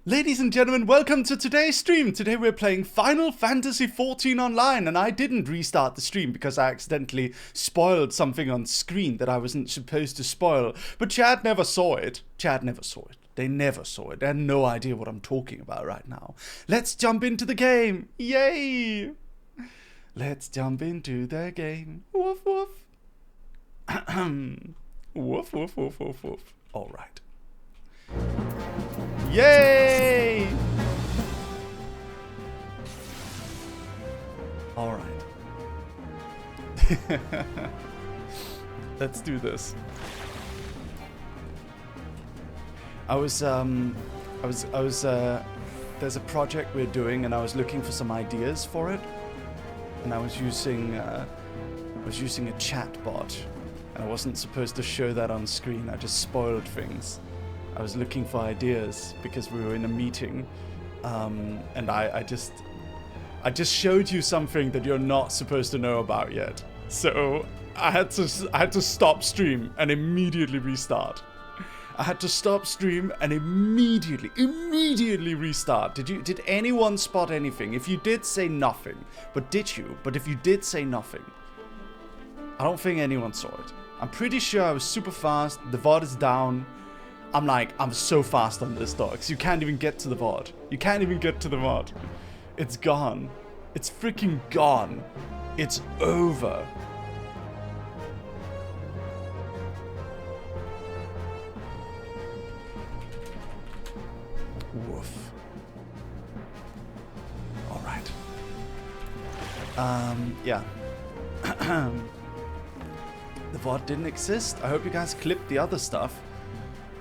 Ladies and gentlemen, welcome to today's stream. Today we're playing Final Fantasy XIV Online, and I didn't restart the stream because I accidentally spoiled something on screen that I wasn't supposed to spoil. But Chad never saw it. Chad never saw it. They never saw it. They had no idea what I'm talking about right now. Let's jump into the game. Yay! Let's jump into the game. Woof woof. Woof woof woof woof woof. All right. Yay! All right. Let's do this. There's a project we're doing, and I was looking for some ideas for it, and I was using a chat bot, and I wasn't supposed to show that on screen. I just spoiled things. I was looking for ideas because we were in a meeting, and I just showed you something that you're not supposed to know about yet. So I had to stop stream and immediately restart. I had to stop stream and immediately restart. Did anyone spot anything? If you did, say nothing. But did you? But if you did, say nothing. I don't think anyone saw it. I'm pretty sure I was super fast. The VOD is down. I'm so fast on this, dogs. You can't even get to the VOD. You can't even get to the VOD. It's gone. It's freaking gone. It's over. Woof. Alright. Yeah. The VOD didn't exist. I hope you guys clipped the other stuff,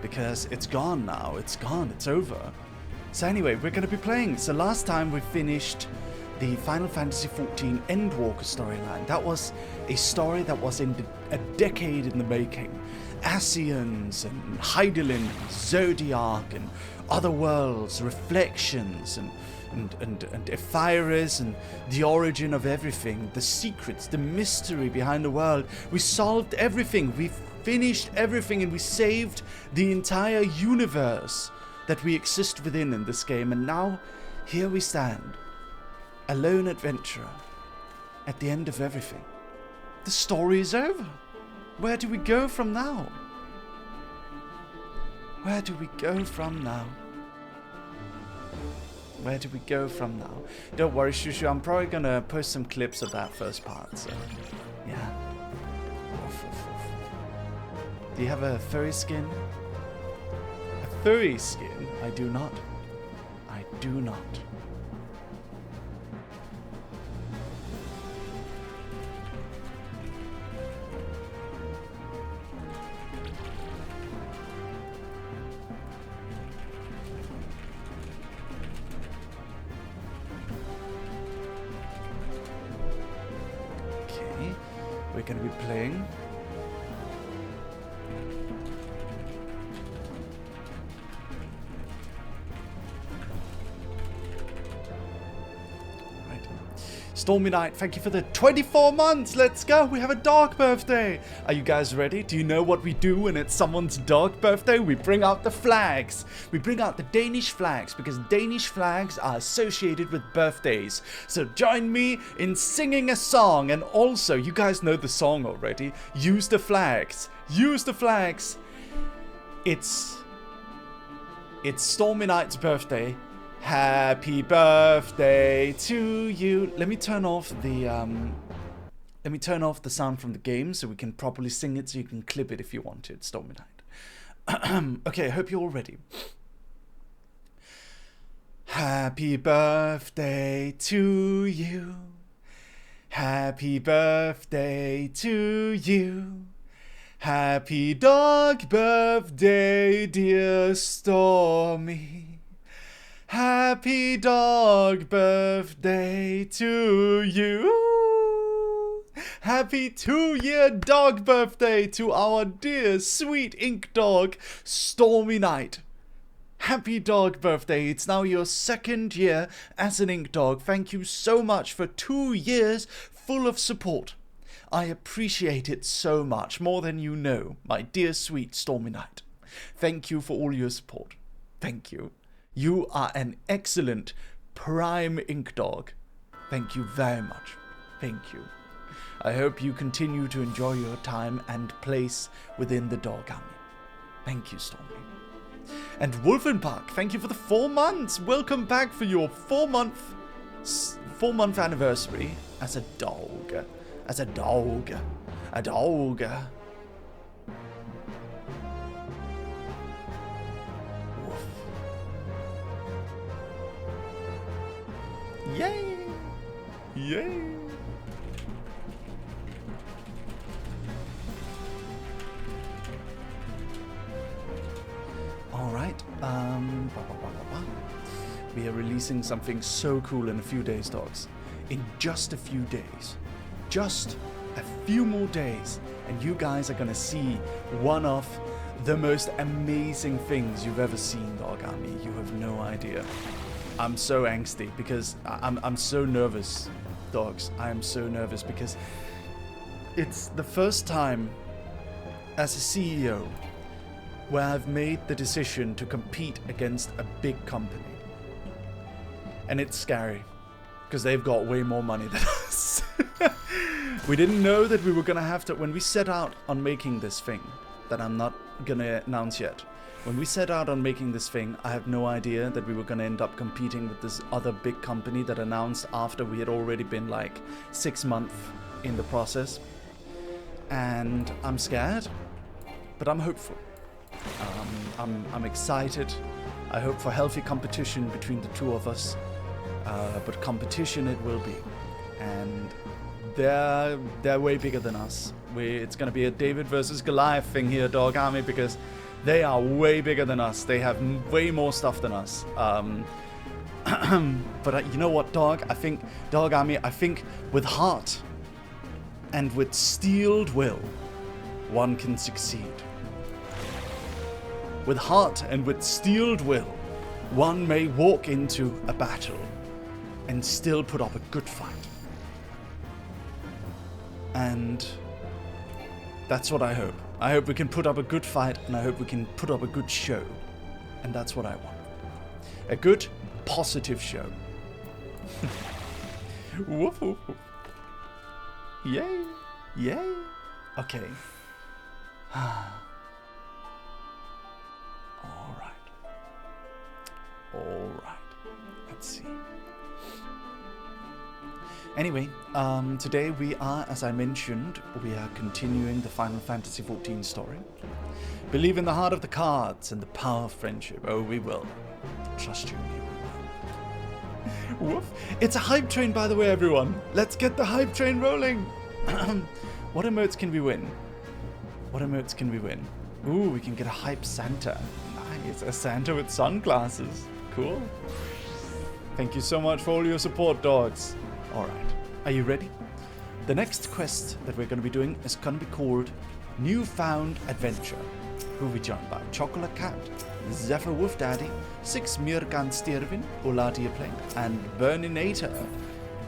because it's gone now. It's gone. It's over. So anyway, we're going to be playing. So last time we finished the Final Fantasy XIV Endwalker storyline. That was a story that was in a decade in the making. Ascians and Hydaelyn, Zodiac and other worlds, reflections and Ephyris and the origin of everything, the secrets, the mystery behind the world. We solved everything. We finished everything, and we saved the entire universe that we exist within in this game. And now, here we stand, a lone adventurer, at the end of everything. The story is over. Where do we go from now? Where do we go from now? Where do we go from now? Don't worry, Shushu, I'm probably gonna post some clips of that first part, so yeah. Do you have a furry skin? A furry skin? I do not. I do not. Okay, we're gonna be playing. Stormy Night, thank you for the 24 months. Let's go. We have a dog birthday. Are you guys ready? Do you know what we do when it's someone's dog birthday? We bring out the flags. We bring out the Danish flags because Danish flags are associated with birthdays. So join me in singing a song. And also, you guys know the song already. Use the flags. Use the flags. It's Stormy Night's birthday. Happy birthday to you. Let me turn off the sound from the game so we can properly sing it, so you can clip it if you want it. Stormy Night. Okay, I hope you're all ready. Happy birthday to you. Happy birthday to you. Happy dog birthday, dear Stormy. Happy dog birthday to you. Happy 2-year dog birthday to our dear sweet ink dog, Stormy Night. Happy dog birthday. It's now your 2nd year as an ink dog. Thank you so much for 2 years full of support. I appreciate it so much, more than you know, my dear sweet Stormy Night. Thank you for all your support. Thank you. You are an excellent prime ink dog. Thank you very much. Thank you. I hope you continue to enjoy your time and place within the dog army. Thank you, Stormy. And Wolfenpark, thank you for the 4 months. Welcome back for your 4-month anniversary as a dog. As a dog. A dog. Woof. Yay! Yay! Alright, we are releasing something so cool in a few days, dogs. In just a few days. Just a few more days, and you guys are gonna see one of the most amazing things you've ever seen, Dog Army. You have no idea. I'm so angsty because I'm so nervous, dogs. I am so nervous because it's the first time as a CEO where I've made the decision to compete against a big company. And it's scary, because they've got way more money than us. We didn't know that we were gonna have to, when we set out on making this thing, that I'm not gonna announce yet. When we set out on making this thing, I have no idea that we were gonna end up competing with this other big company that announced after we had already been like 6 months in the process. And I'm scared, but I'm hopeful. I'm excited. I hope for healthy competition between the two of us, but competition it will be, and they're way bigger than us. It's gonna be a David versus Goliath thing here, Dog Army, because they are way bigger than us. They have way more stuff than us. But you know what, Dog Army, I think with heart and with steeled will, one can succeed. With heart and with steeled will, one may walk into a battle and still put up a good fight. And that's what I hope. I hope we can put up a good fight, and I hope we can put up a good show. And that's what I want. A good, positive show. Woof, woof, woof. Yay. Yay. Okay. Alright. Let's see. Anyway, today we are, as I mentioned, we are continuing the Final Fantasy XIV story. Believe in the heart of the cards and the power of friendship. Oh, we will. Trust you, we will. Woof. It's a hype train, by the way, everyone. Let's get the hype train rolling. What emotes can we win? What emotes can we win? Ooh, we can get a hype Santa. Nice. A Santa with sunglasses. Cool. Thank you so much for all your support, dogs. Alright, are you ready? The next quest that we're going to be doing is going to be called Newfound Adventure. Who will be joined by Chocolate Cat, Zephyr Wolf Daddy, Six Mirkan Stirvin, Olatia Plane, and Burninator,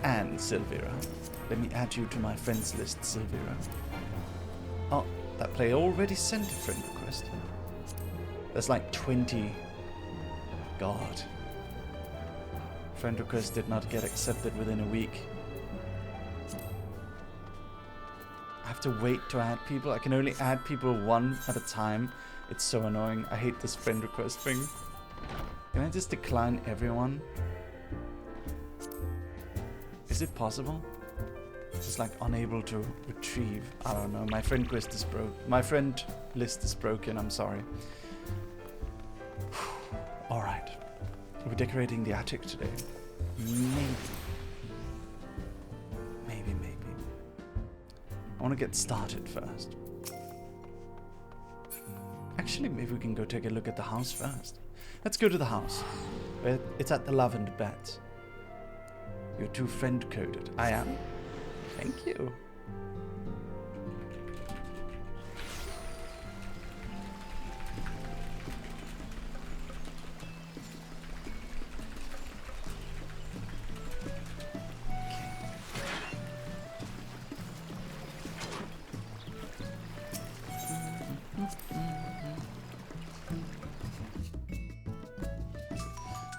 and Silvira. Let me add you to my friends list, Silvira. Oh, that player already sent a friend request. There's like 20. God. Friend request did not get accepted within a week. I have to wait to add people. I can only add people one at a time. It's so annoying. I hate this friend request thing. Can I just decline everyone? Is it possible? It's like unable to retrieve. I don't know. My friend list is broke. My friend list is broken. I'm sorry. Alright. We're decorating the attic today. Maybe. I want to get started first. Actually, maybe we can go take a look at the house first. Let's go to the house. It's at the Lavender Beds. You're too friend-coded. I am? Thank you.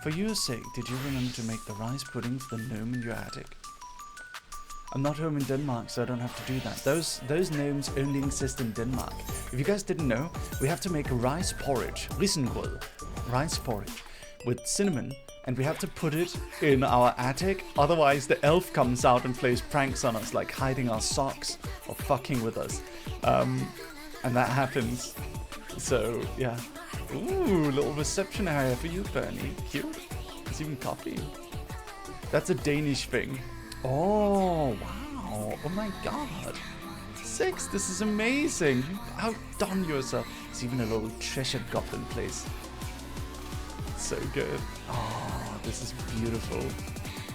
For your sake, did you remember to make the rice pudding for the gnome in your attic? I'm not home in Denmark, so I don't have to do that. Those gnomes only exist in Denmark. If you guys didn't know, we have to make a rice porridge, risengrød, rice porridge, with cinnamon, and we have to put it in our attic. Otherwise, the elf comes out and plays pranks on us, like hiding our socks or fucking with us, and that happens. So yeah. Ooh, little reception area for you, Bernie. Cute. There's even coffee. That's a Danish thing. Oh, wow. Oh my god. 6, this is amazing. You've outdone yourself. There's even a little treasure goblin place. So good. Oh, this is beautiful.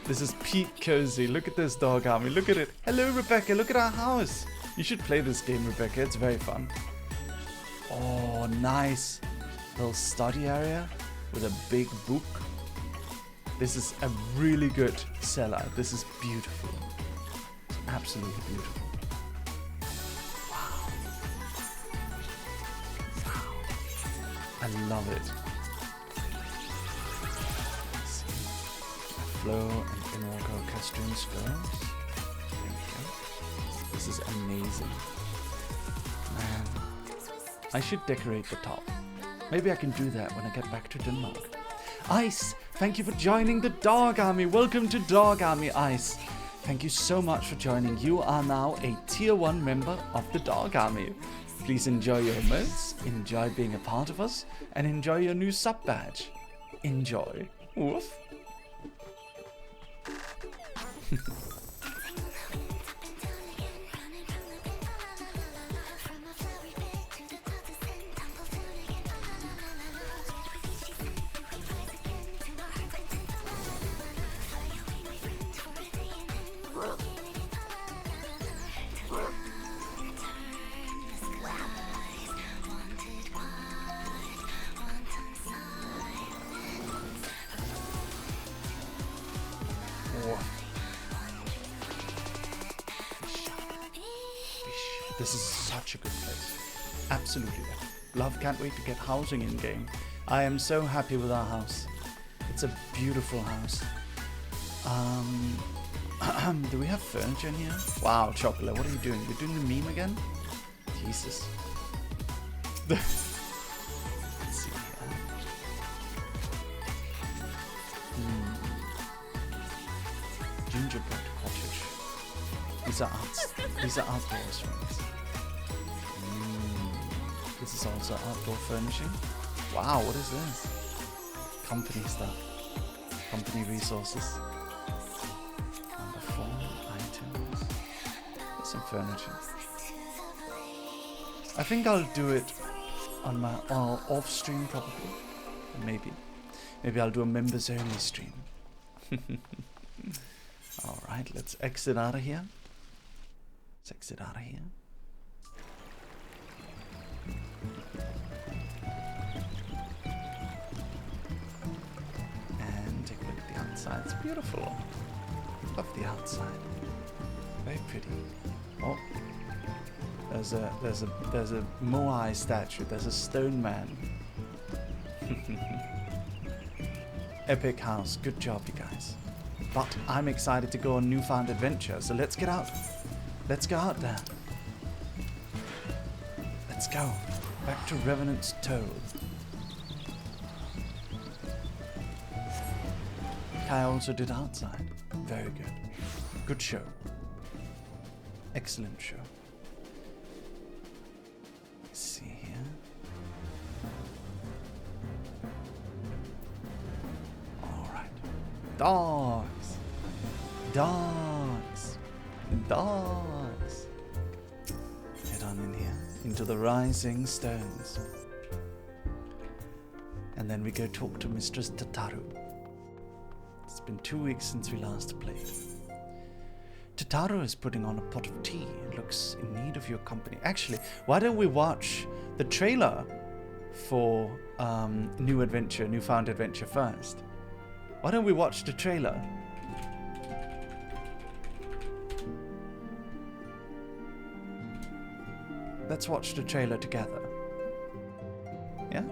This is peak cozy. Look at this dog army. Look at it. Hello, Rebecca. Look at our house. You should play this game, Rebecca. It's very fun. Oh, nice. Little study area with a big book. This is a really good cellar. This is beautiful. It's absolutely beautiful. Wow. Wow. I love it. Let's see. Flow and inwalk orchestrion skulls. There we go. This is amazing. Man. I should decorate the top. Maybe I can do that when I get back to Denmark. Ice, thank you for joining the Dog Army. Welcome to Dog Army, Ice. Thank you so much for joining. You are now a Tier 1 member of the Dog Army. Please enjoy your emotes, enjoy being a part of us, and enjoy your new sub badge. Enjoy. Woof. This is such a good place. Absolutely. Love, can't wait to get housing in game. I am so happy with our house. It's a beautiful house. Do we have furniture in here? Wow, Chocolate, what are you doing? You're doing the meme again? Jesus. Let's see here. Gingerbread cottage. These are outdoor restaurants. This is also outdoor furnishing. Wow, what is this? Company stuff. Company resources. Number 4 items. There's some furniture. I think I'll do it on my off stream probably. Maybe I'll do a members only stream. Alright, let's exit out of here. Let's exit out of here. And take a look at the outside. It's beautiful. Love the outside. Very pretty. Oh, there's a Moai statue. There's a stone man. Epic house. Good job, you guys. But I'm excited to go on newfound adventure. So let's get out. Let's go out there. Let's go. Back to Revenant's Toe. Kai also did outside. Very good. Good show. Excellent show. Let's see here. Alright. Dogs. Dogs. Dogs. Head on in here. Into the rising stones. And then we go talk to Mistress Tataru. It's been 2 weeks since we last played. Tataru is putting on a pot of tea and looks in need of your company. Actually, why don't we watch the trailer for Newfound Adventure first? Why don't we watch the trailer? Let's watch the trailer together. Yeah?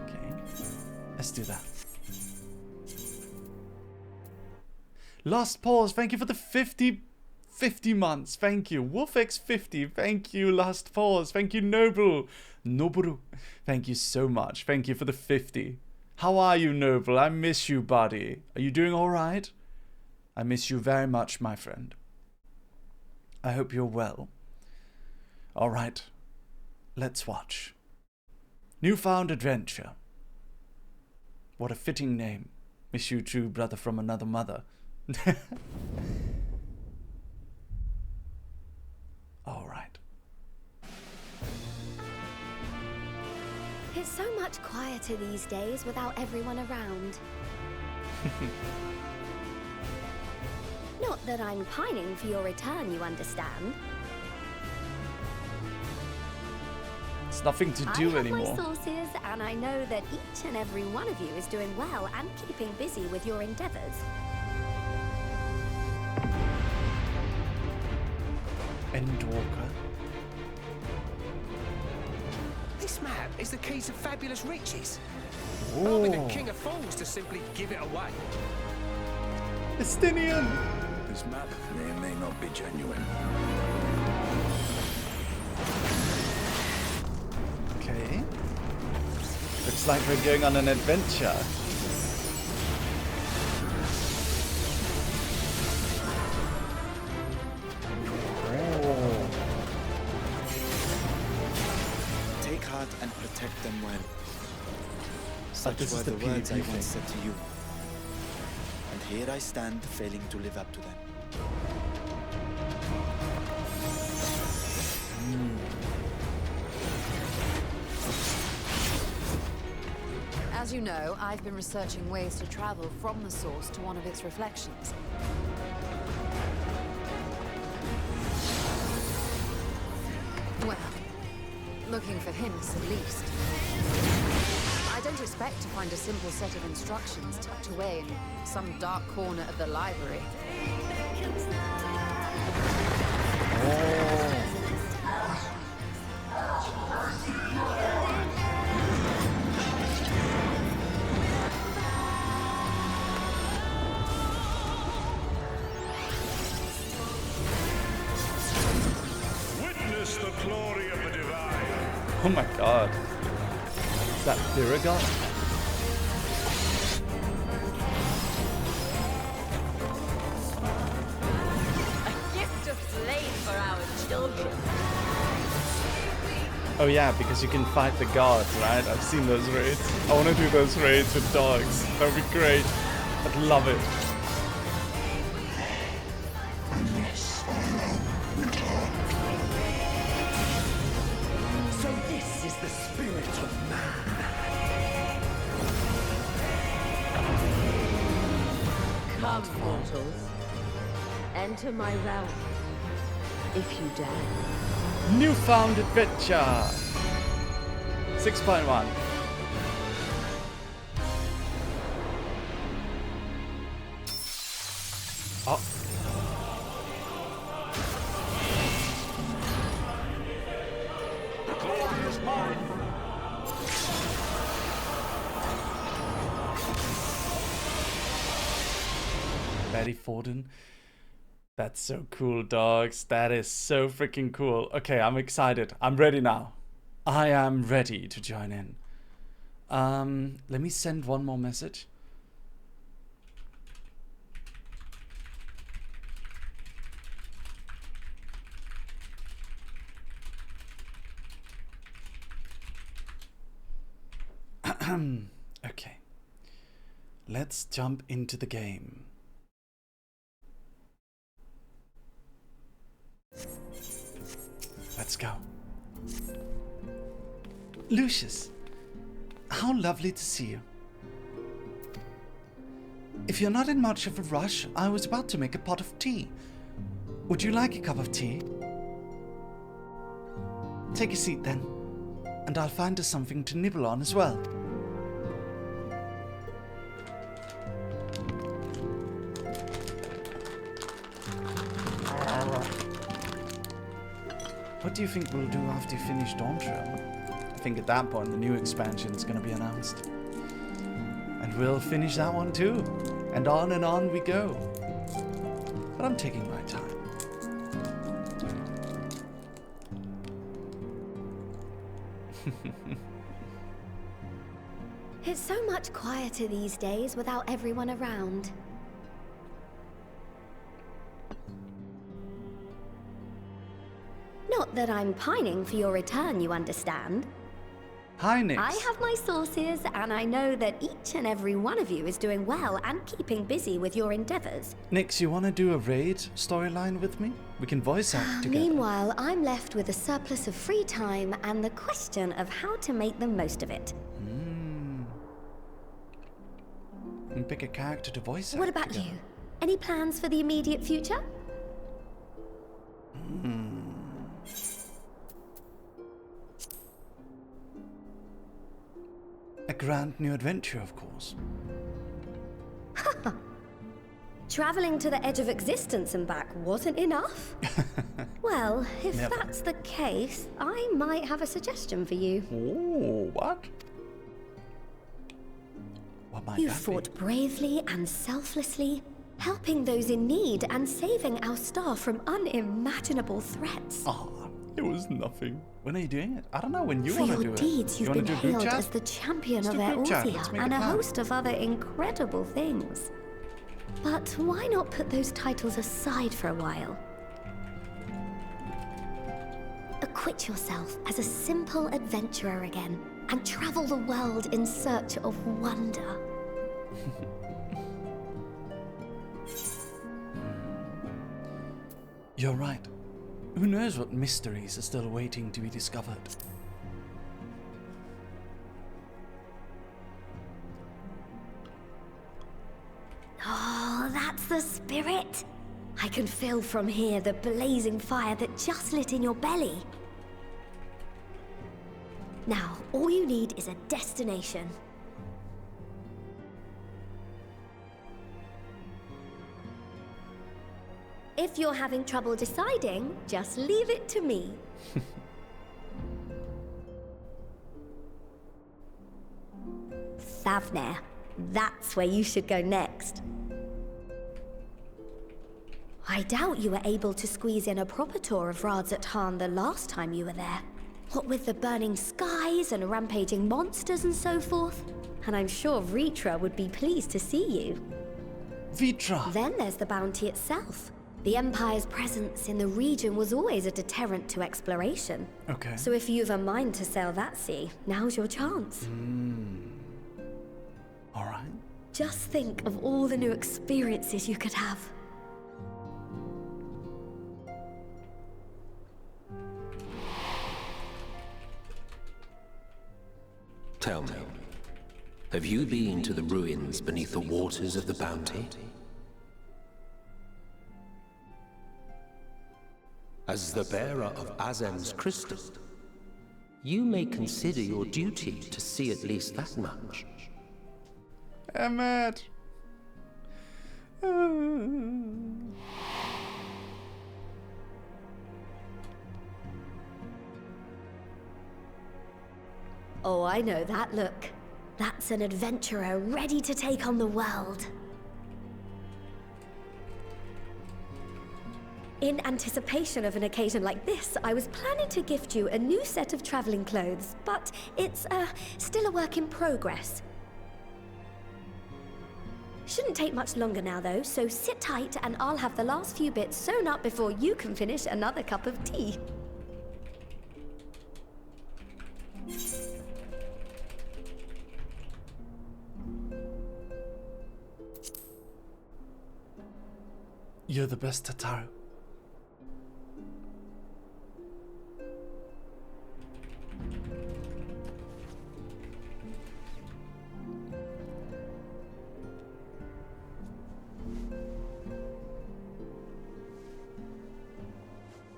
Okay. Let's do that. Lost Pause, thank you for the 50 months. Thank you. WolfX50, thank you. Lost Pause, thank you. Noboru, thank you so much. Thank you for the 50. How are you, Noble? I miss you, buddy. Are you doing all right? I miss you very much, my friend. I hope you're well. All right, let's watch. Newfound Adventure. What a fitting name. Miss you too, brother from another mother. All right. It's so much quieter these days without everyone around. Not that I'm pining for your return, you understand. It's nothing to do anymore. I have my sources, and I know that each and every one of you is doing well and keeping busy with your endeavors. Endwalker. This map is the key to fabulous riches. Oh. I'll be the king of fools to simply give it away. Estinian. This map may or may not be genuine. Okay. Looks like we're going on an adventure. Oh. Take heart and protect them well. But this Such is were the the words I PvP once thing. said to you. And here I stand, failing to live up to them. As you know, I've been researching ways to travel from the source to one of its reflections. Well, looking for hints at least. I don't expect to find a simple set of instructions tucked away in some dark corner of the library. Witness the glory of the divine. Oh my god. Is that Theragon? A gift of flame for our children. Oh yeah, because you can fight the gods, right? I've seen those raids. I want to do those raids with dogs. That would be great. I'd love it. So this is the spirit of man. Come, mortals. Enter my realm, if you dare. Newfound Adventure 6.1. Oh. The glory is mine. Betty Forden. That's so cool, dogs. That is so freaking cool. Okay, I'm excited. I'm ready now. I am ready to join in. Let me send one more message. Okay. Let's jump into the game. Let's go. Lucius, how lovely to see you. If you're not in much of a rush, I was about to make a pot of tea. Would you like a cup of tea? Take a seat then, and I'll find us something to nibble on as well. What do you think we'll do after you finish Dawn Trail? I think at that point the new expansion is going to be announced. And we'll finish that one too. And on we go. But I'm taking my time. It's so much quieter these days without everyone around. Not that I'm pining for your return, you understand. Hi, Nix. I have my sources, and I know that each and every one of you is doing well and keeping busy with your endeavors. Nix, you want to do a raid storyline with me? We can voice act together. Meanwhile, I'm left with a surplus of free time and the question of how to make the most of it. And pick a character to voice act. What about together. you? Any plans for the immediate future? A grand new adventure, of course. Traveling to the edge of existence and back wasn't enough? Well, if Never. that's the case, I might have a suggestion for you. Oh, what? What might You that fought be? bravely and selflessly, helping those in need and saving our star from unimaginable threats. Oh, it was nothing. When are you doing it? I don't know when you For want to your do it. deeds, You you've wanna been do group hailed chat? as the champion Let's of do group chat. Let's Eorzea make and a a plan. host of other incredible things. But why not put those titles aside for a while? Acquit yourself as a simple adventurer again and travel the world in search of wonder. You're right. Who knows what mysteries are still waiting to be discovered? Oh, that's the spirit! I can feel from here the blazing fire that just lit in your belly. Now, all you need is a destination. If you're having trouble deciding, just leave it to me. Thavner. That's where you should go next. I doubt you were able to squeeze in a proper tour of Radzat the last time you were there. What with the burning skies and rampaging monsters and so forth. And I'm sure Vritra would be pleased to see you. Vitra! Then there's the bounty itself. The Empire's presence in the region was always a deterrent to exploration. Okay. So if you've a mind to sail that sea, now's your chance. All right. Just think of all the new experiences you could have. Tell me, have you been to the ruins beneath the waters of the Bounty? As the bearer of Azem's crystal, you may consider your duty to see at least that much. Emmett! Oh, I know that look. That's an adventurer ready to take on the world. In anticipation of an occasion like this, I was planning to gift you a new set of traveling clothes, but it's still a work in progress. Shouldn't take much longer now, though, so sit tight and I'll have the last few bits sewn up before you can finish another cup of tea. You're the best, Tataru.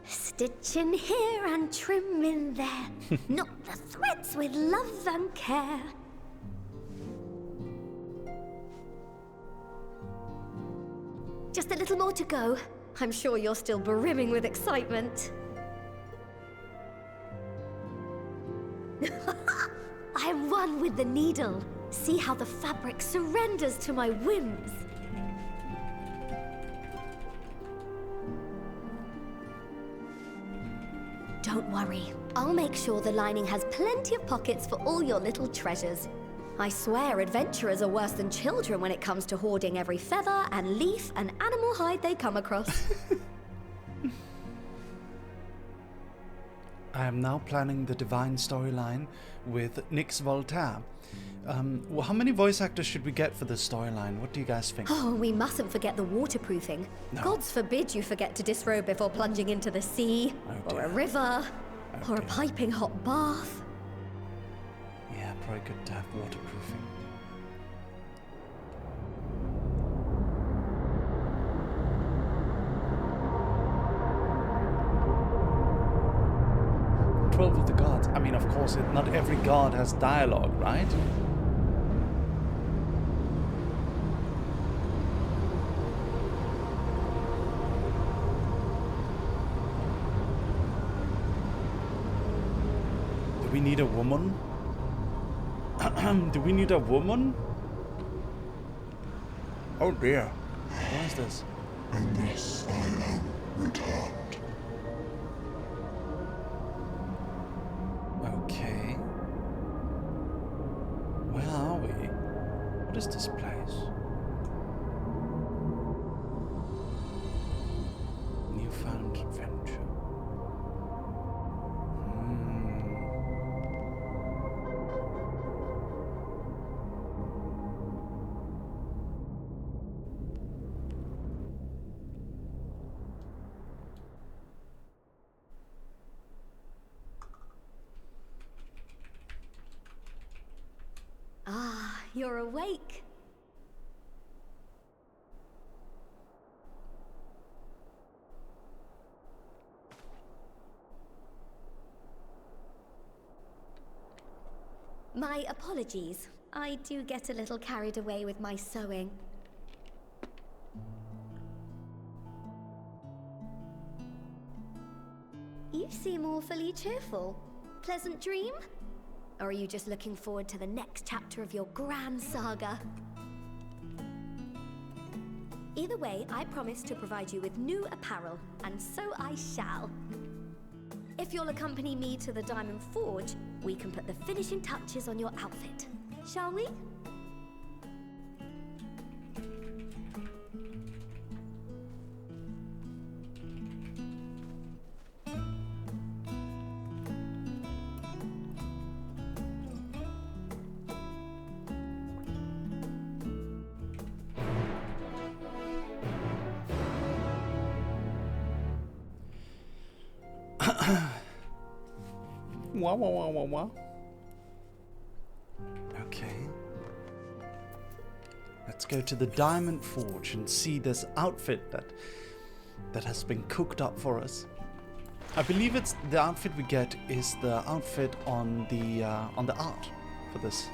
Stitch in here and trim in there. Knot the threads with love and care. Just a little more to go. I'm sure you're still brimming with excitement. I'm one with the needle. See how the fabric surrenders to my whims. Don't worry, I'll make sure the lining has plenty of pockets for all your little treasures. I swear adventurers are worse than children when it comes to hoarding every feather and leaf and animal hide they come across. I am now planning the Divine storyline with Nyx Voltaire. Well, how many voice actors should we get for this storyline? What do you guys think? Oh, we mustn't forget the waterproofing. No. Gods forbid you forget to disrobe before plunging into the sea, or a river, or a piping hot bath. Yeah, probably good to have waterproofing. "12 of the gods." I mean, of course, not every god has dialogue, right? Do we need a woman? Do we need a woman? Oh dear. What is this? And thus I am returned. Okay. Where are we? What is this place? Newfound adventure. Ah, you're awake. My apologies. I do get a little carried away with my sewing. You seem awfully cheerful. Pleasant dream? Or are you just looking forward to the next chapter of your grand saga? Either way, I promise to provide you with new apparel, and so I shall. If you'll accompany me to the Diamond Forge, we can put the finishing touches on your outfit. Shall we? Wah, wah, wah, wah, wah. Okay. Let's go to the Diamond Forge and see this outfit that has been cooked up for us. I believe it's the outfit we get is the outfit on the art for this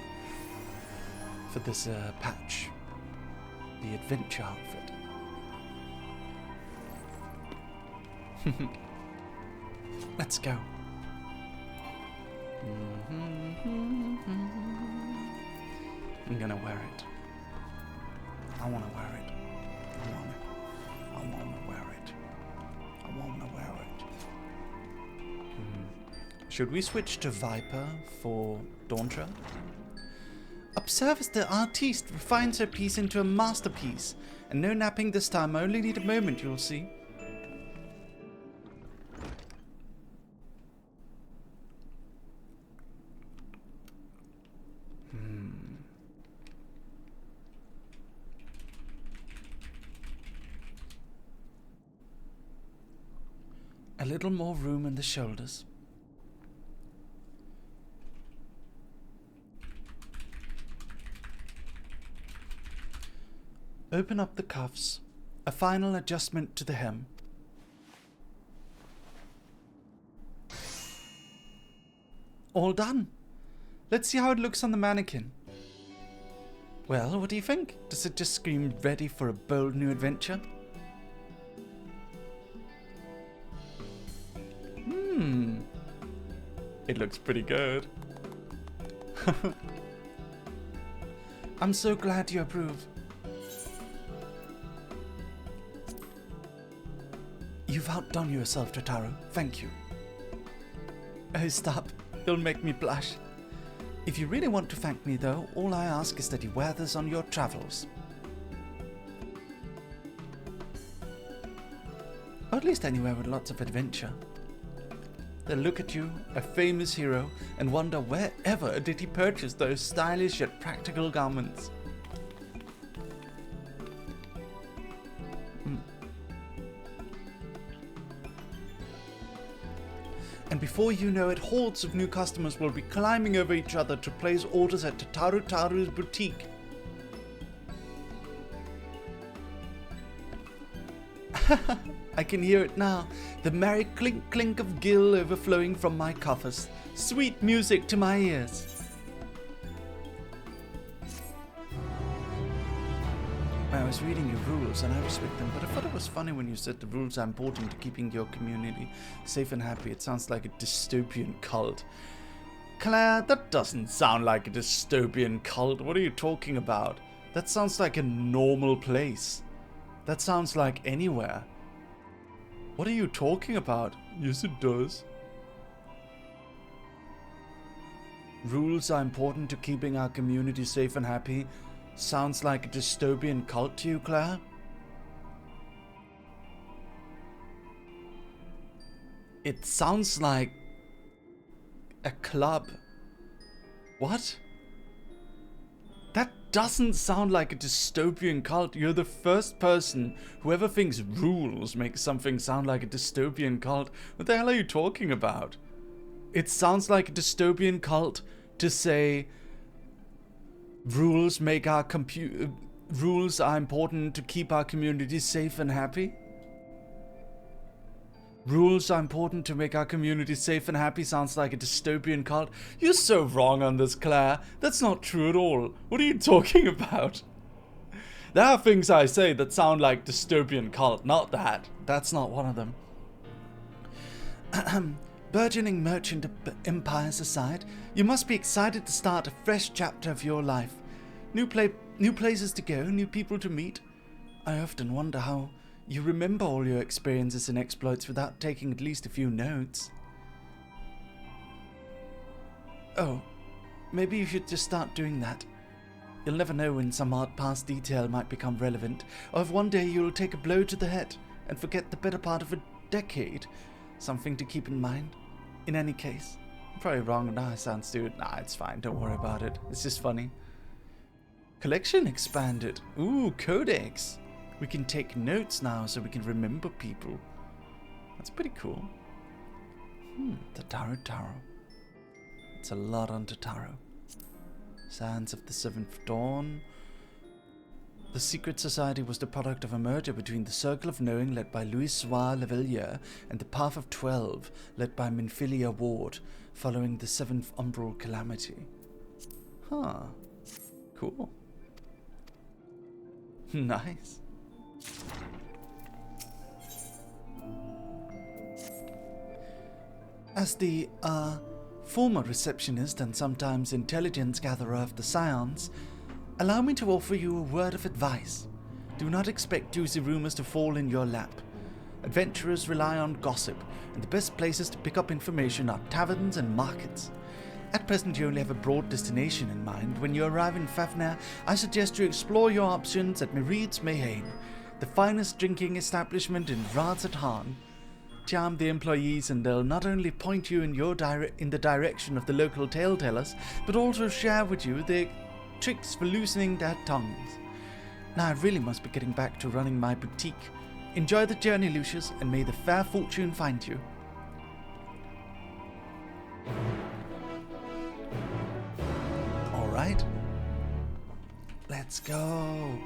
patch. The adventure outfit. Let's go. I'm gonna wear it. I wanna wear it. I wanna wear it. I wanna wear it. Should we switch to Viper for Dawntra? Observe as the artiste refines her piece into a masterpiece. And no napping this time, I only need a moment, you'll see. A little more room in the shoulders. Open up the cuffs. A final adjustment to the hem. All done. Let's see how it looks on the mannequin. Well, what do you think? Does it just scream ready for a bold new adventure? It looks pretty good. I'm so glad you approve. You've outdone yourself, Totaro. Thank you. Oh, stop. You'll make me blush. If you really want to thank me, though, all I ask is that you wear this on your travels. Or at least anywhere with lots of adventure. They'll look at you, a famous hero, and wonder wherever did he purchase those stylish yet practical garments. And before you know it, hordes of new customers will be climbing over each other to place orders at Taru's boutique. I can hear it now, the merry clink-clink of gill overflowing from my coffers. Sweet music to my ears. I was reading your rules and I respect them, but I thought it was funny when you said the rules are important to keeping your community safe and happy. It sounds like a dystopian cult. Claire, that doesn't sound like a dystopian cult. What are you talking about? That sounds like a normal place. That sounds like anywhere. What are you talking about? Yes, it does. Rules are important to keeping our community safe and happy. Sounds like a dystopian cult to you, Claire? It sounds like a club. What? That doesn't sound like a dystopian cult. You're the first person who ever thinks rules make something sound like a dystopian cult. What the hell are you talking about? It sounds like a dystopian cult to say rules make our rules are important to keep our community safe and happy. Rules are important to make our community safe and happy sounds like a dystopian cult. You're so wrong on this, Claire. That's not true at all. What are you talking about? There are things I say that sound like dystopian cult, not that. That's not one of them. Burgeoning merchant empires aside, you must be excited to start a fresh chapter of your life. New places to go, new people to meet. I often wonder how you remember all your experiences and exploits without taking at least a few notes. Oh, maybe you should just start doing that. You'll never know when some odd past detail might become relevant, or if one day you'll take a blow to the head and forget the better part of a decade. Something to keep in mind. In any case, I'm probably wrong. Nah, I sound stupid. Nah, it's fine. Don't worry about it. It's just funny. Collection expanded. Ooh, codex. We can take notes now so we can remember people. That's pretty cool. The Taro. It's a lot on Taro. Sands of the Seventh Dawn. The secret society was the product of a merger between the Circle of Knowing, led by Louis Levelier, and the Path of 12, led by Minfilia Ward, following the Seventh Umbral Calamity. Huh. Cool. Nice. As the, former receptionist and sometimes intelligence gatherer of the Scions, allow me to offer you a word of advice. Do not expect juicy rumors to fall in your lap. Adventurers rely on gossip, and the best places to pick up information are taverns and markets. At present, you only have a broad destination in mind. When you arrive in Fafnir, I suggest you explore your options at Meride's Mayhain, the finest drinking establishment in Radz-at-Han. Charm the employees and they'll not only point you in the direction of the local tale-tellers, but also share with you their tricks for loosening their tongues. Now I really must be getting back to running my boutique. Enjoy the journey, Lucius, and may the fair fortune find you. Alright. Let's go.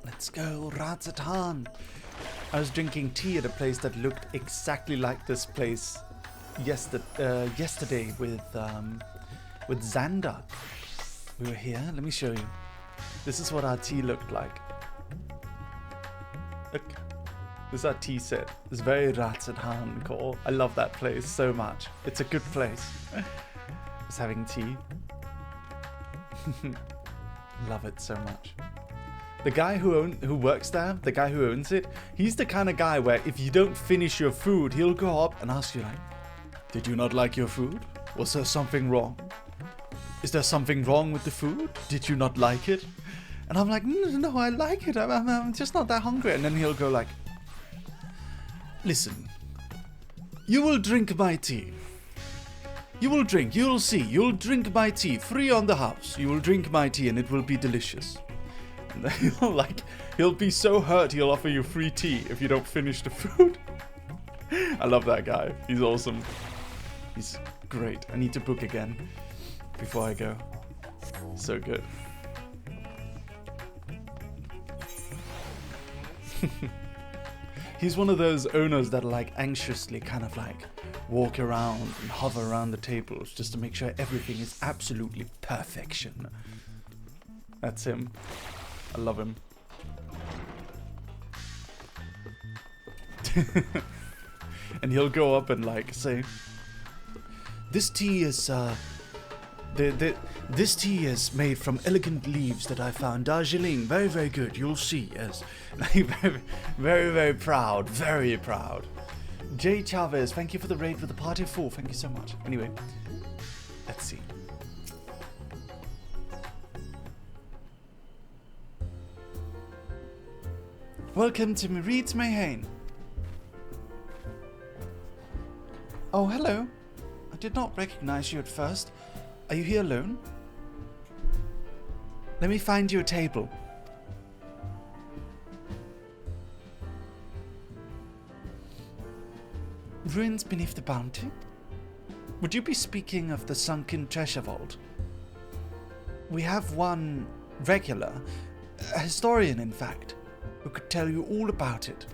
Let's go, Radz-at-Han. I was drinking tea at a place that looked exactly like this place yesterday with Xander. We were here. Let me show you. This is what our tea looked like. Look. This is our tea set. It's very Rats at Hand core. I love that place so much. It's a good place. Just having tea. Love it so much. The guy who works there, the guy who owns it, he's the kind of guy where if you don't finish your food, he'll go up and ask you like, did you not like your food? Was there something wrong? Is there something wrong with the food? Did you not like it? And I'm like, no, I like it. I'm just not that hungry. And then he'll go like, listen, you will drink my tea. You will drink, you'll see, you'll drink my tea, free on the house. You will drink my tea and it will be delicious. And then he'll be so hurt he'll offer you free tea if you don't finish the food. I love that guy. He's awesome. He's great. I need to book again before I go. So good. He's one of those owners that like anxiously kind of like walk around and hover around the tables just to make sure everything is absolutely perfection. That's him. I love him. And he'll go up and like say, this tea is this tea is made from elegant leaves that I found Darjeeling. Very, very good. You'll see. Yes. Very, very, very proud. Very proud. Jay Chavez, thank you for the raid with the party of 4. Thank you so much. Anyway, let's see. Welcome to Reed's Mayhain. Oh, hello. I did not recognize you at first. Are you here alone? Let me find you a table. Ruins beneath the bounty? Would you be speaking of the sunken treasure vault? We have one regular, a historian in fact, who could tell you all about it.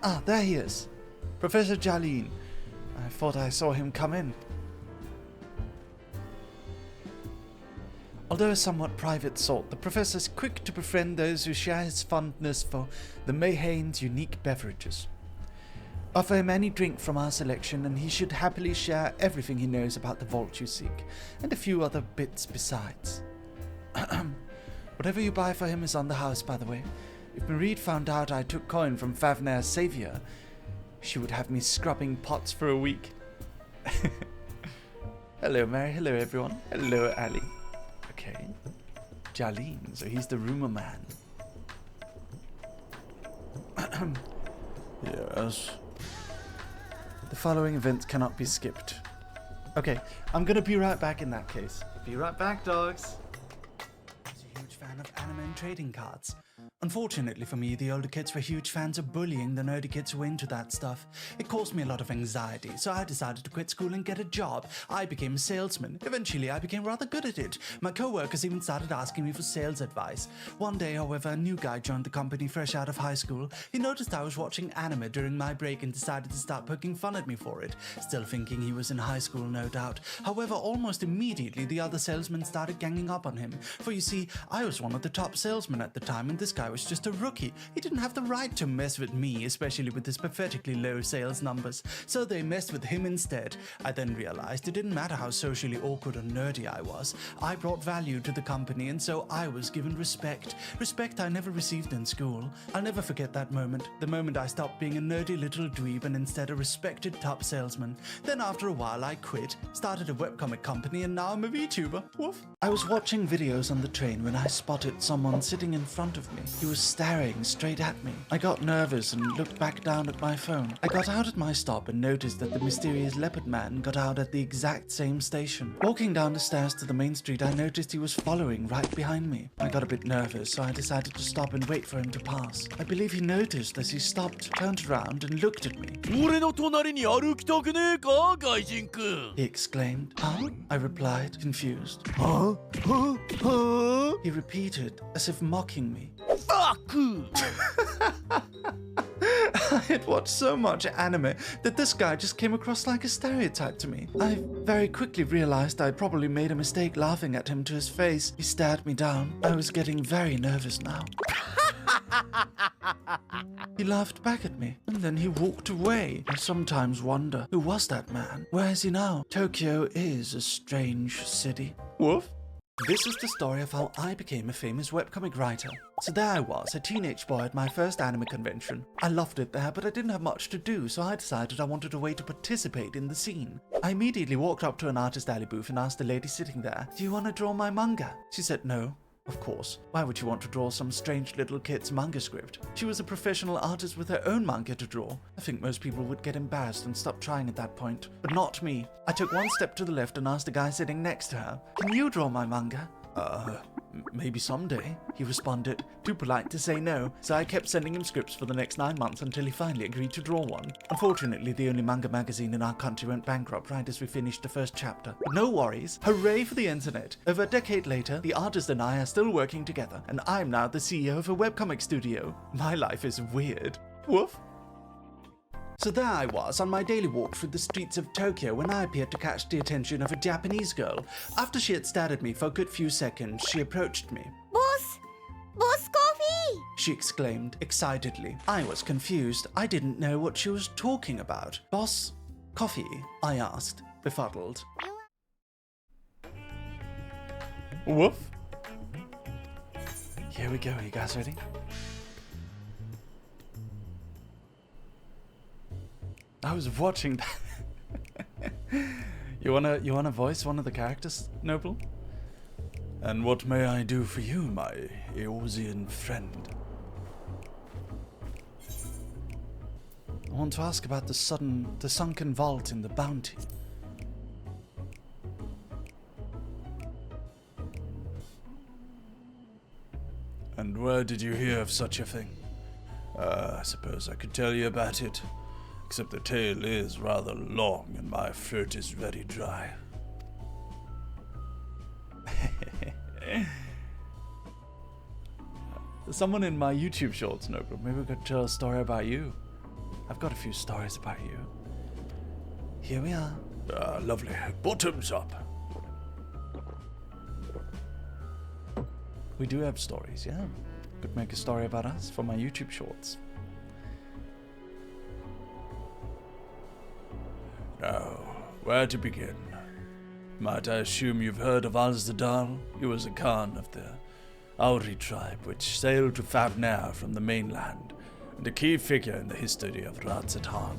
Ah, there he is. Professor Jalin. I thought I saw him come in. Although a somewhat private sort, the professor is quick to befriend those who share his fondness for the Mayhain's unique beverages. Offer him any drink from our selection and he should happily share everything he knows about the vault you seek, and a few other bits besides. Whatever you buy for him is on the house, by the way. If Marie found out I took coin from Favner's savior, she would have me scrubbing pots for a week. Hello, Mary. Hello, everyone. Hello, Ali. Okay. Jalin, so he's the rumor man. Yes. The following events cannot be skipped. Okay, I'm gonna be right back in that case. Be right back, dogs. I was a huge fan of anime and trading cards. Unfortunately for me, the older kids were huge fans of bullying the nerdy kids who were into that stuff. It caused me a lot of anxiety, so I decided to quit school and get a job. I became a salesman. Eventually, I became rather good at it. My co-workers even started asking me for sales advice. One day, however, a new guy joined the company fresh out of high school. He noticed I was watching anime during my break and decided to start poking fun at me for it. Still thinking he was in high school, no doubt. However, almost immediately, the other salesmen started ganging up on him. For you see, I was one of the top salesmen at the time, and this guy was just a rookie. He didn't have the right to mess with me, especially with his pathetically low sales numbers. So they messed with him instead. I then realized it didn't matter how socially awkward or nerdy I was. I brought value to the company, and so I was given respect. Respect I never received in school. I'll never forget that moment. The moment I stopped being a nerdy little dweeb and instead a respected top salesman. Then after a while I quit, started a webcomic company, and now I'm a VTuber. Woof. I was watching videos on the train when I spotted someone sitting in front of me. He was staring straight at me. I got nervous and looked back down at my phone. I got out at my stop and noticed that the mysterious leopard man got out at the exact same station. Walking down the stairs to the main street, I noticed he was following right behind me. I got a bit nervous, so I decided to stop and wait for him to pass. I believe he noticed as he stopped, turned around and looked at me. He exclaimed. Huh? I replied, confused. Huh? He repeated, as if mocking me. Fuck! I had watched so much anime that this guy just came across like a stereotype to me. I very quickly realized I'd probably made a mistake laughing at him to his face. He stared me down. I was getting very nervous now. He laughed back at me, and then he walked away. I sometimes wonder, who was that man? Where is he now? Tokyo is a strange city. Woof. This is the story of how I became a famous webcomic writer. So there I was, a teenage boy at my first anime convention. I loved it there, but I didn't have much to do, so I decided I wanted a way to participate in the scene. I immediately walked up to an artist alley booth and asked the lady sitting there, "Do you want to draw my manga?" She said no. Of course. Why would you want to draw some strange little kid's manga script? She was a professional artist with her own manga to draw. I think most people would get embarrassed and stop trying at that point. But not me. I took one step to the left and asked the guy sitting next to her, "Can you draw my manga?" Maybe someday, he responded, too polite to say no, so I kept sending him scripts for the next 9 months until he finally agreed to draw one. Unfortunately, the only manga magazine in our country went bankrupt right as we finished the first chapter. But no worries, hooray for the internet. Over a decade later, the artist and I are still working together, and I'm now the CEO of a webcomic studio. My life is weird. Woof. So there I was on my daily walk through the streets of Tokyo when I appeared to catch the attention of a Japanese girl. After she had stared at me for a good few seconds, she approached me. Boss coffee! She exclaimed excitedly. I was confused. I didn't know what she was talking about. Boss, coffee? I asked, befuddled. Woof. Here we go. Are you guys ready? I was watching that. You wanna voice one of the characters, Noble? And what may I do for you, my Eosian friend? I want to ask about the sunken vault in the Bounty. And where did you hear of such a thing? I suppose I could tell you about it. Except the tale is rather long and my throat is very dry. Someone in my YouTube shorts, Noble, maybe we could tell a story about you. I've got a few stories about you. Here we are. Lovely. Bottoms up. We do have stories, yeah. Could make a story about us for my YouTube shorts. Now, where to begin? Might I assume you've heard of Al-Zadal? He was a Khan of the Auri tribe, which sailed to Farnair from the mainland, and a key figure in the history of Razat-Han.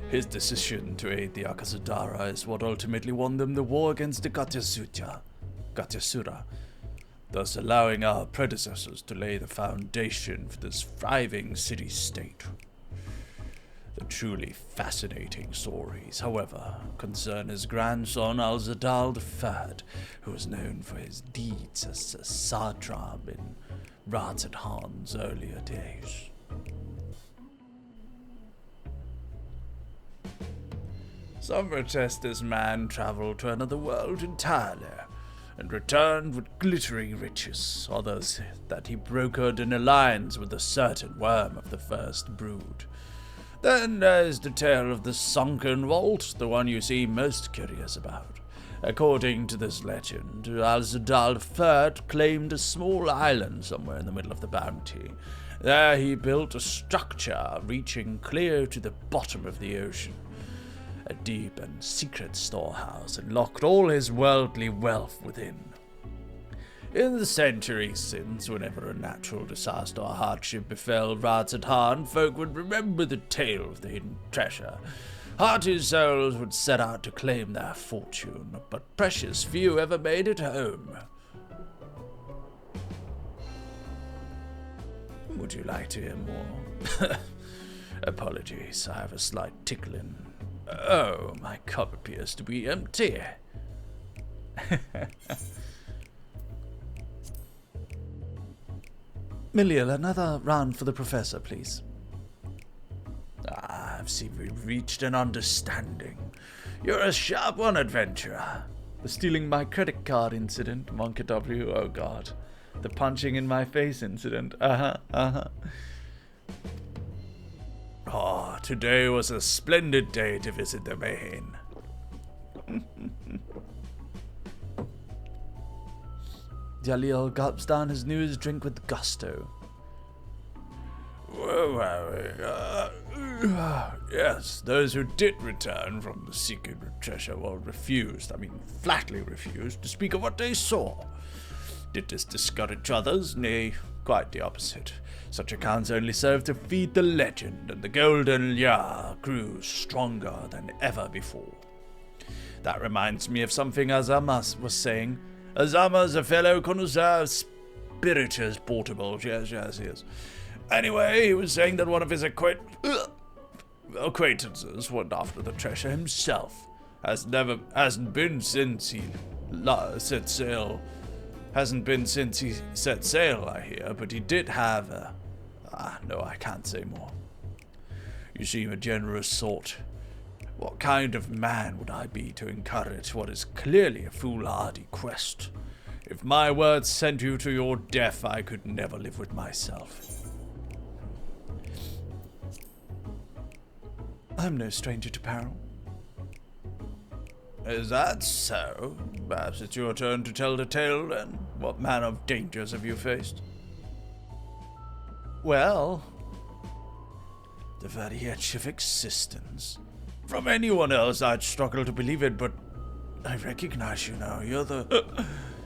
His decision to aid the Akasudara is what ultimately won them the war against the Gatyasura, thus allowing our predecessors to lay the foundation for this thriving city-state. The truly fascinating stories, however, concern his grandson Al-Zadal III, who was known for his deeds as a satrap in Razat-Han's earlier days. Some protest this man traveled to another world entirely, and returned with glittering riches. Others that he brokered an alliance with a certain worm of the first brood. Then there's the tale of the sunken vault, the one you seem most curious about. According to this legend, Al-Zadal III claimed a small island somewhere in the middle of the Bounty. There he built a structure reaching clear to the bottom of the ocean. A deep and secret storehouse, and locked all his worldly wealth within. In the centuries since, whenever a natural disaster or hardship befell Razat-Han, folk would remember the tale of the hidden treasure. Hearty souls would set out to claim their fortune, but precious few ever made it home. Would you like to hear more? Apologies, I have a slight tickle in. Oh, my cup appears to be empty. Miliel, another round for the professor, please. see we've reached an understanding. You're a sharp one, adventurer. The stealing my credit card incident, Monka W, oh god. The punching in my face incident, Oh, today was a splendid day to visit the Mayhain. Jalil gulps down his newest drink with gusto. Yes, those who did return from the secret treasure flatly refused to speak of what they saw. Did this discourage others? Nay, quite the opposite. Such accounts only serve to feed the legend, and the golden lure grew stronger than ever before. That reminds me of something Azama was saying. Azama's a fellow connoisseur of spirituous portables. Yes. Anyway, he was saying that one of his acquaintances went after the treasure himself. Hasn't been since he set sail, I hear, but he did have a... no, I can't say more. You seem a generous sort. What kind of man would I be to encourage what is clearly a foolhardy quest? If my words sent you to your death, I could never live with myself. I'm no stranger to peril. Is that so? Perhaps it's your turn to tell the tale, then. What manner of dangers have you faced? Well, the very edge of existence. From anyone else, I'd struggle to believe it, but I recognize you now. You're the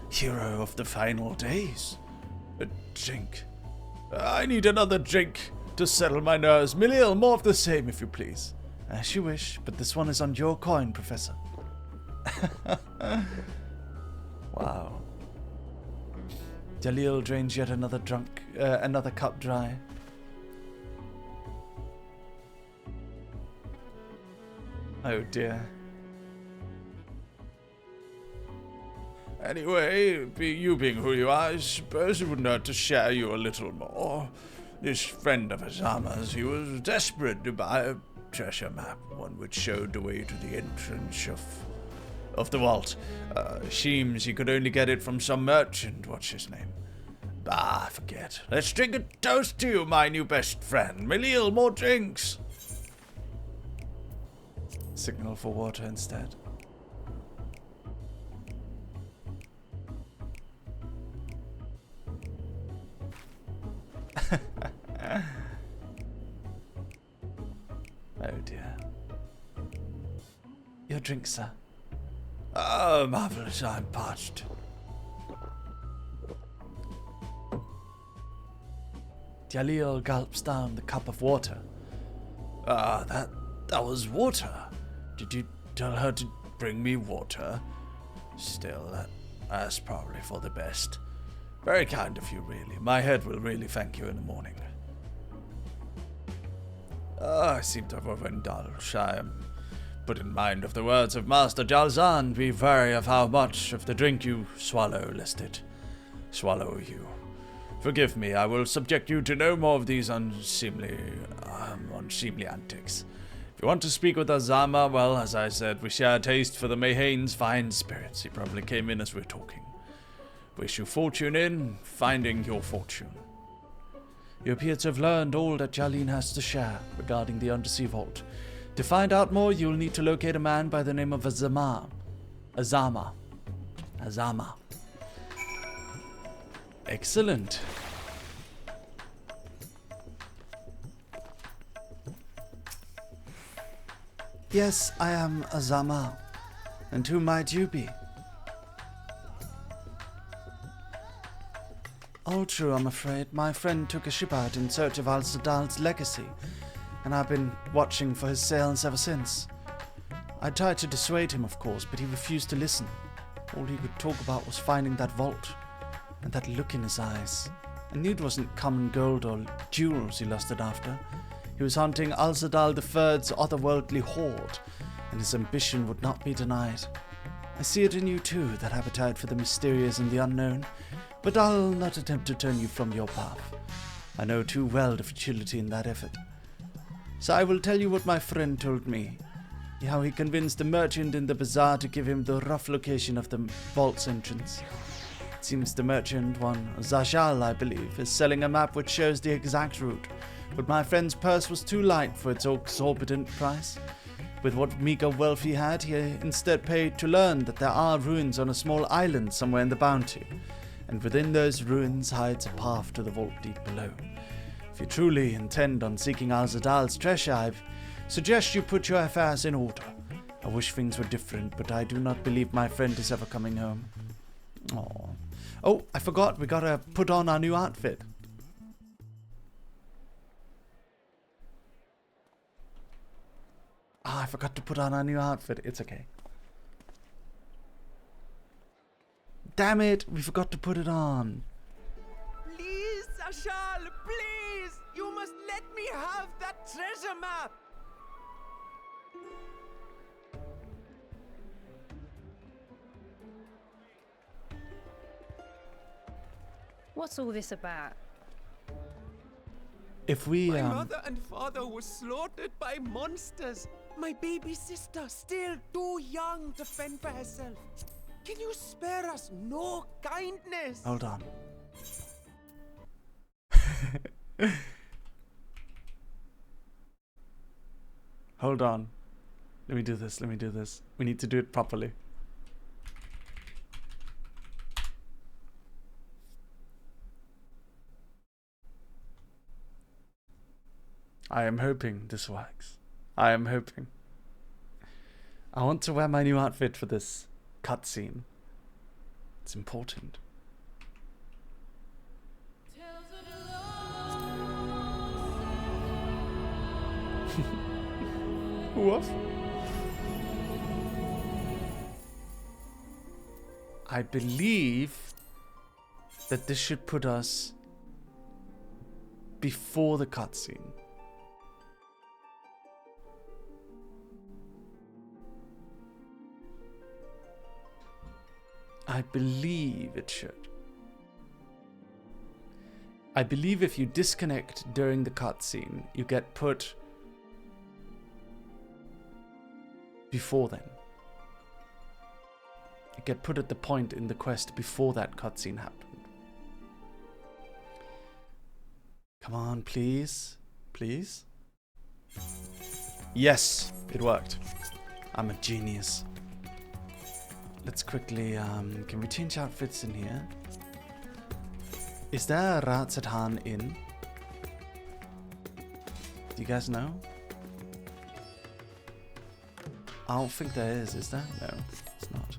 hero of the final days. A drink. I need another drink to settle my nerves. Milil, more of the same, if you please. As you wish, but this one is on your coin, Professor. Wow. Jalil drains yet another cup dry. Oh dear. Anyway, you being who you are, I suppose it wouldn't hurt to share you a little more. This friend of Azama's, he was desperate to buy a treasure map, one which showed the way to the entrance of the vault. Seems he could only get it from some merchant. What's his name? I forget. Let's drink a toast to you, my new best friend. Milil, more drinks. Signal for water instead. Oh dear. Your drink, sir. Oh, marvelous, I'm parched. Jalil gulps down the cup of water. That was water. Did you tell her to bring me water? Still, that's probably for the best. Very kind of you, really. My head will really thank you in the morning. I seem to have overindulged. I am put in mind of the words of Master Jalzan. Be wary of how much of the drink you swallow, lest it swallow you. Forgive me, I will subject you to no more of these unseemly antics. If you want to speak with Azama, well, as I said, we share a taste for the Mayhain's fine spirits. He probably came in as we're talking. Wish you fortune in finding your fortune. You appear to have learned all that Jalin has to share regarding the Undersea Vault. To find out more, you'll need to locate a man by the name of Azama. Excellent. Yes, I am Azama. And who might you be? All true, I'm afraid. My friend took a ship out in search of Al-Sadal's legacy, and I've been watching for his sails ever since. I tried to dissuade him, of course, but he refused to listen. All he could talk about was finding that vault, and that look in his eyes. I knew it wasn't common gold or jewels he lusted after. He was hunting Al-Sadal III's otherworldly hoard, and his ambition would not be denied. I see it in you too, that appetite for the mysterious and the unknown, but I'll not attempt to turn you from your path. I know too well the futility in that effort. So I will tell you what my friend told me. How he convinced the merchant in the bazaar to give him the rough location of the vault's entrance. It seems the merchant, one Zajal, I believe, is selling a map which shows the exact route. But my friend's purse was too light for its exorbitant price. With what meager wealth he had, he instead paid to learn that there are ruins on a small island somewhere in the Bounty, and within those ruins hides a path to the vault deep below. If you truly intend on seeking Al-Zadal's treasure, I suggest you put your affairs in order. I wish things were different, but I do not believe my friend is ever coming home. Aww. Oh, I forgot, we gotta put on our new outfit. I forgot to put on our new outfit. It's okay. Damn it, we forgot to put it on. Please, Zajal, please! You must let me have that treasure map! What's all this about? If we, My mother and father were slaughtered by monsters. My baby sister, still too young to fend for herself. Can you spare us no kindness? Hold on. Hold on. Let me do this. Let me do this. We need to do it properly. I am hoping this works. I am hoping. I want to wear my new outfit for this cutscene. It's important. What? I believe that this should put us before the cutscene. I believe it should. I believe if you disconnect during the cutscene, you get put before then. You get put at the point in the quest before that cutscene happened. Come on, please. Please? Yes, it worked. I'm a genius. Let's quickly, can we change outfits in here? Is there a Ratsatan Inn? Do you guys know? I don't think there is there? No, it's not.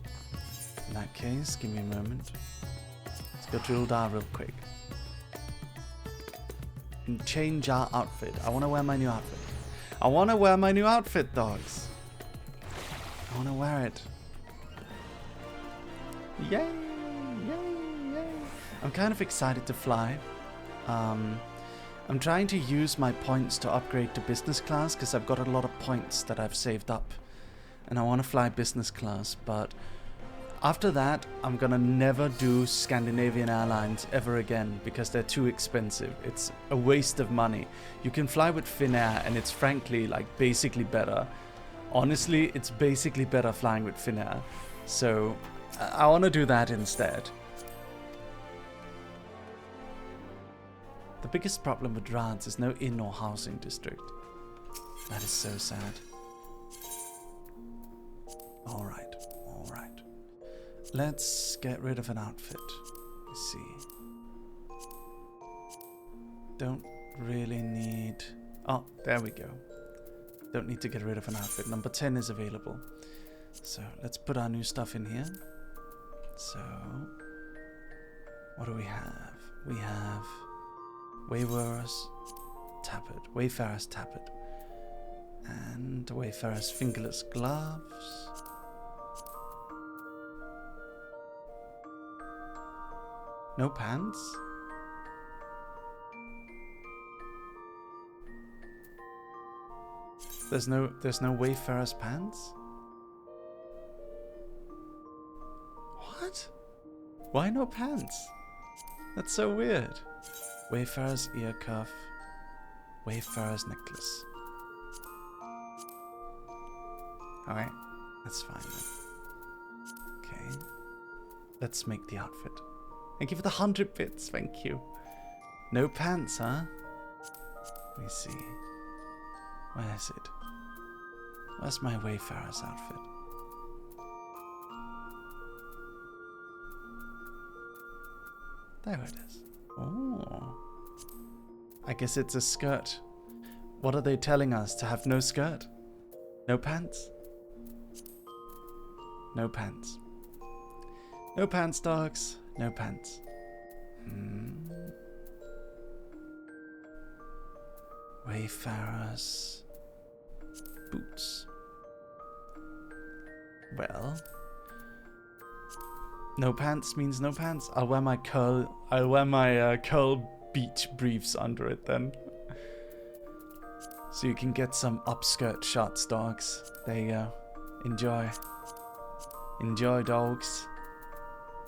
In that case, give me a moment. Let's go to Uldar real quick. And change our outfit. I want to wear my new outfit. I want to wear my new outfit, dogs. I want to wear it. Yay! Yay! Yay! I'm kind of excited to fly. I'm trying to use my points to upgrade to business class because I've got a lot of points that I've saved up. And I want to fly business class, but after that, I'm gonna never do Scandinavian Airlines ever again because they're too expensive. It's a waste of money. You can fly with Finnair and it's frankly like basically better. Honestly, it's basically better flying with Finnair. So I want to do that instead. The biggest problem with Rance is no inn or housing district. That is so sad. Alright, alright. Let's get rid of an outfit. Let's see. Don't really need... Oh, there we go. Don't need to get rid of an outfit. Number 10 is available. So let's put our new stuff in here. So, what do we have? We have Wayfarer's Tappet, and Wayfarer's fingerless gloves. No pants? There's no Wayfarer's pants? What? Why no pants? That's so weird. Wayfarer's ear cuff. Wayfarer's necklace. Alright, that's fine then. Okay. Let's make the outfit. Thank you for the 100 bits, thank you. No pants, huh? Let me see. Where is it? Where's my Wayfarer's outfit? There it is. Oh. I guess it's a skirt. What are they telling us? To have no skirt? No pants? No pants. No pants, dogs. No pants. Wayfarer's boots. Well, no pants means no pants. I'll wear my curl beach briefs under it then. So you can get some upskirt shots, dogs. There you go. Enjoy. Enjoy, dogs.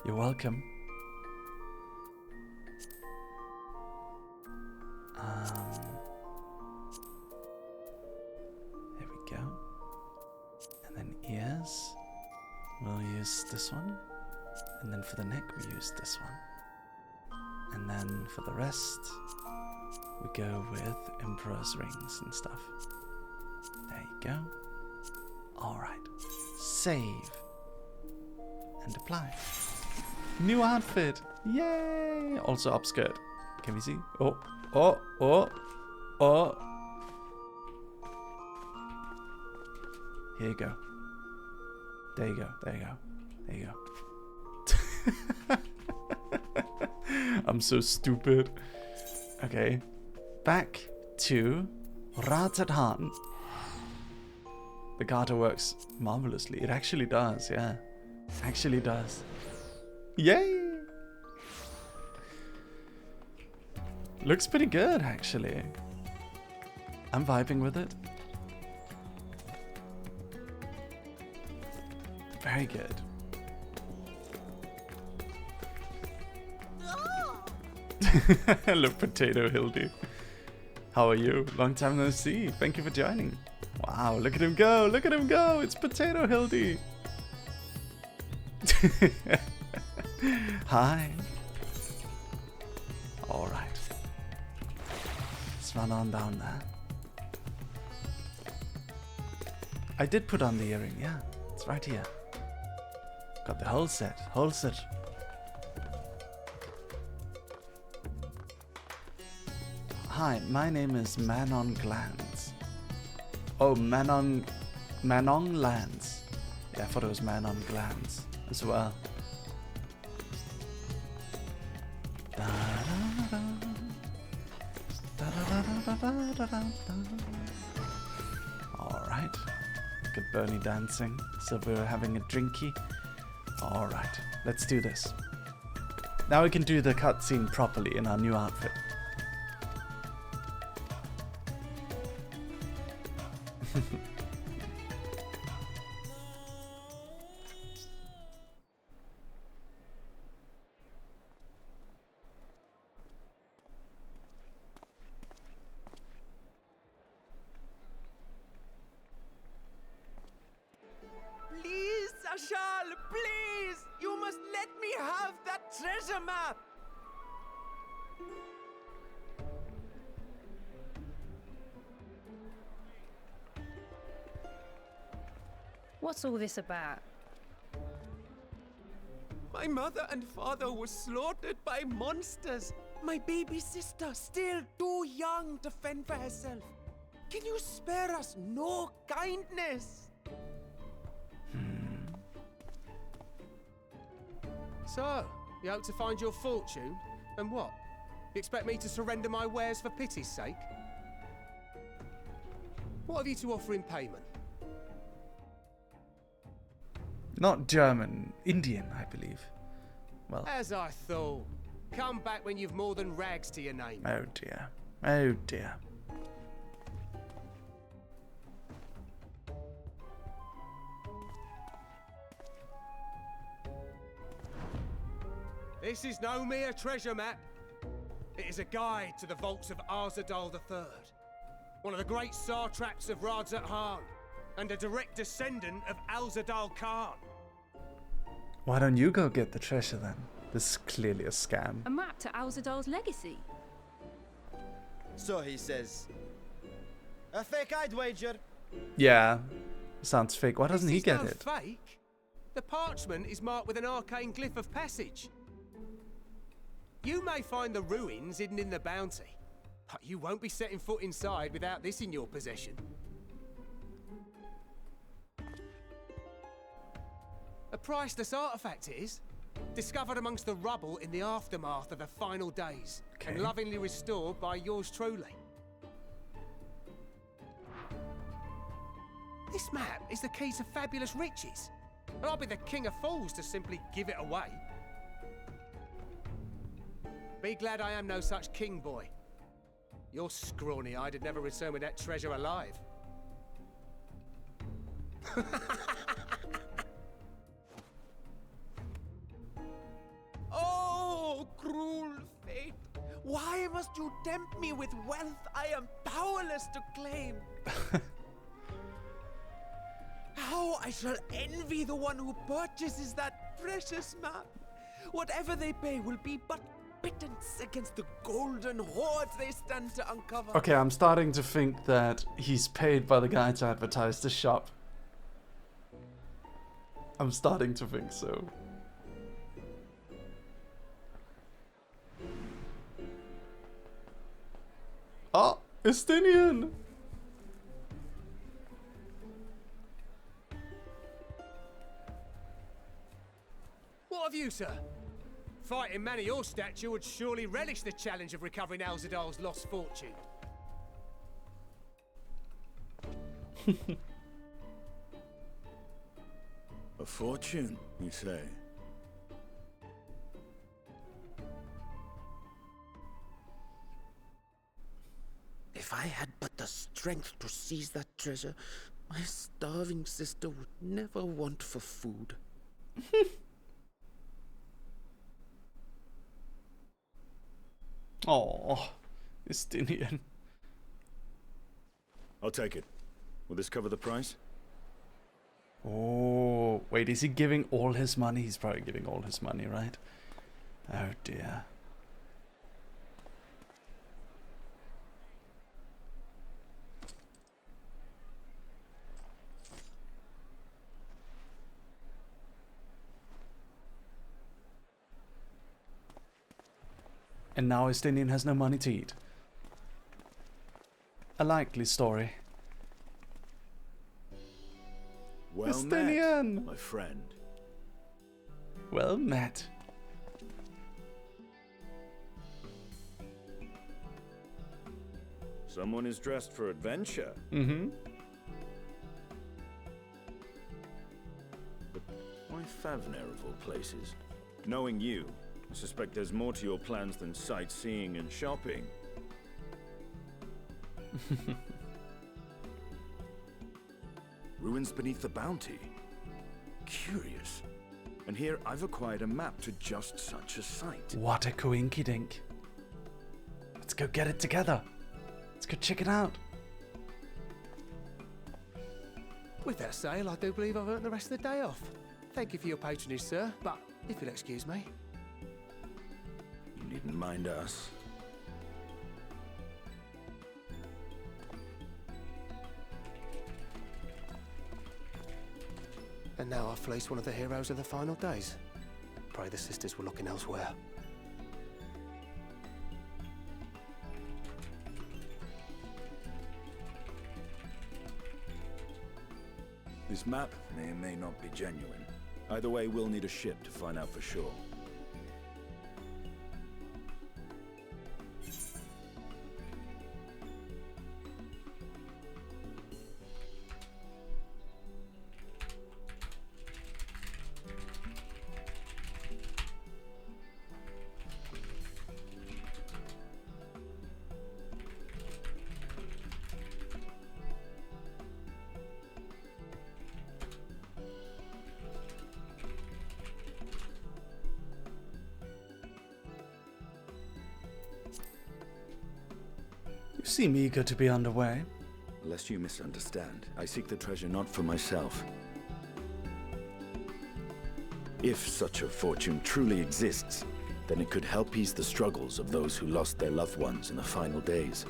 You're welcome. There we go. And then ears. We'll use this one. And then for the neck, we use this one. And then for the rest, we go with Emperor's rings and stuff. There you go. Alright. Save. And apply. New outfit. Yay! Also upskirt. Can we see? Oh. Oh. Oh. Oh. Here you go. There you go. There you go. There you go. I'm so stupid. Okay. Back to Ratathan. The garter works marvelously. It actually does, yeah. Actually does. Yay! Looks pretty good, actually. I'm vibing with it. Very good. Hello, Potato Hildy. How are you? Long time no see. Thank you for joining. Wow, look at him go. Look at him go. It's Potato Hildy. Hi. All right. Let's run on down there. I did put on the earring, yeah. It's right here. Got the whole set. Whole set. Hi, my name is Manon Glands. Oh, Manon Lands. Yeah, I thought it was Manon Glands as well. Alright. Look at Bernie dancing. So we're having a drinky. Alright, let's do this. Now we can do the cutscene properly in our new outfit. Please, Ashal, please! You must let me have that treasure map! What's all this about? My mother and father were slaughtered by monsters. My baby sister, still too young to fend for herself. Can you spare us no kindness? So, you hope to find your fortune? And what? You expect me to surrender my wares for pity's sake? What have you to offer in payment? Not German, Indian, I believe. Well. As I thought. Come back when you've more than rags to your name. Oh dear. Oh dear. This is no mere treasure map. It is a guide to the vaults of Arzadal III, one of the great satraps of Radathan. and a direct descendant of Alzadal Khan. Why don't you go get the treasure then? This is clearly a scam. A map to Alzadal's legacy. So he says. A fake, I'd wager. Yeah, sounds fake. Why doesn't he get This it? is no fake. The parchment is marked with an arcane glyph of passage. You may find the ruins hidden in the bounty, but you won't be setting foot inside without this in your possession. A priceless artifact it is, discovered amongst the rubble in the aftermath of the final days, and lovingly restored by yours truly. This map is the key to fabulous riches, and I'll be the king of fools to simply give it away. Be glad I am no such king, boy. Your scrawny-eyed would never return with that treasure alive. Oh, cruel fate! Why must you tempt me with wealth I am powerless to claim? How I shall envy the one who purchases that precious map. Whatever they pay will be but pittance against the golden hoards they stand to uncover. Okay, I'm starting to think that he's paid by the guy to advertise the shop. I'm starting to think so. Oh, Estinian! What have you, sir? Fighting man of your stature would surely relish the challenge of recovering Alzadal's lost fortune. A fortune, you say? If I had but the strength to seize that treasure, my starving sister would never want for food. Oh, Estinian. I'll take it. Will this cover the price? Oh, wait, is he giving all his money? He's probably giving all his money, right? Oh dear. And now Estinian has no money to eat. A likely story. Well Estinian! met, my friend. Well met. Someone is dressed for adventure. Mm-hmm. But why Favner of all places? Knowing you, I suspect there's more to your plans than sightseeing and shopping. Ruins beneath the bounty. Curious. And here I've acquired a map to just such a site. What a coinky-dink. Let's go get it together. Let's go check it out. With that sail, I do believe I've earned the rest of the day off. Thank you for your patronage, sir, but if you'll excuse me. You needn't mind us. And now I've fleeced one of the heroes of the final days. Pray the sisters were looking elsewhere. This map may or may not be genuine. Either way, we'll need a ship to find out for sure. You seem eager to be underway. Lest you misunderstand, I seek the treasure not for myself. If such a fortune truly exists, then it could help ease the struggles of those who lost their loved ones in the final days.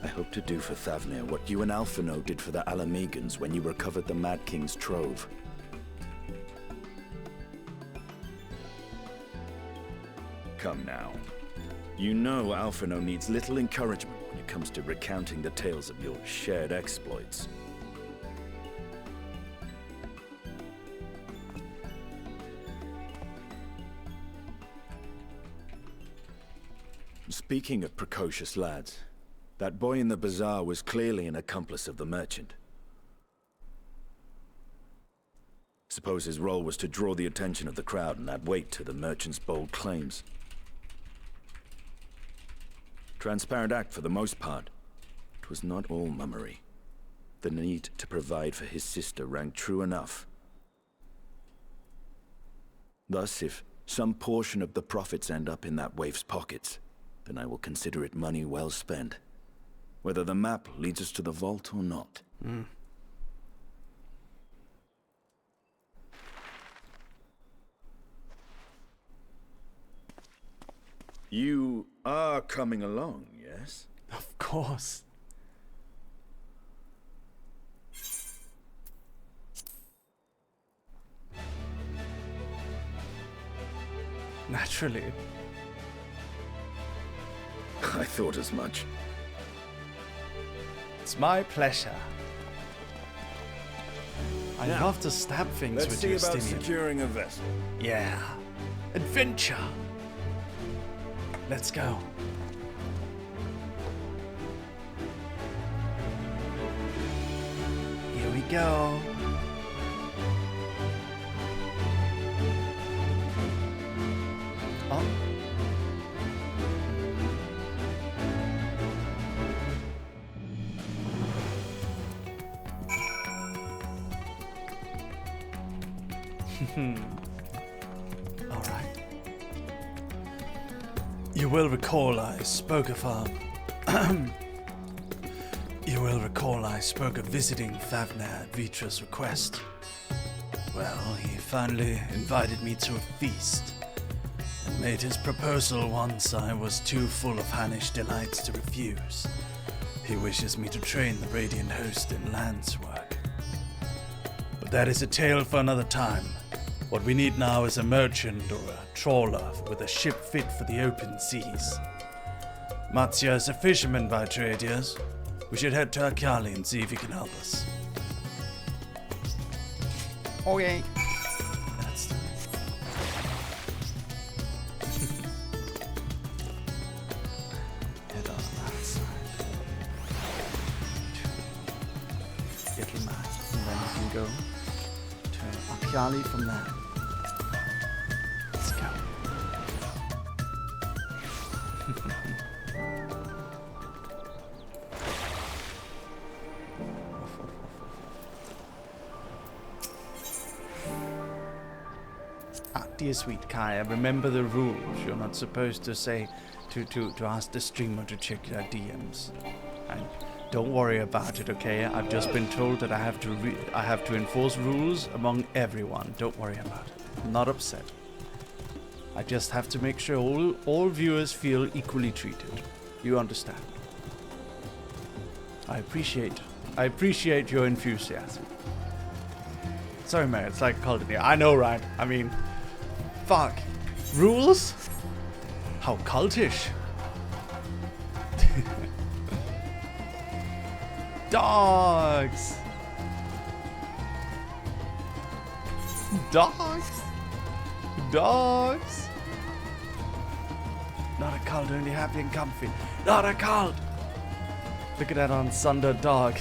I hope to do for Thavnir what you and Alphino did for the Alamegans when you recovered the Mad King's trove. Come now. You know Alphino needs little encouragement when it comes to recounting the tales of your shared exploits. Speaking of precocious lads, that boy in the bazaar was clearly an accomplice of the merchant. Suppose his role was to draw the attention of the crowd and add weight to the merchant's bold claims. Transparent act for the most part. It was not all mummery. The need to provide for his sister rang true enough. Thus, if some portion of the profits end up in that waif's pockets, then I will consider it money well spent. Whether the map leads us to the vault or not. You are coming along, yes? Of course. Naturally. I thought as much. It's my pleasure. I love to stab things Let's with see about Justinian. securing a vessel. Yeah. Adventure. Let's go. Here we go. Oh. All right. You will recall I spoke of visiting Thavnir at Vitra's request. Well, he finally invited me to a feast and made his proposal once I was too full of Hannish delights to refuse. He wishes me to train the Radiant Host in lance work. But that is a tale for another time. What we need now is a merchant or a trawler with a ship fit for the open seas. Matsya is a fisherman by trade, yes? We should head to Akali and see if he can help us. Okay. That's the... Head on that side. Little man. And then we can go to Akali from there. Let's go. Dear sweet Kaya, remember the rules. You're not supposed to say to ask the streamer to check their DMs. And don't worry about it, okay? I've just been told that I have to enforce rules among everyone. Don't worry about it. I'm not upset. I just have to make sure all viewers feel equally treated. You understand? I appreciate your enthusiasm. Sorry, man, it's like cultivating. I know, right? I mean, fuck. Rules? How cultish. Dogs. Dogs. Dogs. Not a cult, only happy and comfy. Not a cult. Look at that unsundered dog.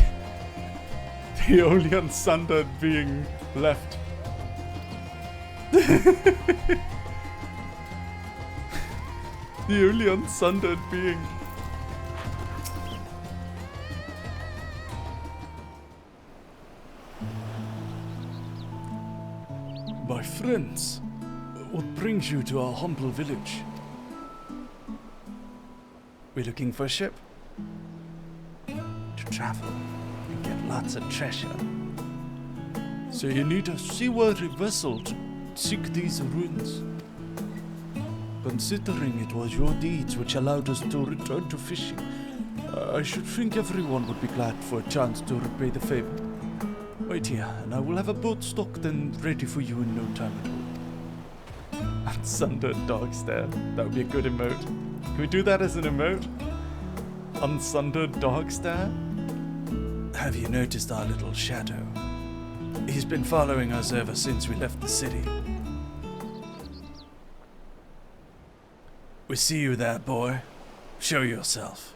The only unsundered being left. The only unsundered being. My friends, what brings you to our humble village? We're looking for a ship. travel and get lots of treasure. So you need a seaworthy vessel to seek these ruins. Considering it was your deeds which allowed us to return to fishing, I should think everyone would be glad for a chance to repay the favor. Wait here, and I will have a boat stocked and ready for you in no time at all. Unsundered dog stare. That would be a good emote. Can we do that as an emote? Unsundered dog stare? Have you noticed our little shadow? He's been following us ever since we left the city. We see you there, boy. Show yourself.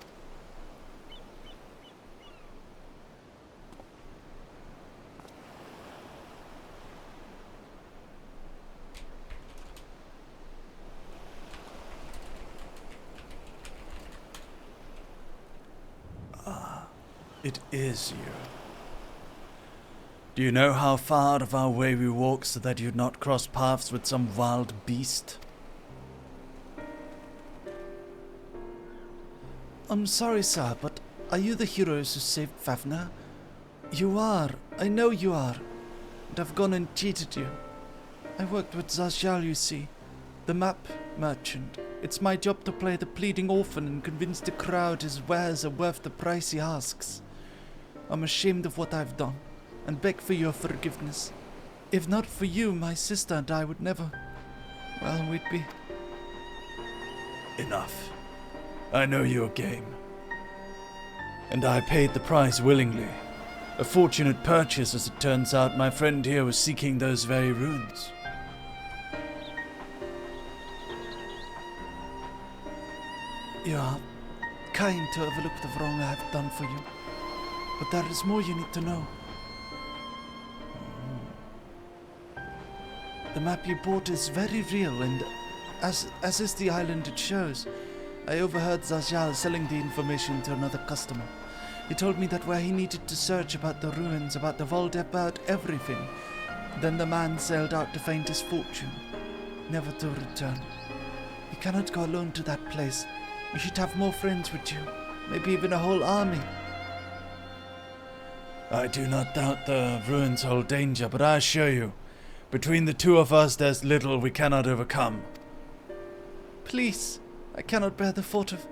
It is you. Do you know how far of our way we walk so that you'd not cross paths with some wild beast? I'm sorry, sir, but are you the heroes who saved Fafnir? You are. I know you are. And I've gone and cheated you. I worked with Zazjal, you see. The map merchant. It's my job to play the pleading orphan and convince the crowd his wares are worth the price he asks. I'm ashamed of what I've done, and beg for your forgiveness. If not for you, my sister and I would never... well, we'd be... Enough. I know your game. And I paid the price willingly. A fortunate purchase, as it turns out. My friend here was seeking those very ruins. You are kind to overlook the wrong I have done for you. But there is more you need to know. The map you bought is very real, and as is the island it shows. I overheard Zazjal selling the information to another customer. He told me that where he needed to search about the ruins, about the vault, about everything. Then the man sailed out to find his fortune, never to return. You cannot go alone to that place. You should have more friends with you, maybe even a whole army. I do not doubt the ruins hold danger, but I assure you, between the two of us there's little we cannot overcome. Please, I cannot bear the thought of...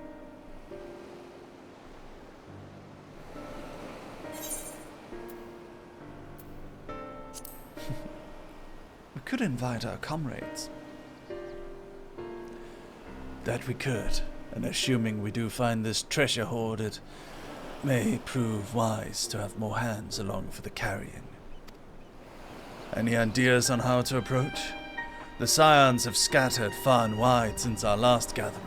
We could invite our comrades. That we could, and assuming we do find this treasure hoard, it may prove wise to have more hands along for the carrying. Any ideas on how to approach? The scions have scattered far and wide since our last gathering.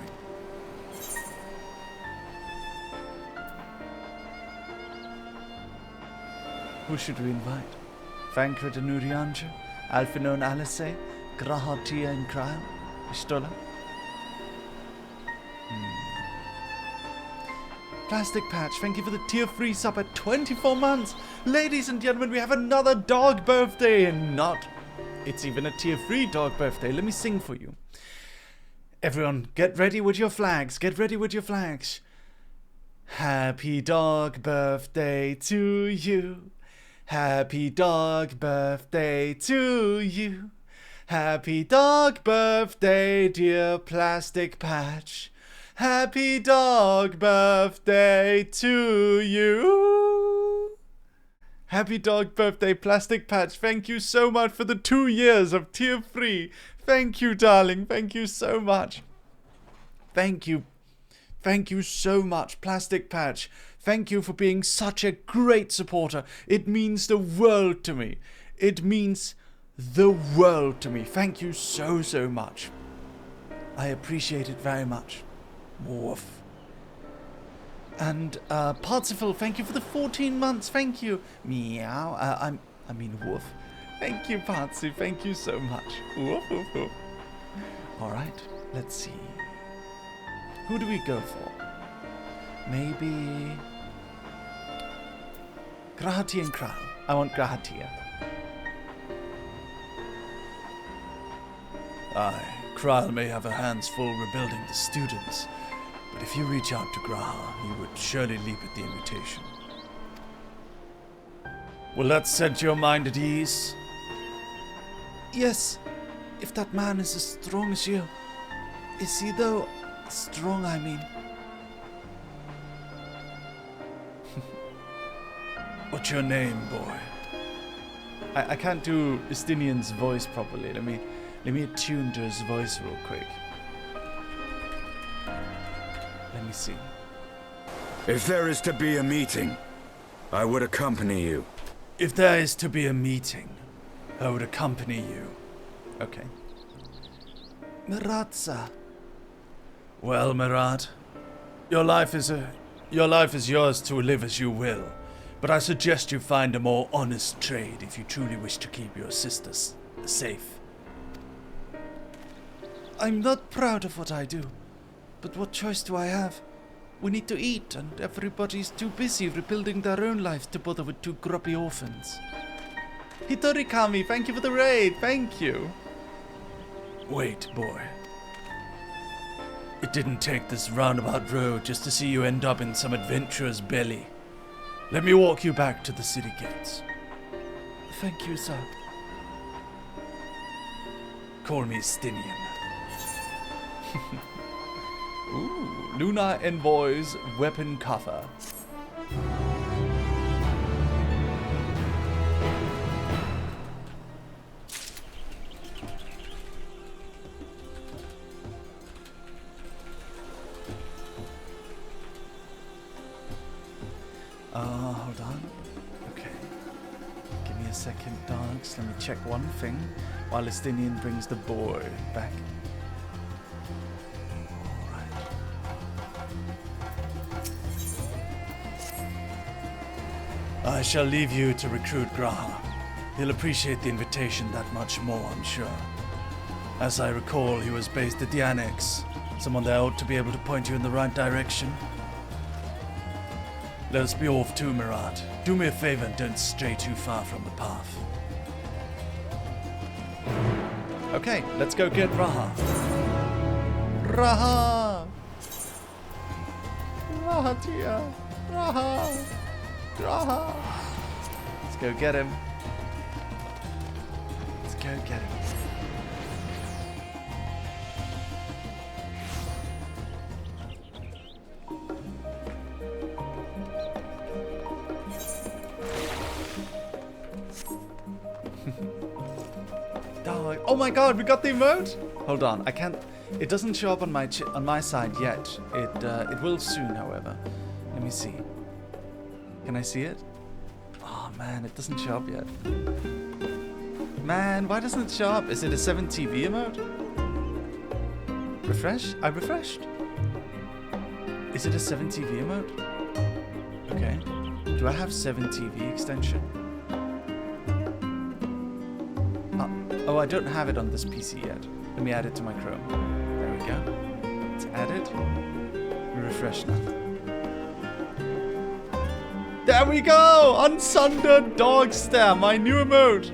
Who should we invite? Fankra de Nurianja, Alfinon Alice, Grahatia and Cryle, Istola? Plastic Patch, thank you for the tier 3 sub at 24 months. Ladies and gentlemen, we have another dog birthday, and not... it's even a tier 3 dog birthday. Let me sing for you. Everyone, get ready with your flags. Get ready with your flags. Happy dog birthday to you. Happy dog birthday to you. Happy dog birthday, dear Plastic Patch. Happy dog birthday to you. Happy dog birthday, Plastic Patch. Thank you so much for the 2 years of tier 3. Thank you, darling. Thank you so much. Thank you. Thank you so much, Plastic Patch. Thank you for being such a great supporter. It means the world to me. It means the world to me. Thank you so, so much. I appreciate it very much. Woof. And Partsiphil, thank you for the 14 months. Thank you. Meow. I mean woof. Thank you, Partsu. Thank you so much. Woof, woof, woof. All right. Let's see. Who do we go for? Maybe Grahati and Kral. I want Grahatia. Aye, Kral may have her hands full rebuilding the students. But if you reach out to Graha, he would surely leap at the invitation. Will that set your mind at ease? Yes, if that man is as strong as you. Is he though? Strong, I mean. What's your name, boy? I can't do Estinian's voice properly. Let me attune to his voice real quick. Let me see. If there is to be a meeting, I would accompany you. If there is to be a meeting, I would accompany you. Okay. Miratza. Well, Mirat, your life is yours to live as you will. But I suggest you find a more honest trade if you truly wish to keep your sisters safe. I'm not proud of what I do, but what choice do I have? We need to eat, and everybody's too busy rebuilding their own lives to bother with two grubby orphans. Hitorikami, thank you for the raid, thank you. Wait, boy. It didn't take this roundabout road just to see you end up in some adventurer's belly. Let me walk you back to the city gates. Thank you, sir. Call me Stinian. Ooh, Lunar Envoy's weapon cover. Hold on. Okay. Give me a second, dogs. Let me check one thing while Estinian brings the boy back. Alright. I shall leave you to recruit Graha. He'll appreciate the invitation that much more, I'm sure. As I recall, he was based at the Annex. Someone there ought to be able to point you in the right direction. Let us be off too, Mirat. Do me a favor and don't stray too far from the path. Okay, let's go get Raha. Raha! Raha, dear. Raha! Raha! Let's go get him. Let's go get him. Oh my god, we got the emote? Hold on, I can't. It doesn't show up on my side yet. It will soon, however. Let me see. Can I see it? Oh man, it doesn't show up yet. Man, why doesn't it show up? Is it a 7TV emote? Refresh? I refreshed. Is it a 7TV emote? Okay. Do I have 7TV extension? Oh, I don't have it on this PC yet. Let me add it to my Chrome. There we go. It's added. We refresh now. There we go! Unsundered Dog Stare, my new emote!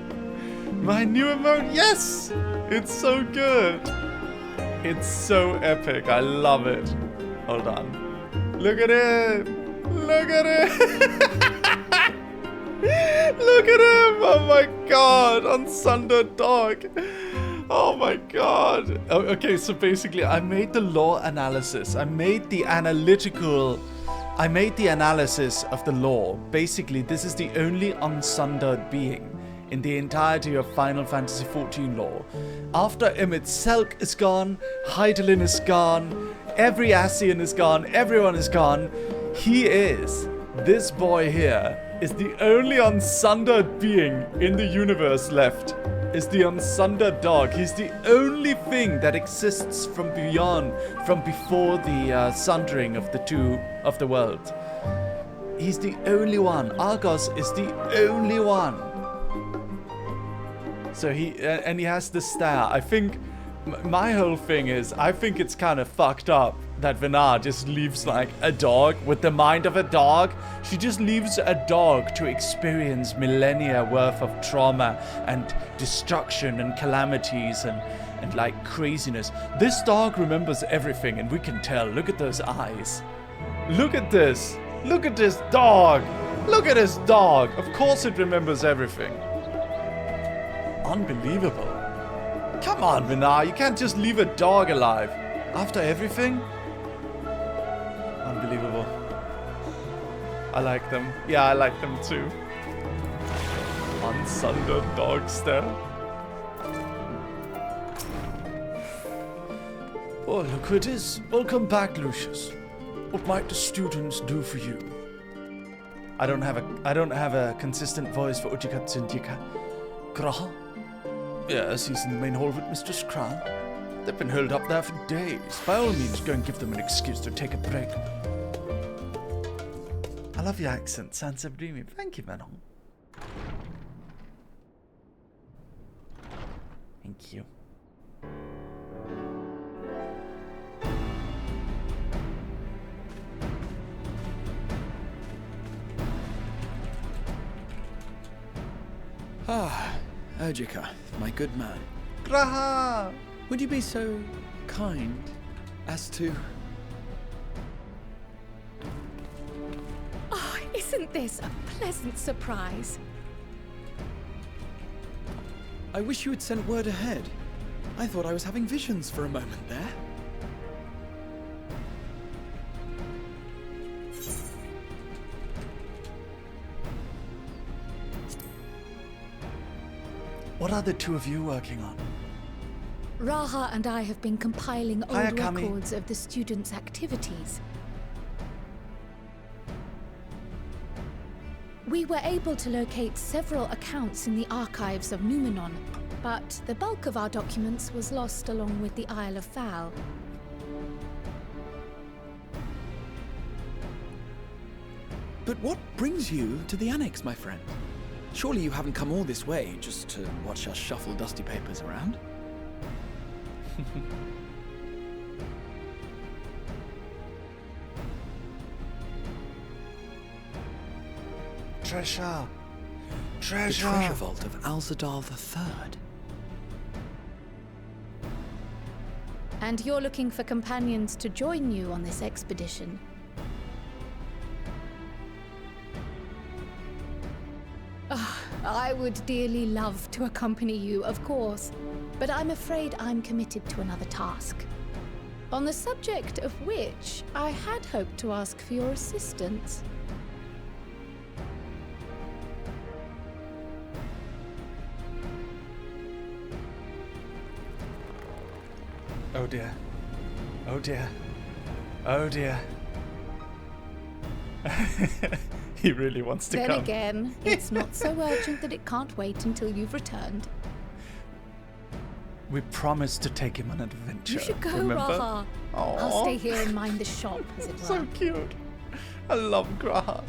My new emote, yes! It's so good! It's so epic, I love it. Hold on. Look at him! Look at him! Look at him! Oh my god! Unsundered dog! Oh my god! Oh, okay, so basically I made the lore analysis. I made the analysis of the lore. Basically, this is the only unsundered being in the entirety of Final Fantasy XIV lore. After Emmett Selk is gone, Hydaelyn is gone, every Ascian is gone, everyone is gone. This boy here is the only unsundered being in the universe left. Is the unsundered dog. He's the only thing that exists from before the sundering of the world. He's the only one. Argos is the only one. So he has the stare. I think my whole thing is, I think it's kind of fucked up that Vinar just leaves like a dog with the mind of a dog. She just leaves a dog to experience millennia worth of trauma and destruction and calamities and like craziness. This dog remembers everything, and we can tell. Look at those eyes. Look at this. Look at this dog. Look at his dog. Of course it remembers everything. Unbelievable. Come on, Vinar. You can't just leave a dog alive. After everything? Unbelievable. I like them. Yeah, I like them too. Unsundered dog stare. Oh, look who it is. Welcome back, Lucius. What might the students do for you? I don't have a consistent voice for Ujikatsundika. Graha? Yes, he's in the main hall with Mistress Crown. They've been held up there for days. By all means, go and give them an excuse to take a break. I love your accent, Sansa Dreamy. Thank you, Manon. Thank you. Ah, Ojika, my good man. Graha! Would you be so kind as to... Oh, isn't this a pleasant surprise? I wish you had sent word ahead. I thought I was having visions for a moment there. What are the two of you working on? Raha and I have been compiling old Hiya, Kami. records of the students' activities. We were able to locate several accounts in the archives of Numenon, but the bulk of our documents was lost along with the Isle of Fowl. But what brings you to the Annex, my friend? Surely you haven't come all this way just to watch us shuffle dusty papers around? Treasure! The Treasure! treasure vault of Alzadal III. And you're looking for companions to join you on this expedition. I would dearly love to accompany you, of course, but I'm afraid I'm committed to another task. On the subject of which, I had hoped to ask for your assistance. Oh dear. Oh dear. Oh dear. He really wants to Then come. again, it's not so urgent that it can't wait until you've returned. We promised to take him on an adventure. You should go, remember? Raha. Aww. I'll stay here and mind the shop, as it were. So cute. I love Graha.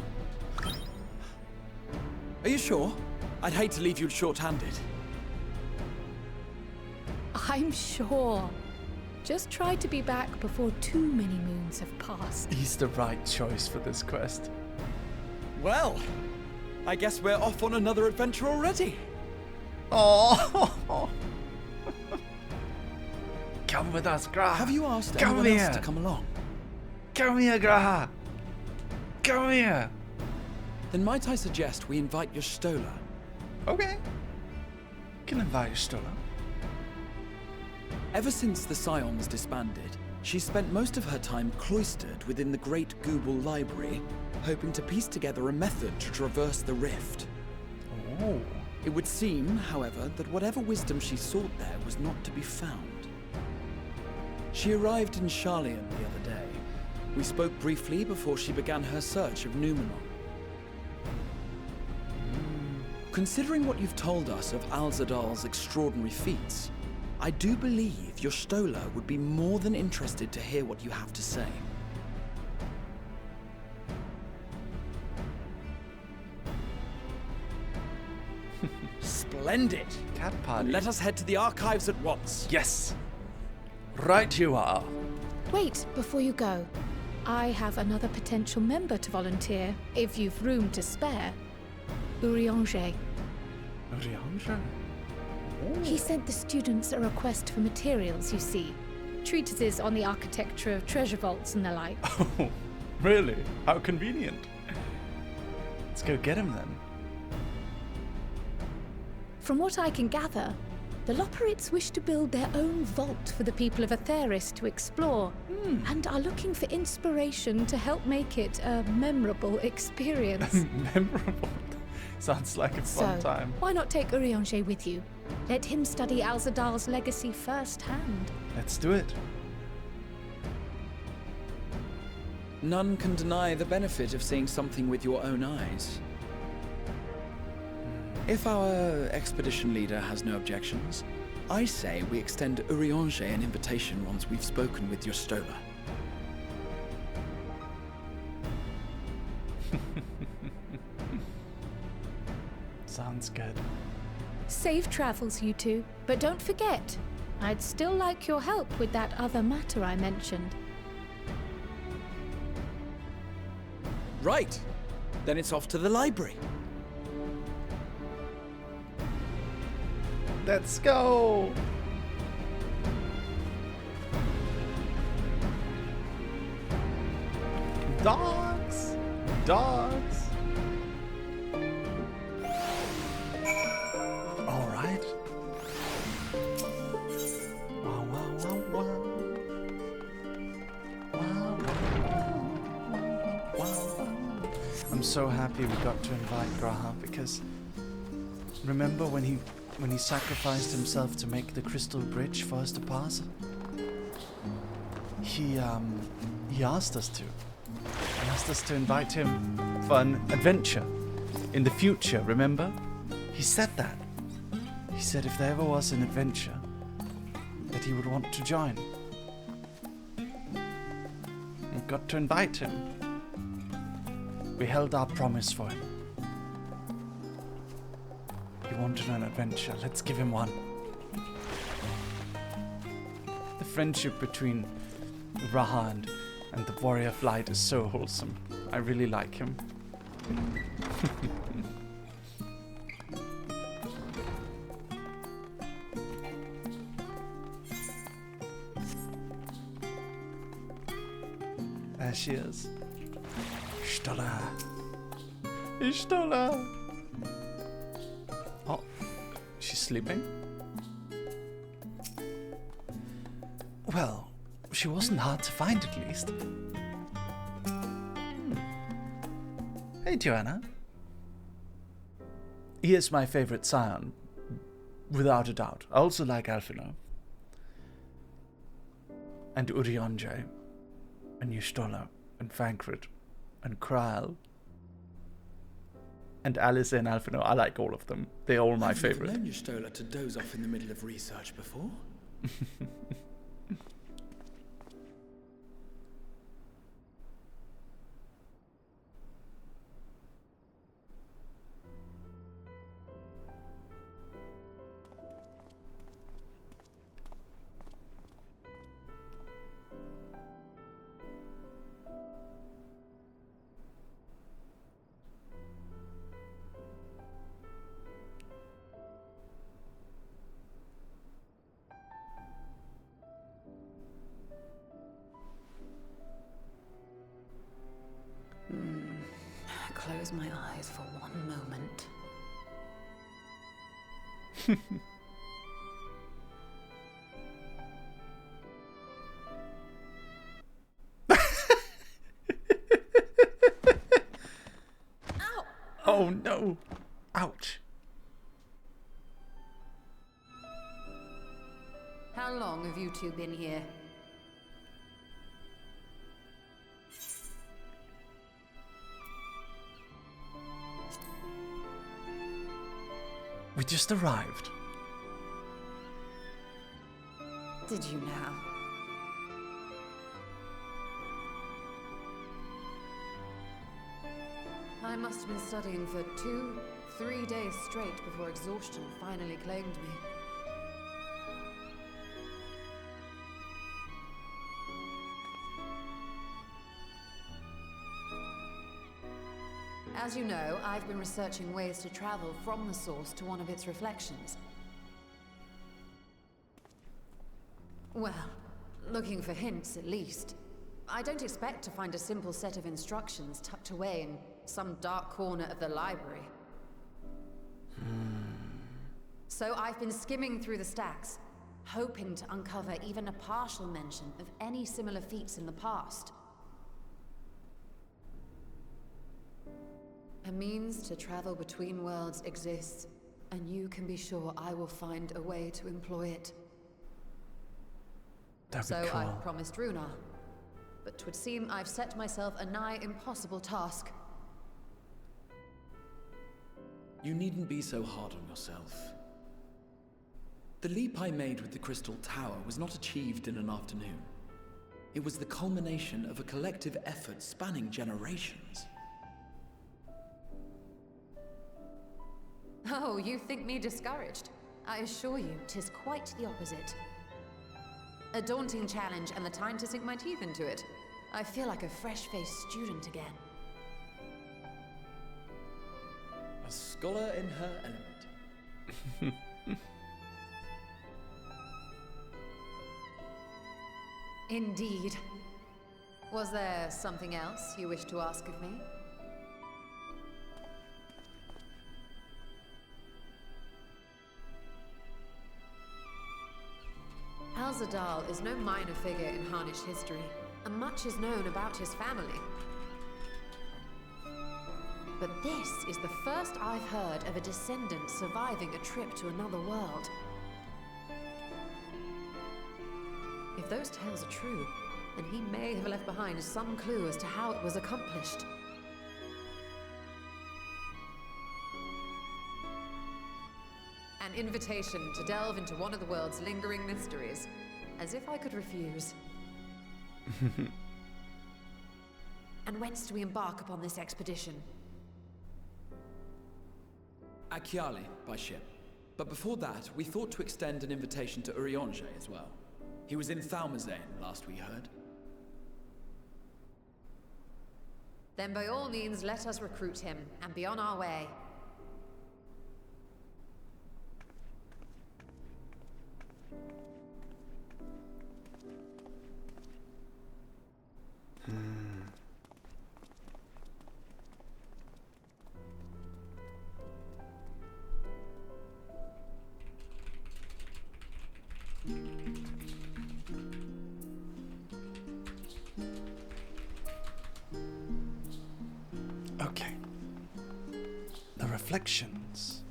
Are you sure? I'd hate to leave you short-handed. I'm sure. Just try to be back before too many moons have passed. He's the right choice for this quest. Well, I guess we're off on another adventure already. Oh. Come with us, Graha. Have you asked Come anyone here. else to come along? Come here, Graha. Come here. Then might I suggest we invite your Stola? Okay. Can invite Stola. Ever since the Scions disbanded, she spent most of her time cloistered within the Great Gooble Library, hoping to piece together a method to traverse the rift. Oh. It would seem, however, that whatever wisdom she sought there was not to be found. She arrived in Charlian the other day. We spoke briefly before she began her search of Numenon. Considering what you've told us of Alzadal's extraordinary feats, I do believe your Stola would be more than interested to hear what you have to say. Splendid! Cat party. Let us head to the archives at once. Yes. Right you are. Wait, before you go. I have another potential member to volunteer, if you've room to spare. Urianger. Urianger? He sent the students a request for materials, you see. Treatises on the architecture of treasure vaults and the like. Oh, really? How convenient. Let's go get him then. From what I can gather, the Loporrits wish to build their own vault for the people of Aetheris to explore, and are looking for inspiration to help make it a memorable experience. Memorable? Sounds like a fun time. Why not take Urianger with you? Let him study Alzadal's legacy firsthand. Let's do it. None can deny the benefit of seeing something with your own eyes. If our expedition leader has no objections, I say we extend Urianger an invitation once we've spoken with your Stola. Sounds good. Safe travels, you two. But don't forget, I'd still like your help with that other matter I mentioned. Right. Then it's off to the library. Let's go! Dogs! Dogs! Alright. Wow, wow, wow, wow. Wow, wow, wow. I'm so happy we got to invite Graha because remember when he sacrificed himself to make the crystal bridge for us to pass? He asked us to. He asked us to invite him for an adventure in the future, remember? He said that. He said if there ever was an adventure, that he would want to join. We got to invite him. We held our promise for him. He wanted an adventure. Let's give him one. The friendship between Raha and the Warrior of Light is so wholesome. I really like him. There she is. Stola. Stola. Oh, she's sleeping? Well, she wasn't hard to find at least. Hey, Joanna. He is my favorite scion, without a doubt. I also like Alphino. And Urianger. And Y'shtola. And Fankred. And Kryl. And Alice and Alphino. I like all of them. They're all my favorite. I've never known Y'shtola to doze off in the middle of research before. Close my eyes for one moment. Ow! Oh no! Ouch! How long have you two been here? We just arrived. Did you now? I must have been studying for 2-3 days straight before exhaustion finally claimed me. As you know, I've been researching ways to travel from the source to one of its reflections. Well, looking for hints at least. I don't expect to find a simple set of instructions tucked away in some dark corner of the library. So I've been skimming through the stacks, hoping to uncover even a partial mention of any similar feats in the past. A means to travel between worlds exists, and you can be sure I will find a way to employ it. That'd be So cool. I've promised Runar, but 'twould seem I've set myself a nigh impossible task. You needn't be so hard on yourself. The leap I made with the Crystal Tower was not achieved in an afternoon. It was the culmination of a collective effort spanning generations. Oh, you think me discouraged? I assure you, 'tis quite the opposite. A daunting challenge and the time to sink my teeth into it. I feel like a fresh-faced student again. A scholar in her element. Indeed. Was there something else you wish to ask of me? Al-Zadal is no minor figure in Harnish history, and much is known about his family. But this is the first I've heard of a descendant surviving a trip to another world. If those tales are true, then he may have left behind some clue as to how it was accomplished. An invitation to delve into one of the world's lingering mysteries. As if I could refuse. And whence do we embark upon this expedition? Akyali, by ship. But before that, we thought to extend an invitation to Urianger as well. He was in Thalmazane, last we heard. Then by all means, let us recruit him, and be on our way. Okay. The reflections.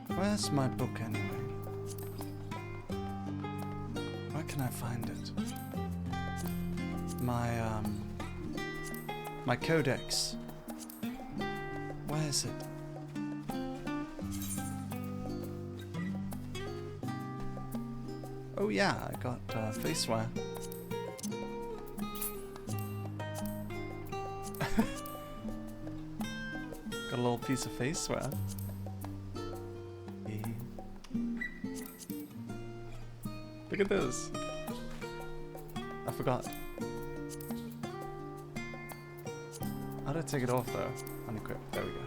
Where's my book anyway? Where can I find it? My codex. Where is it? Oh yeah, I got faceware. Got a little piece of faceware. Hey. Look at this. I forgot. How do I take it off though? Unequip. There we go.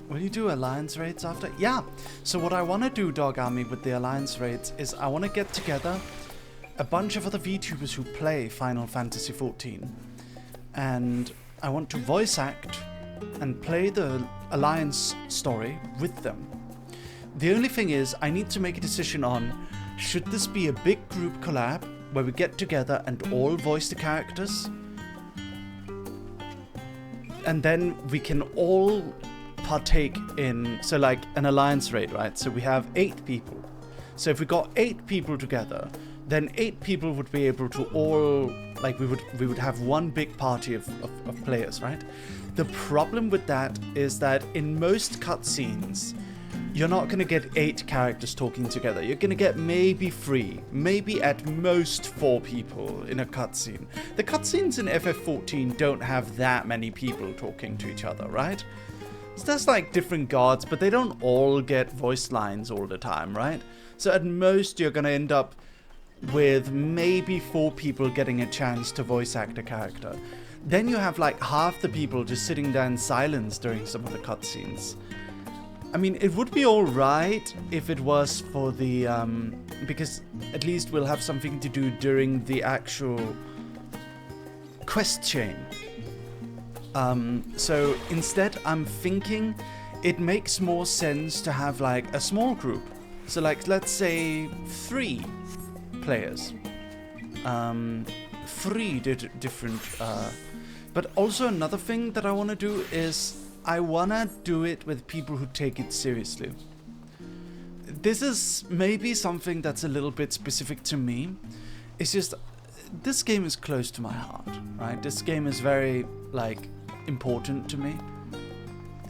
Will you do alliance raids after? Yeah. So what I want to do, Dog Army, with the alliance raids is I want to get together a bunch of other VTubers who play Final Fantasy XIV, and I want to voice act and play the alliance story with them. The only thing is, I need to make a decision on, should this be a big group collab where we get together and all voice the characters, and then we can all partake in, so like an alliance raid, right? So we have 8 people. So if we got 8 people together, then 8 people would be able to all, like, we would have one big party of players, right? The problem with that is that in most cutscenes, you're not going to get 8 characters talking together. You're going to get maybe 3, maybe at most 4 people in a cutscene. The cutscenes in FF14 don't have that many people talking to each other, right? So there's like different gods, but they don't all get voice lines all the time, right? So at most, you're going to end up with maybe 4 people getting a chance to voice act a character. Then you have like half the people just sitting there in silence during some of the cutscenes. I mean, it would be alright if it was for the, because at least we'll have something to do during the actual quest chain. So instead, I'm thinking it makes more sense to have like a small group. So like, let's say 3 players. 3 different. But also another thing that I want to do is I want to do it with people who take it seriously. This is maybe something that's a little bit specific to me. It's just, this game is close to my heart, right? This game is very, like, important to me.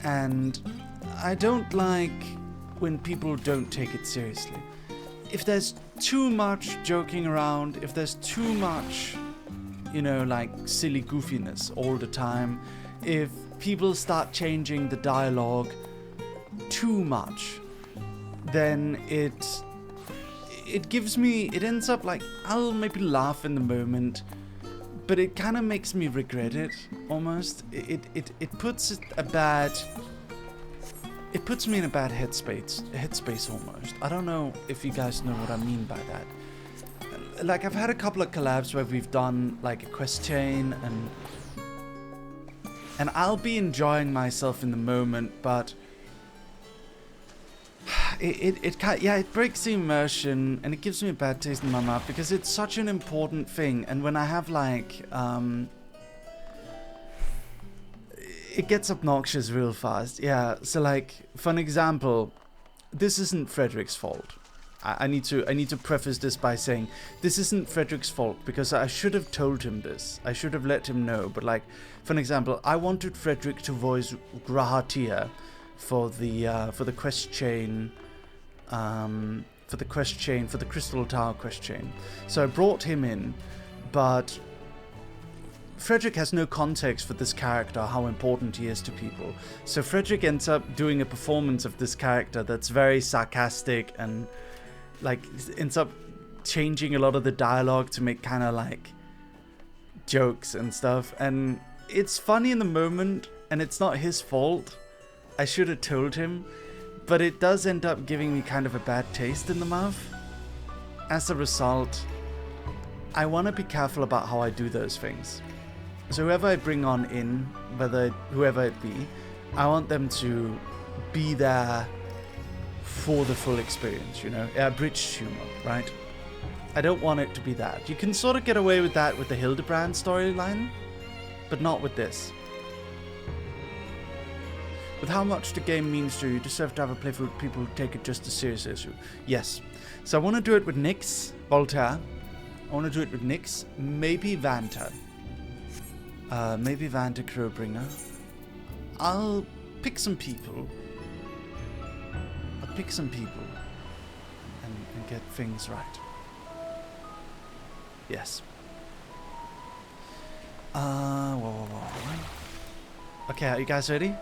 And I don't like when people don't take it seriously. If there's too much joking around, if there's too much, you know, like, silly goofiness all the time, if people start changing the dialogue too much, then it gives me, it ends up like, I'll maybe laugh in the moment, but it kind of makes me regret it almost. It puts me in a bad headspace almost. I don't know if you guys know what I mean by that. Like, I've had a couple of collabs where we've done like a quest chain, and I'll be enjoying myself in the moment, but it breaks the immersion, and it gives me a bad taste in my mouth because it's such an important thing. And when I have like it gets obnoxious real fast. Yeah, so like, for an example, this isn't Frederick's fault. I need to preface this by saying this isn't Frederick's fault, because I should have told him this. I should have let him know. But like, for an example, I wanted Frederick to voice Grahatia for the quest chain, for the Crystal Tower quest chain. So I brought him in, but Frederick has no context for this character, how important he is to people. So Frederick ends up doing a performance of this character that's very sarcastic and like ends up changing a lot of the dialogue to make kind of like jokes and stuff. And it's funny in the moment, and it's not his fault. I should have told him, but it does end up giving me kind of a bad taste in the mouth. As a result, I want to be careful about how I do those things. So whoever I bring on in, whoever it be, I want them to be there for the full experience, you know? Bridge humor, right? I don't want it to be that. You can sort of get away with that with the Hildebrand storyline, but not with this. With how much the game means to you, you deserve to have a playful with people who take it just as seriously as you. Yes. So I want to do it with Nyx, Voltaire. I want to do it with Nyx, maybe Vanta. Maybe Vanta Crowbringer. I'll pick some people. And get things right. Yes. Whoa. Okay, are you guys ready?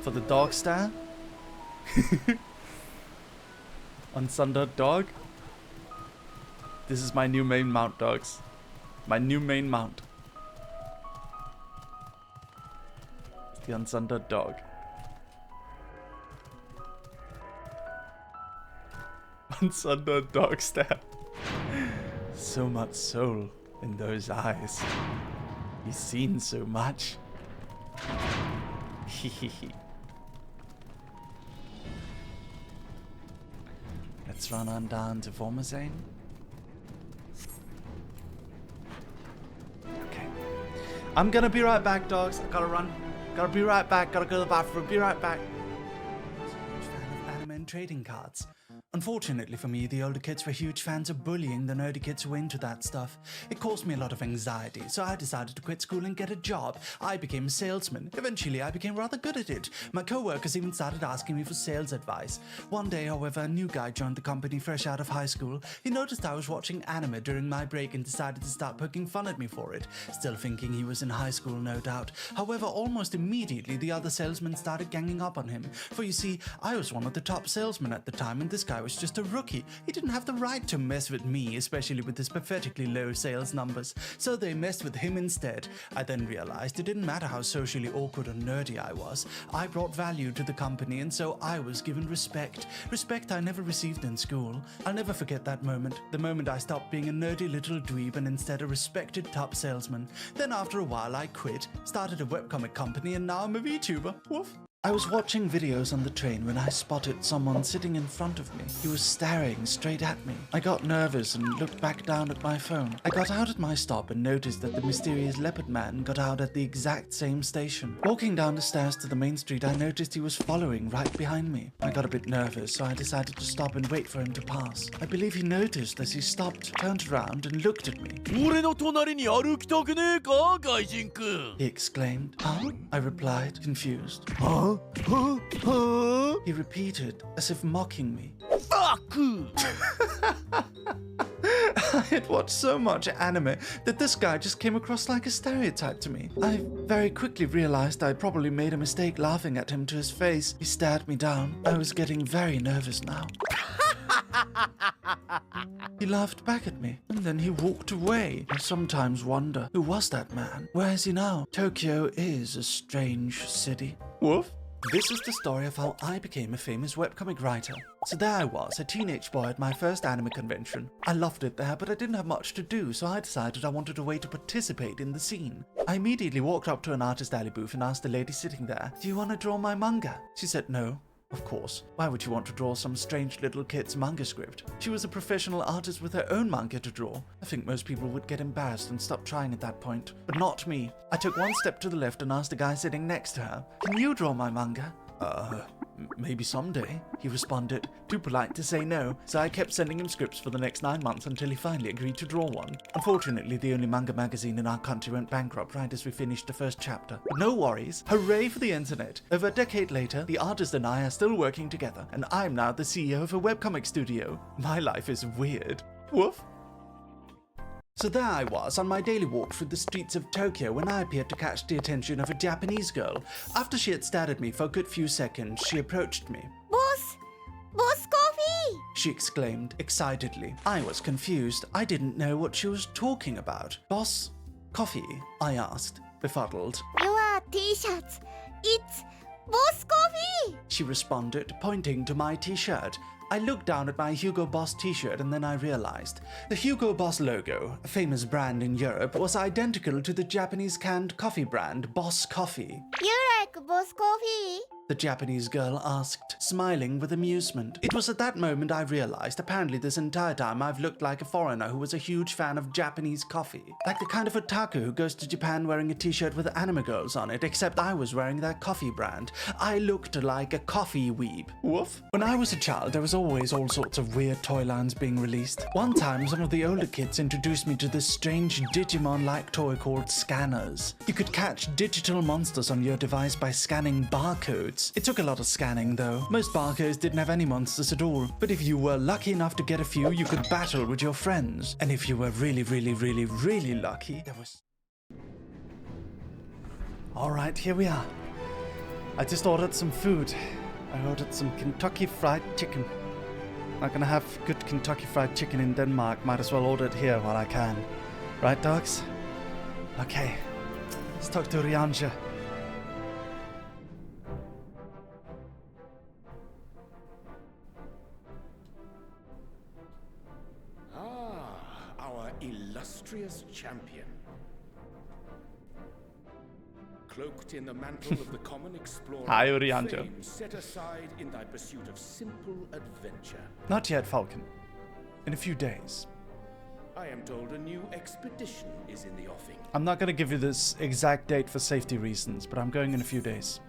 For the dog stare? On Sundered Dog? This is my new main mount, dogs. My new main mount. It's the Unsundered Dog. Unsundered Dog stare. So much soul in those eyes. He's seen so much. Hehehe. Let's run on down to Formazane. Okay. I'm gonna be right back, dogs. I gotta run. Gotta be right back. Gotta go to the bathroom. Be right back. I'm a huge fan of anime and trading cards. Unfortunately for me, the older kids were huge fans of bullying the nerdy kids who were into that stuff. It caused me a lot of anxiety, so I decided to quit school and get a job. I became a salesman. Eventually, I became rather good at it. My co-workers even started asking me for sales advice. One day, however, a new guy joined the company fresh out of high school. He noticed I was watching anime during my break and decided to start poking fun at me for it. Still thinking he was in high school, no doubt. However, almost immediately, the other salesmen started ganging up on him. For you see, I was one of the top salesmen salesman at the time, and this guy was just a rookie. He didn't have the right to mess with me, especially with his pathetically low sales numbers. So they messed with him instead. I then realized it didn't matter how socially awkward or nerdy I was. I brought value to the company, and so I was given respect. Respect I never received in school. I'll never forget that moment. The moment I stopped being a nerdy little dweeb and instead a respected top salesman. Then after a while I quit, started a webcomic company, and now I'm a VTuber. Woof. I was watching videos on the train when I spotted someone sitting in front of me. He was staring straight at me. I got nervous and looked back down at my phone. I got out at my stop and noticed that the mysterious leopard man got out at the exact same station. Walking down the stairs to the main street, I noticed he was following right behind me. I got a bit nervous, so I decided to stop and wait for him to pass. I believe he noticed as he stopped, turned around and looked at me. He exclaimed. Huh? I replied, confused. Huh? He repeated, as if mocking me. Fuck! I had watched so much anime that this guy just came across like a stereotype to me. I very quickly realized I probably made a mistake laughing at him to his face. He stared me down. I was getting very nervous now. He laughed back at me, and then he walked away. I sometimes wonder, who was that man? Where is he now? Tokyo is a strange city. Woof. This is the story of how I became a famous webcomic writer. So there I was, a teenage boy at my first anime convention. I loved it there, but I didn't have much to do, so I decided I wanted a way to participate in the scene. I immediately walked up to an artist alley booth and asked the lady sitting there, "Do you want to draw my manga?" She said no. Of course. Why would you want to draw some strange little kid's manga script? She was a professional artist with her own manga to draw. I think most people would get embarrassed and stop trying at that point. But not me. I took one step to the left and asked the guy sitting next to her, "Can you draw my manga?" Maybe someday, he responded, too polite to say no, so I kept sending him scripts for the next 9 months until he finally agreed to draw one. Unfortunately, the only manga magazine in our country went bankrupt right as we finished the first chapter. But no worries, hooray for the internet. Over a decade later, the artist and I are still working together, and I'm now the CEO of a webcomic studio. My life is weird. Woof. So there I was, on my daily walk through the streets of Tokyo when I appeared to catch the attention of a Japanese girl. After she had stared at me for a good few seconds, she approached me. Boss! Boss coffee! She exclaimed excitedly. I was confused. I didn't know what she was talking about. Boss coffee? I asked, befuddled. Your t-shirts. It's Boss coffee! She responded, pointing to my t-shirt. I looked down at my Hugo Boss t-shirt and then I realized. The Hugo Boss logo, a famous brand in Europe, was identical to the Japanese canned coffee brand Boss Coffee. You like Boss coffee? The Japanese girl asked, smiling with amusement. It was at that moment I realized apparently this entire time I've looked like a foreigner who was a huge fan of Japanese coffee. Like the kind of otaku who goes to Japan wearing a t-shirt with anime girls on it, except I was wearing their coffee brand. I looked like a coffee weeb. Woof. When I was a child, there was always all sorts of weird toy lines being released. One time, some of the older kids introduced me to this strange Digimon-like toy called scanners. You could catch digital monsters on your device by scanning barcodes. It took a lot of scanning though. Most barcodes didn't have any monsters at all. But if you were lucky enough to get a few, you could battle with your friends. And if you were really lucky, there was... Alright, here we are. I just ordered some food. I ordered some Kentucky Fried Chicken. Not gonna have good Kentucky Fried Chicken in Denmark. Might as well order it here while I can. Right, dogs? Okay. Let's talk to Ryanja. Illustrious champion. Cloaked in the mantle of the common explorer, Hi, Orianjo. fame set aside in thy pursuit of simple adventure. Not yet, Falcon. In a few days. I am told a new expedition is in the offing. I'm not gonna give you this exact date for safety reasons, but I'm going in a few days.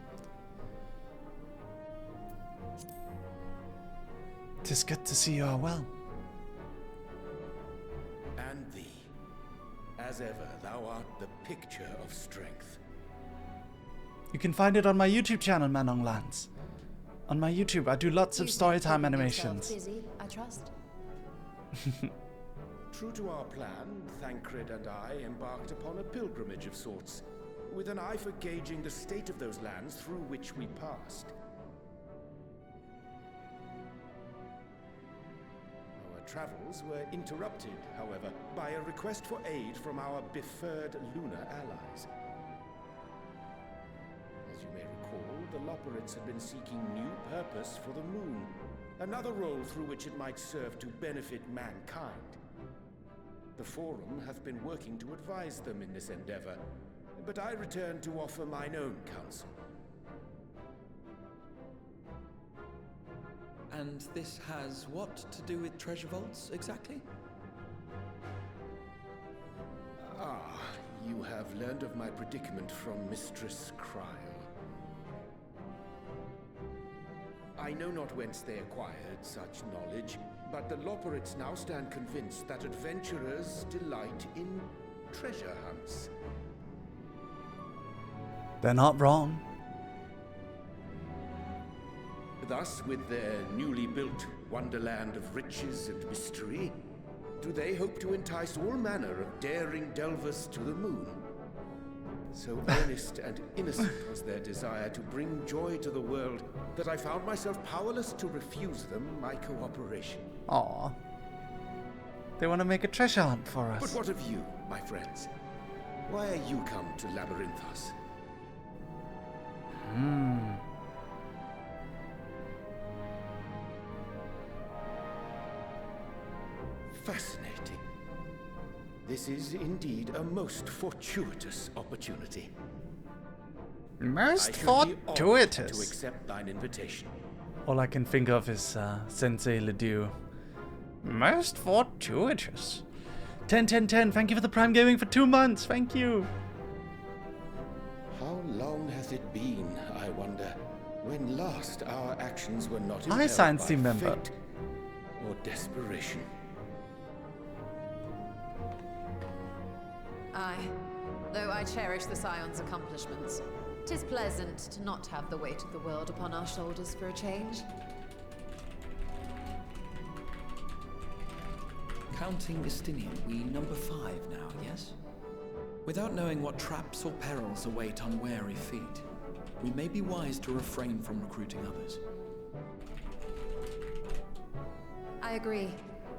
'Tis good to see you are well. And thee. As ever, thou art the picture of strength. You can find it on my YouTube channel, Manong Lands. On my YouTube, I do lots of storytime animations. Busy, I trust. True to our plan, Thancred and I embarked upon a pilgrimage of sorts, with an eye for gauging the state of those lands through which we passed. travels were interrupted, however, by a request for aid from our befurred lunar allies. As you may recall, the Loperids had been seeking new purpose for the moon, another role through which it might serve to benefit mankind. The Forum hath been working to advise them in this endeavor, but I return to offer mine own counsel. And this has what to do with treasure vaults, exactly? Ah, you have learned of my predicament from Mistress Cryle. I know not whence they acquired such knowledge, but the Loperids now stand convinced that adventurers delight in treasure hunts. They're not wrong. Thus, with their newly built wonderland of riches and mystery, do they hope to entice all manner of daring delvers to the moon. So earnest and innocent was their desire to bring joy to the world that I found myself powerless to refuse them my cooperation. Aww. They want to make a treasure hunt for us. But what of you, my friends? Why are you come to Labyrinthos? Fascinating. This is indeed a most fortuitous opportunity. Most I should be honored fortuitous. to accept thine invitation. All I can think of is Sensei Ledoux. Most fortuitous. 10, thank you for the Prime Gaming for 2 months. Thank you. How long hath it been, I wonder, when last our actions were not Hi, impelled Science by Team member. fate or desperation? Aye. Though I cherish the Scion's accomplishments, 'tis pleasant to not have the weight of the world upon our shoulders for a change. Counting Estinian, we number 5 now, yes? Without knowing what traps or perils await unwary feet, we may be wise to refrain from recruiting others. I agree.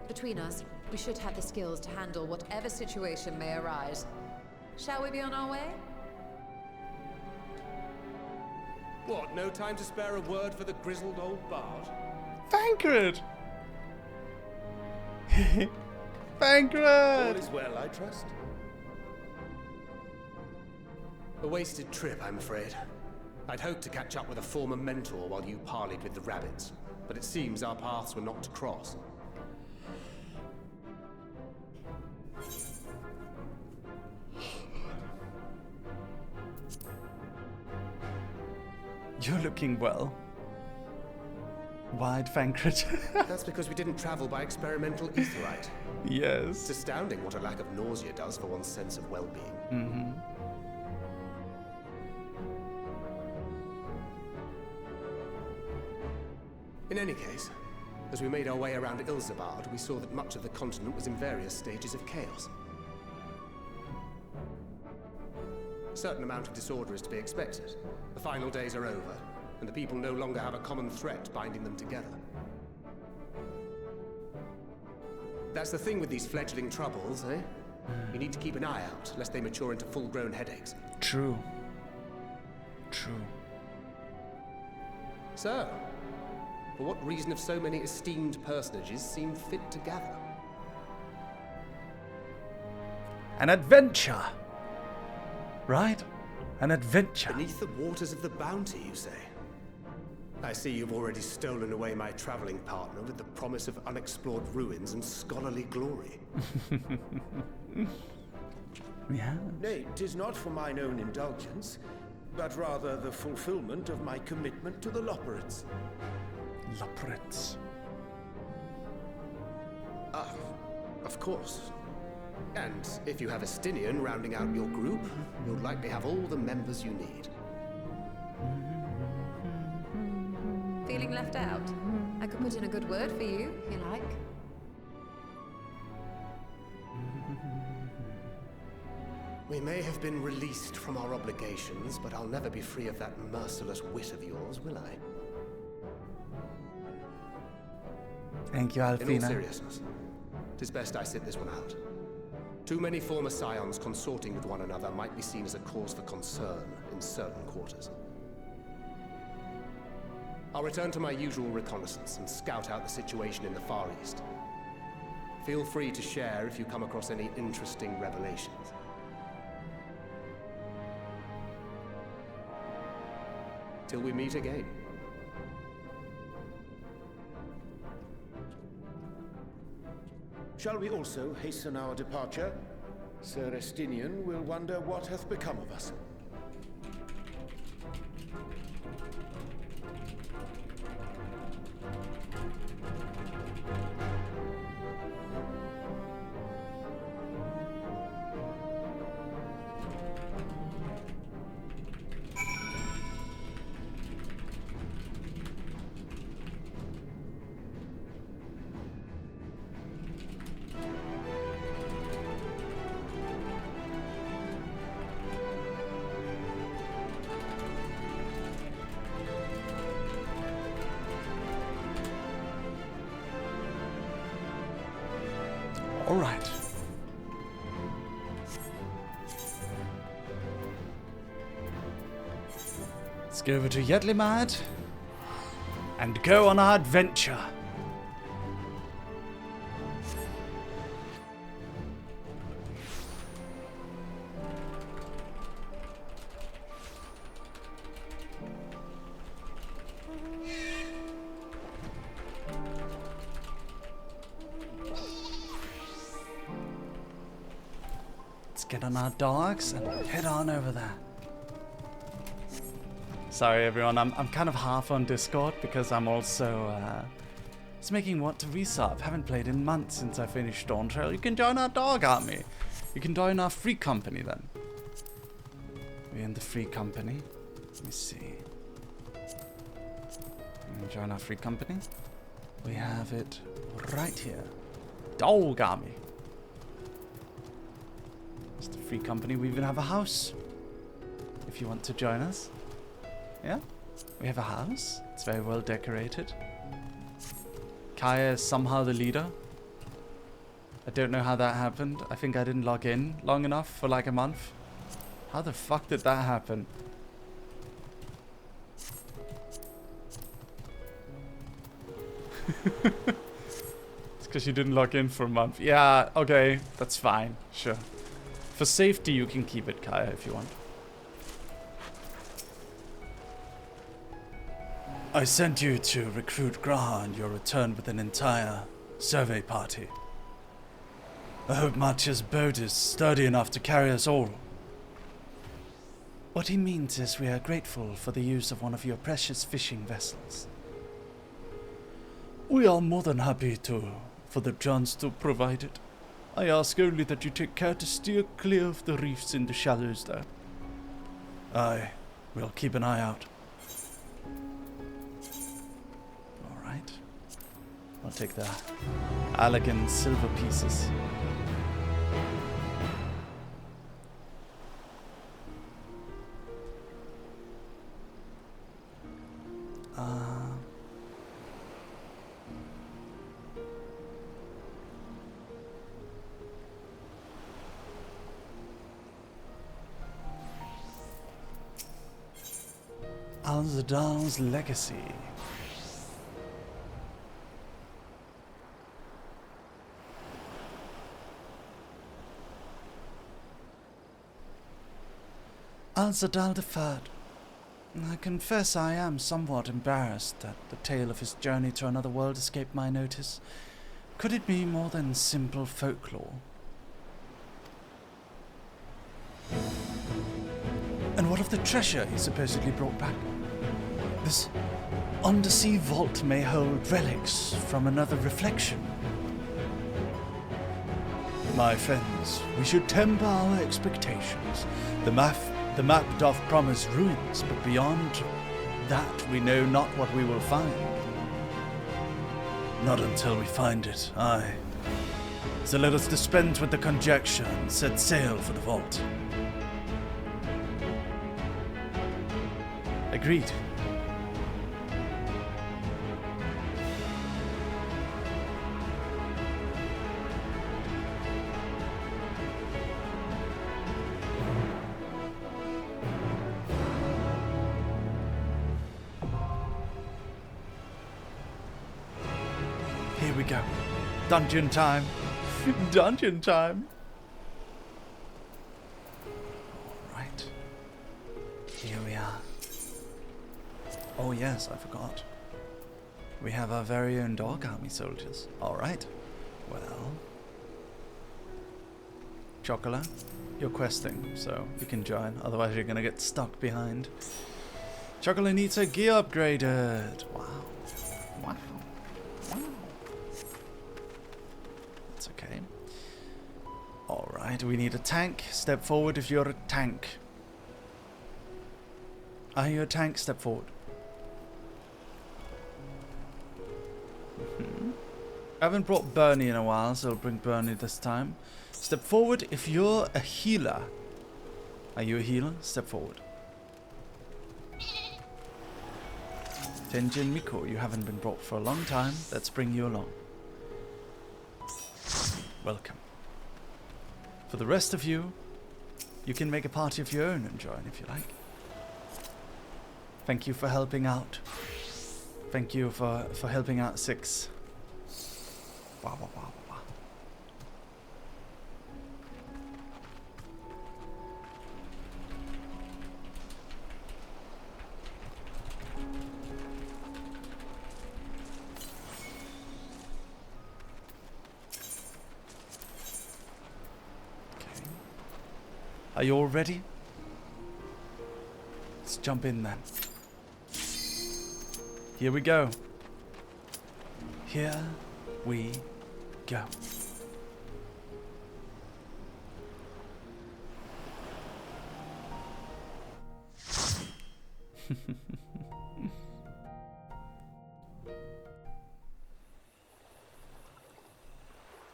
Between us, we should have the skills to handle whatever situation may arise. Shall we be on our way? What, no time to spare a word for the grizzled old bard? Thancred! All Thancred! is well, I trust. A wasted trip, I'm afraid. I'd hoped to catch up with a former mentor while you parleyed with the rabbits, but it seems our paths were not to cross. You're looking well. Wide Thancred. That's because we didn't travel by experimental etherite. Yes. It's astounding what a lack of nausea does for one's sense of well-being. Mm-hmm. In any case, as we made our way around Ilzabard, we saw that much of the continent was in various stages of chaos. A certain amount of disorder is to be expected. The final days are over, and the people no longer have a common threat binding them together. That's the thing with these fledgling troubles, eh? You need to keep an eye out, lest they mature into full-grown headaches. True. True. So, for what reason have so many esteemed personages seemed fit to gather? An adventure! Right? An adventure. Beneath the waters of the bounty, you say? I see you've already stolen away my traveling partner with the promise of unexplored ruins and scholarly glory. Yeah. Nay, 'tis not for mine own indulgence, but rather the fulfillment of my commitment to the Loperids. Loperids. Ah, of course. And if you have Estinian rounding out your group, you'll likely have all the members you need. Feeling left out? I could put in a good word for you, if you like. We may have been released from our obligations, but I'll never be free of that merciless wit of yours, will I? Thank you, In all Alfina. seriousness, 'Tis best I sit this one out. Too many former scions consorting with one another might be seen as a cause for concern in certain quarters. I'll return to my usual reconnaissance and scout out the situation in the Far East. Feel free to share if you come across any interesting revelations. Till we meet again. Shall we also hasten our departure? Sir Estinian will wonder what hath become of us. All right. Let's go over to Yetlimad and go on our adventure. Get on our dogs and head on over there. Sorry everyone, I'm kind of half on Discord because I'm also just making what to resub. Haven't played in months since I finished Dawn Trail. You can join our dog army. You can join our free company then. We're in the free company. Let me see. You can join our free company. We have it right here. Dog army. It's the free company. We even have a house. If you want to join us. Yeah? We have a house. It's very well decorated. Kaya is somehow the leader. I don't know how that happened. I think I didn't log in long enough for like a month. How the fuck did that happen? It's because you didn't log in for a month. Yeah, okay. That's fine. Sure. For safety, you can keep it, Kaya, if you want. I sent you to recruit Graha and you'll return with an entire survey party. I hope Machia's boat is sturdy enough to carry us all. What he means is we are grateful for the use of one of your precious fishing vessels. We are more than happy for the chance to provide it. I ask only that you take care to steer clear of the reefs in the shallows there. Aye, we'll keep an eye out. Alright. I'll take the elegant silver pieces. Al-Zadal's legacy. Al-Zadal III. I confess I am somewhat embarrassed that the tale of his journey to another world escaped my notice. Could it be more than simple folklore? And what of the treasure he supposedly brought back? This undersea vault may hold relics from another reflection. My friends, we should temper our expectations. The map doth promise ruins, but beyond that we know not what we will find. Not until we find it, aye. So let us dispense with the conjecture and set sail for the vault. Agreed. Here we go. Dungeon time. Dungeon time. Alright. Here we are. Oh yes, I forgot. We have our very own dog army soldiers. Alright. Well. Chocola, you're questing, so you can join. Otherwise you're gonna get stuck behind. Chocola needs her gear upgraded. Wow. Wow. Wow. That's okay. Alright, we need a tank. Step forward if you're a tank. Are you a tank? Step forward. I haven't brought Bernie in a while, so I'll bring Bernie this time. Step forward if you're a healer. Are you a healer? Step forward. Tenjin Miko, you haven't been brought for a long time. Let's bring you along. Welcome. For the rest of you, you can make a party of your own and join if you like. Thank you for helping out. Thank you for helping out 6. Wow, wow, wow, wow. Okay. Are you all ready? Let's jump in then. Here we go. Here we go.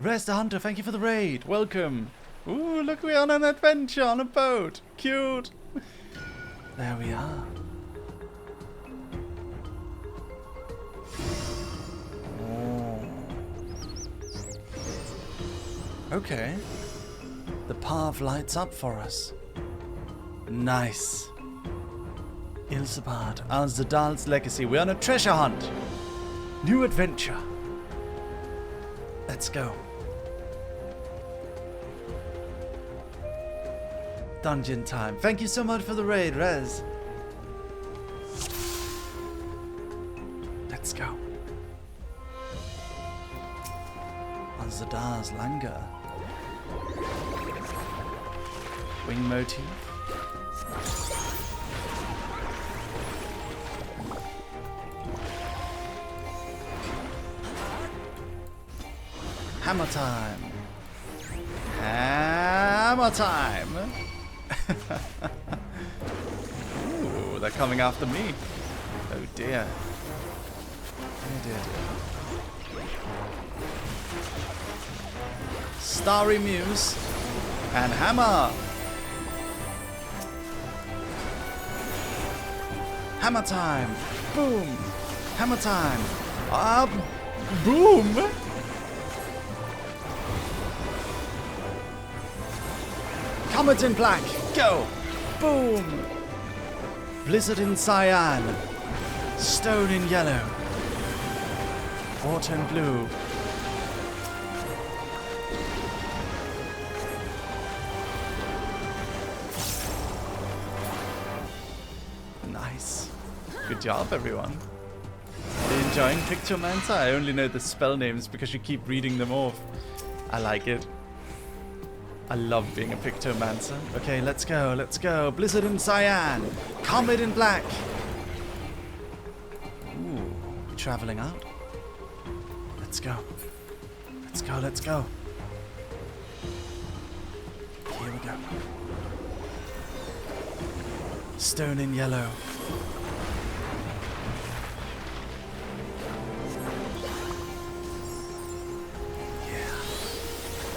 Rest the Hunter, thank you for the raid. Welcome. Ooh, look, we're on an adventure on a boat. Cute. There we are. Okay. The path lights up for us. Nice. Ilsabad, Al-Zadal's legacy. We're on a treasure hunt. New adventure. Let's go. Dungeon time. Thank you so much for the raid, Rez. Let's go. Al-Zadal's Langer. Wing motif. Hammer time. Hammer time. Ooh, they're coming after me. Oh dear. Oh dear, dear. Starry Muse and Hammer. Hammer time. Boom. Hammer time. Up. Boom. Comet in black. Go. Boom. Blizzard in cyan. Stone in yellow. Water in blue. Nice. Good job, everyone. Are you enjoying Pictomancer? I only know the spell names because you keep reading them off. I like it. I love being a Pictomancer. Okay, let's go, let's go. Blizzard in cyan. Comet in black. Ooh, we're traveling out. Let's go. Let's go, let's go. Here we go. Stone in yellow.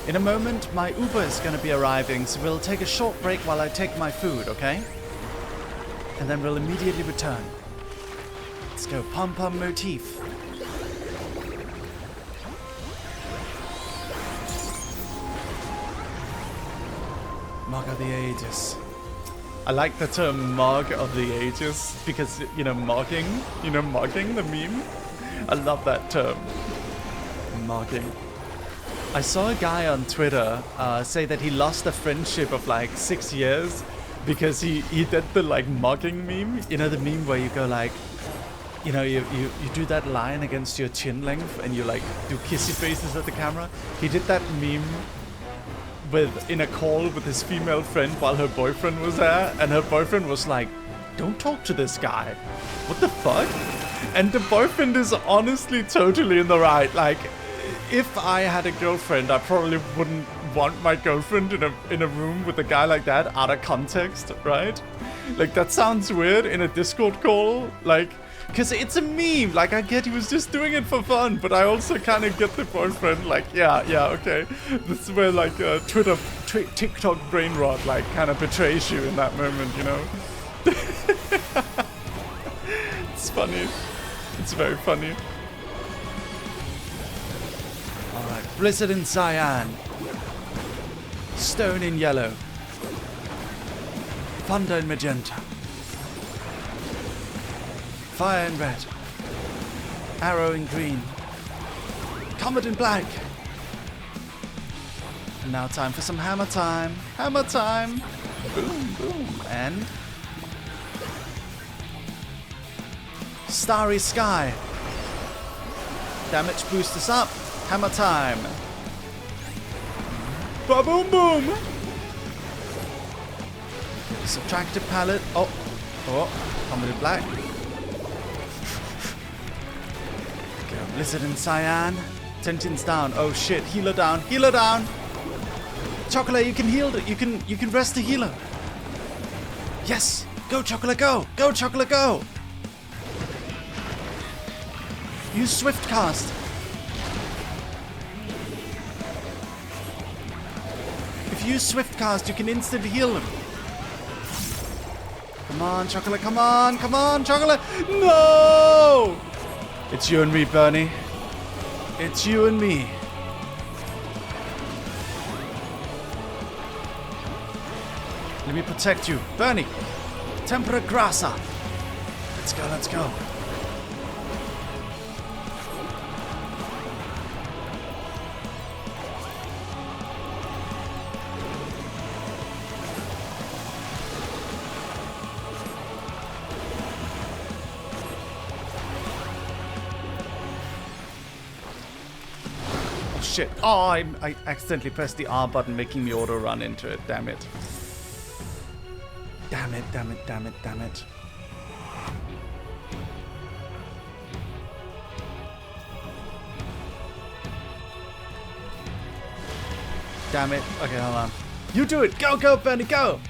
In a moment, my Uber is going to be arriving, so we'll take a short break while I take my food, okay? And then we'll immediately return. Let's go. Pom-pom motif. Mog of the Ages. I like the term Mog of the Ages because, you know, mogging, the meme. I love that term. Mugging. I saw a guy on Twitter say that he lost a friendship of like 6 years because he did the like mugging meme. You know, the meme where you go like, you know, you do that line against your chin length and you like do kissy faces at the camera. He did that meme in a call with his female friend while her boyfriend was there, and her boyfriend was like, "Don't talk to this guy. What the fuck?" And the boyfriend is honestly totally in the right. Like, if I had a girlfriend, I probably wouldn't want my girlfriend in a room with a guy like that out of context, right? Like, that sounds weird in a Discord call, like, because it's a meme. Like, I get he was just doing it for fun, but I also kind of get the boyfriend, like, yeah, okay. This is where, like, TikTok brain rot, like, kind of betrays you in that moment, you know? It's funny. It's very funny. Alright, Blizzard in cyan. Stone in yellow. Thunder in magenta. Fire in red. Arrow in green. Comet in black. And now time for some hammer time. Hammer time. Boom, boom. And starry sky. Damage boost us up. Hammer time. Ba-boom boom. Subtractive palette. Oh. Comet in black. Blizzard in cyan. Tension's down. Oh shit. Healer down. Healer down. Chocolate, you can heal. You can rest the healer. Yes. Go, Chocolate, go. Go, Chocolate, go. Use Swift Cast. If you use Swift Cast, you can instant heal him. Come on, Chocolate. Come on. Come on, Chocolate. No! It's you and me, Bernie. It's you and me. Let me protect you. Bernie. Tempera Grassa. Let's go, let's go. Shit. Oh, I accidentally pressed the R button, making me auto run into it. Damn it. Damn it, damn it, damn it, damn it. Damn it. Okay, hold on. You do it. Go, go, Bernie, go.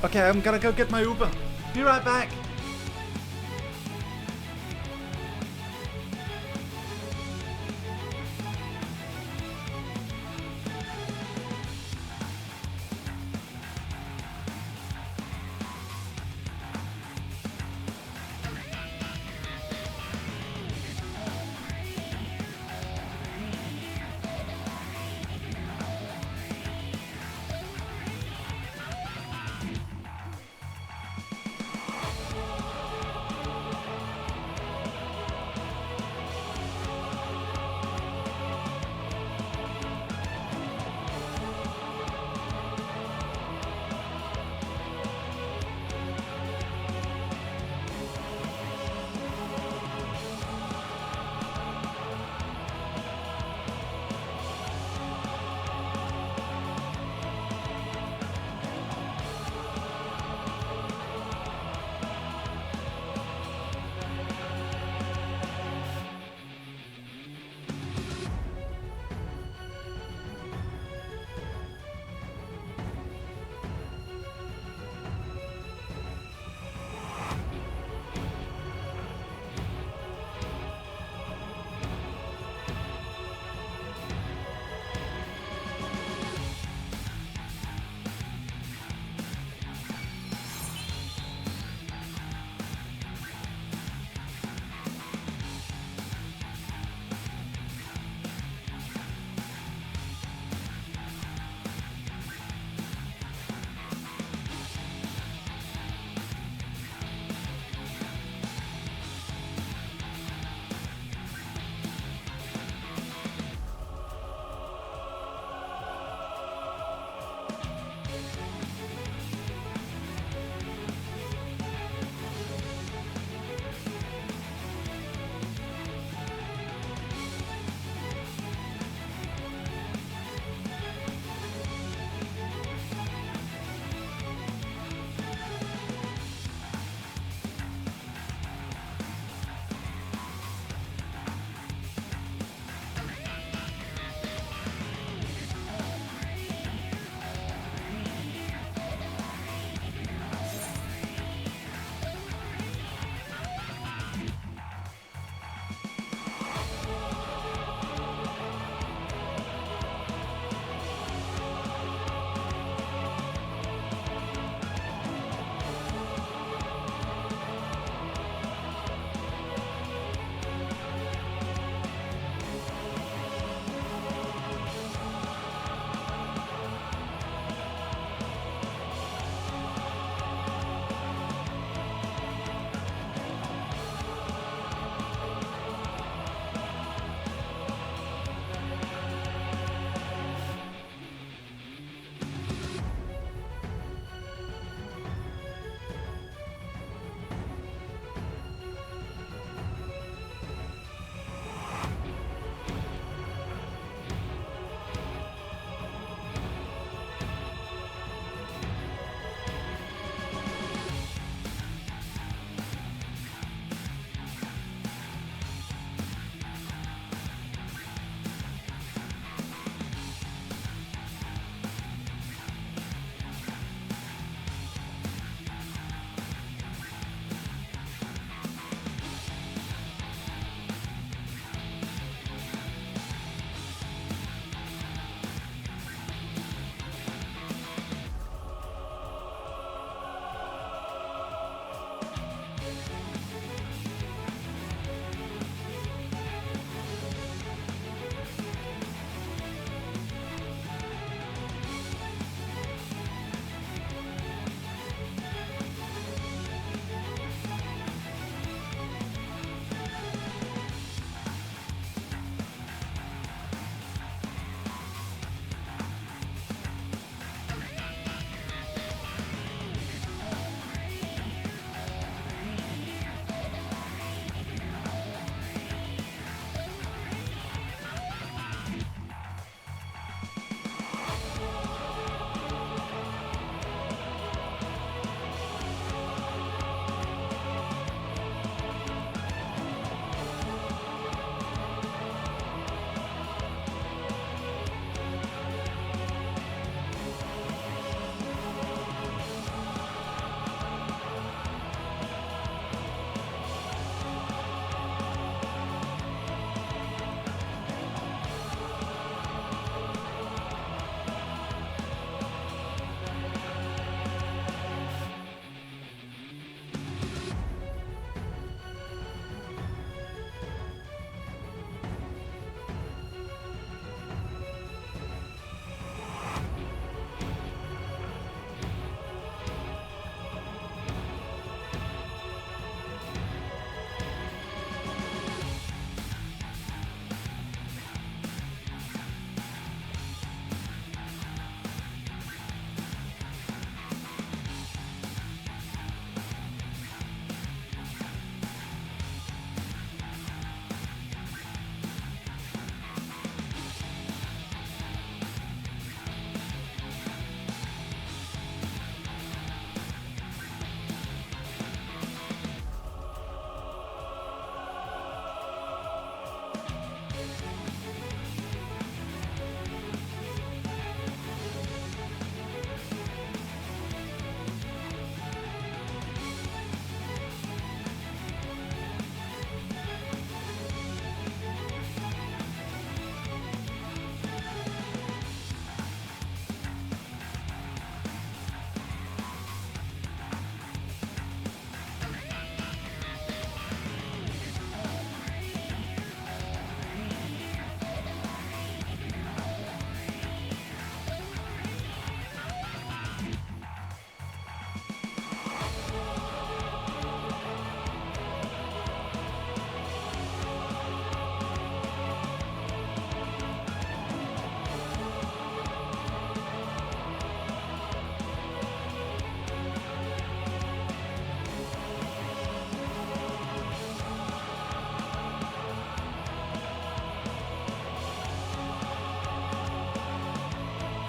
Okay, I'm gonna go get my Uber. Be right back.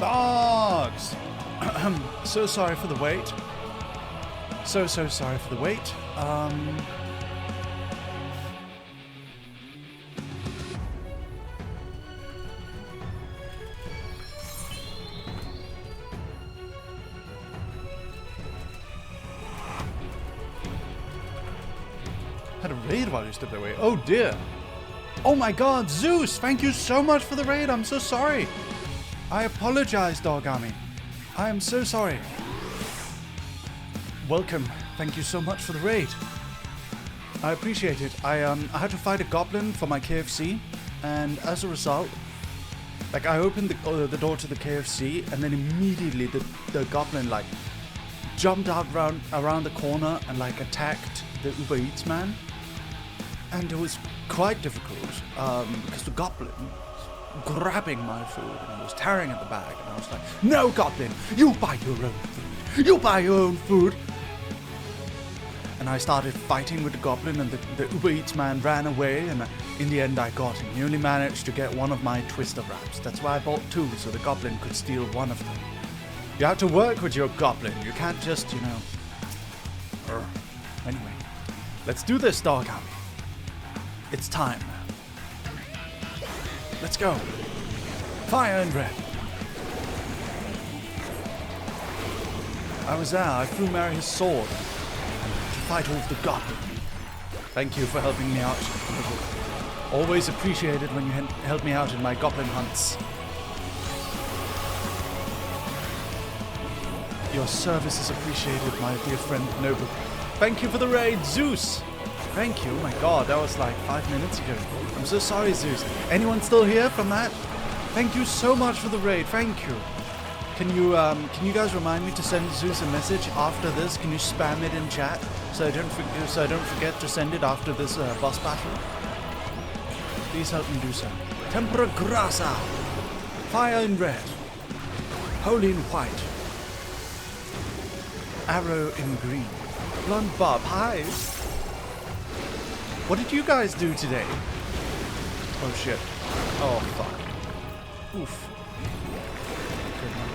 Dogs! So sorry for the wait. So sorry for the wait. Had a raid while you stepped away. Oh dear. Oh my god, Zeus! Thank you so much for the raid. I'm so sorry. I apologize, Dogami. I am so sorry. Welcome. Thank you so much for the raid. I appreciate it. I had to fight a goblin for my KFC, and as a result, like I opened the door to the KFC, and then immediately the goblin like jumped out around the corner and like attacked the Uber Eats man, and it was quite difficult because the goblin was grabbing my food and he was tearing at the bag, and I was like, "No, goblin, you buy your own food. You buy your own food." And I started fighting with the goblin, and the Uber Eats man ran away, and in the end I got him. He only managed to get one of my twister wraps. That's why I bought two, so the goblin could steal one of them. You have to work with your goblin. You can't just, you know... Anyway, let's do this, Dogami. It's time. Let's go. Fire and red. I was there. I threw Mary his sword to fight off the goblin. Thank you for helping me out. Always appreciate it when you help me out in my goblin hunts. Your service is appreciated, my dear friend Noble. Thank you for the raid, Zeus! Thank you. Oh my god, that was like 5 minutes ago. I'm so sorry, Zeus. Anyone still here from that? Thank you so much for the raid. Thank you. Can you guys remind me to send Zeus a message after this? Can you spam it in chat so I don't forget to send it after this boss battle? Please help me do so. Tempera grassa. Fire in red. Holy in white. Arrow in green. Blonde Bob, hi. What did you guys do today? Oh shit. Oh fuck. Oof.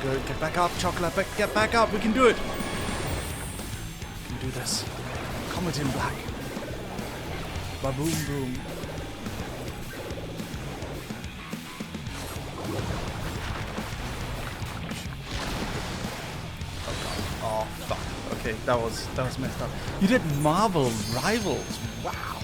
Good. Get back up, Chocolate. Get back up. We can do it. We can do this. Comet in black. Ba-boom boom. Oh fuck. Okay, that was messed up. You did Marvel Rivals. Wow.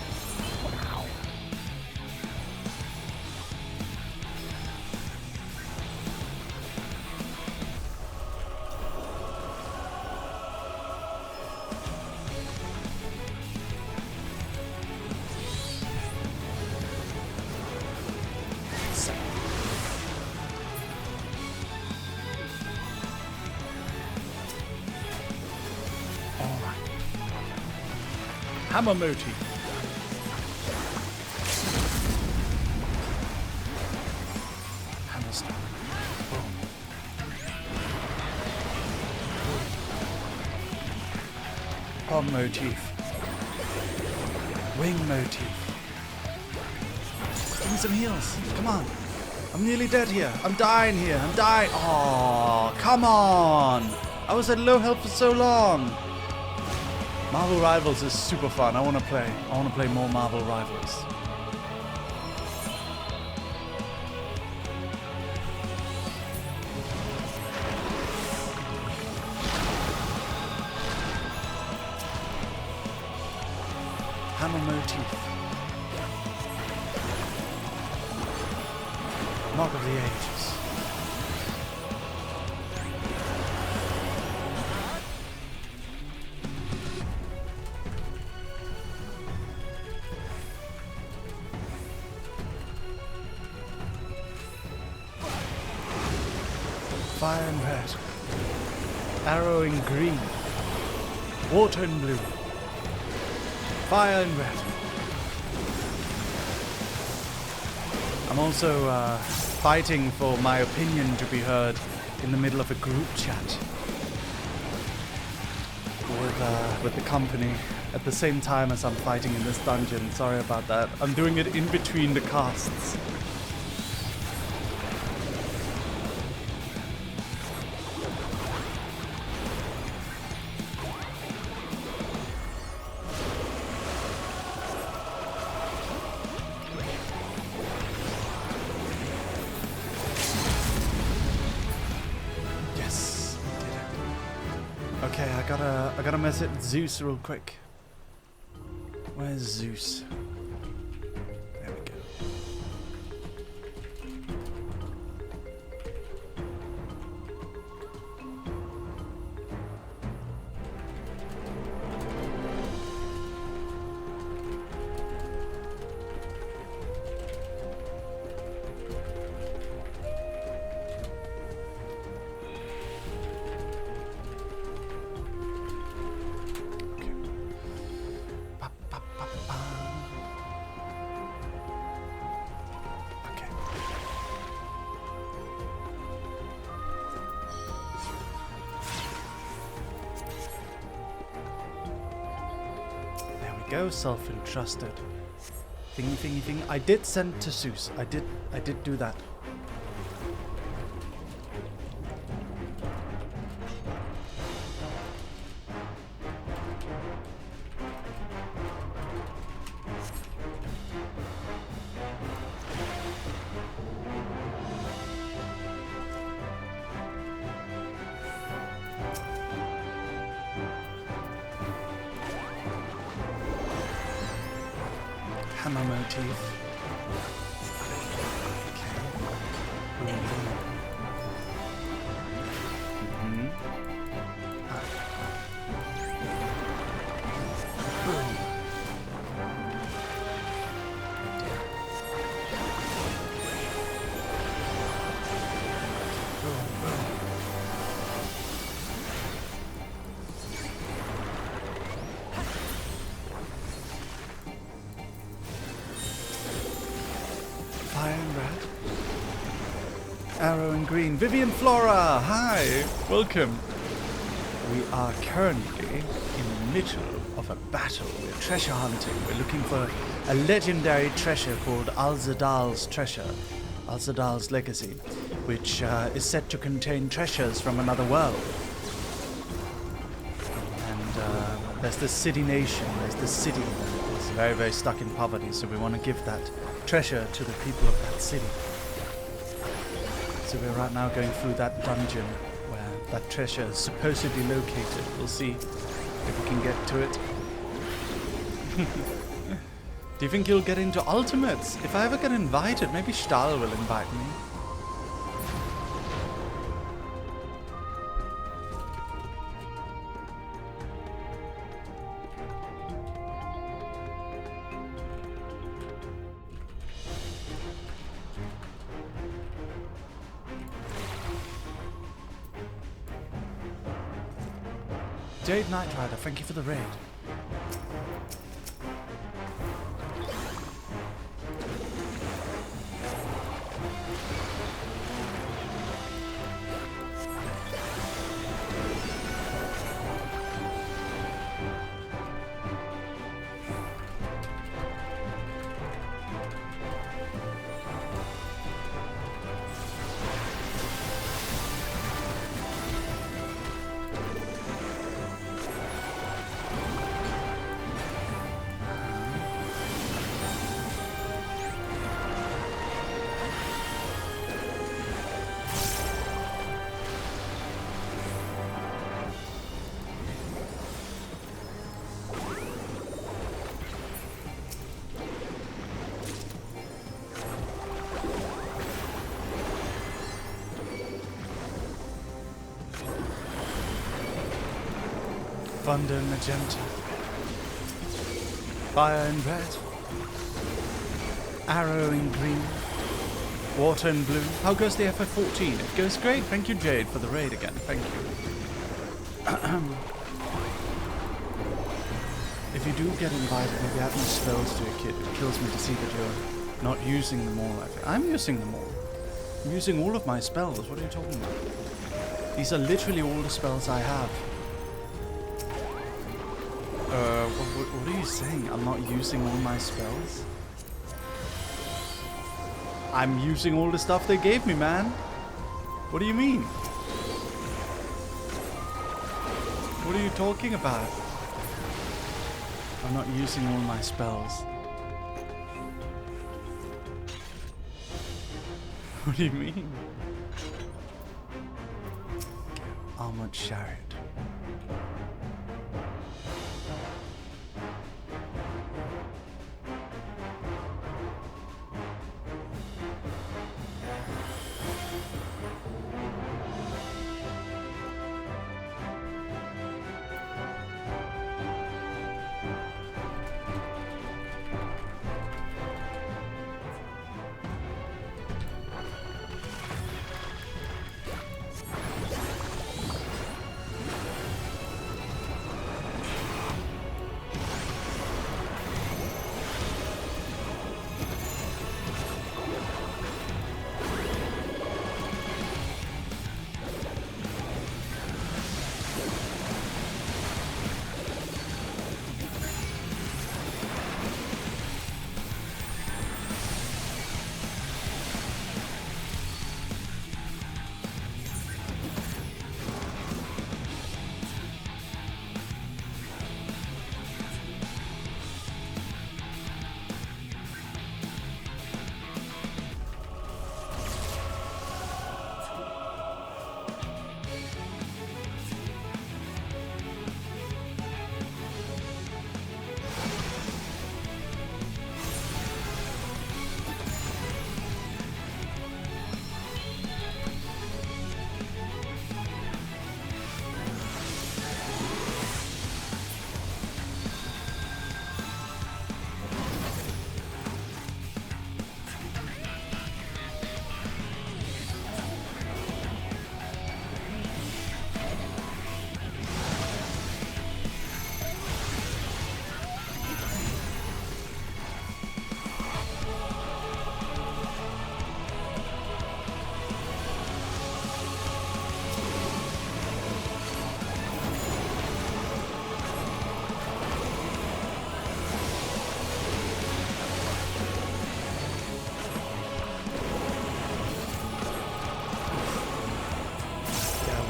Hammer motif. Hammer stone. Boom. Bomb motif. Wing motif. Give me some heals. Come on. I'm nearly dead here. I'm dying here. I'm dying. Oh, come on. I was at low health for so long. Marvel Rivals is super fun. I want to play more Marvel Rivals. Hammer motif. Mark of the Ages. Fire in red. Arrow in green. Water in blue. Fire in red. I'm also fighting for my opinion to be heard in the middle of a group chat with the company at the same time as I'm fighting in this dungeon. Sorry about that. I'm doing it in between the casts. message Zeus real quick. Where's Zeus? There we go. Go, self-entrusted. Thingy, thingy, thingy. I did send to Zeus. I did do that. Hammer motif. Arrow and green. Vivian Flora, hi, welcome. We are currently in the middle of a battle. We're treasure hunting. We're looking for a legendary treasure called Alzadal's treasure, Alzadal's legacy, which is said to contain treasures from another world. And there's this city nation, there's this city that is very, very stuck in poverty, so we want to give that treasure to the people of that city. So we're right now going through that dungeon where that treasure is supposedly located. We'll see if we can get to it. Do you think you'll get into Ultimates? If I ever get invited, maybe Stahl will invite me. Jade Knight Rider, thank you for the raid. Thunder and magenta. Fire and red. Arrow in green. Water and blue. How goes the FF14? It goes great. Thank you, Jade, for the raid again. Thank you. If you do get invited, maybe add more spells to your kit. It kills me to see that you're not using them all. I'm using them all. I'm using all of my spells. What are you talking about? These are literally all the spells I have. What are you saying? I'm not using all my spells? I'm using all the stuff they gave me, man. What do you mean? What are you talking about? I'm not using all my spells. What do you mean? Armored chariot.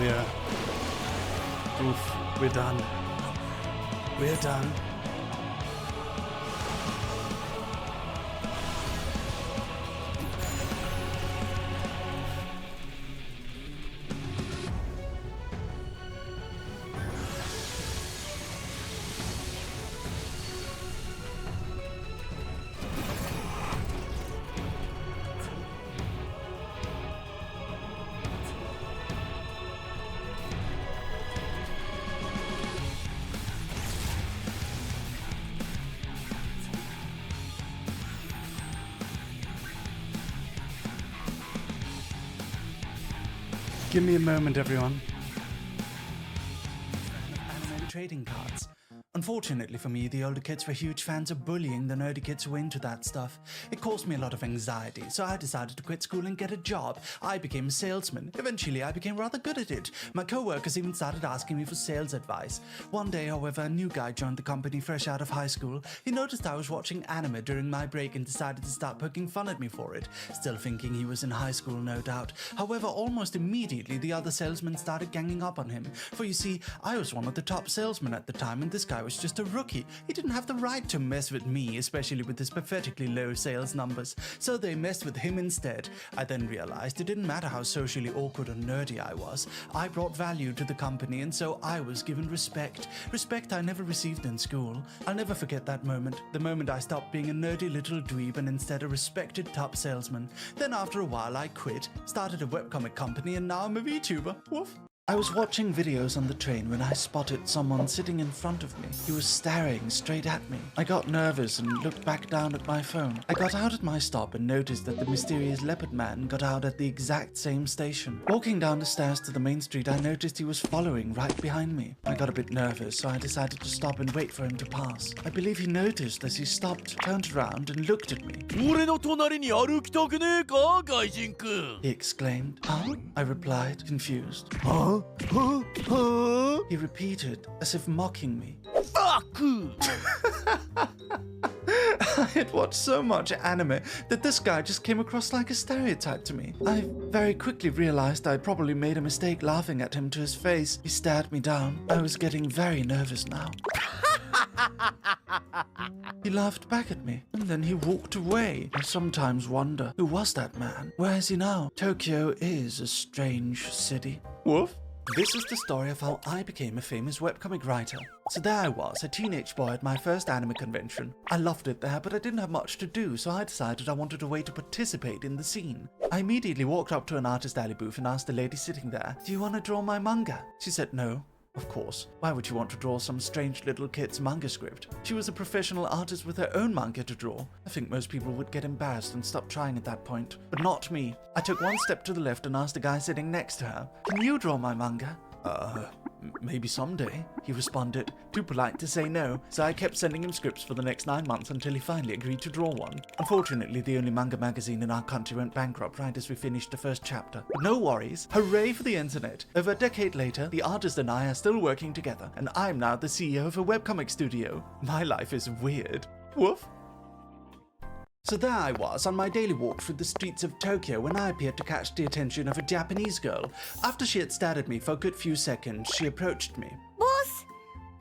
here. Oof, we're done. We're done. Give me a moment, everyone. Anime trading cards. Unfortunately for me, the older kids were huge fans of bullying the nerdy kids who were into that stuff. It caused me a lot of anxiety, so I decided to quit school and get a job. I became a salesman. Eventually, I became rather good at it. My co-workers even started asking me for sales advice. One day, however, a new guy joined the company fresh out of high school. He noticed I was watching anime during my break and decided to start poking fun at me for it. Still thinking he was in high school, no doubt. However, almost immediately, the other salesmen started ganging up on him. For you see, I was one of the top salesmen at the time, and this guy was just a rookie. He didn't have the right to mess with me, especially with his pathetically low sales numbers. So they messed with him instead. I then realized it didn't matter how socially awkward or nerdy I was. I brought value to the company, and so I was given respect. Respect I never received in school. I'll never forget that moment. The moment I stopped being a nerdy little dweeb and instead a respected top salesman. Then after a while I quit, started a webcomic company, and now I'm a VTuber. Woof. I was watching videos on the train when I spotted someone sitting in front of me. He was staring straight at me. I got nervous and looked back down at my phone. I got out at my stop and noticed that the mysterious leopard man got out at the exact same station. Walking down the stairs to the main street, I noticed he was following right behind me. I got a bit nervous, so I decided to stop and wait for him to pass. I believe he noticed as he stopped, turned around and looked at me. He exclaimed. Huh? I replied, confused. Huh? He repeated, as if mocking me. Fuck! I had watched so much anime that this guy just came across like a stereotype to me. I very quickly realized I probably made a mistake laughing at him to his face. He stared me down. I was getting very nervous now. He laughed back at me, and then he walked away. I sometimes wonder, who was that man? Where is he now? Tokyo is a strange city. Woof. This is the story of how I became a famous webcomic writer. So there I was, a teenage boy at my first anime convention. I loved it there, but I didn't have much to do, so I decided I wanted a way to participate in the scene. I immediately walked up to an artist alley booth and asked the lady sitting there, "Do you want to draw my manga?" She said no. Of course. Why would you want to draw some strange little kid's manga script? She was a professional artist with her own manga to draw. I think most people would get embarrassed and stop trying at that point. But not me. I took one step to the left and asked the guy sitting next to her, "Can you draw my manga?" Maybe someday, he responded, too polite to say no, so I kept sending him scripts for the next 9 months until he finally agreed to draw one. Unfortunately, the only manga magazine in our country went bankrupt right as we finished the first chapter. But no worries, hooray for the internet. Over a decade later, the artist and I are still working together, and I'm now the CEO of a webcomic studio. My life is weird. Woof. So there I was, on my daily walk through the streets of Tokyo when I appeared to catch the attention of a Japanese girl. After she had stared at me for a good few seconds, she approached me. Boss!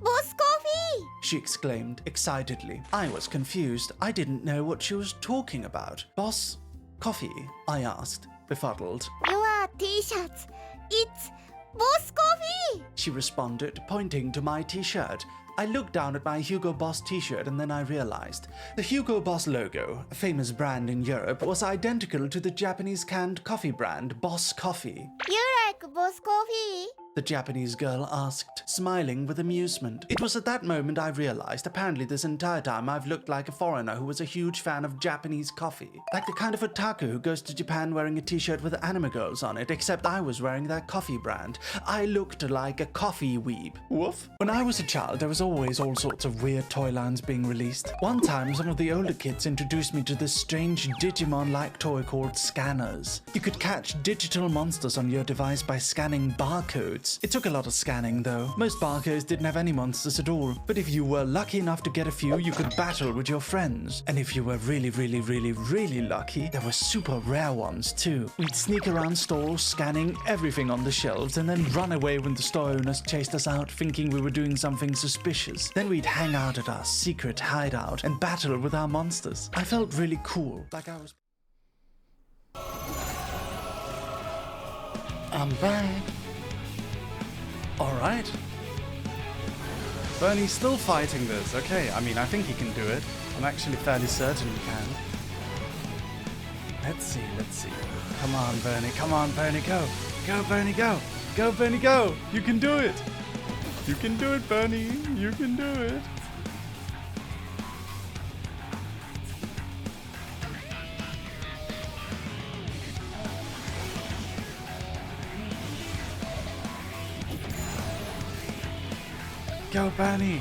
Boss coffee! She exclaimed, excitedly. I was confused. I didn't know what she was talking about. Boss, coffee? I asked, befuddled. Your t-shirts. It's Boss coffee! She responded, pointing to my t-shirt. I looked down at my Hugo Boss t-shirt and then I realized. The Hugo Boss logo, a famous brand in Europe, was identical to the Japanese canned coffee brand Boss Coffee. You like Boss coffee? The Japanese girl asked, smiling with amusement. It was at that moment I realized apparently this entire time I've looked like a foreigner who was a huge fan of Japanese coffee. Like the kind of otaku who goes to Japan wearing a t-shirt with anime girls on it, except I was wearing their coffee brand. I looked like a coffee weeb. Woof. When I was a child, there was always all sorts of weird toy lines being released. One time, some of the older kids introduced me to this strange Digimon-like toy called scanners. You could catch digital monsters on your device by scanning barcodes. secrets. It took a lot of scanning though. Most barcodes didn't have any monsters at all, but if you were lucky enough to get a few, you could battle with your friends. And if you were really lucky, there were super rare ones too. We'd sneak around stores, scanning everything on the shelves, and then run away when the store owners chased us out thinking we were doing something suspicious. Then we'd hang out at our secret hideout and battle with our monsters. I felt really cool, like I was... I'm back. Alright. Bernie's still fighting this. Okay, I mean, I think he can do it. I'm actually fairly certain he can. Let's see. Come on, Bernie, go. Go, Bernie, go. Go, Bernie, go. You can do it. You can do it, Bernie. You can do it. Go, Bernie!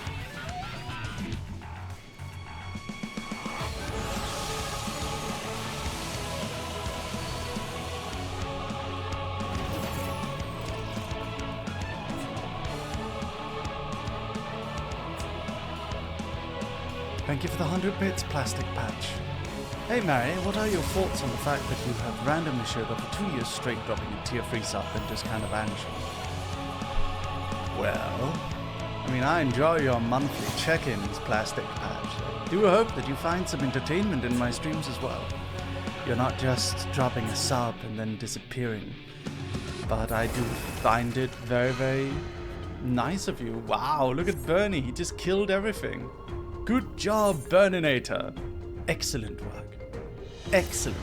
Thank you for the 100 bits, Plastic Patch. Hey Mary, what are your thoughts on the fact that you have randomly showed up for 2 years straight dropping a tier 3 sub and just kind of vanishing? Well... I mean, I enjoy your monthly check-ins, Plastic Patch. I do hope that you find some entertainment in my streams as well. You're not just dropping a sub and then disappearing. But I do find it very nice of you. Wow, look at Bernie. He just killed everything. Good job, Burninator. Excellent work. Excellent.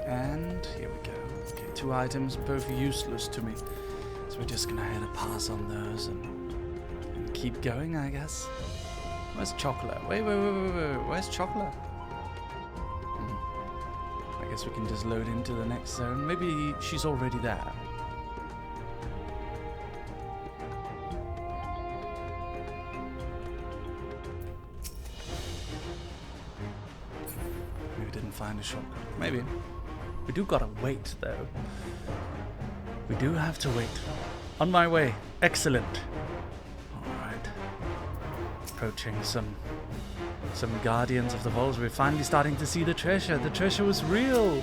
And here we go. Okay, 2 items, both useless to me. So we're just gonna hit a pass on those and keep going, I guess. Where's Chocolate? Wait. Where's Chocolate? I guess we can just load into the next zone. Maybe she's already there. Maybe we didn't find a shortcut. Maybe. We do gotta wait, though. We do have to wait. On my way. Excellent. Alright. Approaching some Guardians of the Vaults. We're finally starting to see the treasure. The treasure was real.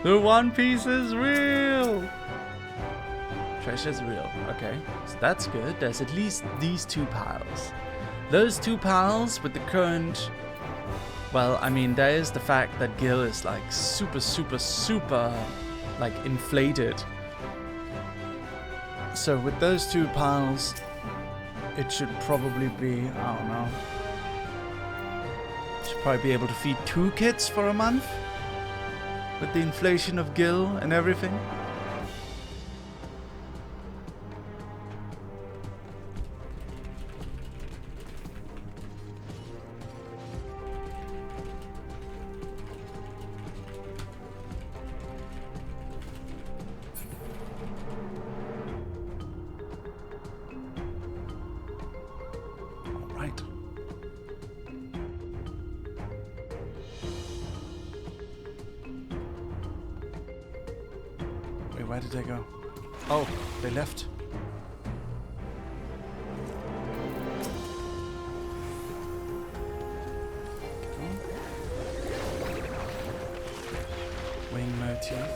The One Piece is real. Treasure's real. Okay. So that's good. There's at least these 2 piles. Those 2 piles with the current... Well, I mean, there is the fact that Gil is like super, like inflated. So with those 2 piles, it should probably be, I don't know. Should probably be able to feed 2 kids for a month. With the inflation of Gil and everything. Where did they go? Oh, they left. Wing motif.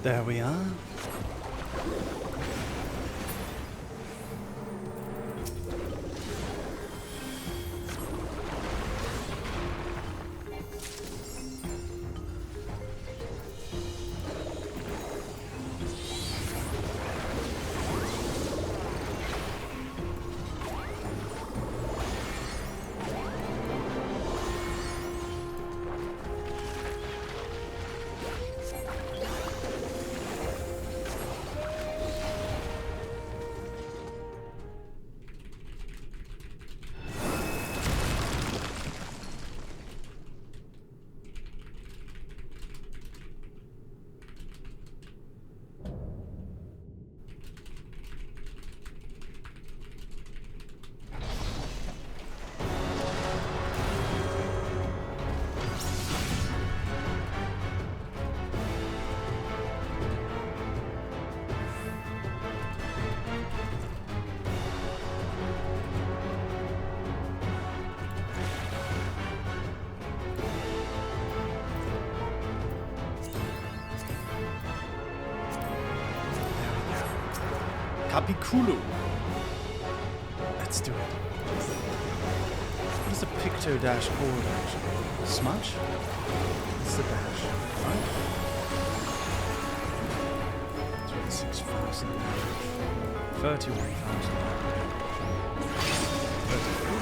There we are. Capiculu. Let's do it. What is a picto dash called actually? Smudge? It's the dash, right? 26,000 damage. 31,000 damage. 34,000.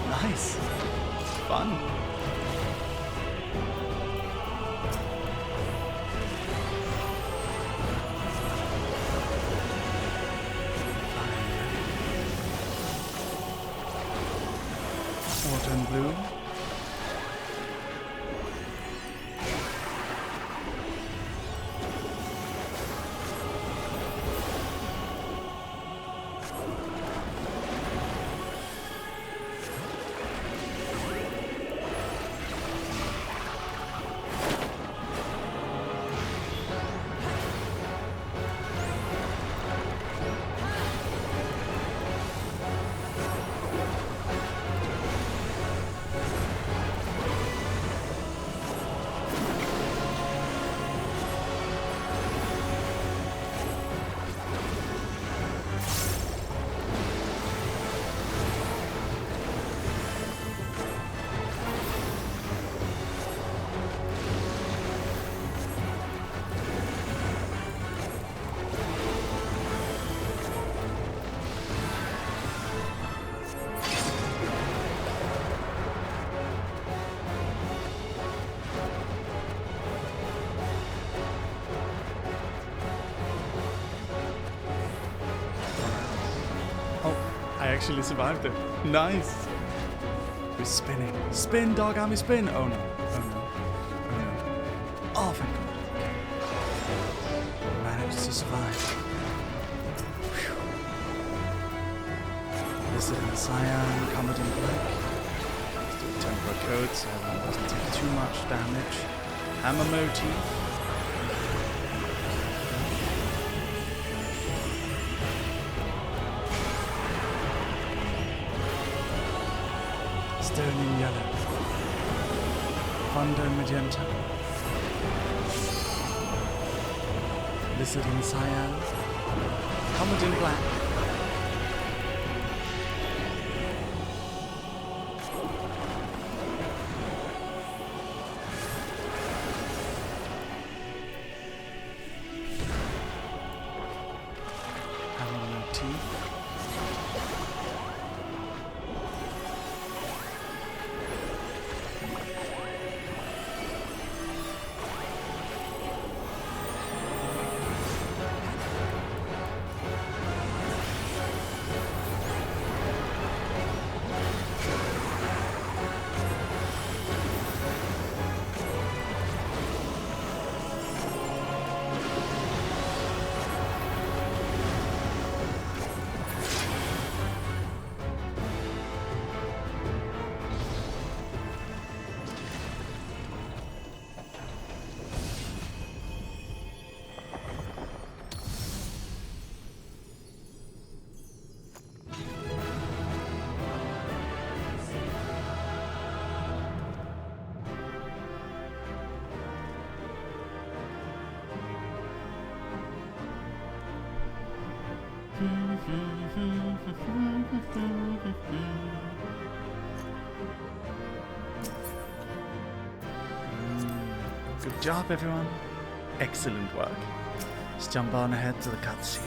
Nice. Fun. Water and blue. I actually survived it. Nice. We're spinning. Spin, dog army, spin. Oh no. Oh no. Oh no. Oh, thank God. Okay. Managed to survive. Whew. This is in cyan, covered in black. Let's do a temporary code so that doesn't take too much damage. Hammer motif. Stone in yellow. Thunder magenta. Lizard in cyan. Comet in black. Hammer motif. Good job, everyone. Excellent work. Let's jump on ahead to the cutscene.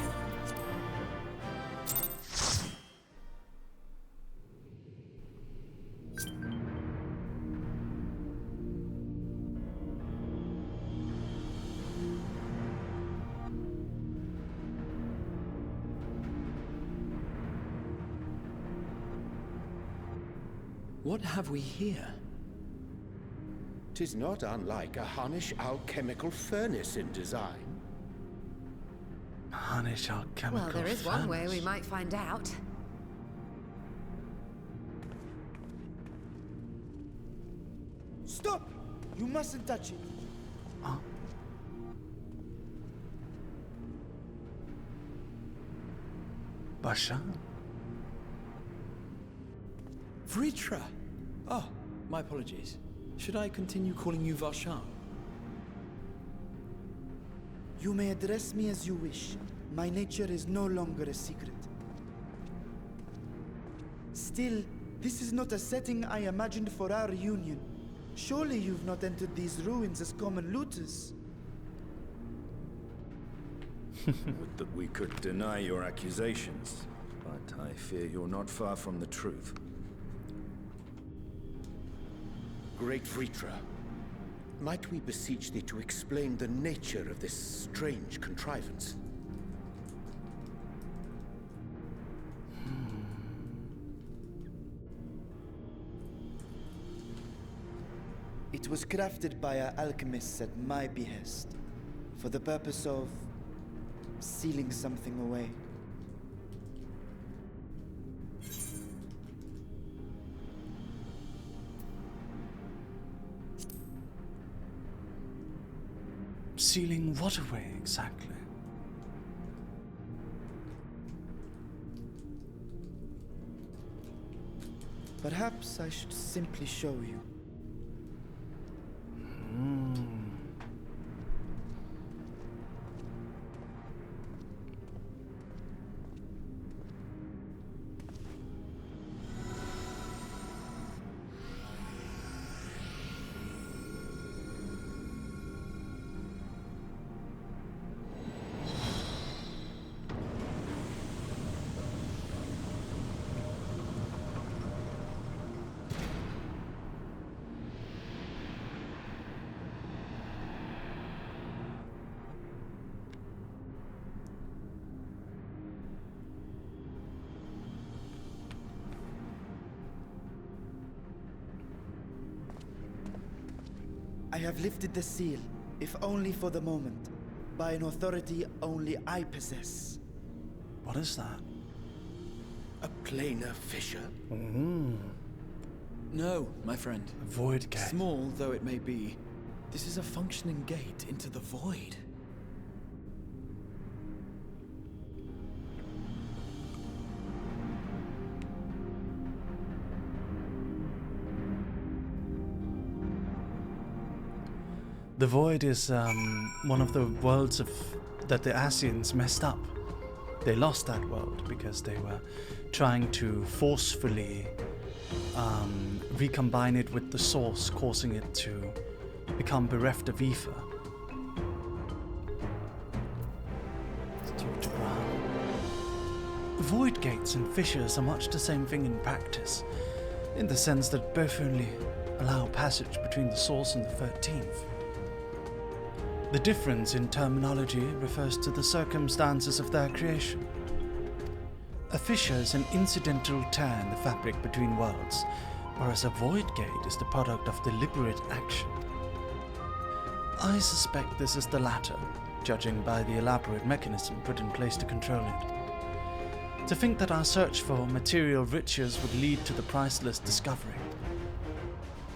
What have we here? 'Tis not unlike a Hunnish alchemical furnace in design. Hunnish alchemical Well, there is one way we might find out. Stop! You mustn't touch it. Bashan? Vritra! Oh, my apologies. Should I continue calling you Varshan? You may address me as you wish. My nature is no longer a secret. Still, this is not a setting I imagined for our reunion. Surely you've not entered these ruins as common looters. Would that we could deny your accusations, but I fear you're not far from the truth. Great Vritra, might we beseech thee to explain the nature of this strange contrivance? It was crafted by our alchemists at my behest, for the purpose of sealing something away. Sealing what away exactly? Perhaps I should simply show you. I have lifted the seal, if only for the moment, by an authority only I possess. What is that? A planar fissure? No, my friend. A void gate. Small though it may be, this is a functioning gate into the void. The void is one of the worlds that the Asians messed up. They lost that world because they were trying to forcefully recombine it with the source, causing it to become bereft of ether. Let's talk to Brown. Void gates and fissures are much the same thing in practice, in the sense that both only allow passage between the source and the 13th. The difference in terminology refers to the circumstances of their creation. A fissure is an incidental tear in the fabric between worlds, whereas a void gate is the product of deliberate action. I suspect this is the latter, judging by the elaborate mechanism put in place to control it. To think that our search for material riches would lead to the priceless discovery.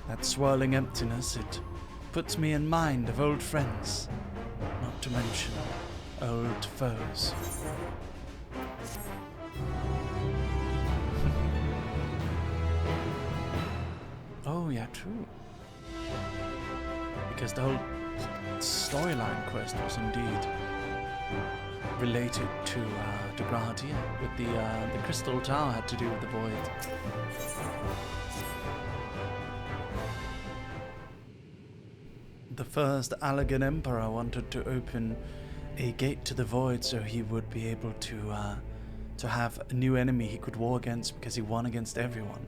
That swirling emptiness, it puts me in mind of old friends, not to mention old foes. Oh yeah, true. Because the whole storyline quest was indeed related to Gradia, with the Crystal Tower had to do with the void. The first Allagan Emperor wanted to open a gate to the void so he would be able to have a new enemy he could war against, because he won against everyone.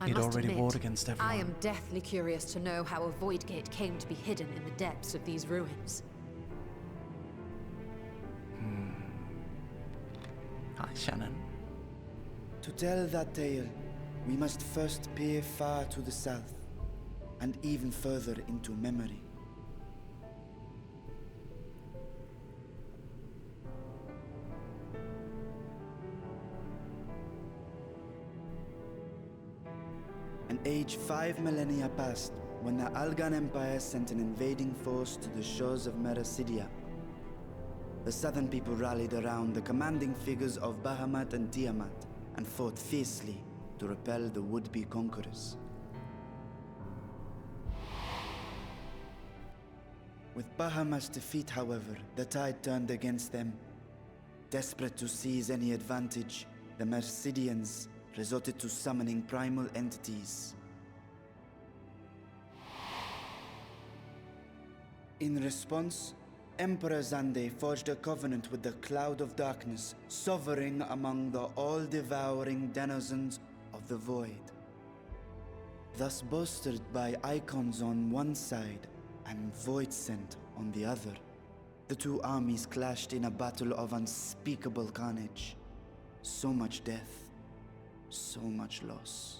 He'd already warred against everyone. I am deathly curious to know how a void gate came to be hidden in the depths of these ruins. Hi, Shannon. To tell that tale, we must first peer far to the south, and even further into memory. An age 5 millennia passed when the Algan Empire sent an invading force to the shores of Merryweather. The southern people rallied around the commanding figures of Bahamut and Tiamat and fought fiercely to repel the would-be conquerors. With Bahamut's defeat, however, the tide turned against them. Desperate to seize any advantage, the Mercidians resorted to summoning primal entities. In response, Emperor Zande forged a covenant with the Cloud of Darkness, sovereign among the all-devouring denizens of the Void. Thus bolstered by icons on one side and Void Scent on the other, the two armies clashed in a battle of unspeakable carnage. So much death, so much loss.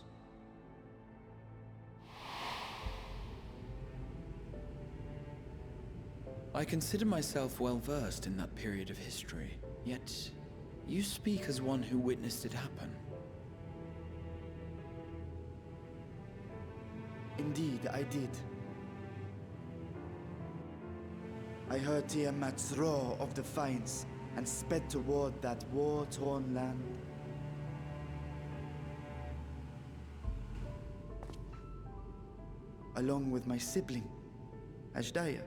I consider myself well versed in that period of history, yet you speak as one who witnessed it happen. Indeed, I did. I heard Tiamat's roar of defiance and sped toward that war-torn land. Along with my sibling, Ashdaya.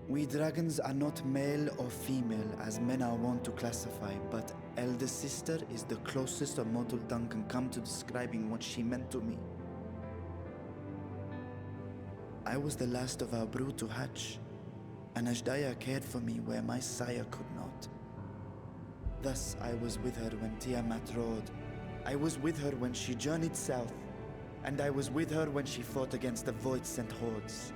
We dragons are not male or female as men are wont to classify, but elder sister is the closest a mortal tongue can come to describing what she meant to me. I was the last of our brood to hatch, and Ashdaya cared for me where my sire could not. Thus I was with her when Tiamat roared. I was with her when she journeyed south, and I was with her when she fought against the Void-sent hordes.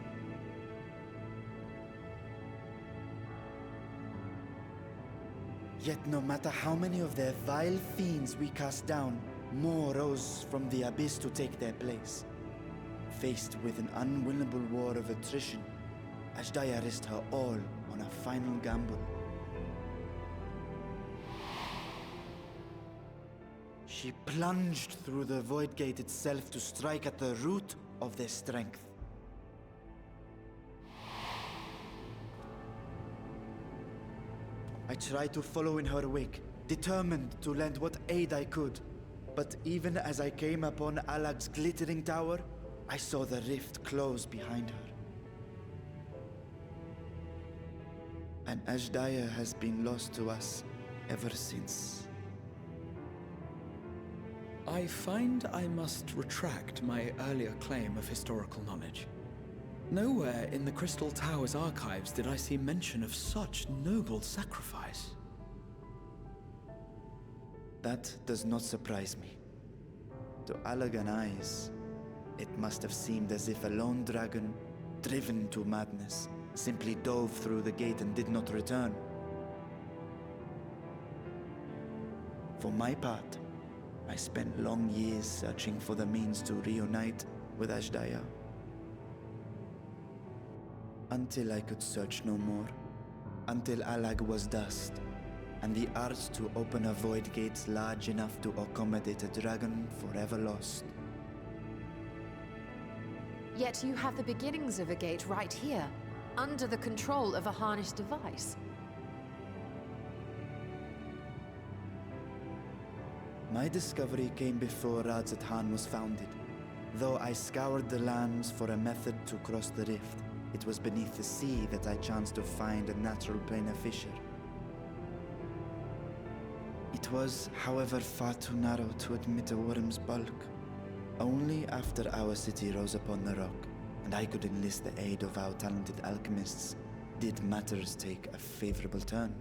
Yet no matter how many of their vile fiends we cast down, more rose from the abyss to take their place. Faced with an unwinnable war of attrition, Ashdaya risked her all on a final gamble. She plunged through the Void Gate itself to strike at the root of their strength. I tried to follow in her wake, determined to lend what aid I could. But even as I came upon Alag's glittering tower, I saw the rift close behind her. And Ashdaya has been lost to us ever since. I find I must retract my earlier claim of historical knowledge. Nowhere in the Crystal Tower's archives did I see mention of such noble sacrifice. That does not surprise me. To Allagan eyes, it must have seemed as if a lone dragon, driven to madness, simply dove through the gate and did not return. For my part, I spent long years searching for the means to reunite with Ashdaya. Until I could search no more. Until Alag was dust, and the arts to open a void gate large enough to accommodate a dragon forever lost. Yet you have the beginnings of a gate right here, under the control of a harnessed device. My discovery came before Radzat Han was founded. Though I scoured the lands for a method to cross the rift, it was beneath the sea that I chanced to find a natural planar fissure. It was, however, far too narrow to admit a worm's bulk. Only after our city rose upon the rock, and I could enlist the aid of our talented alchemists, did matters take a favorable turn.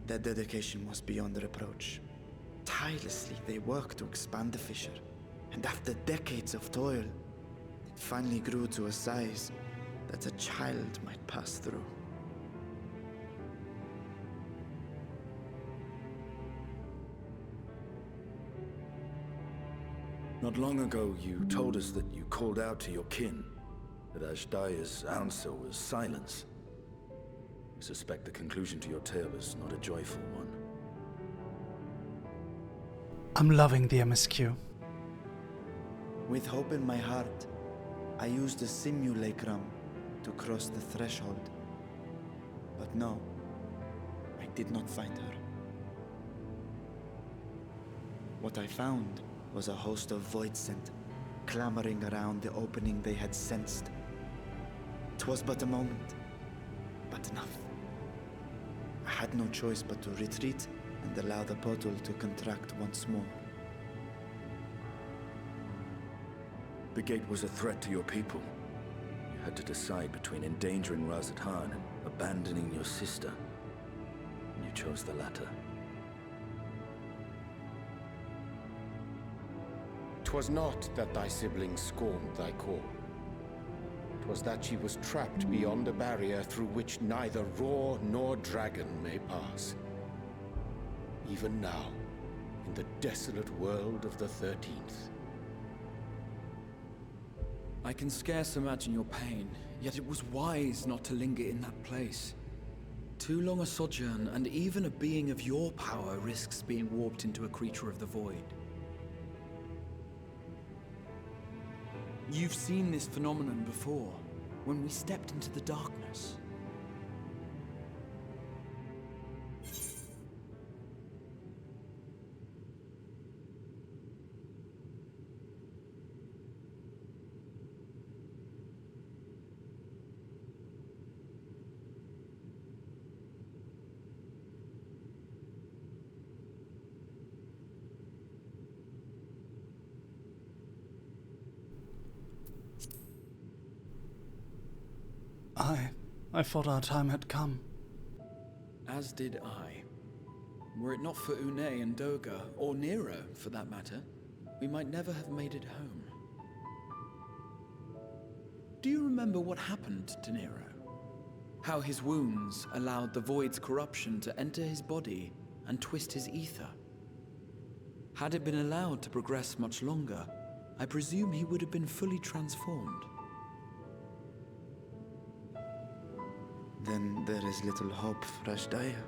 Their dedication was beyond reproach. Tirelessly, they worked to expand the fissure, and after decades of toil, it finally grew to a size that a child might pass through. Not long ago, you told us that you called out to your kin, that Ashdaya's answer was silence. I suspect the conclusion to your tale is not a joyful one. I'm loving the MSQ. With hope in my heart, I used a simulacrum to cross the threshold. But no, I did not find her. What I found was a host of void scent, clamoring around the opening they had sensed. 'Twas but a moment, but enough. I had no choice but to retreat and allow the portal to contract once more. The gate was a threat to your people. You had to decide between endangering Razathan and abandoning your sister. And you chose the latter. 'Twas not that thy sibling scorned thy call. 'Twas that she was trapped beyond a barrier through which neither roar nor dragon may pass. Even now, in the desolate world of the 13th. I can scarce imagine your pain, yet it was wise not to linger in that place. Too long a sojourn, and even a being of your power risks being warped into a creature of the void. You've seen this phenomenon before, when we stepped into the darkness. I thought our time had come. As did I. Were it not for Une and Doga, or Nero for that matter, we might never have made it home. Do you remember what happened to Nero? How his wounds allowed the void's corruption to enter his body and twist his ether? Had it been allowed to progress much longer, I presume he would have been fully transformed. Then there is little hope for Ashdaya.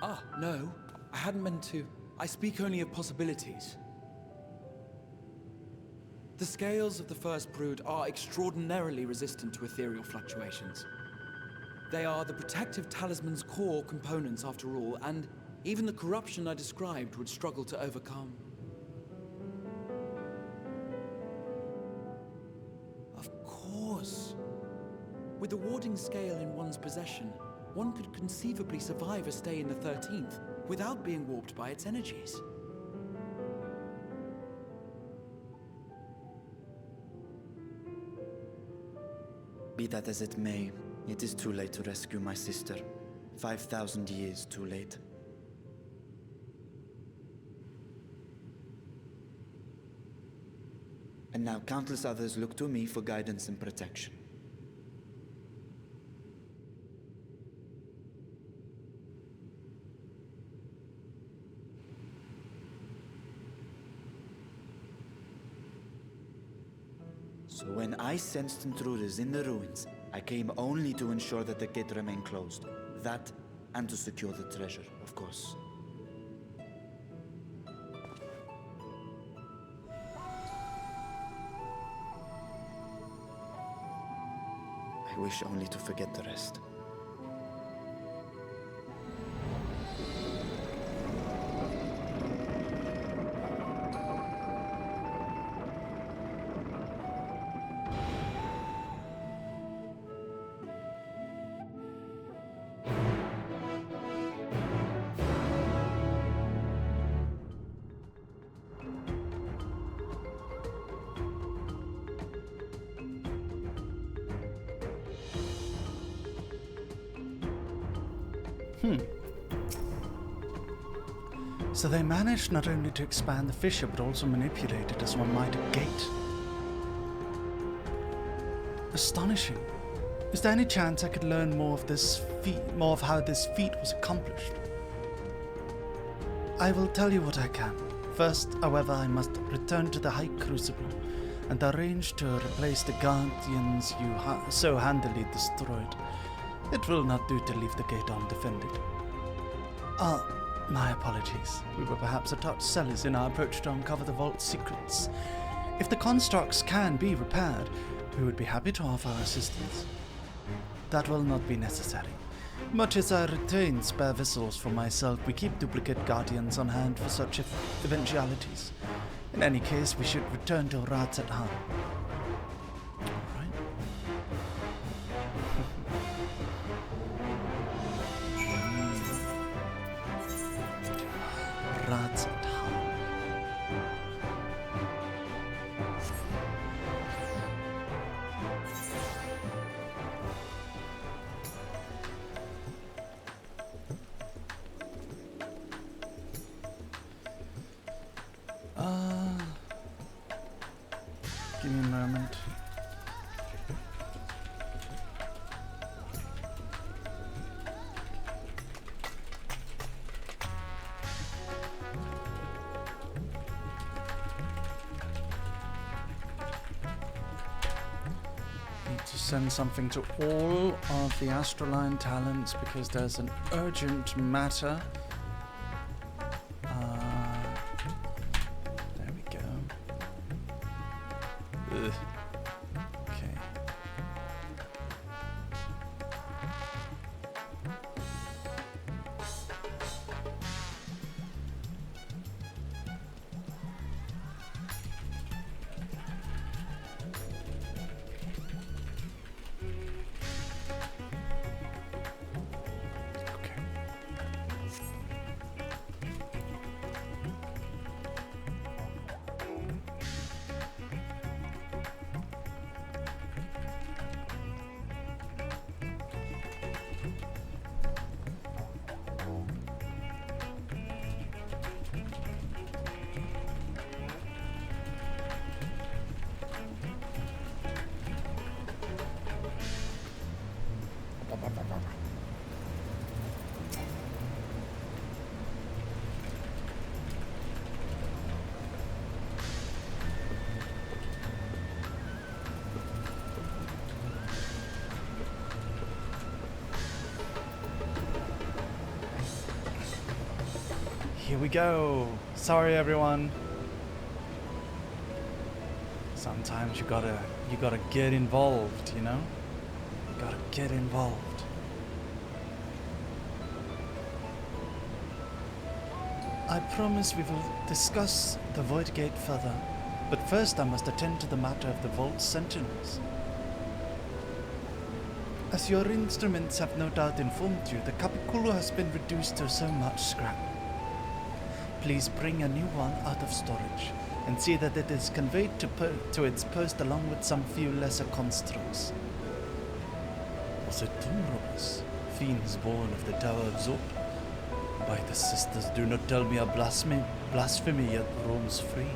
Ah, no. I hadn't meant to. I speak only of possibilities. The scales of the First Brood are extraordinarily resistant to ethereal fluctuations. They are the protective talisman's core components after all, and even the corruption I described would struggle to overcome. Of course. With the warding scale in one's possession, one could conceivably survive a stay in the 13th without being warped by its energies. Be that as it may, it is too late to rescue my sister. 5,000 years too late. And now countless others look to me for guidance and protection. So when I sensed intruders in the ruins, I came only to ensure that the gate remained closed. That, and to secure the treasure, of course. I wish only to forget the rest. So they managed not only to expand the fissure, but also manipulate it as one might a gate. Astonishing. Is there any chance I could learn more of how this feat was accomplished? I will tell you what I can. First, however, I must return to the High Crucible and arrange to replace the guardians you so handily destroyed. It will not do to leave the gate undefended. My apologies. We were perhaps a touch zealous in our approach to uncover the vault's secrets. If the constructs can be repaired, we would be happy to offer our assistance. That will not be necessary. Much as I retain spare vessels for myself, we keep duplicate guardians on hand for such eventualities. In any case, we should return to Rads at Han. Alright. Rads at Han. Give me a moment. Need to send something to all of the Astraline talents because there's an urgent matter. There we go. Ugh. Okay. Here we go. Sorry, everyone. Sometimes you gotta get involved, you know? You gotta get involved. I promise we will discuss the Void Gate further, but first I must attend to the matter of the Vault Sentinels. As your instruments have no doubt informed you, the Capiculu has been reduced to so much scrap. Please bring a new one out of storage, and see that it is conveyed to its post along with some few lesser constructs. Was it tomb robbers? Fiends born of the Tower of Zor? By the sisters, do not tell me a blasphemy yet roams free.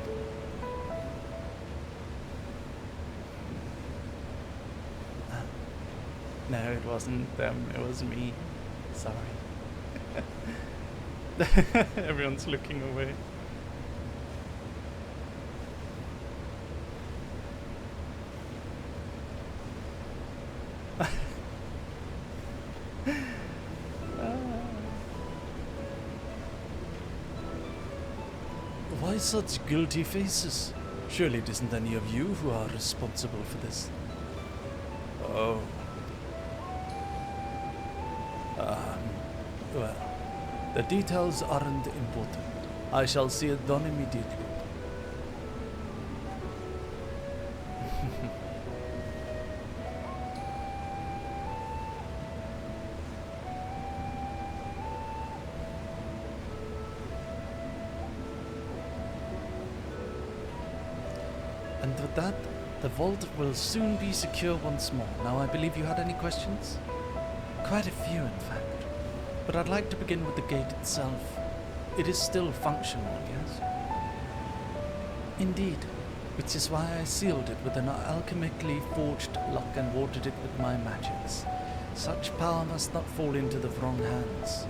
No, it wasn't them, it was me. Sorry. Everyone's looking away. Why such guilty faces? Surely it isn't any of you who are responsible for this. Oh. Well, the details aren't important. I shall see it done immediately. And with that, the vault will soon be secure once more. Now, I believe you had any questions? Quite a few, in fact. But I'd like to begin with the gate itself. It is still functional, yes? Indeed, which is why I sealed it with an alchemically forged lock and warded it with my magics. Such power must not fall into the wrong hands.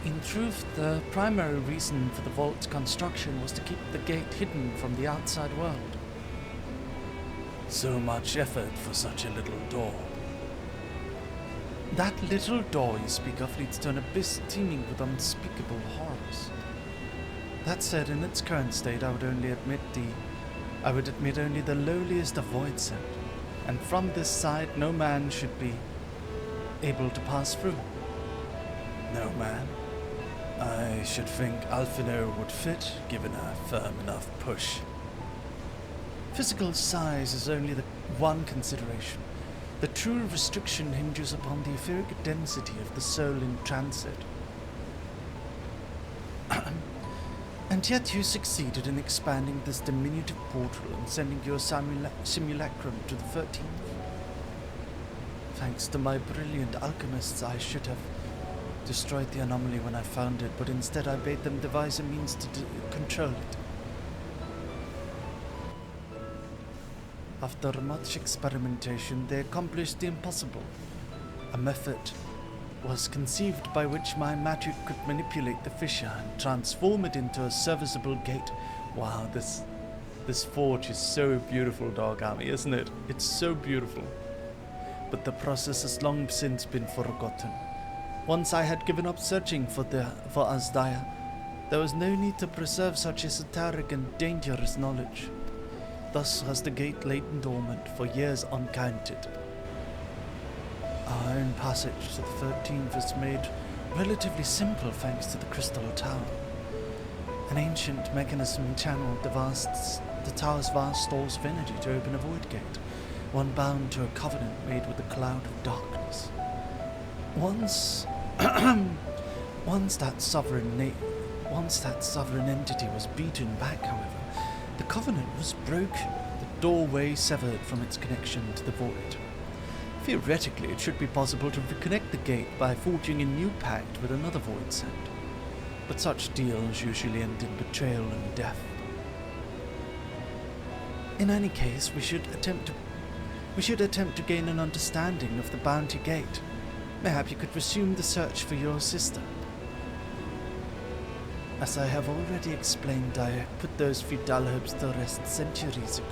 In truth, the primary reason for the vault's construction was to keep the gate hidden from the outside world. So much effort for such a little door. That little door you speak of leads to an abyss teeming with unspeakable horrors. That said, in its current state, I would admit only the lowliest of void sent, and from this side no man should be able to pass through. No man? I should think Alphino would fit, given a firm enough push. Physical size is only the one consideration. The true restriction hinges upon the etheric density of the soul in transit. And yet you succeeded in expanding this diminutive portal and sending your simulacrum to the 13th. Thanks to my brilliant alchemists, I should have destroyed the anomaly when I found it, but instead I bade them devise a means to control it. After much experimentation, they accomplished the impossible. A method was conceived by which my magic could manipulate the fissure and transform it into a serviceable gate. Wow, this forge is so beautiful, Dog Army, isn't it? It's so beautiful. But the process has long since been forgotten. Once I had given up searching for Asdaya, there was no need to preserve such esoteric and dangerous knowledge. Thus has the gate lain dormant for years uncounted. Our own passage to the 13th is made relatively simple thanks to the Crystal Tower. An ancient mechanism channeled the tower's vast stores of energy to open a void gate, one bound to a covenant made with a cloud of darkness. Once that sovereign entity was beaten back, however, the covenant was broken, the doorway severed from its connection to the void. Theoretically, it should be possible to reconnect the gate by forging a new pact with another void sent, but such deals usually end in betrayal and death. In any case, we should attempt to gain an understanding of the Bounty Gate. Mayhap you could resume the search for your sister. As I have already explained, I put those futile hopes to rest centuries ago.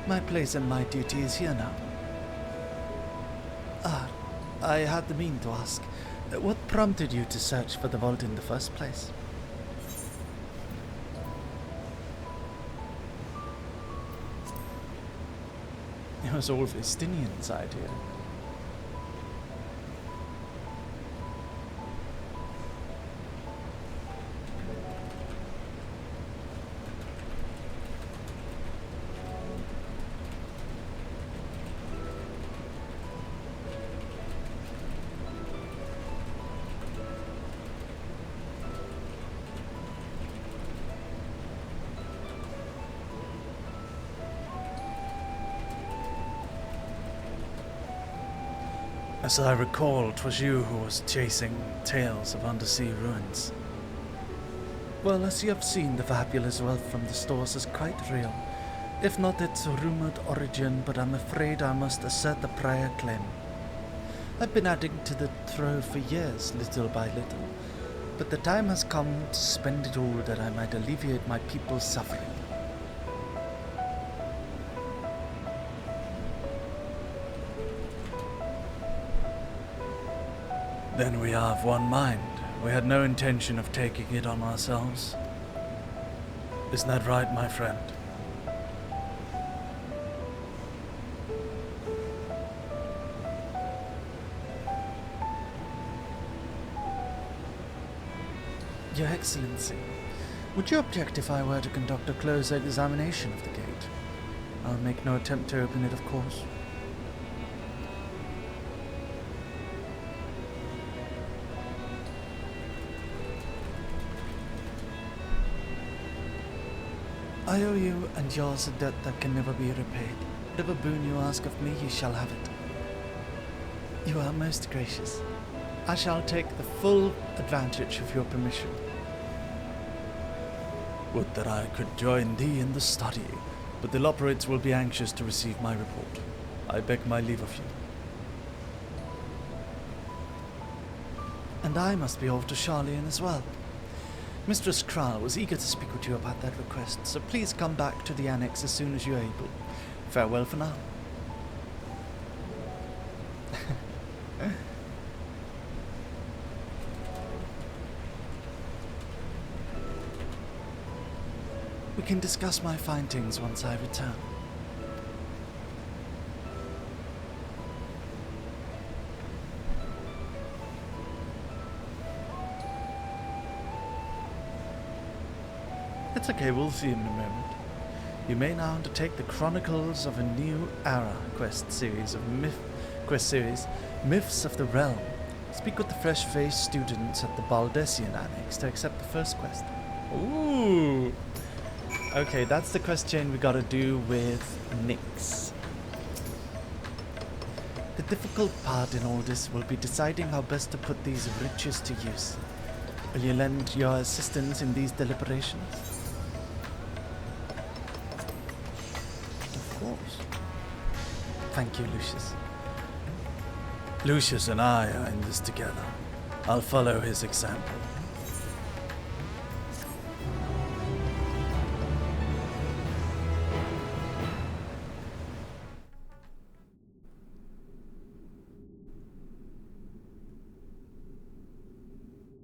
My place and my duty is here now. I had the mean to ask, what prompted you to search for the vault in the first place? It was all Vestinian's idea. As I recall, 'twas you who was chasing tales of undersea ruins. Well, as you have seen, the fabulous wealth from the stores is quite real. If not its rumored origin, but I'm afraid I must assert the prior claim. I've been adding to the trove for years, little by little, but the time has come to spend it all that I might alleviate my people's suffering. Then we are of one mind. We had no intention of taking it on ourselves. Isn't that right, my friend? Your Excellency, would you object if I were to conduct a close examination of the gate? I'll make no attempt to open it, of course. I owe you and yours a debt that can never be repaid. Whatever boon you ask of me, you shall have it. You are most gracious. I shall take the full advantage of your permission. Would that I could join thee in the study, but the Loperates will be anxious to receive my report. I beg my leave of you. And I must be off to Charlian as well. Mistress Kral was eager to speak with you about that request, so please come back to the annex as soon as you're able. Farewell for now. We can discuss my findings once I return. It's okay, we'll see in a moment. You may now undertake the Chronicles of a New Era quest series, Myths of the Realm. Speak with the fresh-faced students at the Baldessian Annex to accept the first quest. Ooh! Okay, that's the quest chain we gotta do with Nyx. The difficult part in all this will be deciding how best to put these riches to use. Will you lend your assistance in these deliberations? Of course. Thank you, Lucius. Lucius and I are in this together. I'll follow his example.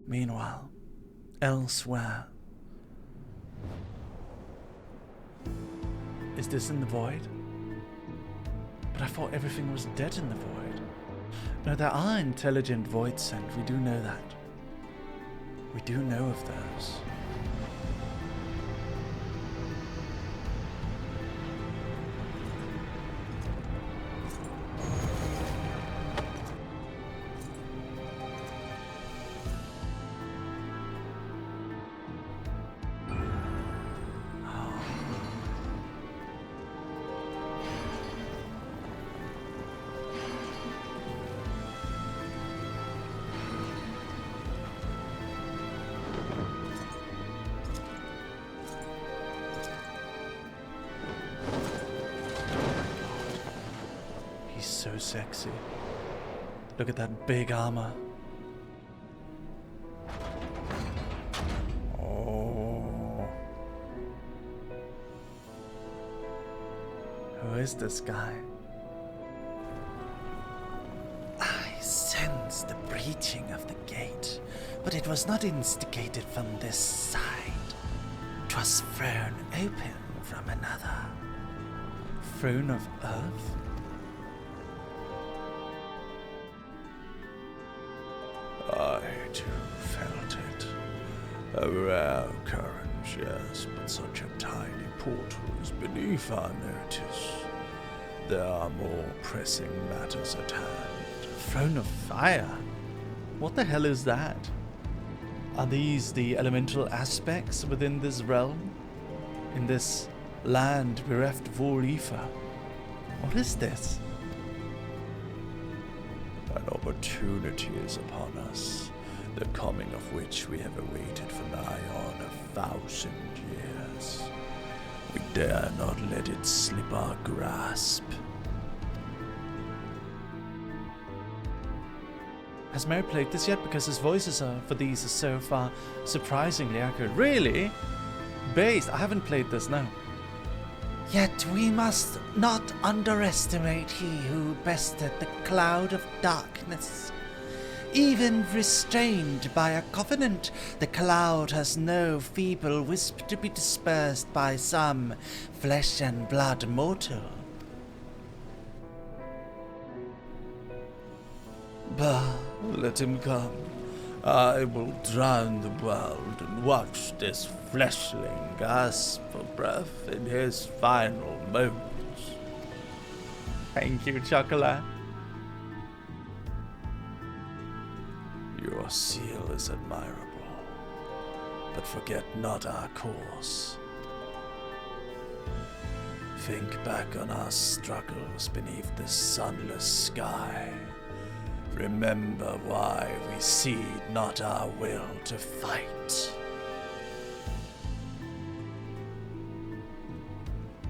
Meanwhile, elsewhere. Is this in the void? But I thought everything was dead in the void. No, there are intelligent voids, and we do know that. We do know of those. So sexy. Look at that big armor. Oh. Who is this guy? I sense the breaching of the gate, but it was not instigated from this side. 'Twas thrown open from another. Throne of Earth? I too felt it. A rare occurrence, yes, but such a tiny portal is beneath our notice. There are more pressing matters at hand. Throne of Fire? What the hell is that? Are these the elemental aspects within this realm? In this land bereft of all ether? What is this? An opportunity is upon us, the coming of which we have awaited for nigh on 1,000 years. We dare not let it slip our grasp. Has Merry played this yet? Because his voices for these are so far surprisingly accurate. Really? Based? I haven't played this, no. Yet we must not underestimate he who bested the cloud of darkness. Even restrained by a covenant, the cloud has no feeble wisp to be dispersed by some flesh and blood mortal. Bah, let him come. I will drown the world and watch this fleshling gasp for breath in his final moments. Thank you, Chocolate. Your seal is admirable, but forget not our course. Think back on our struggles beneath the sunless sky. Remember why we cede not our will to fight.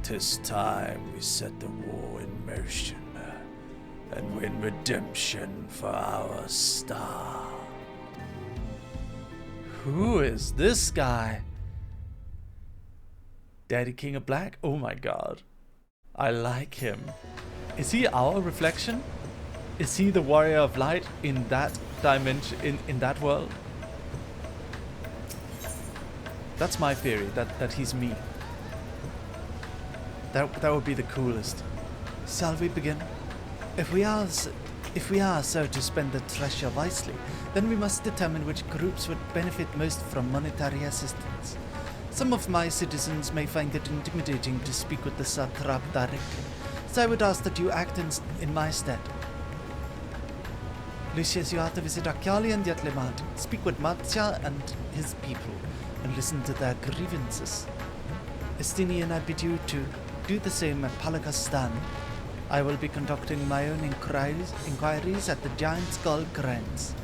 'Tis time we set the war in motion and win redemption for our star. Who is this guy? Daddy King of Black? Oh my god. I like him. Is he our reflection? Is he the warrior of light in that dimension, in that world? That's my theory, that he's me. That would be the coolest. Shall we begin? If we are so to spend the treasure wisely, then we must determine which groups would benefit most from monetary assistance. Some of my citizens may find it intimidating to speak with the satrap directly, so I would ask that you act in my stead. Lucius, you are to visit Akali and Yatlimad. Speak with Matsya and his people, and listen to their grievances. Estinian, I bid you to do the same at Palakastan. I will be conducting my own inquiries at the Giant Skull Grants.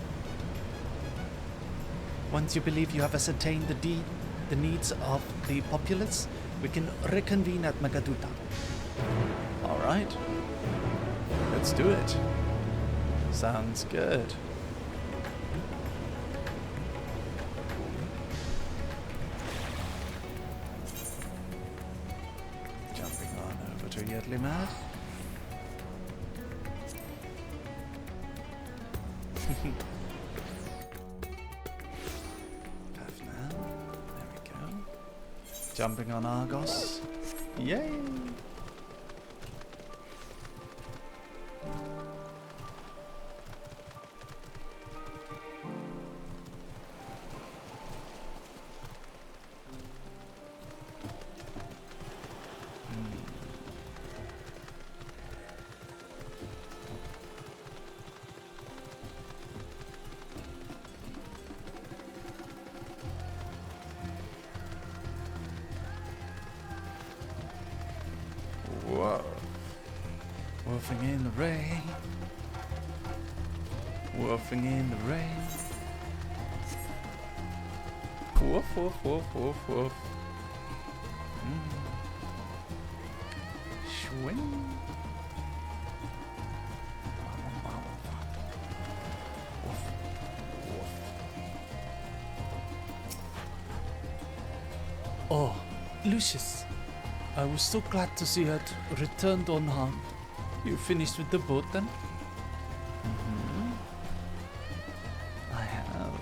Once you believe you have ascertained the needs of the populace, we can reconvene at Magaduta. Alright. Let's do it. Sounds good. Jumping on over to Yetlimad. Pavnan. There we go. Jumping on Argos. Yay! Whoa. Wolfing in the rain. Wolfing in the rain. Woof, woof, woof, woof, woof. Swing. Woof, woof. Oh, Lucius. I was so glad to see her returned unharmed. You finished with the boat then? I have.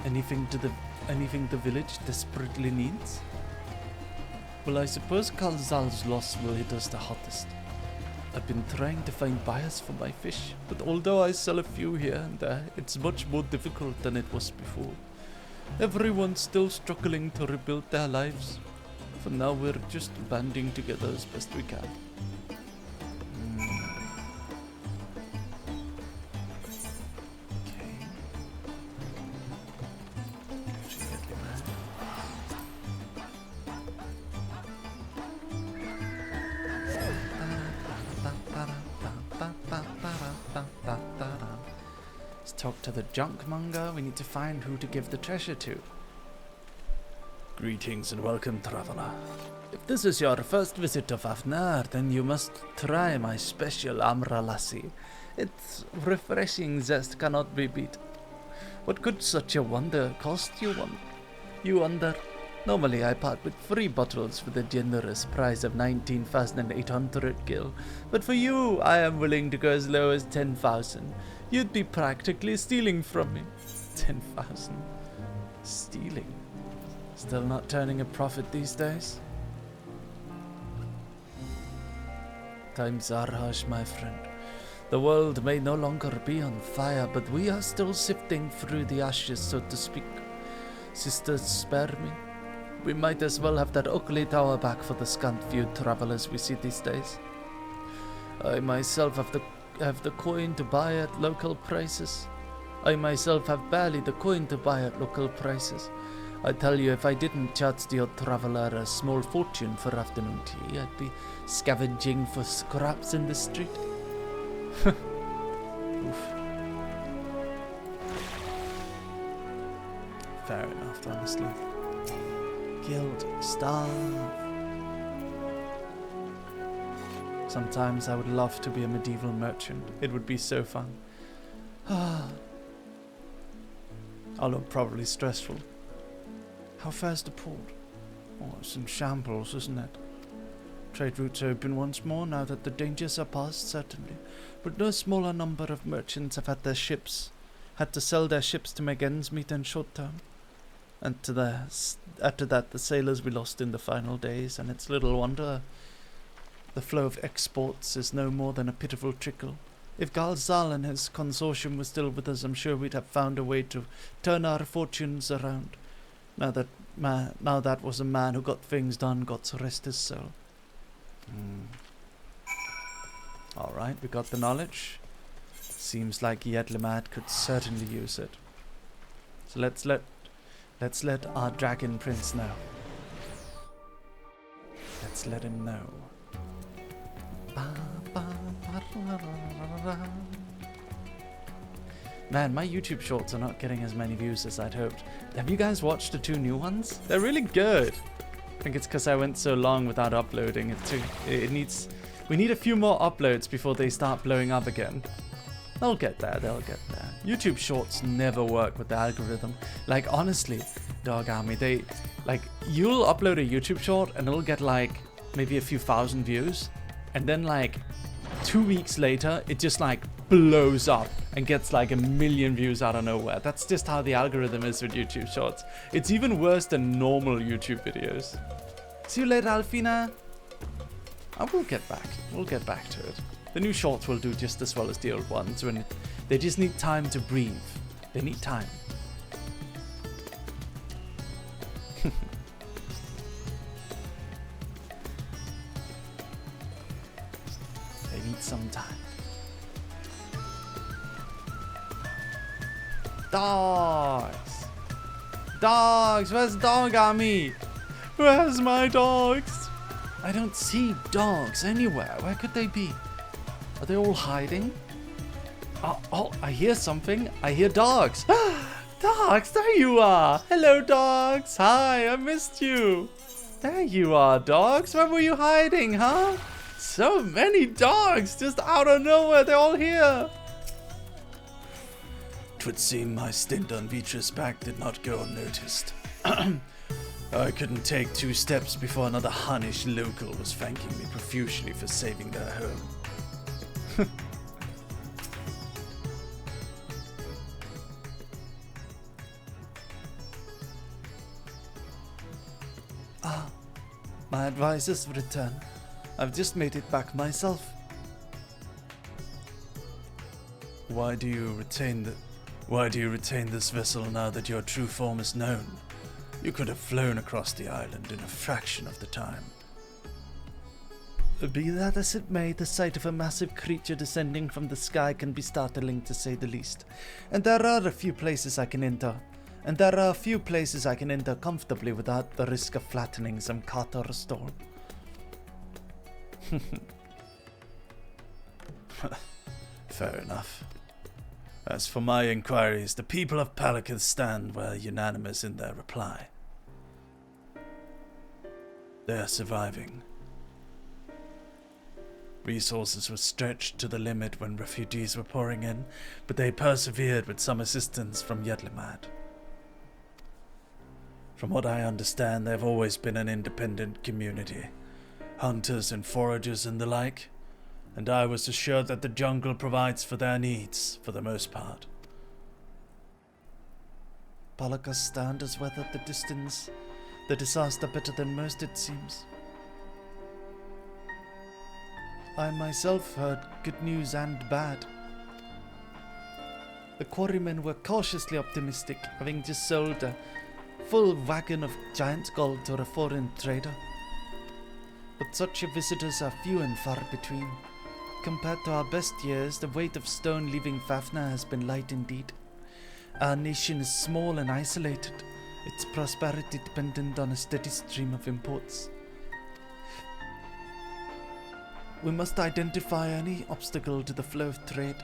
Anything the village desperately needs? Well, I suppose Kalzal's loss will hit us the hottest. I've been trying to find buyers for my fish, but although I sell a few here and there, it's much more difficult than it was before. Everyone's still struggling to rebuild their lives. For now, we're just banding together as best we can. Okay. Let's talk to the junkmonger. We need to find who to give the treasure to. Greetings and welcome, traveler. If this is your first visit to Fafnir, then you must try my special Amra Lassi. Its refreshing zest cannot be beat. What could such a wonder cost you wonder? Normally I part with 3 bottles for the generous price of 19,800 gil, but for you I am willing to go as low as 10,000. You'd be practically stealing from me. 10,000. Stealing? Still not turning a profit these days? Times are harsh, my friend. The world may no longer be on fire, but we are still sifting through the ashes, so to speak. Sisters, spare me. We might as well have that ugly tower back for the scant few travelers we see these days. I myself have the coin to buy at local prices. I myself have barely the coin to buy at local prices. I tell you, if I didn't charge the old traveler a small fortune for afternoon tea, I'd be scavenging for scraps in the street. Oof. Fair enough, honestly. Guild, starve. Sometimes I would love to be a medieval merchant. It would be so fun. Although probably stressful. How far's the port? Oh, it's in shambles, isn't it? Trade routes open once more now that the dangers are past, certainly. But no smaller number of merchants have had to sell their ships to make ends meet in short term. And after that, the sailors we lost in the final days, and it's little wonder the flow of exports is no more than a pitiful trickle. If Galzal and his consortium were still with us, I'm sure we'd have found a way to turn our fortunes around. Now that was a man who got things done, God rest his soul. Alright, we got the knowledge. Seems like Yedlamad could certainly use it. So let's let our dragon prince know. Let's let him know. Man, my YouTube shorts are not getting as many views as I'd hoped. Have you guys watched the 2 new ones? They're really good. I think it's because I went so long without uploading it too. We need a few more uploads before they start blowing up again. They'll get there, YouTube shorts never work with the algorithm. Like, honestly, Dog Army, you'll upload a YouTube short and it'll get like maybe a few thousand views. And then like 2 weeks later, it just like blows up and gets like 1 million views out of nowhere. That's just how the algorithm is with YouTube shorts. It's even worse than normal YouTube videos. See you later, Alfina. I will get back. We'll get back to it. The new shorts will do just as well as the old ones when they just need time to breathe. They need time. They need some time. Dogs! Dogs! Where's Dog Army? Where's my dogs? I don't see dogs anywhere. Where could they be? Are they all hiding? Oh, I hear something. I hear dogs. Dogs, there you are. Hello, dogs. Hi, I missed you. There you are, dogs. Where were you hiding, huh? So many dogs just out of nowhere. They're all here. 'Twould seem my stint on Beatrice back did not go unnoticed. I couldn't take 2 steps before another Hunnish local was thanking me profusely for saving their home. My advisor's return. I've just made it back myself. Why do you retain this vessel now that your true form is known? You could have flown across the island in a fraction of the time. Be that as it may, the sight of a massive creature descending from the sky can be startling, to say the least. And there are a few places I can enter comfortably without the risk of flattening some cart or storm. Fair enough. As for my inquiries, the people of Palakistan were unanimous in their reply. They are surviving. Resources were stretched to the limit when refugees were pouring in, but they persevered with some assistance from Yedlamad. From what I understand, they've always been an independent community, hunters and foragers and the like, and I was assured that the jungle provides for their needs, for the most part. Palakistan has weathered the disaster better than most, it seems. I myself heard good news and bad. The quarrymen were cautiously optimistic, having just sold a full wagon of giant gold to a foreign trader. But such visitors are few and far between. Compared to our best years, the weight of stone leaving Fafnir has been light indeed. Our nation is small and isolated, its prosperity dependent on a steady stream of imports. We must identify any obstacle to the flow of trade,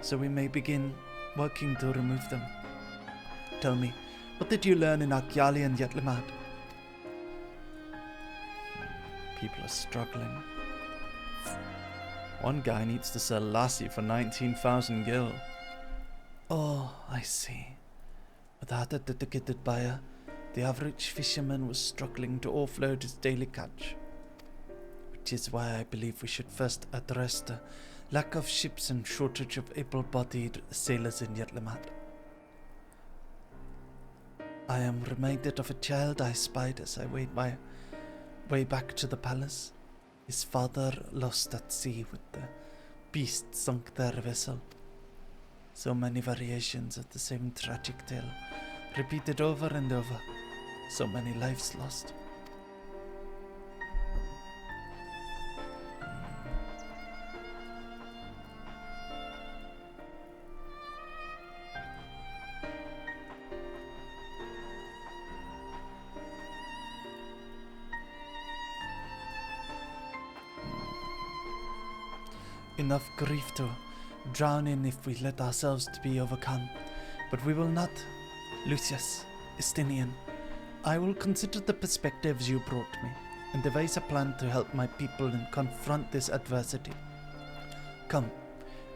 so we may begin working to remove them. Tell me, what did you learn in Akyali and Yetlamad? People are struggling. One guy needs to sell lassi for 19,000 gil. Oh, I see. Without a dedicated buyer, the average fisherman was struggling to offload his daily catch. Which is why I believe we should first address the lack of ships and shortage of able-bodied sailors in Yetlamad. I am reminded of a child I spied as I made my way back to the palace. His father lost at sea with the beast sunk their vessel. So many variations of the same tragic tale, repeated over and over. So many lives lost. Enough grief to drown in if we let ourselves to be overcome. But we will not. Lucius, Estinian, I will consider the perspectives you brought me and devise a plan to help my people and confront this adversity. Come,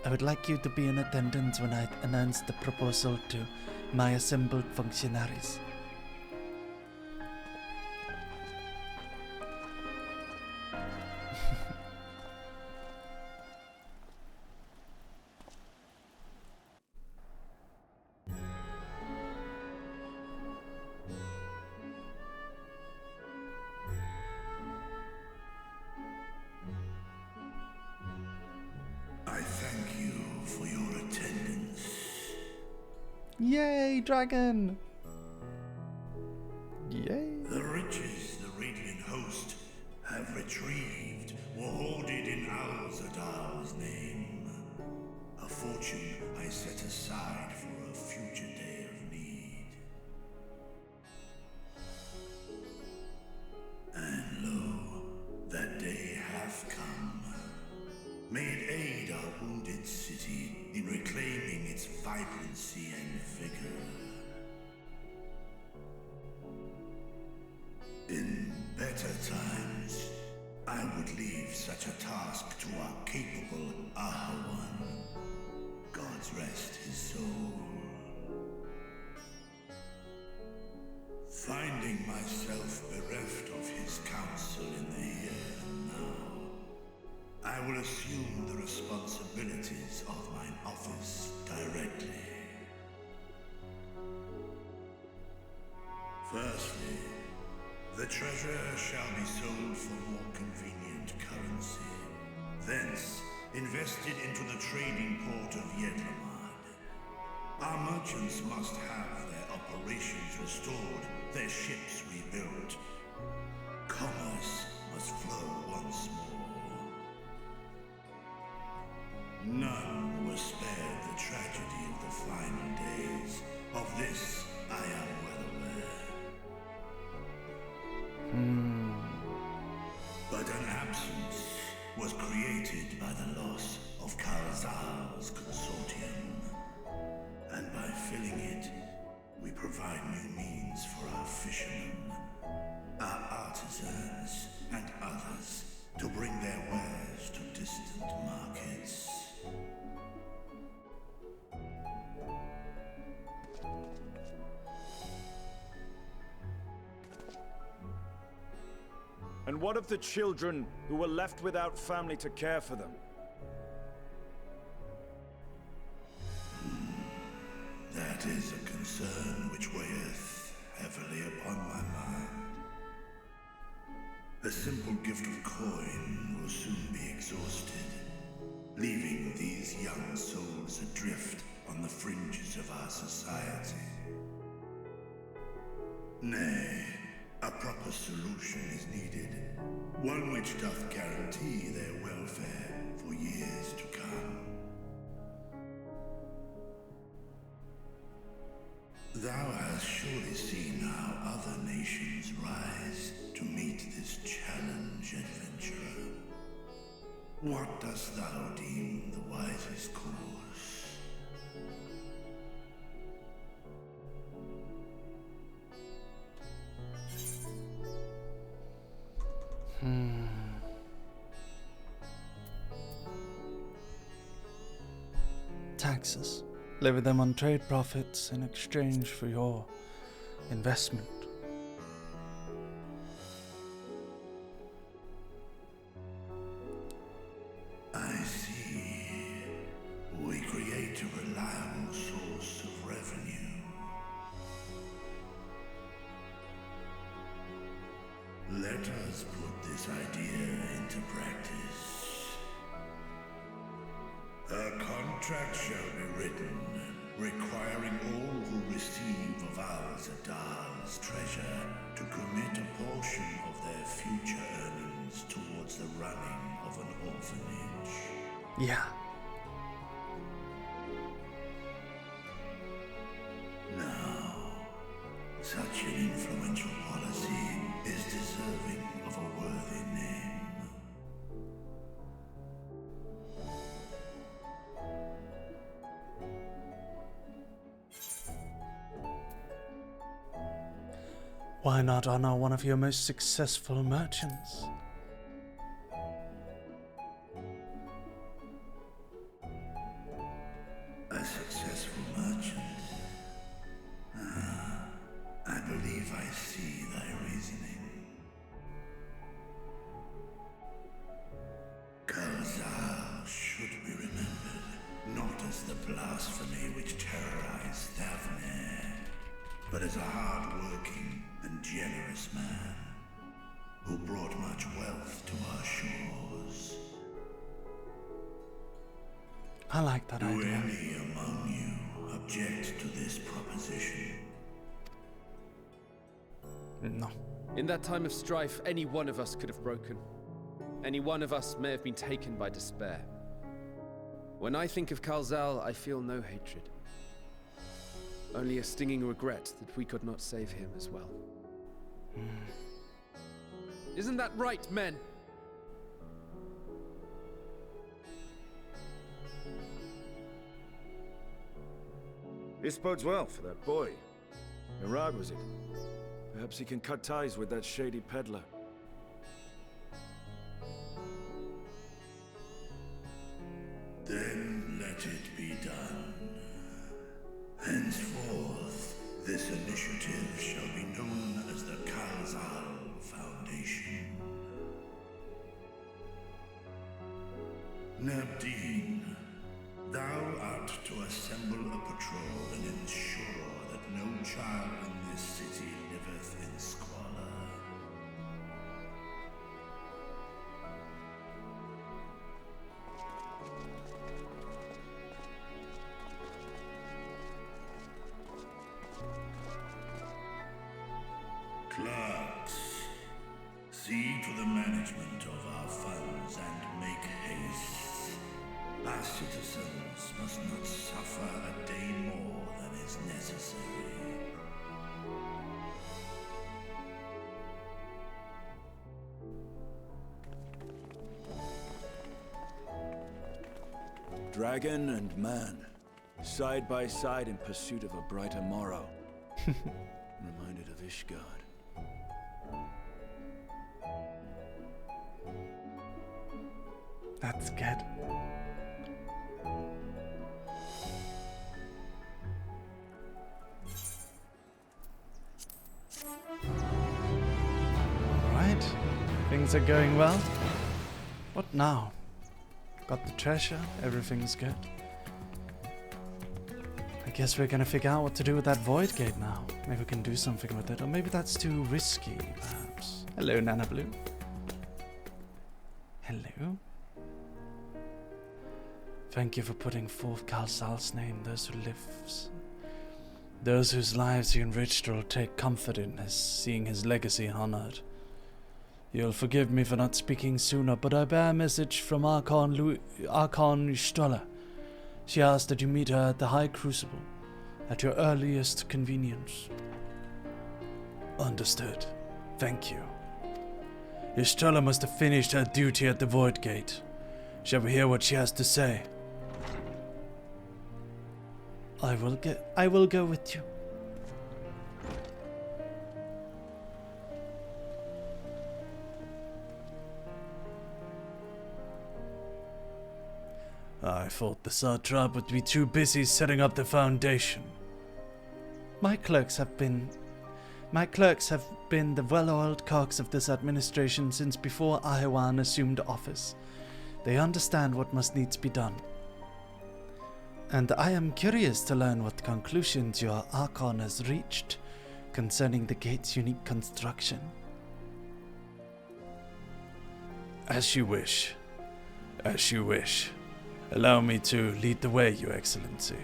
I would like you to be in attendance when I announce the proposal to my assembled functionaries. I thank you for your attendance. Yay, dragon! Yay! The riches the Radiant Host have retrieved were hoarded in Al-Zadal's name. A fortune I set aside for a future day of need. And lo, that day hath come. May it aid our wounded city in reclaiming its vibrancy and vigor. In better times, I would leave such a task to our capable Ahawan. God's rest his soul. Finding myself bereft of his counsel in the here and now, I will assume the responsibilities of mine office directly. Firstly, the treasure shall be sold for more convenient currency. Thence, invested into the trading port of Yedlamad. Our merchants must have their operations restored, their ships rebuilt. Commerce must flow once more. None were spared the tragedy of the final days. Of this, I am well aware. But an absence was created by the loss of Karazal's consortium. And by filling it, we provide new means for our fishermen, our artisans, and others to bring their wares to distant markets. And what of the children who were left without family to care for them? That is a concern which weigheth heavily upon my mind. A simple gift of coin will soon be exhausted, leaving these young souls adrift on the fringes of our society. Nay, a proper solution is needed, one which doth guarantee their welfare for years to come. Thou hast must surely see now other nations rise to meet this challenge, adventurer. What dost thou deem the wisest course? Taxes. Levy them on trade profits in exchange for your investment. I see. We create a reliable source of revenue. Let us put this idea into practice. A contract shall be written, requiring all who receive of our Zadal's treasure to commit a portion of their future earnings towards the running of an orphanage. Yeah. Now, such an influential policy is deserving of a worthy name. Why not honor one of your most successful merchants? A successful merchant? I believe I see thy reasoning. Kalzal should be remembered, not as the blasphemy which terrorized Thavne, but as a hard-working and generous man who brought much wealth to our shores. I like that idea. Do any among you object to this proposition? No. In that time of strife, any one of us could have broken. Any one of us may have been taken by despair. When I think of Kalzal, I feel no hatred. Only a stinging regret that we could not save him as well. Isn't that right, men? This bodes well for that boy. Irad, was it? Perhaps he can cut ties with that shady peddler. Then let it be done. Henceforth, this initiative shall be known as the Kalzal Foundation. Nabdeen, thou art to assemble a patrol and ensure that no child in this city liveth in squalor. Clerks, see to the management of our funds and make haste. Our citizens must not suffer a day more than is necessary. Dragon and man, side by side in pursuit of a brighter morrow. Reminded of Ishgard. That's good. Alright, things are going well. What now? Got the treasure, everything's good. I guess we're gonna figure out what to do with that void gate now. Maybe we can do something with it, or maybe that's too risky, perhaps. Hello, Nana Blue. Hello. Thank you for putting forth Kalzal's name, those who lives. Those whose lives he enriched will take comfort in seeing his legacy honored. You'll forgive me for not speaking sooner, but I bear a message from Archon Stoller. She asked that you meet her at the High Crucible, at your earliest convenience. Understood. Thank you. Estrella must have finished her duty at the Void Gate. Shall we hear what she has to say? I will go with you. I thought the Satrap would be too busy setting up the foundation. My clerks have been the well-oiled cogs of this administration since before Ahewan assumed office. They understand what must needs be done. And I am curious to learn what conclusions your Archon has reached concerning the gate's unique construction. As you wish. As you wish. Allow me to lead the way, Your Excellency.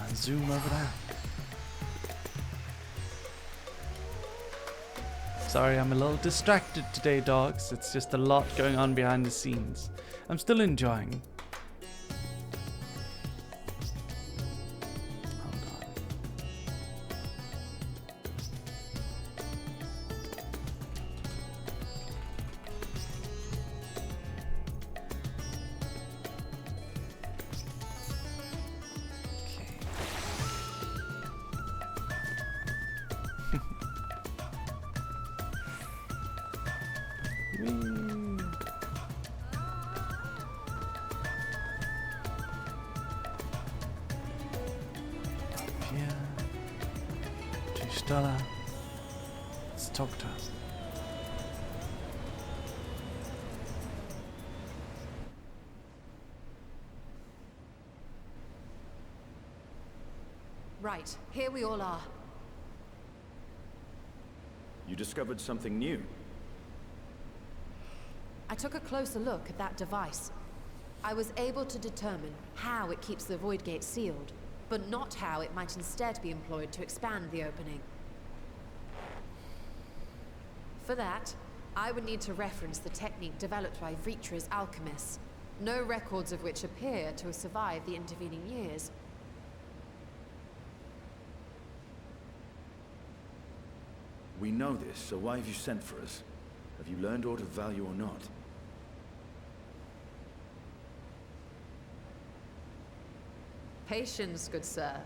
Let's zoom over there. Sorry, I'm a little distracted today, dogs. It's just a lot going on behind the scenes. I'm still enjoying. Stella. Let's talk to her. Right, here we all are. You discovered something new. I took a closer look at that device. I was able to determine how it keeps the Void Gate sealed, but not how it might instead be employed to expand the opening. For that, I would need to reference the technique developed by Vritra's alchemists, no records of which appear to have survived the intervening years. We know this, so why have you sent for us? Have you learned aught of value or not? Patience, good sir.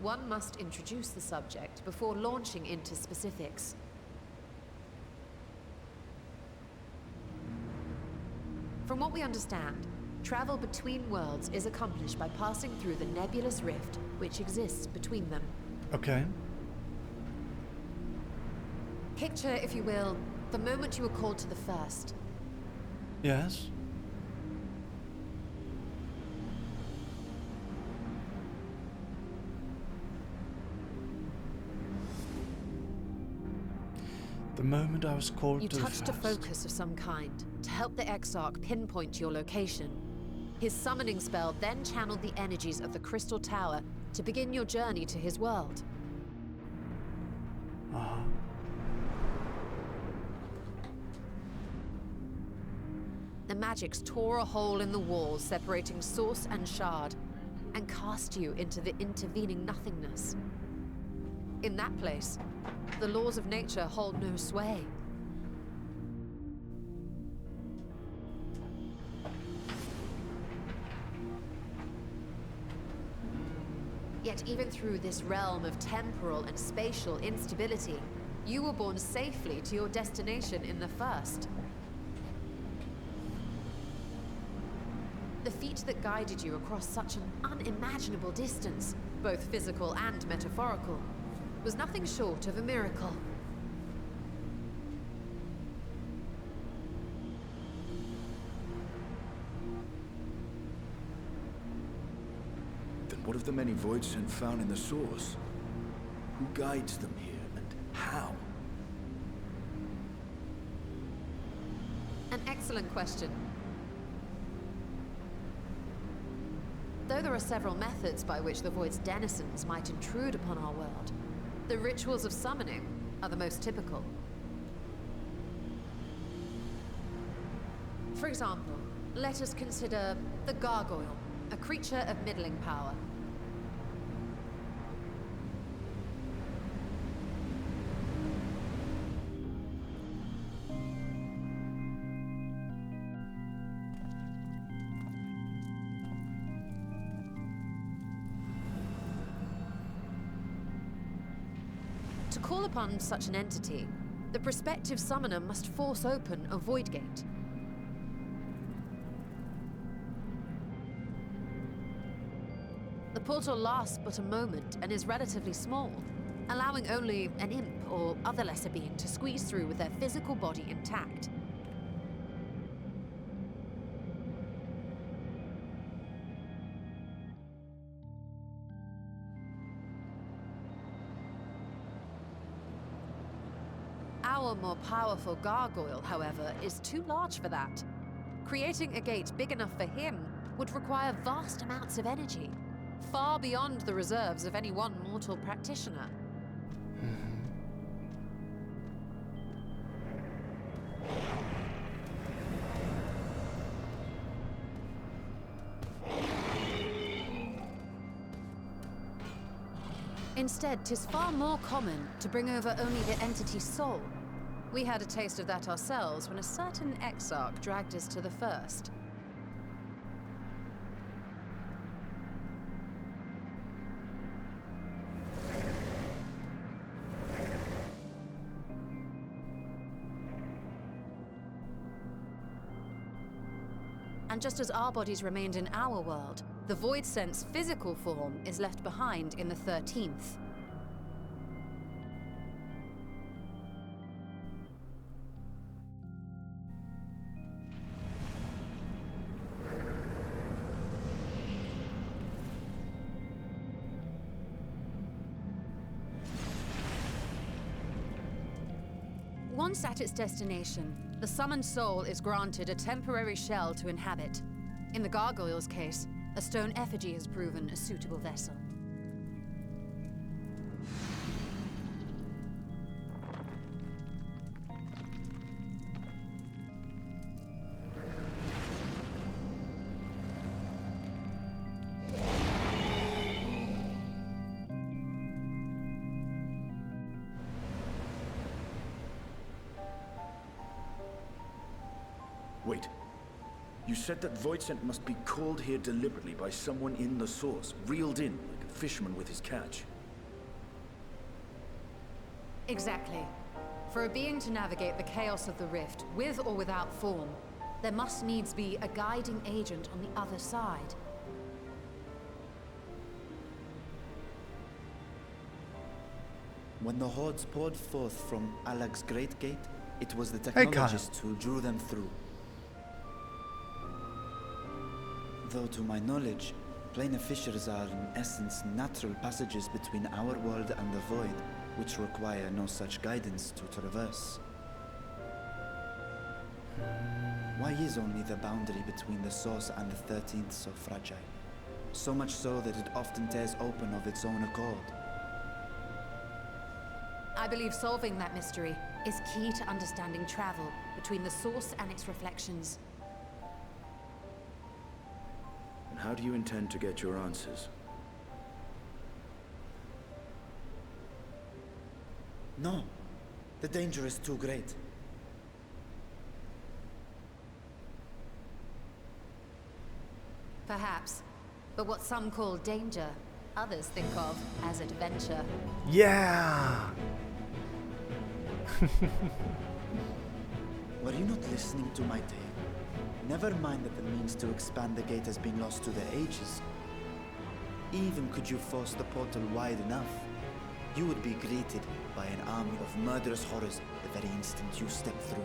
One must introduce the subject before launching into specifics. From what we understand, travel between worlds is accomplished by passing through the nebulous rift which exists between them. Okay. Picture, if you will, the moment you were called to the first. Yes. The moment I was called to the first. You touched a focus of some kind to help the Exarch pinpoint your location. His summoning spell then channeled the energies of the Crystal Tower to begin your journey to his world. The magics tore a hole in the wall separating source and shard, and cast you into the intervening nothingness. In that place, the laws of nature hold no sway. Yet even through this realm of temporal and spatial instability, you were borne safely to your destination in the first. The feat that guided you across such an unimaginable distance, both physical and metaphorical, was nothing short of a miracle. Then what of the many Void Sent found in the Source? Who guides them here, and how? An excellent question. Though there are several methods by which the Void's denizens might intrude upon our world, the rituals of summoning are the most typical. For example, let us consider the Gargoyle, a creature of middling power. To call upon such an entity, the prospective summoner must force open a void gate. The portal lasts but a moment and is relatively small, allowing only an imp or other lesser being to squeeze through with their physical body intact. Our more powerful gargoyle, however, is too large for that. Creating a gate big enough for him would require vast amounts of energy, far beyond the reserves of any one mortal practitioner. Instead, 'tis far more common to bring over only the entity's soul. We had a taste of that ourselves when a certain exarch dragged us to the First. And just as our bodies remained in our world, the Void Sent's physical form is left behind in the 13th. Once at its destination, the summoned soul is granted a temporary shell to inhabit. In the gargoyle's case, a stone effigy has proven a suitable vessel. Wait. You said that Voidsent must be called here deliberately by someone in the Source, reeled in like a fisherman with his catch. Exactly. For a being to navigate the chaos of the rift, with or without form, there must needs be a guiding agent on the other side. When the hordes poured forth from Alag's Great Gate, it was the technologists who drew them through. Though to my knowledge, planar fissures are in essence natural passages between our world and the void, which require no such guidance to traverse. Why is only the boundary between the Source and the 13th so fragile? So much so that it often tears open of its own accord. I believe solving that mystery is key to understanding travel between the Source and its reflections. And how do you intend to get your answers? No. The danger is too great. Perhaps. But what some call danger, others think of as adventure. Yeah! Were you not listening to my tale? Never mind that the means to expand the gate has been lost to the ages. Even could you force the portal wide enough, you would be greeted by an army of murderous horrors the very instant you step through.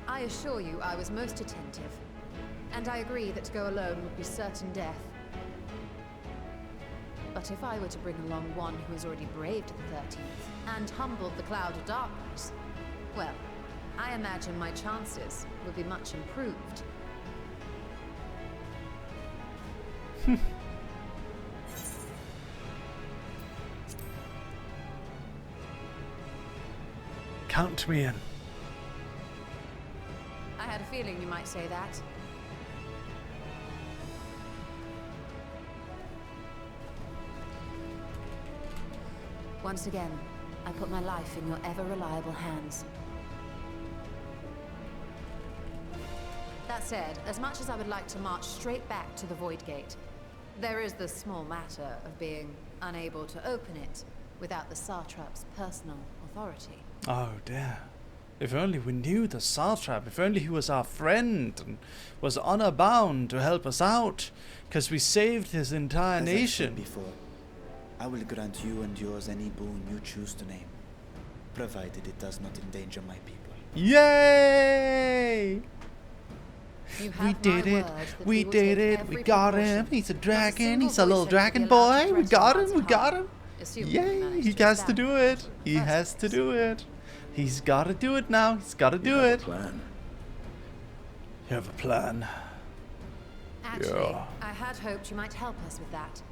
I assure you I was most attentive. And I agree that to go alone would be certain death. But if I were to bring along one who has already braved the 13th and humbled the cloud of darkness, well, I imagine my chances would be much improved. Count me in. I had a feeling you might say that. Once again, I put my life in your ever-reliable hands. That said, as much as I would like to march straight back to the Void Gate, there is the small matter of being unable to open it without the Satrap's personal authority. Oh dear. If only we knew the Satrap, if only he was our friend and was honor bound to help us out, because we saved his entire nation. As I said before, I will grant you and yours any boon you choose to name, provided it does not endanger my people. Yay! We did it! We did it! We got him! He's a dragon! He's a little dragon boy! We got him! We got him! Yay! He has to do it! He has to do it! He's gotta do it now! He's gotta do it! Plan. You have a plan? Actually, I had hoped you might help us with that.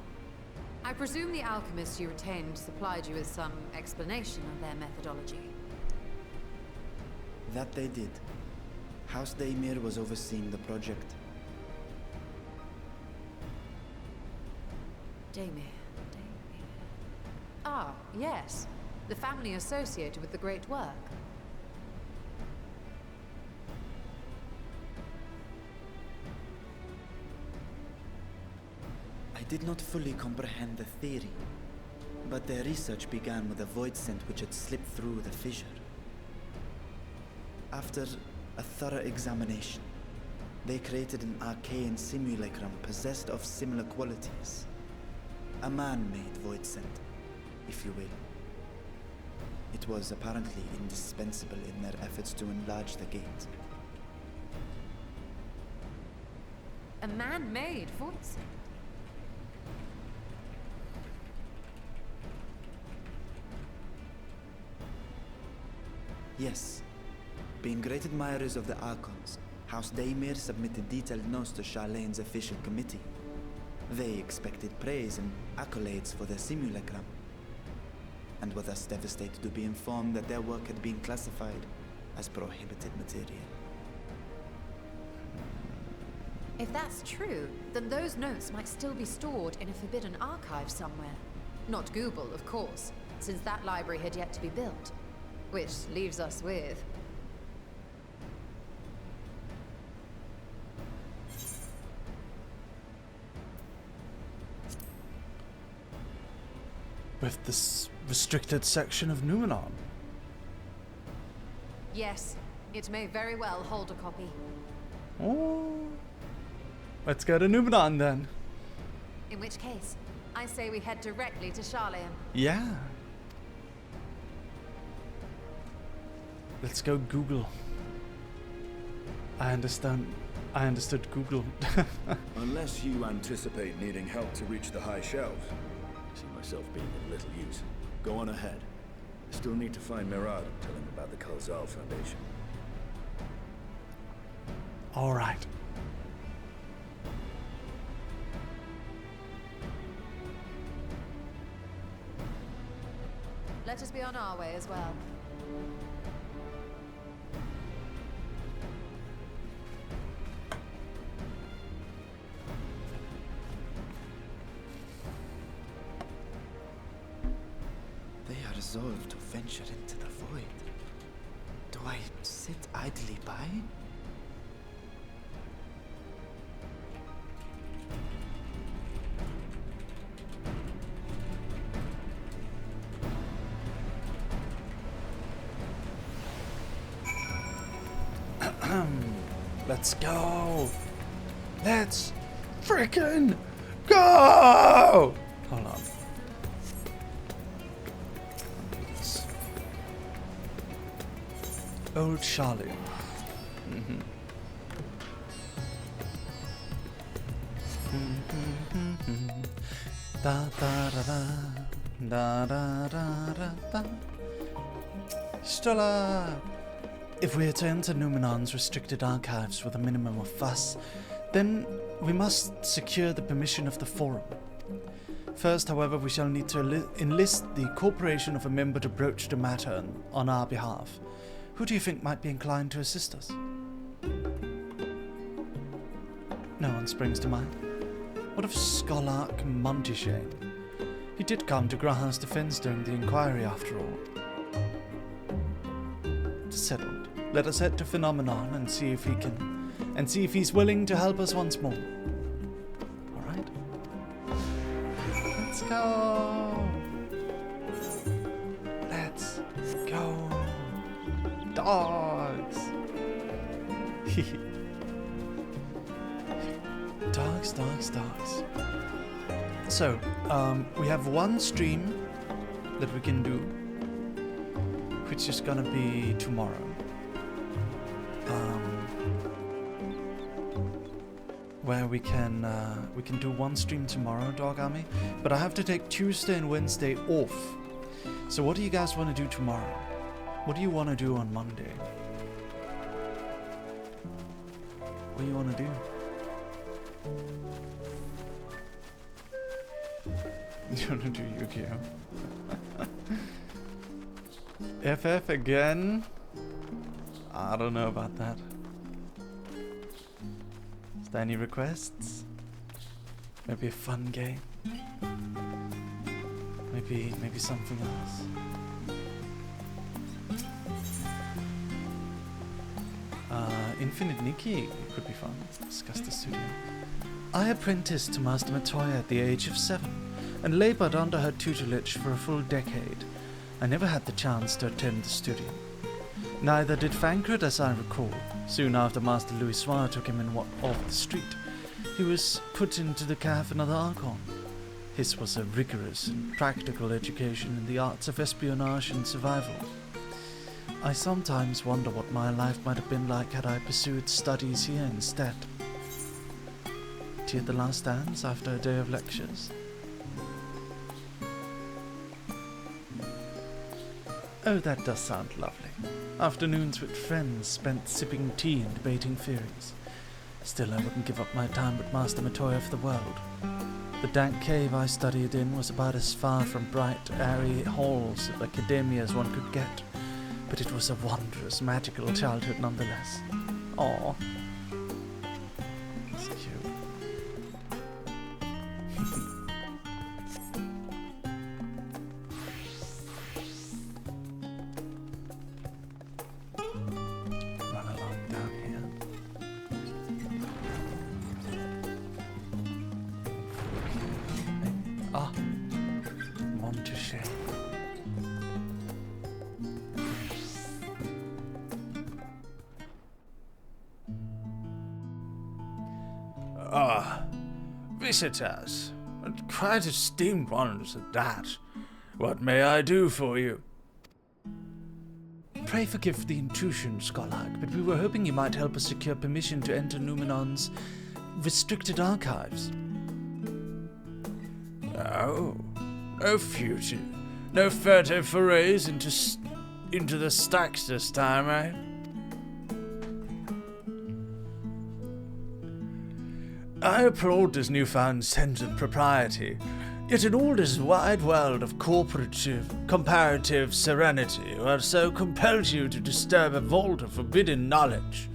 I presume the alchemists you retained supplied you with some explanation of their methodology. That they did. House Daimir was overseeing the project. Daimir. Ah, yes. The family associated with the great work. I did not fully comprehend the theory, but their research began with a void scent which had slipped through the fissure. After a thorough examination, they created an arcane simulacrum possessed of similar qualities. A man-made void scent, if you will. It was apparently indispensable in their efforts to enlarge the gate. A man-made void scent? Yes. Being great admirers of the Archons, House Daimir submitted detailed notes to Charlene's official committee. They expected praise and accolades for their simulacrum, and were thus devastated to be informed that their work had been classified as prohibited material. If that's true, then those notes might still be stored in a forbidden archive somewhere. Not Google, of course, since that library had yet to be built. Which leaves us with... with this restricted section of Numenon. Yes, it may very well hold a copy. Oh. Let's go to Numenon then. In which case, I say we head directly to Charlene. Yeah. Let's go Google. I understood Google. Unless you anticipate needing help to reach the high shelves. I see myself being of little use. Go on ahead. I still need to find Mirad and tell him about the Kalzal Foundation. All right. Let us be on our way as well. They are resolved to venture into the void. Do I sit idly by? Let's go. Let's Frickin' go! Hold on. Old Charlie. Da da da da da da da da. Stola! If we are to enter Numenon's restricted archives with a minimum of fuss, then we must secure the permission of the Forum. First, however, we shall need to enlist the cooperation of a member to broach the matter on our behalf. Who do you think might be inclined to assist us? No one springs to mind. What of Scholark Montishane? He did come to Graham's defense during the inquiry, after all. Settled. Let us head to Phenomenon and see if he's willing to help us once more. All right. Let's go. Let's go. Dogs. Dogs. So, we have one stream that we can do, which is gonna be tomorrow. Where we can do one stream tomorrow, Dog Army, but I have to take Tuesday and Wednesday off. So what do you guys want to do tomorrow? What do you want to do on Monday? What do you want to do? You want to do Yu-Gi-Oh? FF again? I don't know about that. Is there any requests? Maybe a fun game? Maybe something else? Infinite Nikki could be fun. Discuss the studio. I apprenticed to Master Matoya at the age of 7 and labored under her tutelage for a full decade. I never had the chance to attend the studio. Neither did Fancred, as I recall. Soon after Master Louis Soir took him off the street, he was put into the care of another Archon. His was a rigorous and practical education in the arts of espionage and survival. I sometimes wonder what my life might have been like had I pursued studies here instead. Tea at the last dance after a day of lectures. Oh, that does sound lovely. Afternoons with friends spent sipping tea and debating theories. Still, I wouldn't give up my time with Master Matoya for the world. The dank cave I studied in was about as far from bright, airy halls of academia as one could get, but it was a wondrous, magical childhood nonetheless. Aww. That's cute. Run along down here. Ah, Montrachet. Ah, visitors, and quite esteemed ones at that. What may I do for you? Pray forgive the intrusion, Scholark, but we were hoping you might help us secure permission to enter Numenon's restricted archives. Oh, no future, no furtive forays into the stacks this time, eh? I applaud this newfound sense of propriety, yet in all this wide world of comparative serenity, what so compels you to disturb a vault of forbidden knowledge?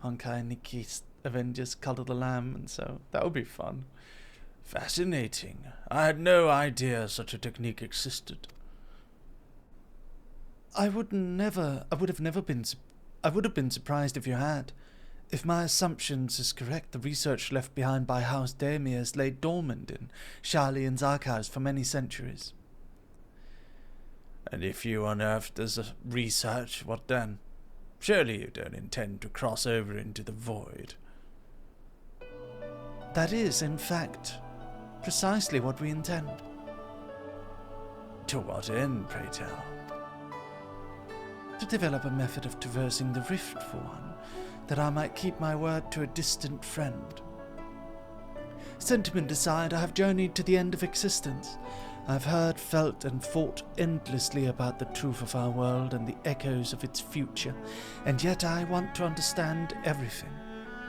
Honkai and Nikki's Avengers Cult of the Lamb, and so that would be fun. Fascinating. I had no idea such a technique existed. I would have been surprised if you had. If my assumptions is correct, the research left behind by House Damiers lay dormant in Charlene's archives for many centuries. And if you unearthed this research, what then? Surely you don't intend to cross over into the void. That is, in fact, precisely what we intend. To what end, pray tell? To develop a method of traversing the rift, for one, that I might keep my word to a distant friend. Sentiment aside, I have journeyed to the end of existence. I've heard, felt, and thought endlessly about the truth of our world and the echoes of its future, and yet I want to understand everything,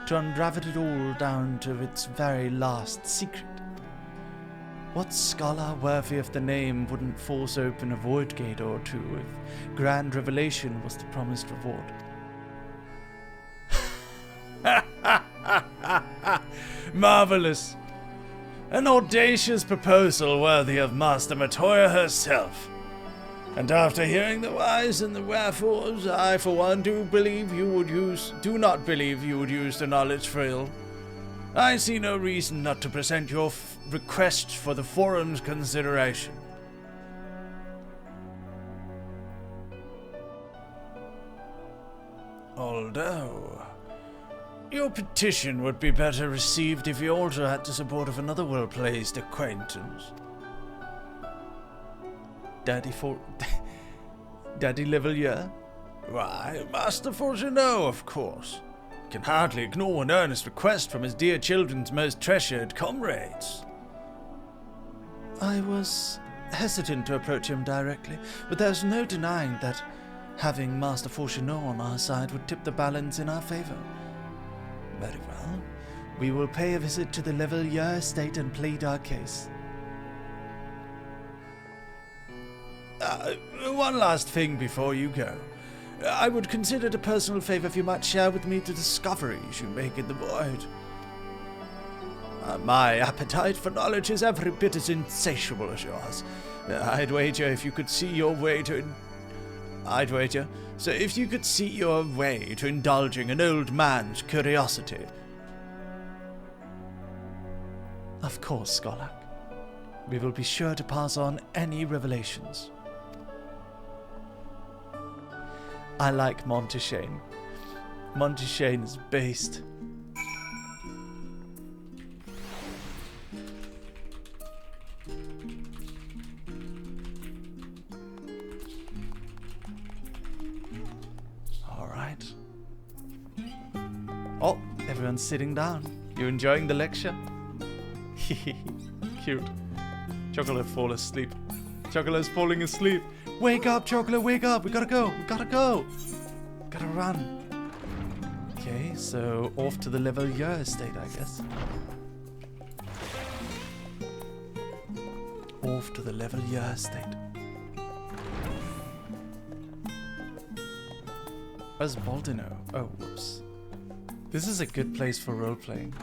to unravel it all down to its very last secret. What scholar worthy of the name wouldn't force open a void gate or two if grand revelation was the promised reward? Marvelous! An audacious proposal worthy of Master Matoya herself. And after hearing the whys and the wherefores, I for one do not believe you would use the knowledge for ill. I see no reason not to present your request for the forum's consideration. Although, your petition would be better received if you also had the support of another well-placed acquaintance. Daddy Leveilleur? Why, Master Fortuneau, of course. Can hardly ignore an earnest request from his dear children's most treasured comrades. I was hesitant to approach him directly, but there's no denying that having Master Fortuneau on our side would tip the balance in our favor. Very well. We will pay a visit to the Leveilleur estate and plead our case. One last thing before you go. I would consider it a personal favor if you might share with me the discoveries you make in the void. My appetite for knowledge is every bit as insatiable as yours. I'd wager if you could see your way to indulging an old man's curiosity. Of course, Skolak. We will be sure to pass on any revelations. I like Monteshane. Monteshane is based. Alright. Oh, everyone's sitting down. You enjoying the lecture? Cute. Chocolate fall asleep. Chocolate's falling asleep. Wake up, Chocolate, wake up. We gotta go. Gotta run. Okay, so off to the Leveilleur estate, I guess. Off to the Leveilleur estate. Where's Baldino? Oh, whoops. This is a good place for role-playing.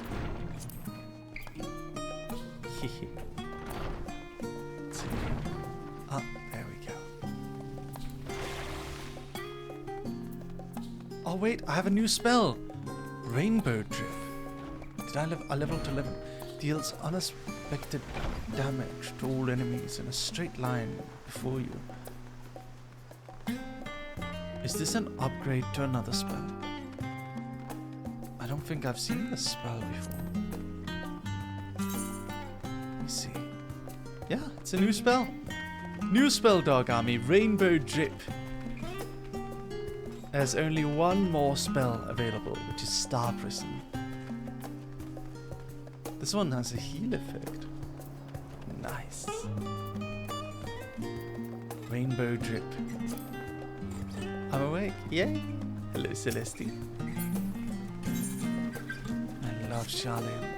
Ah, there we go. Oh wait, I have a new spell. Rainbow Drip. I leveled to 11. Deals unexpected damage to all enemies in a straight line before you. Is this an upgrade to another spell? I don't think I've seen this spell before. Let me see. Yeah, it's a new spell. New spell, Dog Army. Rainbow Drip. There's only one more spell available, which is Star Prison. This one has a heal effect. Nice. Rainbow Drip. I'm awake. Yay. Hello, Celeste. I love Charlene.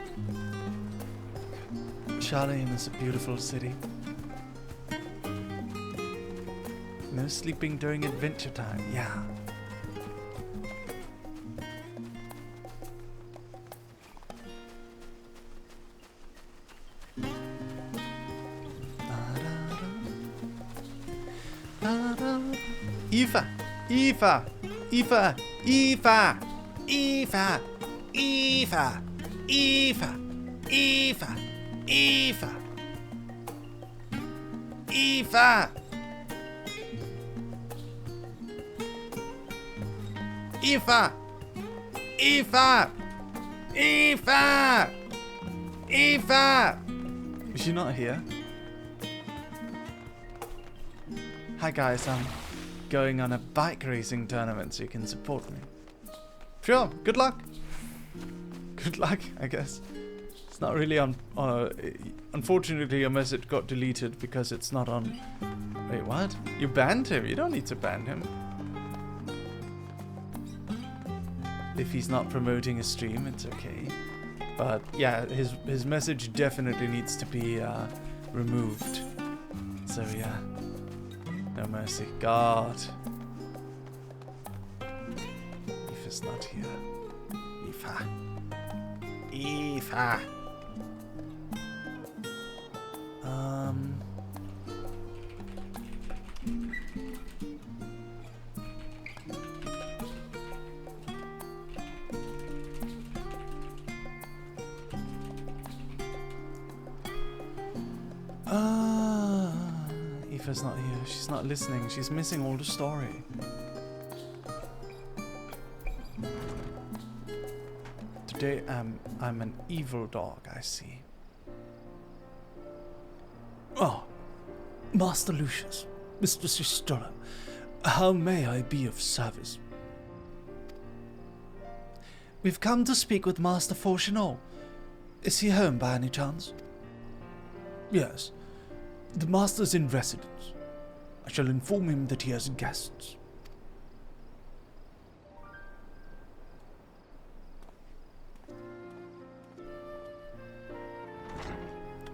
Charlene is a beautiful city. No sleeping during adventure time. Yeah. Eva! Eva! Eva! Eva! Eva! Eva! Eva! Eva! Eva! Eva! Eva! Eva! Eva! Eva! Is she not here? Hi guys, I'm going on a bike racing tournament so you can support me. Sure, good luck. Good luck, I guess. It's not really on... unfortunately, your message got deleted because it's not on... Wait, what? You banned him? You don't need to ban him. If he's not promoting a stream, it's okay. But yeah, his message definitely needs to be removed. So yeah. No mercy. God. Aoife's not here. Aoife. Aoife. Aoife's not here. She's not listening. She's missing all the story. Today I'm an evil dog, I see. Oh, Master Lucius, Mistress Estrella, how may I be of service? We've come to speak with Master Fortunol. Is he home by any chance? Yes, the Master's in residence. I shall inform him that he has guests.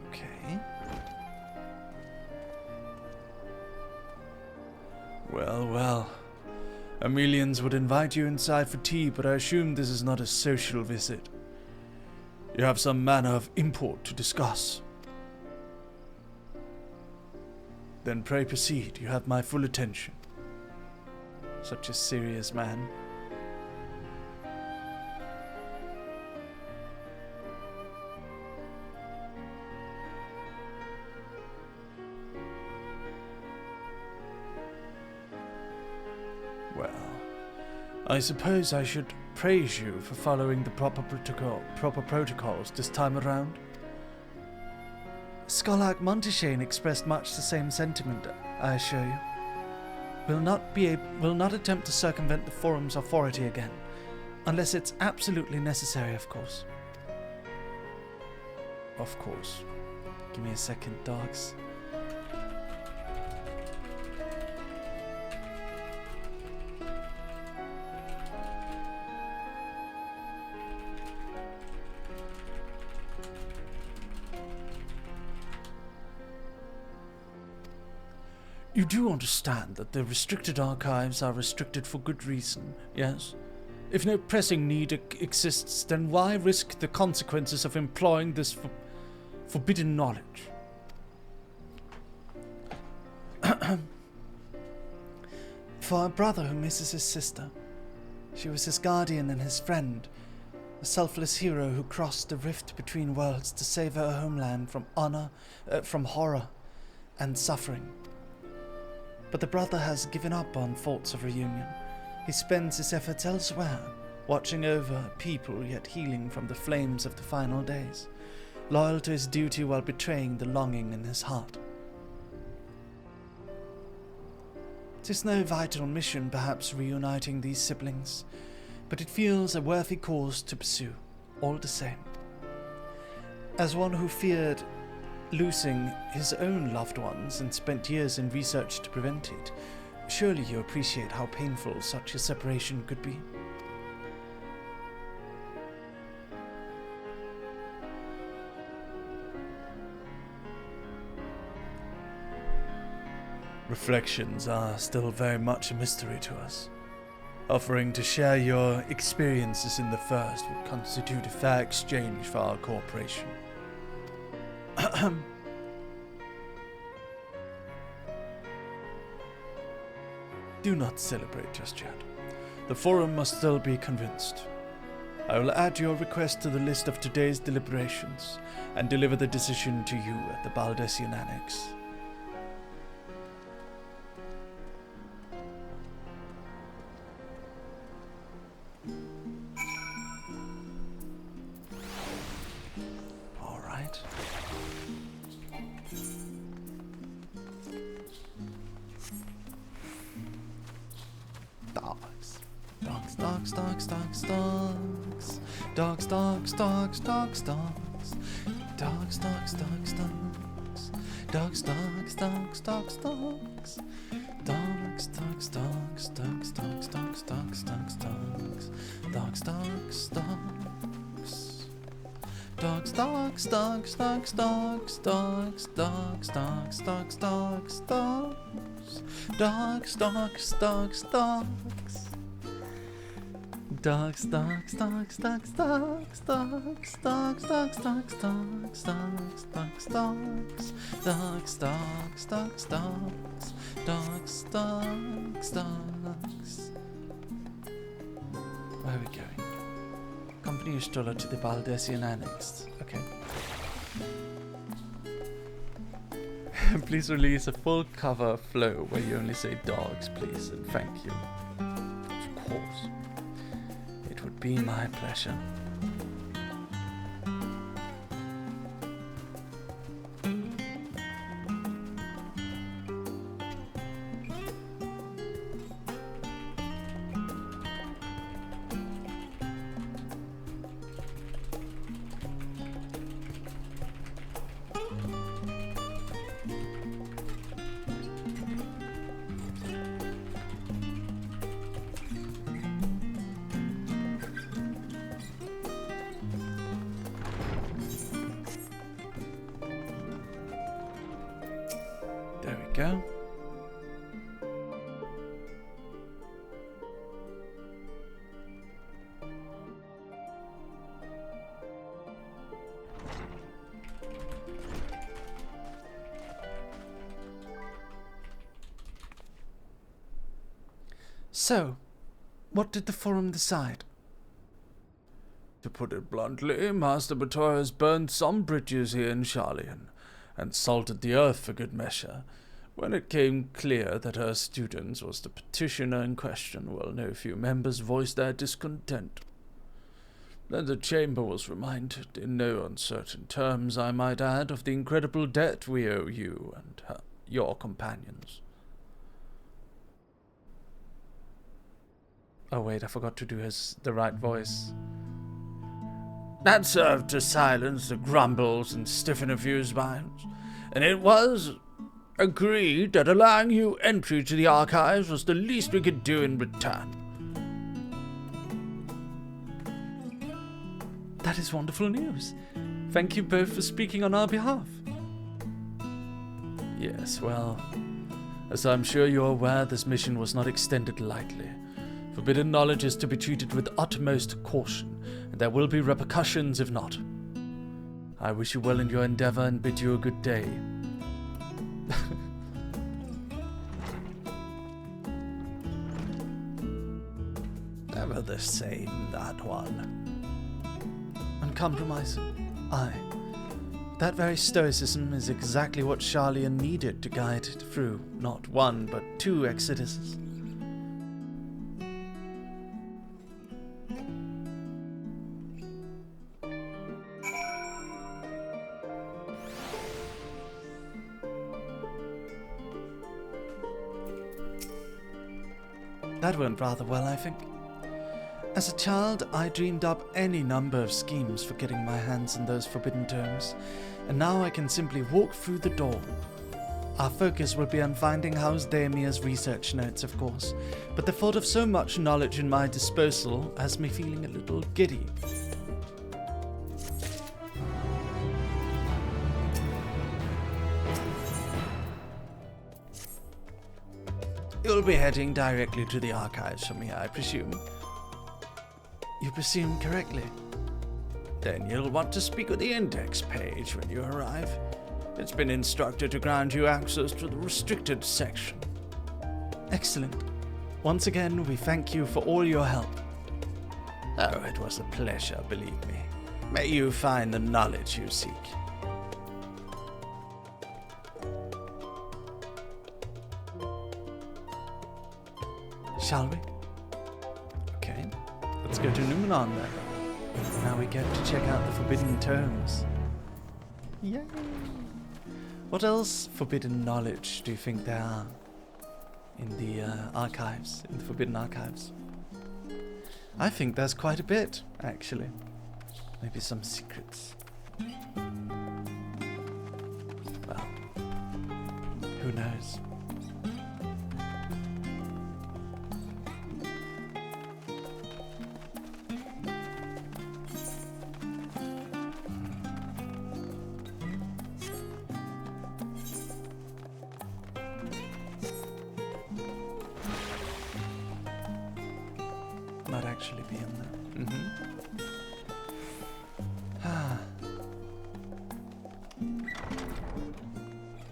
Okay. Well, well. Amelians would invite you inside for tea, but I assume this is not a social visit. You have some manner of import to discuss. Then pray proceed. You have my full attention. Such a serious man. Well, I suppose I should praise you for following the proper protocols this time around. Scholar Monteshane expressed much the same sentiment, I assure you. Will not attempt to circumvent the Forum's authority again, unless it's absolutely necessary, of course. Of course. Give me a second, dogs. You do understand that the restricted archives are restricted for good reason, yes? If no pressing need exists, then why risk the consequences of employing this forbidden knowledge? For a brother who misses his sister. She was his guardian and his friend, a selfless hero who crossed the rift between worlds to save her homeland from horror and suffering. But the brother has given up on thoughts of reunion. He spends his efforts elsewhere, watching over people yet healing from the flames of the final days, loyal to his duty while betraying the longing in his heart. 'Tis no vital mission, perhaps, reuniting these siblings, but it feels a worthy cause to pursue, all the same. As one who feared losing his own loved ones and spent years in research to prevent it, surely you appreciate how painful such a separation could be. Reflections are still very much a mystery to us. Offering to share your experiences in the first would constitute a fair exchange for our cooperation. Do not celebrate just yet. The Forum must still be convinced. I will add your request to the list of today's deliberations and deliver the decision to you at the Baldessian Annex. All right. Dogs. Dogs, dogs, dogs, dogs, dogs. Dogs, dogs, dogs, dogs, dogs. Dogs, dogs, dogs, dogs. Dogs, dogs, dogs, dogs, dogs. Dogs, dogs, dogs, dogs, dogs, dogs, dogs, dogs, dogs. Dogs, dogs, dogs. Dogs, dogs, dogs, dogs, dogs, dogs, dogs, dogs, dogs, dogs, dogs. Dogs, dogs, dogs, dogs. Dogs, dogs, dogs, dogs, dogs, dogs, dogs, dogs, dogs, dogs, dogs, dogs, dogs, dogs, dogs, dogs, dogs, dogs, dogs, dogs. Where are we going? Accompany your stroller to the Baldessian Annex. Okay. Please release a full cover flow where you only say dogs, please, and thank you. Of course. It would be my pleasure. There we go. So, what did the forum decide? To put it bluntly, Master Bator has burned some bridges here in Charlian, and salted the earth for good measure. When it came clear that her student was the petitioner in question, well, no few members voiced their discontent. Then the chamber was reminded, in no uncertain terms, I might add, of the incredible debt we owe you and your companions. Oh wait, I forgot to do the right voice. That served to silence the grumbles and stiffen a few's minds, and it was agreed that allowing you entry to the archives was the least we could do in return. That is wonderful news. Thank you both for speaking on our behalf. Yes, well, as I'm sure you're aware, this mission was not extended lightly. Forbidden knowledge is to be treated with utmost caution, and there will be repercussions if not. I wish you well in your endeavor and bid you a good day. Never the same, that one. Uncompromising. Aye. That very stoicism is exactly what Charlian needed to guide it through not one, but two exoduses. That went rather well, I think. As a child, I dreamed up any number of schemes for getting my hands on those forbidden tomes, and now I can simply walk through the door. Our focus will be on finding House Damia's research notes, of course, but the thought of so much knowledge in my disposal has me feeling a little giddy. You'll be heading directly to the archives for me, I presume. You presume correctly. Then you'll want to speak with the index page when you arrive. It's been instructed to grant you access to the restricted section. Excellent. Once again, we thank you for all your help. Oh, it was a pleasure, believe me. May you find the knowledge you seek. Shall we? Okay, let's go to Numenon then. Now we get to check out the Forbidden Tomes. Yay! What else forbidden knowledge do you think there are in the archives, in the Forbidden Archives? I think there's quite a bit, actually. Maybe some secrets. Well, who knows? Might actually be in there.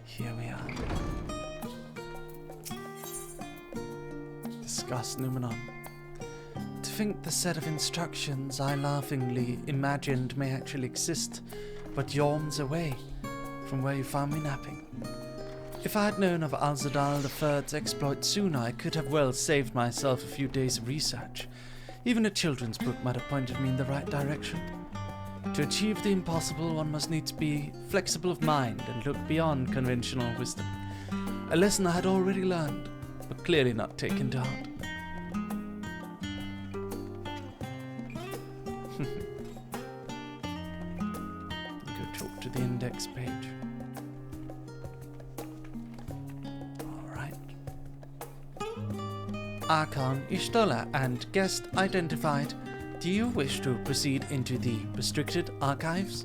Here we are. Discuss Numenon. To think the set of instructions I laughingly imagined may actually exist, but yawns away from where you found me napping. If I had known of Alzadal III's exploit sooner, I could have well saved myself a few days of research. Even a children's book might have pointed me in the right direction. To achieve the impossible, one must needs be flexible of mind and look beyond conventional wisdom. A lesson I had already learned, but clearly not taken to heart. Go talk to the index page. Archon Ishtola and guest identified. Do you wish to proceed into the restricted archives?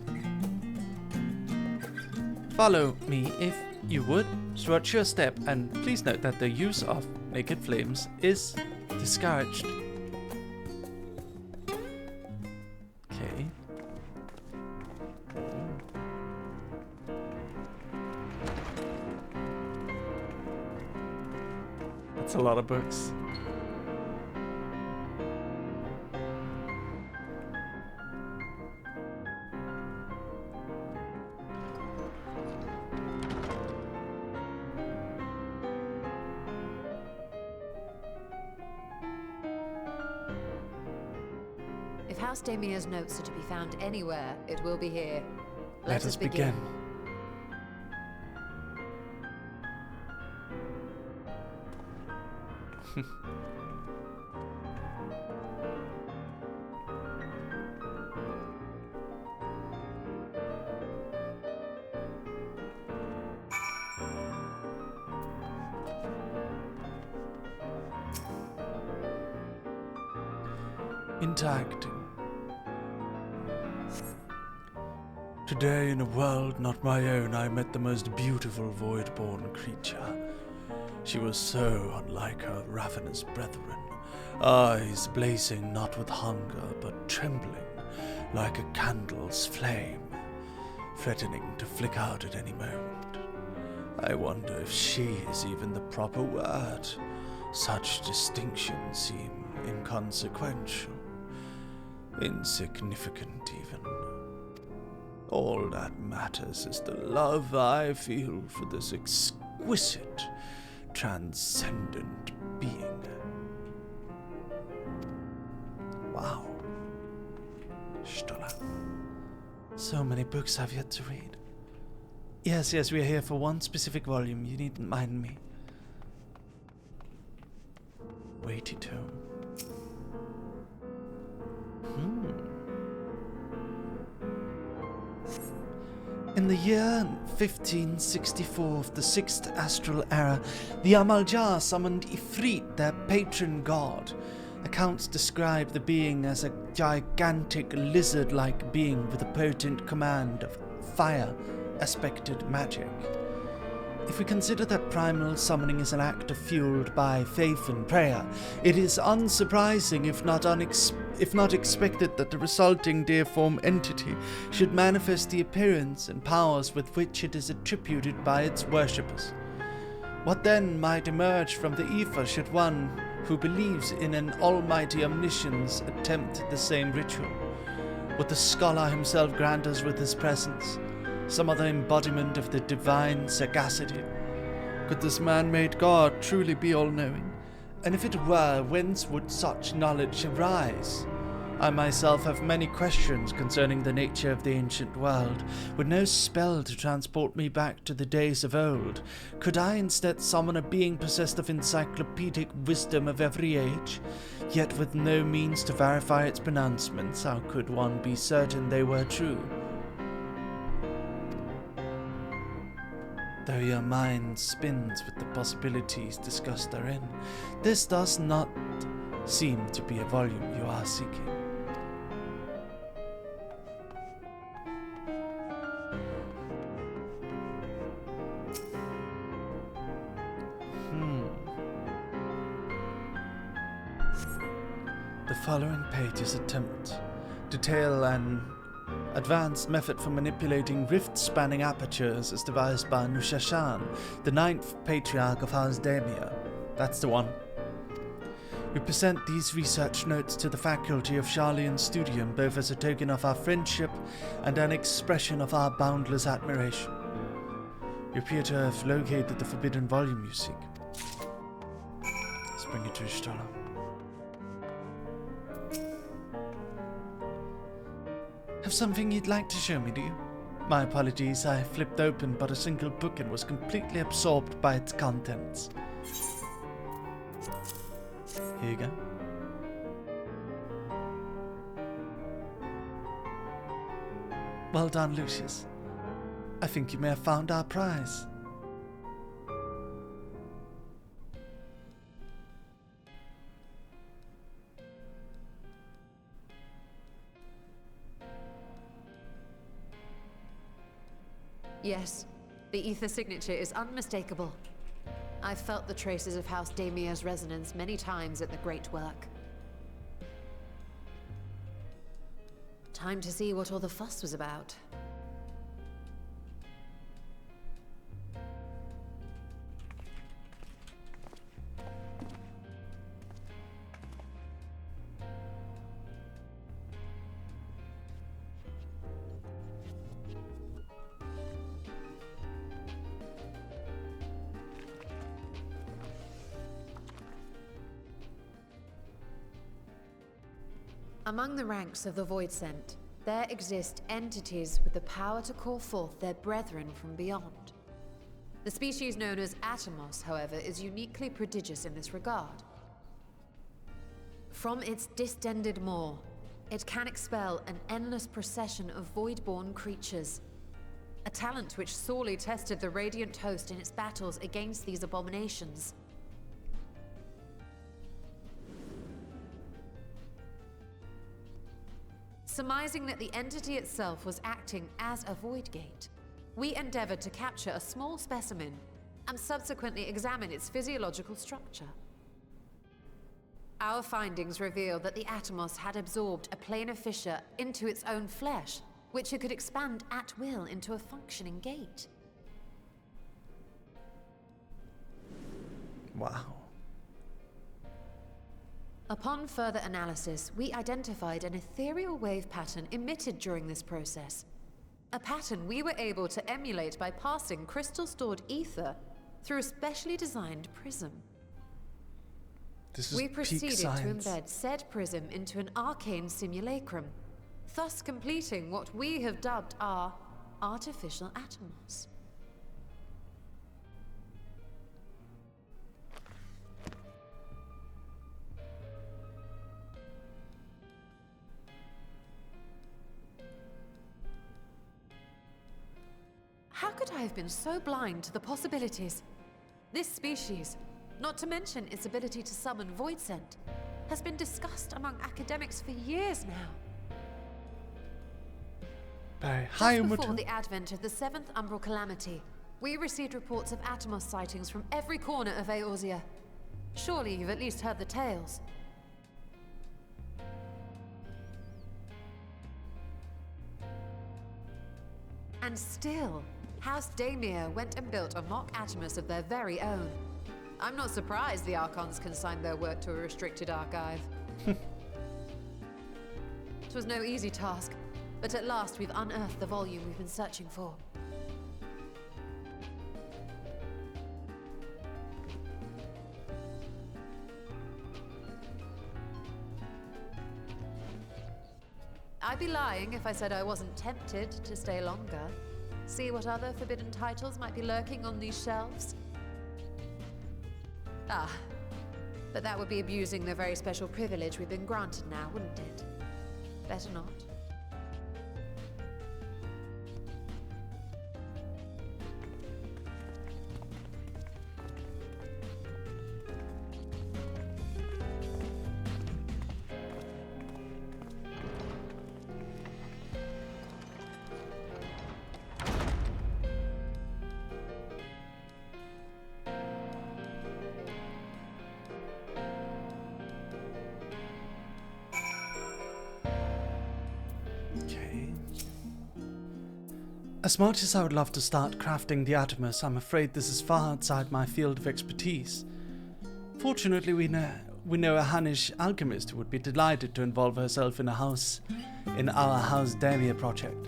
Follow me if you would. Watch your step, and please note that the use of naked flames is discouraged. Okay. That's a lot of books. If House Damia's notes are to be found anywhere, it will be here. Let us begin. Interacting. Today, in a world not my own, I met the most beautiful void-born creature. She was so unlike her ravenous brethren, eyes blazing not with hunger, but trembling like a candle's flame, threatening to flick out at any moment. I wonder if she is even the proper word. Such distinctions seem inconsequential. Insignificant, even. All that matters is the love I feel for this exquisite, transcendent being. Wow. Stola. So many books I've yet to read. Yes, we're here for one specific volume. You needn't mind me. Weighty tome. In the year 1564 of the 6th astral era, the Amaljar summoned Ifrit, their patron god. Accounts describe the being as a gigantic lizard-like being with a potent command of fire, aspected magic. If we consider that primal summoning is an act fueled by faith and prayer, it is unsurprising, if not expected, that the resulting deiform entity should manifest the appearance and powers with which it is attributed by its worshippers. What then might emerge from the ether should one who believes in an almighty omniscience attempt the same ritual? Would the scholar himself grant us with his presence some other embodiment of the divine sagacity? Could this man-made god truly be all-knowing? And if it were, whence would such knowledge arise? I myself have many questions concerning the nature of the ancient world. With no spell to transport me back to the days of old, could I instead summon a being possessed of encyclopedic wisdom of every age? Yet with no means to verify its pronouncements, how could one be certain they were true? Though your mind spins with the possibilities discussed therein, this does not seem to be a volume you are seeking. The following pages attempt detail an advanced method for manipulating rift-spanning apertures as devised by Lucius, the 9th patriarch of House Daimia. That's the one. We present these research notes to the faculty of Charlian Studium both as a token of our friendship and an expression of our boundless admiration. You appear to have located the forbidden volume you seek. Let's bring it to Stola. Have something you'd like to show me, do you? My apologies, I flipped open but a single book and was completely absorbed by its contents. Here you go. Well done, Lucius. I think you may have found our prize. Yes, the ether signature is unmistakable. I've felt the traces of House Daimia's resonance many times at the Great Work. Time to see what all the fuss was about. Among the ranks of the Voidsent, there exist entities with the power to call forth their brethren from beyond. The species known as Atomos, however, is uniquely prodigious in this regard. From its distended maw, it can expel an endless procession of void-born creatures, a talent which sorely tested the Radiant Host in its battles against these abominations. Surmising that the entity itself was acting as a void gate, we endeavored to capture a small specimen and subsequently examine its physiological structure. Our findings revealed that the Atomos had absorbed a planar fissure into its own flesh, which it could expand at will into a functioning gate. Wow. Upon further analysis, we identified an ethereal wave pattern emitted during this process. A pattern we were able to emulate by passing crystal-stored ether through a specially designed prism. We proceeded to embed said prism into an arcane simulacrum, thus completing what we have dubbed our artificial Atomos. How could I have been so blind to the possibilities? This species, not to mention its ability to summon Voidsent, has been discussed among academics for years now. Just before the advent of the 7th Umbral Calamity, we received reports of Atomos sightings from every corner of Eorzea. Surely you've at least heard the tales. And still, House Daimia went and built a mock Atomos of their very own. I'm not surprised the Archons consigned their work to a restricted archive. It was no easy task, but at last we've unearthed the volume we've been searching for. I'd be lying if I said I wasn't tempted to stay longer. See what other forbidden titles might be lurking on these shelves. Ah, but that would be abusing the very special privilege we've been granted now, wouldn't it? Better not. As much as I would love to start crafting the Atomus, I'm afraid this is far outside my field of expertise. Fortunately, we know a Hunnish alchemist who would be delighted to involve herself in our House Damia project.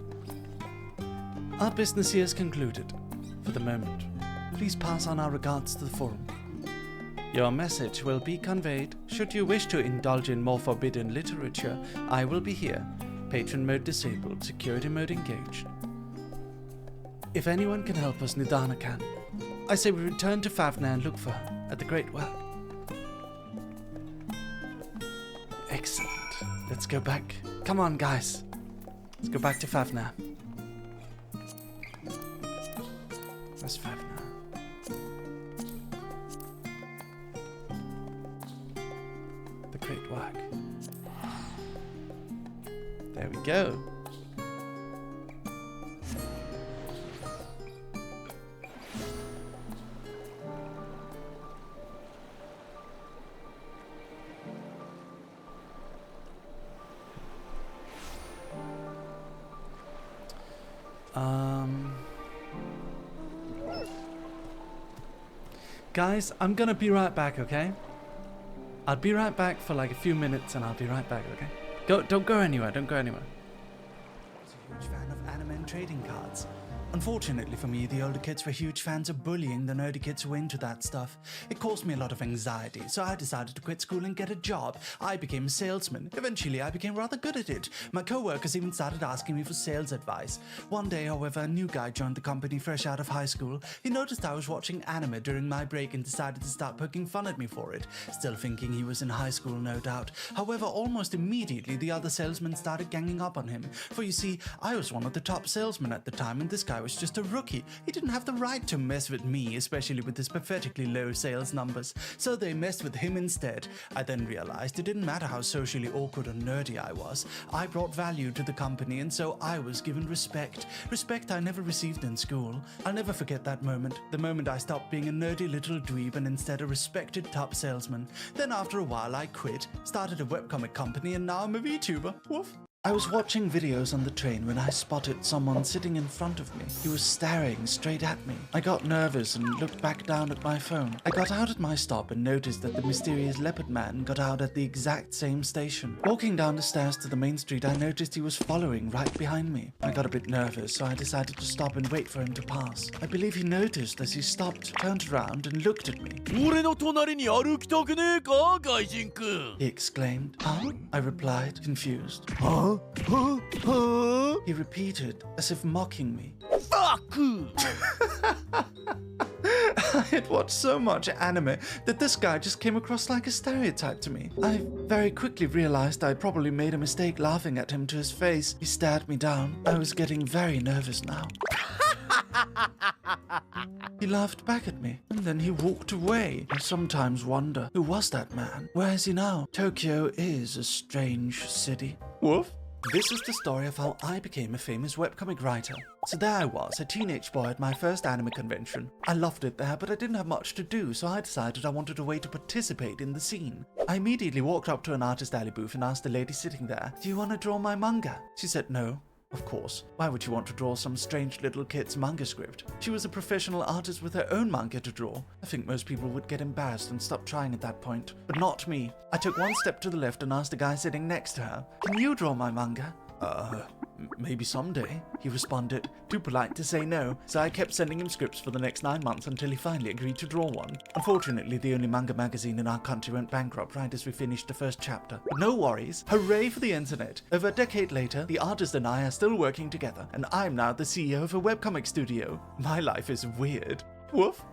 Our business here is concluded, for the moment. Please pass on our regards to the forum. Your message will be conveyed. Should you wish to indulge in more forbidden literature, I will be here. Patron mode disabled, security mode engaged. If anyone can help us, Nidana can. I say we return to Favna and look for her at the Great Work. Excellent. Let's go back. Come on, guys. Let's go back to Favna. Where's Favna? The Great Work. There we go. Guys, I'm gonna be right back, okay? I'll be right back for like a few minutes and I'll be right back, okay? Don't go anywhere, don't go anywhere. I was a huge fan of anime and trading cards. Unfortunately for me, the older kids were huge fans of bullying the nerdy kids who were into that stuff. It caused me a lot of anxiety, so I decided to quit school and get a job. I became a salesman. Eventually, I became rather good at it. My co-workers even started asking me for sales advice. One day, however, a new guy joined the company fresh out of high school. He noticed I was watching anime during my break and decided to start poking fun at me for it. Still thinking he was in high school, no doubt. However, almost immediately, the other salesmen started ganging up on him. For you see, I was one of the top salesmen at the time, and this guy was just a rookie. He didn't have the right to mess with me, especially with his pathetically low sales numbers, so they messed with him instead. I then realized it didn't matter how socially awkward or nerdy I was. I brought value to the company, and so I was given respect. Respect I never received in school. I'll never forget that moment, the moment I stopped being a nerdy little dweeb and instead a respected top salesman. Then after a while I quit, started a webcomic company, and now I'm a VTuber. Woof. I was watching videos on the train when I spotted someone sitting in front of me. He was staring straight at me. I got nervous and looked back down at my phone. I got out at my stop and noticed that the mysterious leopard man got out at the exact same station. Walking down the stairs to the main street, I noticed he was following right behind me. I got a bit nervous, so I decided to stop and wait for him to pass. I believe he noticed as he stopped, turned around and looked at me. He exclaimed. Huh? I replied, confused. Huh? He repeated, as if mocking me. Fuck! I had watched so much anime that this guy just came across like a stereotype to me. I very quickly realized I probably made a mistake laughing at him to his face. He stared me down. I was getting very nervous now. He laughed back at me, and then he walked away. I sometimes wonder, who was that man? Where is he now? Tokyo is a strange city. Woof. This is the story of how I became a famous webcomic writer. So there I was, a teenage boy at my first anime convention. I loved it there, but I didn't have much to do, so I decided I wanted a way to participate in the scene. I immediately walked up to an artist alley booth and asked the lady sitting there, "Do you want to draw my manga?" She said no. Of course, why would you want to draw some strange little kid's manga script? She was a professional artist with her own manga to draw. I think most people would get embarrassed and stop trying at that point. But not me. I took one step to the left and asked the guy sitting next to her, "Can you draw my manga?" Maybe someday, he responded, too polite to say no, so I kept sending him scripts for the next 9 months until he finally agreed to draw one. Unfortunately, the only manga magazine in our country went bankrupt right as we finished the first chapter. But no worries, hooray for the internet. Over a decade later, the artist and I are still working together, and I'm now the CEO of a webcomic studio. My life is weird. Woof.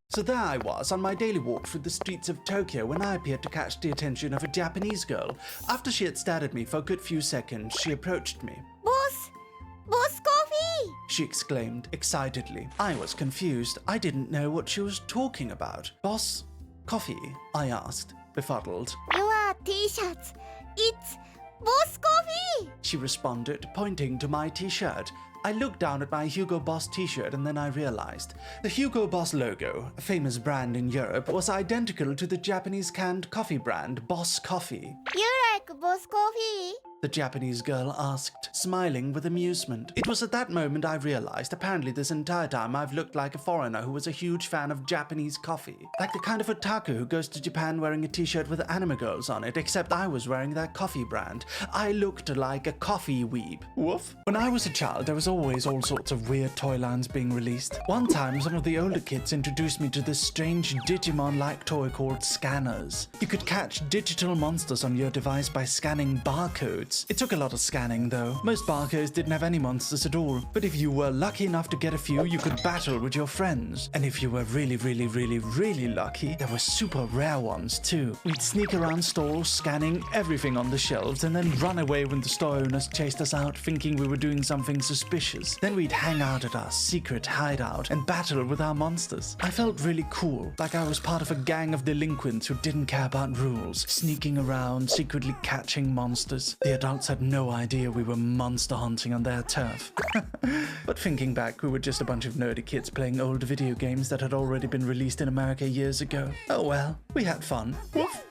So there I was on my daily walk through the streets of Tokyo when I appeared to catch the attention of a Japanese girl. After she had stared at me for a good few seconds, she approached me. Boss coffee! She exclaimed excitedly. I was confused. I didn't know what she was talking about. Boss coffee? I asked, befuddled. Your t-shirts. It's Boss coffee! She responded, pointing to my t-shirt. I looked down at my Hugo Boss t-shirt and then I realized. The Hugo Boss logo, a famous brand in Europe, was identical to the Japanese canned coffee brand Boss Coffee. You like Boss coffee? The Japanese girl asked, smiling with amusement. It was at that moment I realized apparently this entire time I've looked like a foreigner who was a huge fan of Japanese coffee. Like the kind of otaku who goes to Japan wearing a t-shirt with anime girls on it, except I was wearing that coffee brand. I looked like a coffee weeb. Woof. When I was a child, there was always all sorts of weird toy lines being released. One time, some of the older kids introduced me to this strange Digimon-like toy called scanners. You could catch digital monsters on your device by scanning barcodes. It took a lot of scanning though. Most barcodes didn't have any monsters at all, but if you were lucky enough to get a few, you could battle with your friends. And if you were really lucky, there were super rare ones too. We'd sneak around stores, scanning everything on the shelves, and then run away when the store owners chased us out, thinking we were doing something suspicious. Then we'd hang out at our secret hideout and battle with our monsters. I felt really cool, like I was part of a gang of delinquents who didn't care about rules, sneaking around, secretly catching monsters. The adults had no idea we were monster hunting on their turf. But thinking back, we were just a bunch of nerdy kids playing old video games that had already been released in America years ago. Oh well, we had fun. Woof.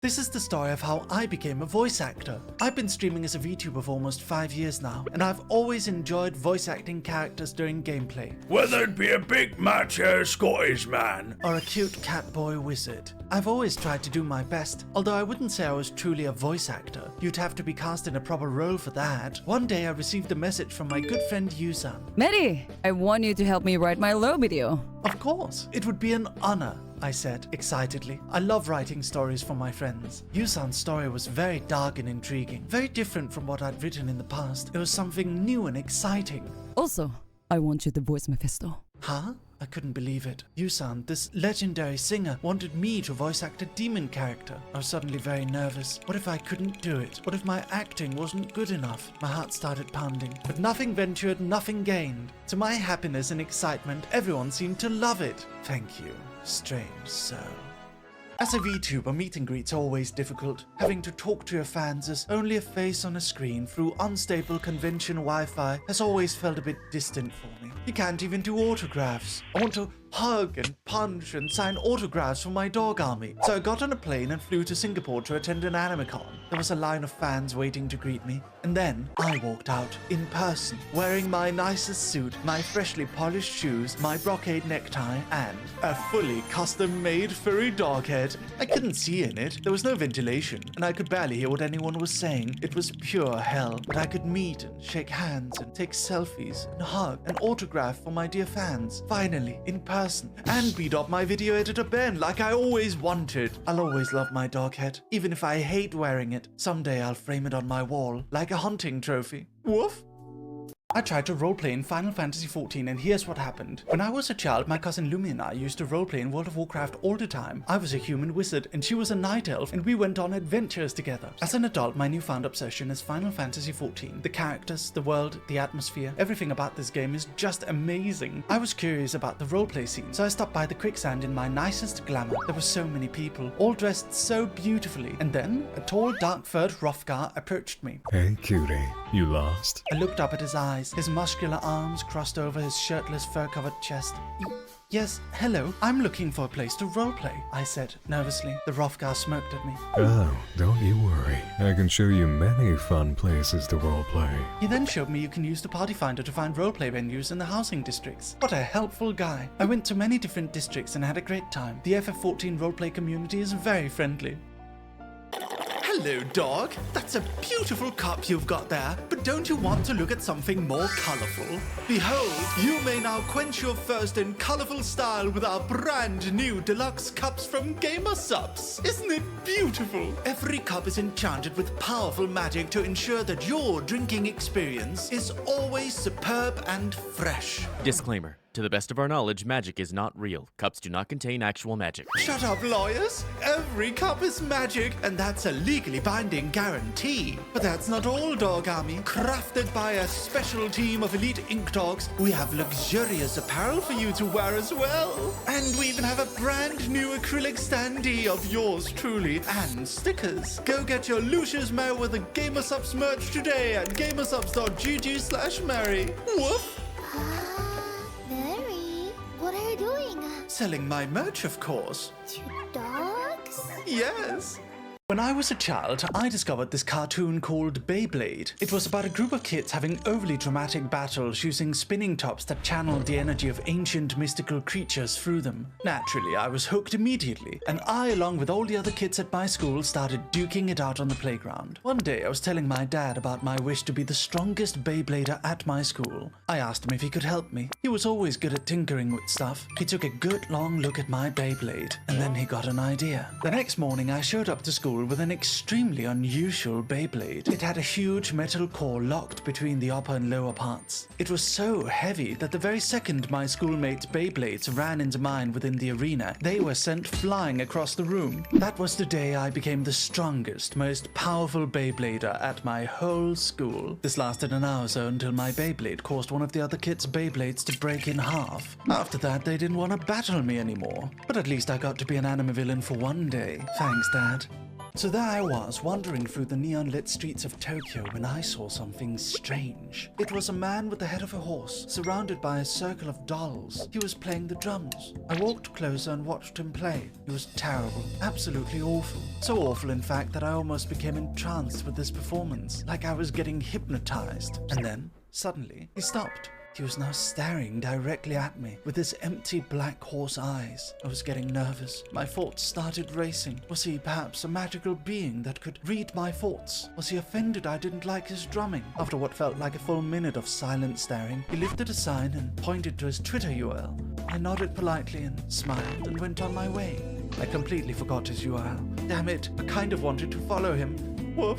This is the story of how I became a voice actor. I've been streaming as a VTuber for almost 5 years now, and I've always enjoyed voice acting characters during gameplay. Whether it be a big macho Scottish man or a cute catboy wizard. I've always tried to do my best, although I wouldn't say I was truly a voice actor. You'd have to be cast in a proper role for that. One day I received a message from my good friend Yusan. Mary, I want you to help me write my lore video. Of course, it would be an honor, I said excitedly. I love writing stories for my friends. Yusan's story was very dark and intriguing, very different from what I'd written in the past. It was something new and exciting. Also, I want you to voice Mephisto. Huh? I couldn't believe it. Yusan, this legendary singer, wanted me to voice act a demon character. I was suddenly very nervous. What if I couldn't do it? What if my acting wasn't good enough? My heart started pounding. But nothing ventured, nothing gained. To my happiness and excitement, everyone seemed to love it. Thank you, strange soul. As a VTuber, meet and greets are always difficult. Having to talk to your fans as only a face on a screen through unstable convention Wi-Fi has always felt a bit distant for me. You can't even do autographs. I want to hug and punch and sign autographs for my dog army. So I got on a plane and flew to Singapore to attend an AnimeCon. There was a line of fans waiting to greet me. And then I walked out in person, wearing my nicest suit, my freshly polished shoes, my brocade necktie, and a fully custom-made furry dog head. I couldn't see in it. There was no ventilation, and I could barely hear what anyone was saying. It was pure hell. But I could meet and shake hands and take selfies and hug and autograph for my dear fans. Finally, in person, and beat up my video editor Ben like I always wanted. I'll always love my dog head, even if I hate wearing it. Someday I'll frame it on my wall, like a hunting trophy. Woof! I tried to roleplay in Final Fantasy XIV, and here's what happened. When I was a child, my cousin Lumi and I used to roleplay in World of Warcraft all the time. I was a human wizard, and she was a night elf, and we went on adventures together. As an adult, my newfound obsession is Final Fantasy XIV. The characters, the world, the atmosphere, everything about this game is just amazing. I was curious about the roleplay scene, so I stopped by the quicksand in my nicest glamour. There were so many people, all dressed so beautifully, and then a tall, dark-furred Hrothgar approached me. Hey, cutie, you lost? I looked up at his eyes, his muscular arms crossed over his shirtless, fur-covered chest. Yes, hello. I'm looking for a place to roleplay, I said nervously. The Rothgar smirked at me. Oh, don't you worry. I can show you many fun places to roleplay. He then showed me you can use the Party Finder to find roleplay venues in the housing districts. What a helpful guy. I went to many different districts and had a great time. The FF14 roleplay community is very friendly. Hello, dog. That's a beautiful cup you've got there. But don't you want to look at something more colorful? Behold, you may now quench your thirst in colorful style with our brand new deluxe cups from GamerSupps. Isn't it beautiful? Every cup is enchanted with powerful magic to ensure that your drinking experience is always superb and fresh. Disclaimer. To the best of our knowledge, magic is not real. Cups do not contain actual magic. Shut up, lawyers! Every cup is magic, and that's a legally binding guarantee. But that's not all, Dog Army. Crafted by a special team of elite ink dogs, we have luxurious apparel for you to wear as well. And we even have a brand new acrylic standee of yours truly, and stickers. Go get your Lucius Merryweather GamerSupps merch today at gamersupps.gg/Merry. Woof! Mary, what are you doing? Selling my merch, of course. To dogs? Yes. When I was a child, I discovered this cartoon called Beyblade. It was about a group of kids having overly dramatic battles using spinning tops that channeled the energy of ancient mystical creatures through them. Naturally, I was hooked immediately, and I, along with all the other kids at my school, started duking it out on the playground. One day, I was telling my dad about my wish to be the strongest Beyblader at my school. I asked him if he could help me. He was always good at tinkering with stuff. He took a good long look at my Beyblade, and then he got an idea. The next morning, I showed up to school with an extremely unusual Beyblade. It had a huge metal core locked between the upper and lower parts. It was so heavy that the very second my schoolmates' Beyblades ran into mine within the arena, they were sent flying across the room. That was the day I became the strongest, most powerful Beyblader at my whole school. This lasted an hour or so until my Beyblade caused one of the other kids' Beyblades to break in half. After that, they didn't want to battle me anymore. But at least I got to be an anime villain for one day. Thanks, Dad. So there I was, wandering through the neon-lit streets of Tokyo when I saw something strange. It was a man with the head of a horse, surrounded by a circle of dolls. He was playing the drums. I walked closer and watched him play. He was terrible, absolutely awful. So awful, in fact, that I almost became entranced with this performance, like I was getting hypnotized. And then, suddenly, he stopped. He was now staring directly at me with his empty black horse eyes. I was getting nervous. My thoughts started racing. Was he perhaps a magical being that could read my thoughts? Was he offended I didn't like his drumming? After what felt like a full minute of silent staring, he lifted a sign and pointed to his Twitter URL. I nodded politely and smiled and went on my way. I completely forgot his URL. Damn it, I kind of wanted to follow him. Woof.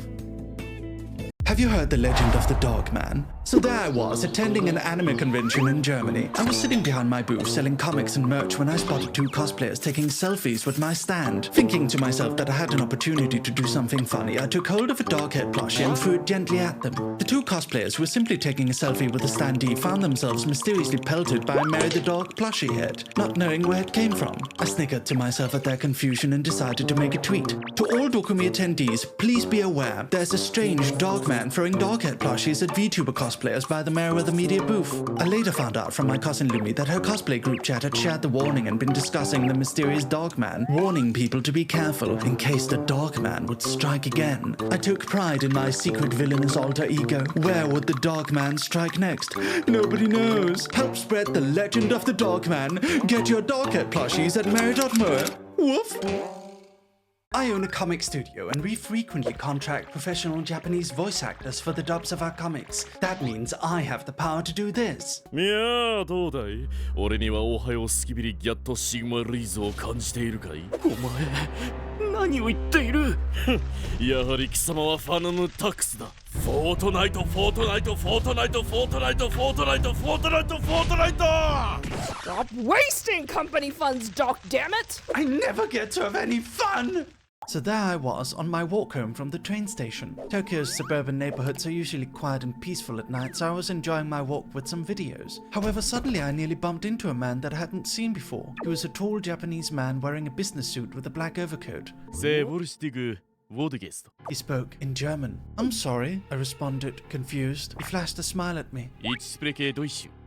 Have you heard the legend of the dog man? So there I was, attending an anime convention in Germany. I was sitting behind my booth selling comics and merch when I spotted two cosplayers taking selfies with my stand. Thinking to myself that I had an opportunity to do something funny, I took hold of a dog head plushie and threw it gently at them. The two cosplayers who were simply taking a selfie with a standee found themselves mysteriously pelted by a Mary the Dog plushie head, not knowing where it came from. I snickered to myself at their confusion and decided to make a tweet. To all Dokumi attendees, please be aware, there's a strange dog man throwing dog head plushies at VTuber cosplayers by the Merryweather media booth. I later found out from my cousin Lumi that her cosplay group chat had shared the warning and been discussing the mysterious dog man, warning people to be careful in case the dog man would strike again. I took pride in my secret villainous alter ego. Where would the dog man strike next? Nobody knows. Help spread the legend of the dog man. Get your dog head plushies at Merry.mo. Woof. I own a comic studio and we frequently contract professional Japanese voice actors for the dubs of our comics. That means I have the power to do this. いやーどうだい俺にはおはようスキビリギャットシグマリーズを感じているかいお前何を言っているやはり貴様はファナムタックスだフォートナイトフォートナイトフォートナイトフォートナイトフォートナイトフォートナイトフォートナイト Stop wasting company funds, Doc, damn it! I never get to have any fun! So there I was, on my walk home from the train station. Tokyo's suburban neighborhoods are usually quiet and peaceful at night, so I was enjoying my walk with some videos. However, suddenly I nearly bumped into a man that I hadn't seen before. He was a tall Japanese man wearing a business suit with a black overcoat. He spoke in German. I'm sorry, I responded, confused. He flashed a smile at me. He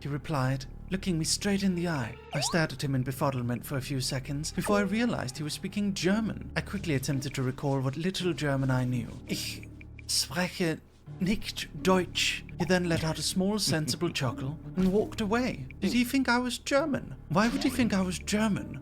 replied, looking me straight in the eye. I stared at him in befuddlement for a few seconds before I realized he was speaking German. I quickly attempted to recall what little German I knew. Ich spreche nicht Deutsch. He then let out a small, sensible chuckle and walked away. Did he think I was German? Why would he think I was German?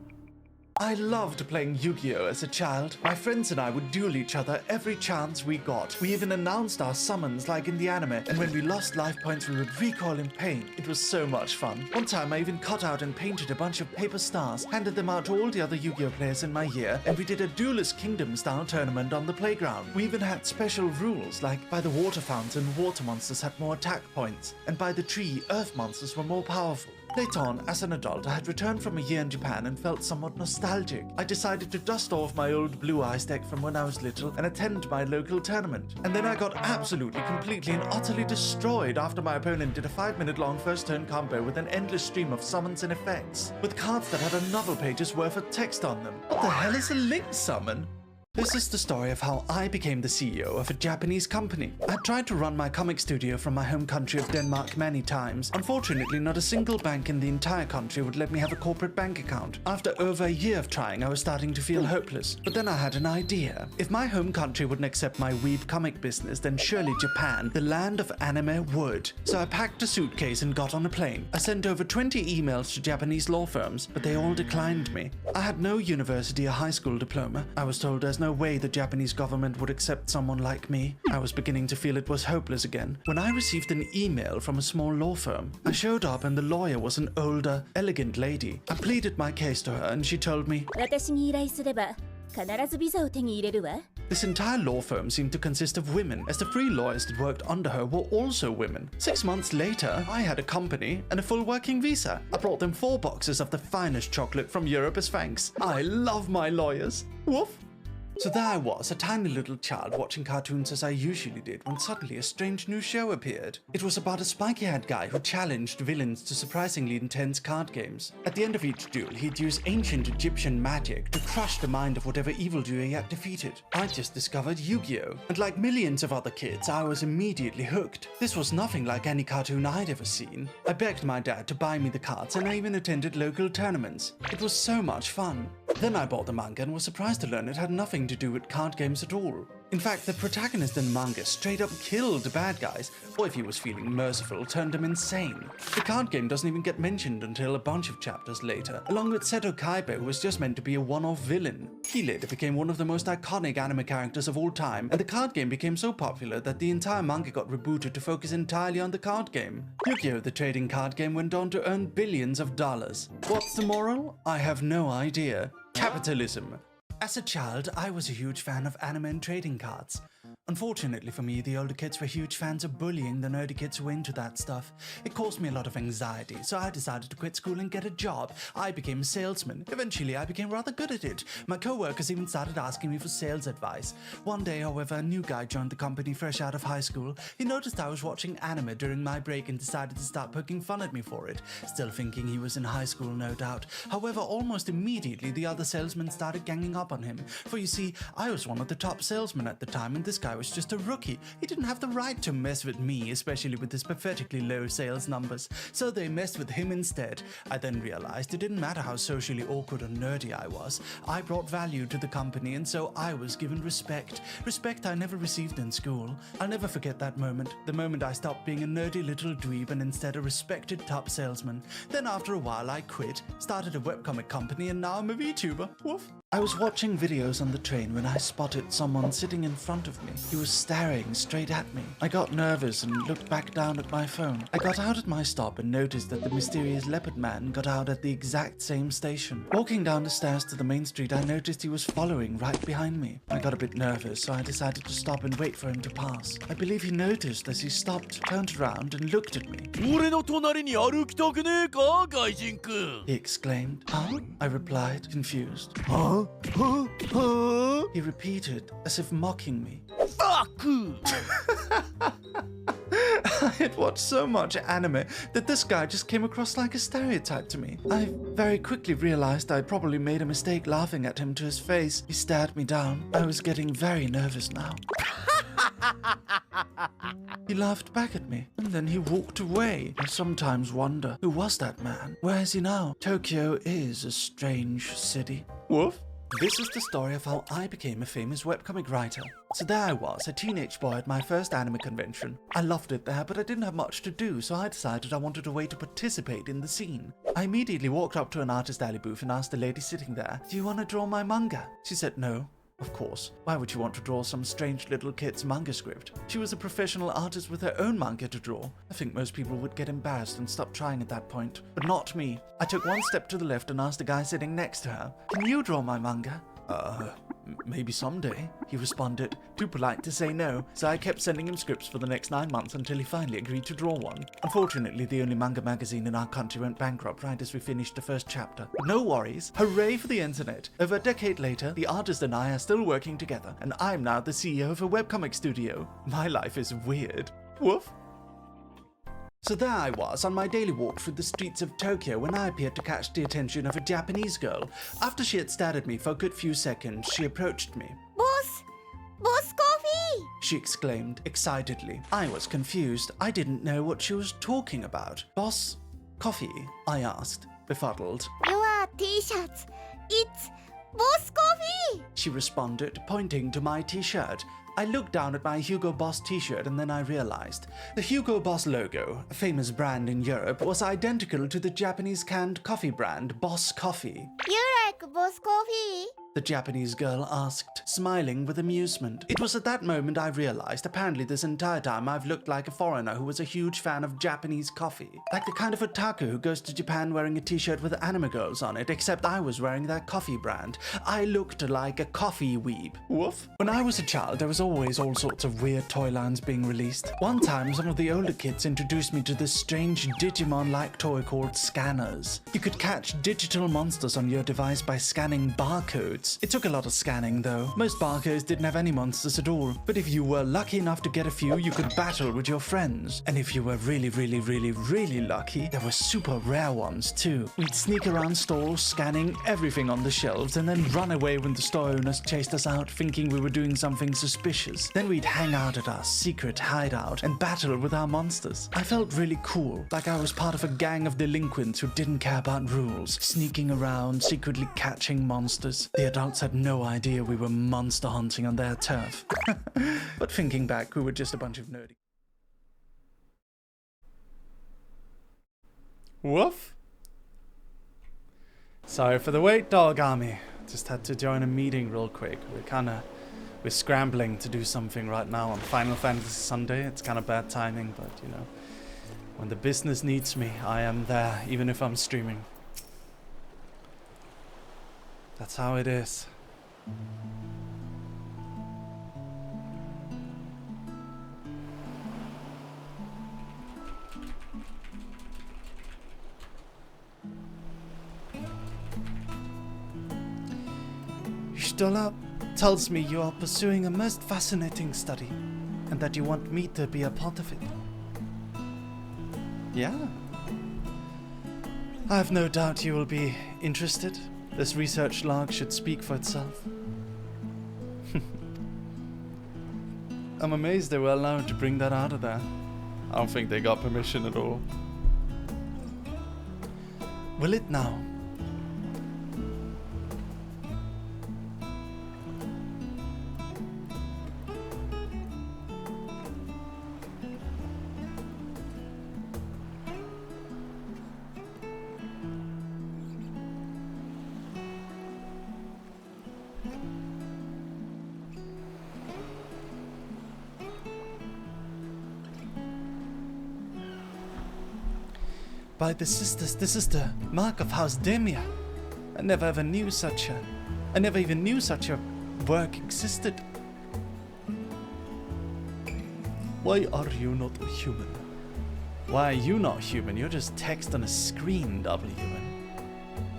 I loved playing Yu-Gi-Oh! As a child. My friends and I would duel each other every chance we got. We even announced our summons like in the anime, and when we lost life points we would recoil in pain. It was so much fun. One time I even cut out and painted a bunch of paper stars, handed them out to all the other Yu-Gi-Oh! Players in my year, and we did a Duelist Kingdom style tournament on the playground. We even had special rules, like by the water fountain, water monsters had more attack points, and by the tree, earth monsters were more powerful. Later on, as an adult, I had returned from a year in Japan and felt somewhat nostalgic. I decided to dust off my old Blue Eyes deck from when I was little and attend my local tournament. And then I got absolutely, completely and utterly destroyed after my opponent did a 5-minute long first turn combo with an endless stream of summons and effects, with cards that had a novel page's worth of text on them. What the hell is a link summon? This is the story of how I became the CEO of a Japanese company. I tried to run my comic studio from my home country of Denmark many times. Unfortunately, not a single bank in the entire country would let me have a corporate bank account. After over a year of trying, I was starting to feel hopeless. But then I had an idea. If my home country wouldn't accept my weeb comic business, then surely Japan, the land of anime, would. So I packed a suitcase and got on a plane. I sent over 20 emails to Japanese law firms, but they all declined me. I had no university or high school diploma. I was told there's no way the Japanese government would accept someone like me. I was beginning to feel it was hopeless again when I received an email from a small law firm. I showed up and the lawyer was an older, elegant lady. I pleaded my case to her and she told me, this entire law firm seemed to consist of women, as the 3 lawyers that worked under her were also women. 6 months later, I had a company and a full working visa. I brought them 4 boxes of the finest chocolate from Europe as thanks. I love my lawyers. Woof. So there I was, a tiny little child watching cartoons as I usually did, when suddenly a strange new show appeared. It was about a spiky-haired guy who challenged villains to surprisingly intense card games. At the end of each duel, he'd use ancient Egyptian magic to crush the mind of whatever evildoer he had defeated. I just discovered Yu-Gi-Oh! And like millions of other kids, I was immediately hooked. This was nothing like any cartoon I'd ever seen. I begged my dad to buy me the cards and I even attended local tournaments. It was so much fun. Then I bought the manga and was surprised to learn it had nothing to do with card games at all. In fact, the protagonist in the manga straight up killed the bad guys, or if he was feeling merciful, turned them insane. The card game doesn't even get mentioned until a bunch of chapters later, along with Seto Kaiba, who was just meant to be a one-off villain. He later became one of the most iconic anime characters of all time, and the card game became so popular that the entire manga got rebooted to focus entirely on the card game. Yu-Gi-Oh! The trading card game went on to earn billions of dollars. What's the moral? I have no idea. Capitalism. As a child, I was a huge fan of anime and trading cards. Unfortunately for me, the older kids were huge fans of bullying the nerdy kids who were into that stuff. It caused me a lot of anxiety, so I decided to quit school and get a job. I became a salesman. Eventually, I became rather good at it. My co-workers even started asking me for sales advice. One day, however, a new guy joined the company fresh out of high school. He noticed I was watching anime during my break and decided to start poking fun at me for it. Still thinking he was in high school, no doubt. However, almost immediately, the other salesmen started ganging up on him. For you see, I was one of the top salesmen at the time, and this guy was just a rookie. He didn't have the right to mess with me, especially with his pathetically low sales numbers. So they messed with him instead. I then realized it didn't matter how socially awkward or nerdy I was. I brought value to the company, and so I was given respect. Respect I never received in school. I'll never forget that moment. The moment I stopped being a nerdy little dweeb and instead a respected top salesman. Then after a while I quit, started a webcomic company, and now I'm a VTuber. Woof. I was watching videos on the train when I spotted someone sitting in front of me. He was staring straight at me. I got nervous and looked back down at my phone. I got out at my stop and noticed that the mysterious leopard man got out at the exact same station. Walking down the stairs to the main street, I noticed he was following right behind me. I got a bit nervous, so I decided to stop and wait for him to pass. I believe he noticed as he stopped, turned around and looked at me. He exclaimed. Huh? I replied, confused. Huh? He repeated, as if mocking me. Fuck! I had watched so much anime that this guy just came across like a stereotype to me. I very quickly realized I probably made a mistake laughing at him to his face. He stared me down. I was getting very nervous now. He laughed back at me, and then he walked away. I sometimes wonder, who was that man? Where is he now? Tokyo is a strange city. Woof. This is the story of how I became a famous webcomic writer. So there I was, a teenage boy at my first anime convention. I loved it there, but I didn't have much to do, so I decided I wanted a way to participate in the scene. I immediately walked up to an artist alley booth and asked the lady sitting there, "Do you want to draw my manga?" She said no. Of course. Why would you want to draw some strange little kid's manga script? She was a professional artist with her own manga to draw. I think most people would get embarrassed and stop trying at that point. But not me. I took one step to the left and asked the guy sitting next to her, "Can you draw my manga?" Maybe someday, he responded, too polite to say no, so I kept sending him scripts for the next 9 months until he finally agreed to draw one. Unfortunately, the only manga magazine in our country went bankrupt right as we finished the first chapter. But no worries, hooray for the internet. Over a decade later, the artist and I are still working together, and I'm now the CEO of a webcomic studio. My life is weird. Woof. So there I was, on my daily walk through the streets of Tokyo when I appeared to catch the attention of a Japanese girl. After she had stared at me for a good few seconds, she approached me. Boss! Boss coffee! She exclaimed, excitedly. I was confused. I didn't know what she was talking about. Boss, coffee? I asked, befuddled. Your t-shirts. It's Boss coffee! She responded, pointing to my t-shirt. I looked down at my Hugo Boss t-shirt and then I realized. The Hugo Boss logo, a famous brand in Europe, was identical to the Japanese canned coffee brand Boss Coffee. You like Boss coffee? The Japanese girl asked, smiling with amusement. It was at that moment I realized apparently this entire time I've looked like a foreigner who was a huge fan of Japanese coffee. Like the kind of otaku who goes to Japan wearing a t-shirt with anime girls on it, except I was wearing that coffee brand. I looked like a coffee weeb. Woof. When I was a child, there was always all sorts of weird toy lines being released. One time, some of the older kids introduced me to this strange Digimon-like toy called scanners. You could catch digital monsters on your device by scanning barcodes. It took a lot of scanning though. Most barcodes didn't have any monsters at all, but if you were lucky enough to get a few, you could battle with your friends. And if you were really lucky, there were super rare ones too. We'd sneak around stores, scanning everything on the shelves, and then run away when the store owners chased us out thinking we were doing something suspicious. Then we'd hang out at our secret hideout and battle with our monsters. I felt really cool, like I was part of a gang of delinquents who didn't care about rules, sneaking around, secretly catching monsters. The adults had no idea we were monster hunting on their turf. But thinking back, we were just a bunch of nerdy. Woof. Sorry for the wait, dog army. Just had to join a meeting real quick. We're scrambling to do something right now on Final Fantasy Sunday. It's kind of bad timing, but you know, when the business needs me, I am there, even if I'm streaming. That's how it is. Stola tells me you are pursuing a most fascinating study, and that you want me to be a part of it. Yeah. I have no doubt you will be interested. This research log should speak for itself. I'm amazed they were allowed to bring that out of there. I don't think they got permission at all. Will it now? By the sisters, this is the mark of House Demia. I never even knew such a work existed. Why are you not human? Why are you not human? You're just text on a screen, W.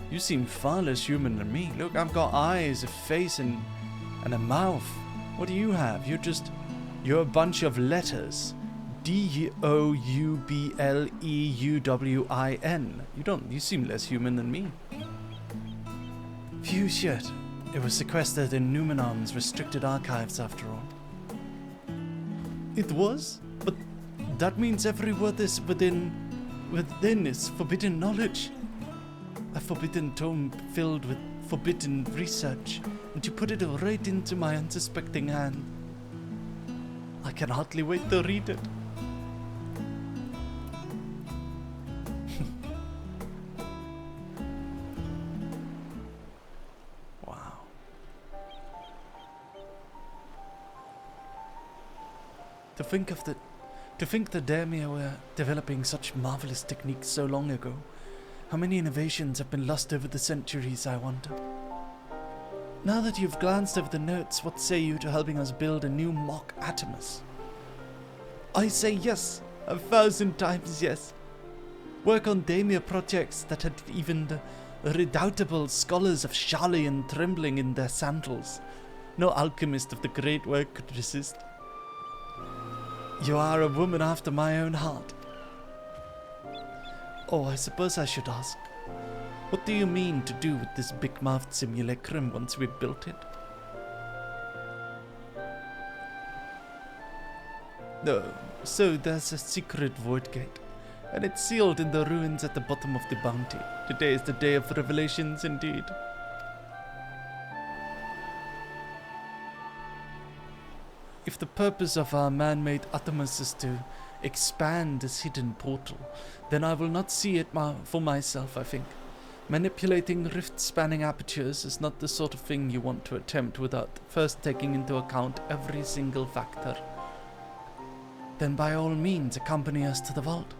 You seem far less human than me. Look, I've got eyes, a face, and a mouth. What do you have? You're a bunch of letters. D-O-U-B-L-E-U-W-I-N. You seem less human than me. Phew, shit. It was sequestered in Numenon's restricted archives after all. It was, but that means every word is within is forbidden knowledge. A forbidden tome filled with forbidden research, and you put it right into my unsuspecting hand. I can hardly wait to read it. Wow. To think the Daimyo were developing such marvelous techniques so long ago. How many innovations have been lost over the centuries, I wonder. Now that you've glanced over the notes, what say you to helping us build a new mock Atomus? I say yes, 1,000 times yes. Work on Daimyo projects that had even the redoubtable scholars of Charlian trembling in their sandals. No alchemist of the great work could resist. You are a woman after my own heart. Oh, I suppose I should ask. What do you mean to do with this big-mouthed simulacrum once we've built it? No, so there's a secret void gate, and it's sealed in the ruins at the bottom of the bounty. Today is the day of revelations indeed. If the purpose of our man-made Atomus is to expand this hidden portal, then I will not see it for myself, I think. Manipulating rift-spanning apertures is not the sort of thing you want to attempt without first taking into account every single factor. Then by all means accompany us to the vault.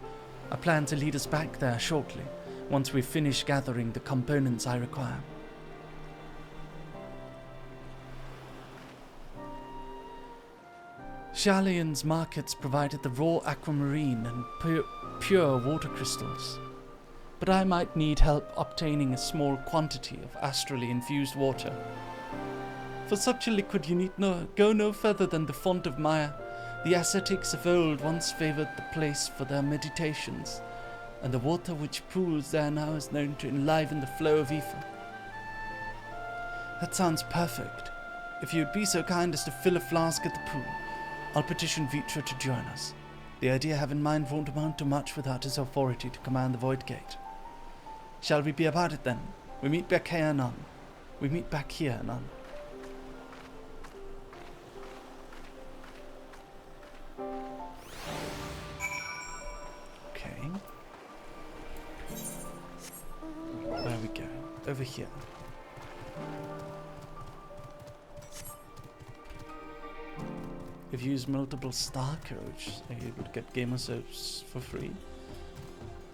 I plan to lead us back there shortly, once we finish gathering the components I require. Charlian's markets provided the raw aquamarine and pure water crystals, but I might need help obtaining a small quantity of astrally infused water. For such a liquid you need go no further than the font of Maya. The ascetics of old once favored the place for their meditations, and the water which pools there now is known to enliven the flow of ether. That sounds perfect. If you'd be so kind as to fill a flask at the pool, I'll petition Vitra to join us. The idea I have in mind won't amount to much without his authority to command the Void Gate. Shall we be about it then? We meet back here anon. Okay. Where are we going? Over here. If you use multiple star codes, you would get gamer subs for free.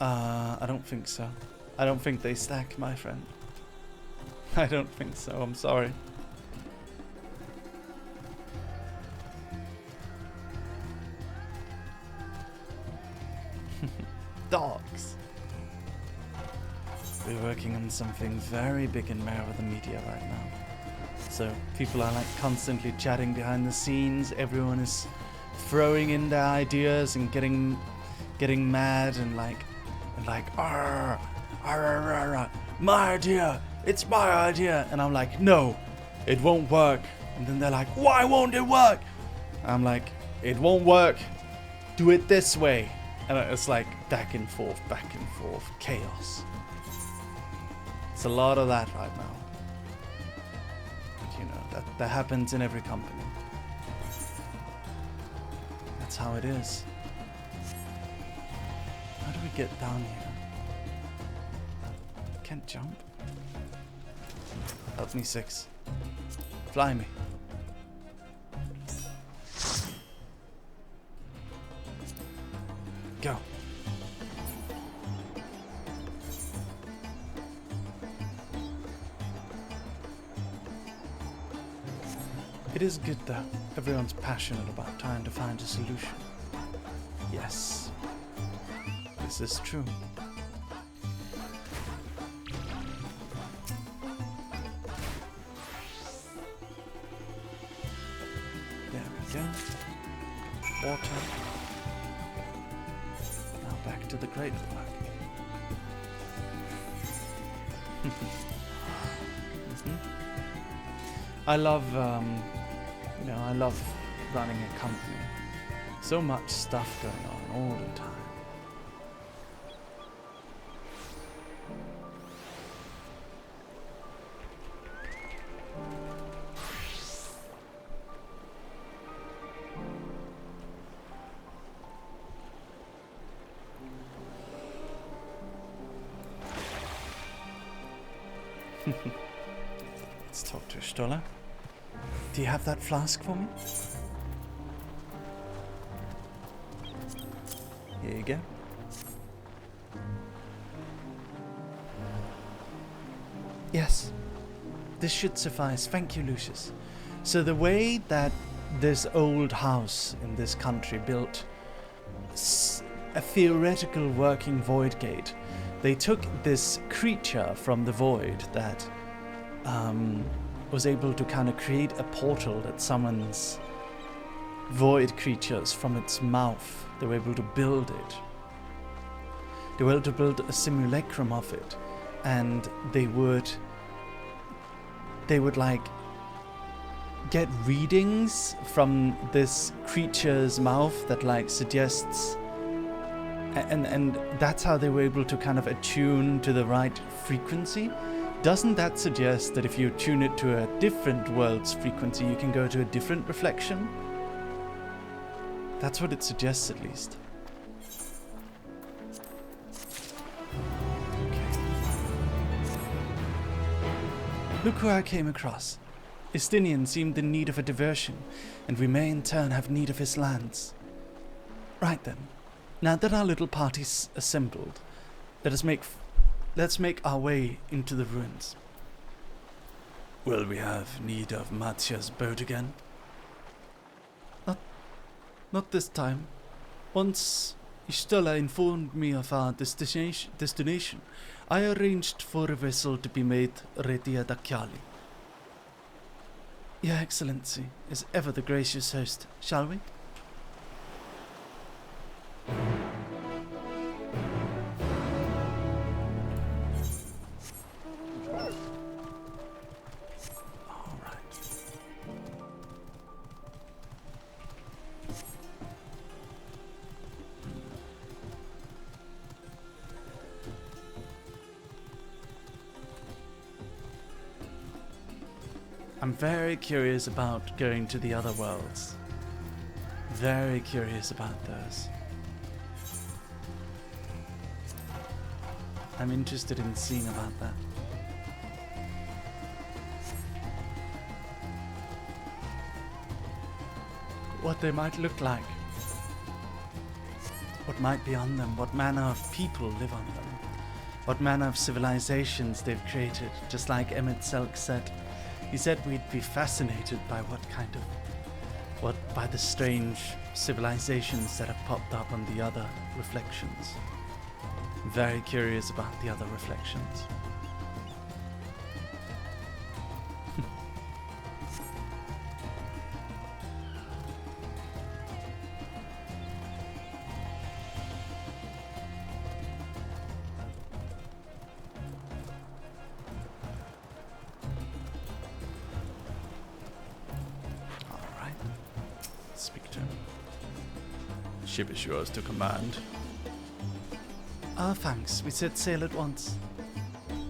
I don't think so. I don't think they stack, my friend. I don't think so, I'm sorry. Dogs. We're working on something very big in Merryweather Media right now. So people are like constantly chatting behind the scenes. Everyone is throwing in their ideas and getting mad and like arr, arr, arr, arr, my idea, it's my idea, and I'm like, no, it won't work. And then they're like, why won't it work? I'm like, it won't work. Do it this way. And it's like back and forth, chaos. It's a lot of that right now. You know, that happens in every company. That's how it is. How do we get down here? Can't jump. Help me, 6. Fly me. Go. It is good though. Everyone's passionate about trying to find a solution. Yes. This is true. There we go. Water. Now back to the great work. I love, I love running a company. So much stuff going on all the time. Let's talk to Stola. Do you have that flask for me? Here you go. Yes, this should suffice. Thank you, Lucius. So the way that this old house in this country built a theoretical working void gate, they took this creature from the void that was able to kind of create a portal that summons void creatures from its mouth. They were able to build it. They were able to build a simulacrum of it, and they would like get readings from this creature's mouth that like suggests, and that's how they were able to kind of attune to the right frequency. Doesn't that suggest that if you tune it to a different world's frequency, you can go to a different reflection? That's what it suggests, at least. Okay. Look who I came across. Istinian seemed in need of a diversion, and we may in turn have need of his lands. Right then. Now that our little party's assembled, let's make our way into the ruins. Will we have need of Matya's boat again? Not this time. Once Istela informed me of our destination, I arranged for a vessel to be made ready at Akyali. Your Excellency is ever the gracious host, shall we? I'm very curious about going to the other worlds. Very curious about those. I'm interested in seeing about that. What they might look like. What might be on them. What manner of people live on them. What manner of civilizations they've created. Just like Emmett Selk said. He said we'd be fascinated by by the strange civilizations that have popped up on the other reflections. Very curious about the other reflections. Ship is yours to command. Ah, thanks. We set sail at once.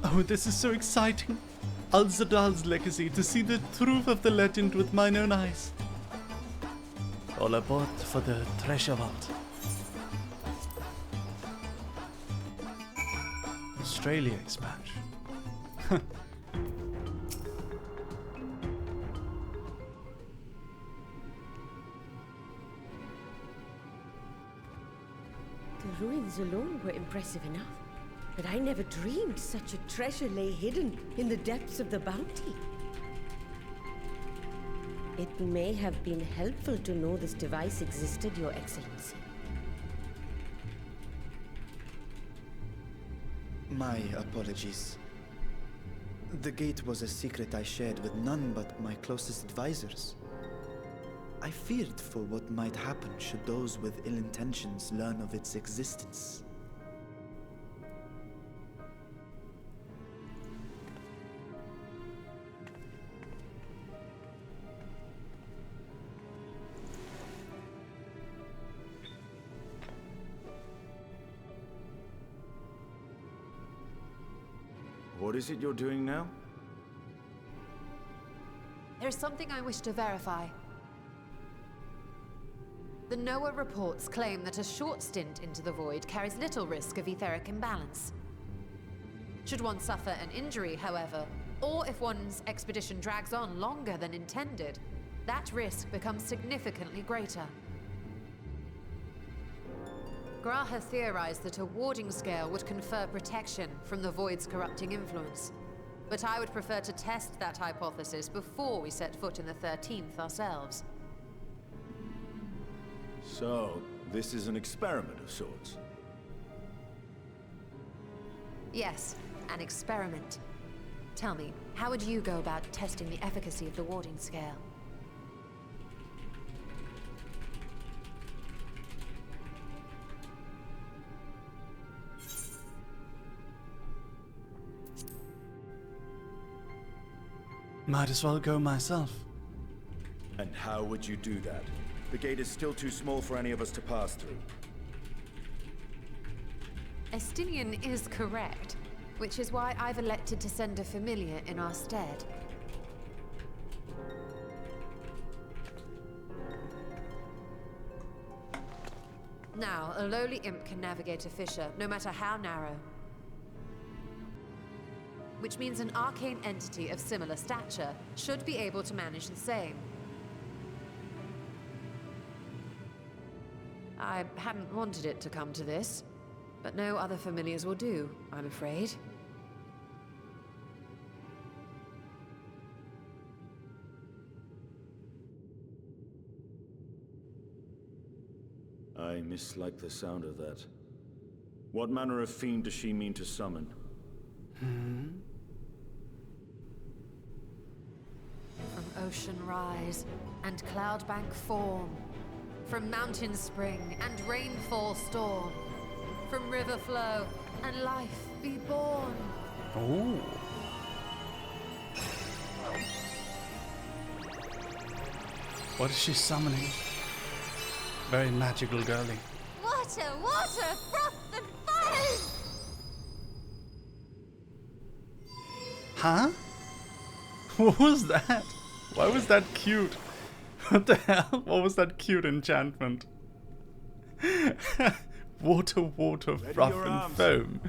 Oh, this is so exciting. Al-Zadal's legacy, to see the truth of the legend with mine own eyes. All aboard for the treasure vault. Australia expansion. The ruins alone were impressive enough, but I never dreamed such a treasure lay hidden in the depths of the bounty. It may have been helpful to know this device existed, Your Excellency. My apologies. The gate was a secret I shared with none but my closest advisors. I feared for what might happen should those with ill intentions learn of its existence. What is it you're doing now? There is something I wish to verify. The NOAA reports claim that a short stint into the void carries little risk of etheric imbalance. Should one suffer an injury, however, or if one's expedition drags on longer than intended, that risk becomes significantly greater. Graha theorized that a warding scale would confer protection from the void's corrupting influence. But I would prefer to test that hypothesis before we set foot in the 13th ourselves. So, this is an experiment of sorts. Yes, an experiment. Tell me, how would you go about testing the efficacy of the warding scale? Might as well go myself. And how would you do that? The gate is still too small for any of us to pass through. Estinian is correct, which is why I've elected to send a familiar in our stead. Now, a lowly imp can navigate a fissure, no matter how narrow. Which means an arcane entity of similar stature should be able to manage the same. I hadn't wanted it to come to this, but no other familiars will do, I'm afraid. I mislike the sound of that. What manner of fiend does she mean to summon? From ocean rise and cloudbank form, from mountain spring and rainfall storm, from river flow and life be born. Oh. What is she summoning? Very magical girly. Water, water, froth and foam! Huh? What was that? Why was that cute? What the hell? What was that cute enchantment? Water, water, Ready froth your and arms. foam.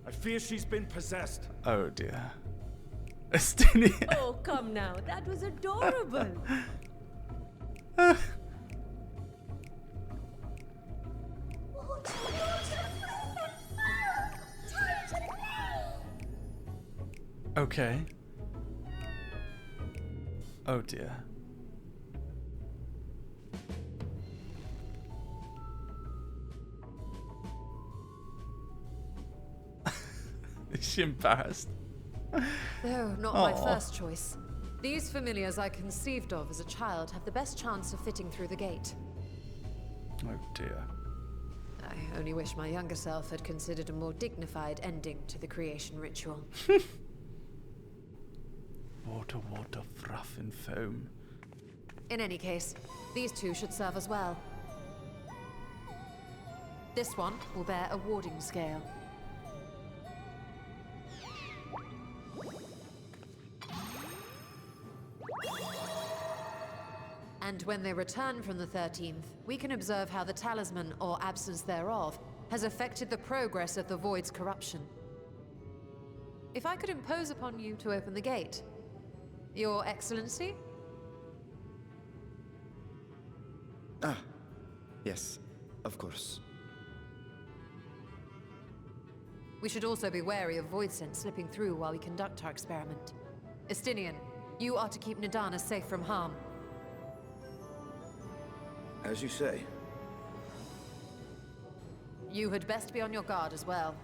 I fear she's been possessed. Oh dear. Estinian. Oh, come now. That was adorable. Okay. Oh dear. Is she embarrassed? Though not my Aw. first choice. These familiars I conceived of as a child have the best chance of fitting through the gate. Oh dear. I only wish my younger self had considered a more dignified ending to the creation ritual. Water, water, froth and foam. In any case, these two should serve as well. This one will bear a warding scale. And when they return from the 13th, we can observe how the talisman, or absence thereof, has affected the progress of the Void's corruption. If I could impose upon you to open the gate. Your Excellency? Ah, yes, of course. We should also be wary of void scent slipping through while we conduct our experiment. Estinian, you are to keep Nadana safe from harm. As you say. You had best be on your guard as well.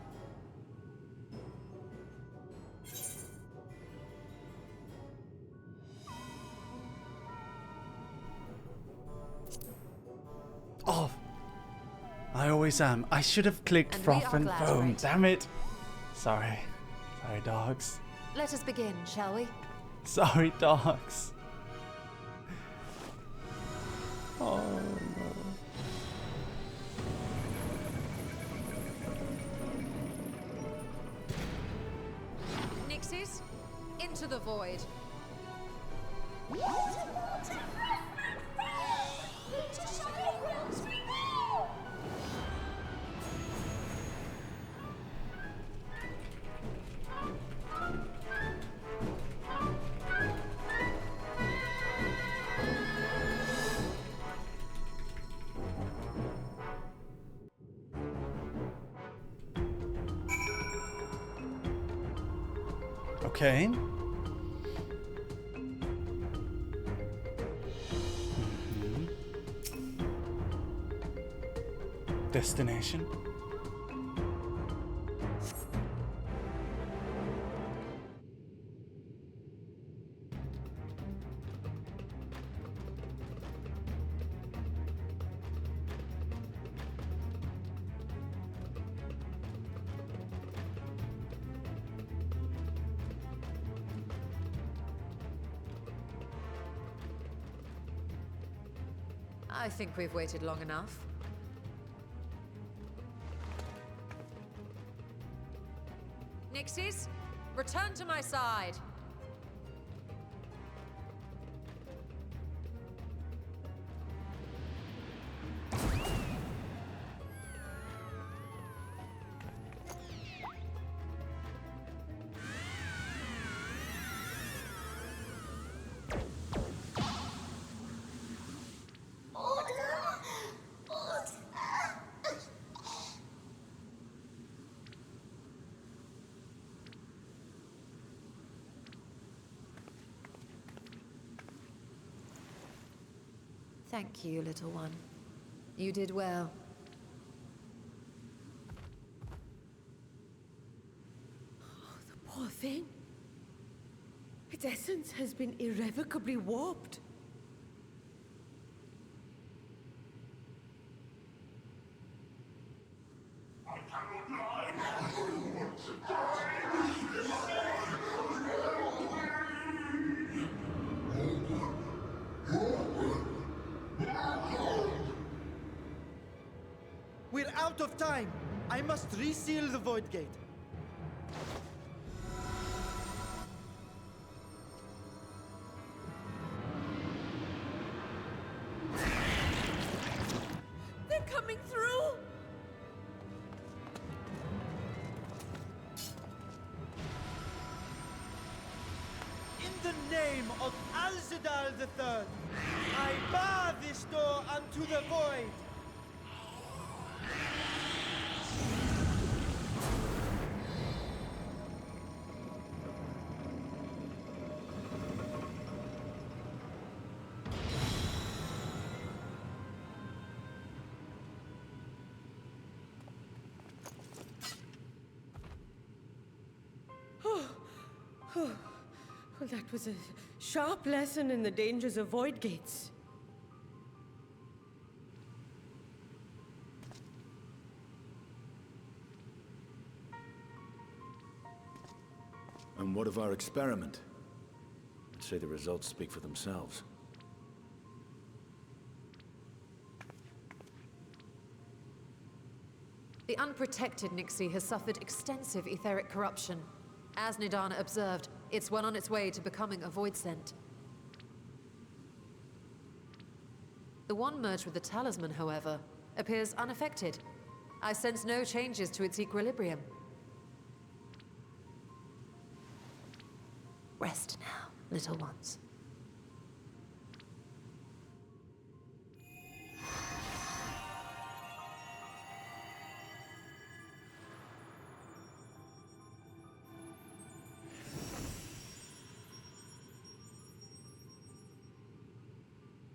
Oh, I always am. I should have clicked And we froth are and glad, foam. right? Damn it. Sorry. Sorry, dogs. Let us begin, shall we? Sorry, dogs. Oh no. into the void. Okay. Destination. I think we've waited long enough. Nixies, return to my side. Thank you, little one. You did well. Oh, the poor thing. Its essence has been irrevocably warped. We're out of time. I must reseal the void gate. They're coming through! In the name of Alzadal III, I bar this door unto the void. Well, that was a sharp lesson in the dangers of void gates. And what of our experiment? I'd say the results speak for themselves. The unprotected Nixie has suffered extensive etheric corruption. As Nidana observed, it's well on its way to becoming a void scent. The one merged with the talisman, however, appears unaffected. I sense no changes to its equilibrium. Rest now, little ones.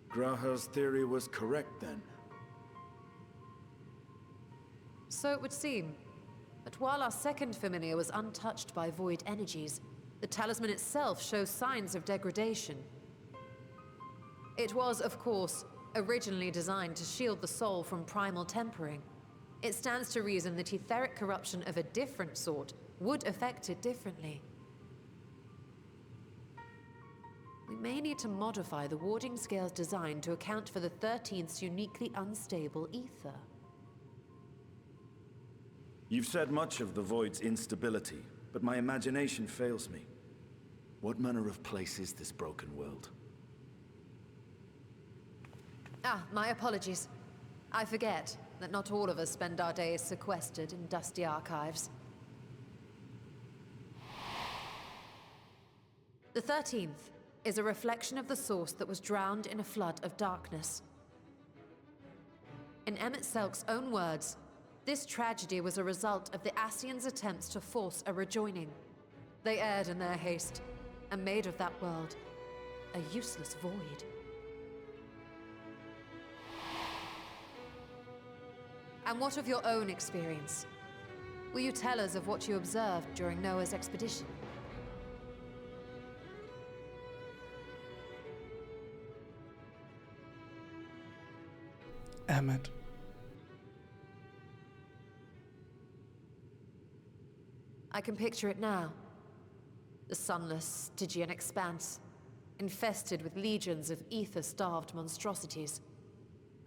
Graha's theory was correct then. So it would seem. But while our second familiar was untouched by void energies, the talisman itself shows signs of degradation. It was, of course, originally designed to shield the soul from primal tempering. It stands to reason that etheric corruption of a different sort would affect it differently. We may need to modify the warding scale's design to account for the 13th's uniquely unstable ether. You've said much of the Void's instability, but my imagination fails me. What manner of place is this broken world? Ah, my apologies. I forget that not all of us spend our days sequestered in dusty archives. The 13th is a reflection of the source that was drowned in a flood of darkness. In Emmett Selk's own words, this tragedy was a result of the Ascians' attempts to force a rejoining. They erred in their haste, and made of that world a useless void. And what of your own experience? Will you tell us of what you observed during Noah's expedition? Emmett. I can picture it now. The sunless, Stygian expanse, infested with legions of ether-starved monstrosities.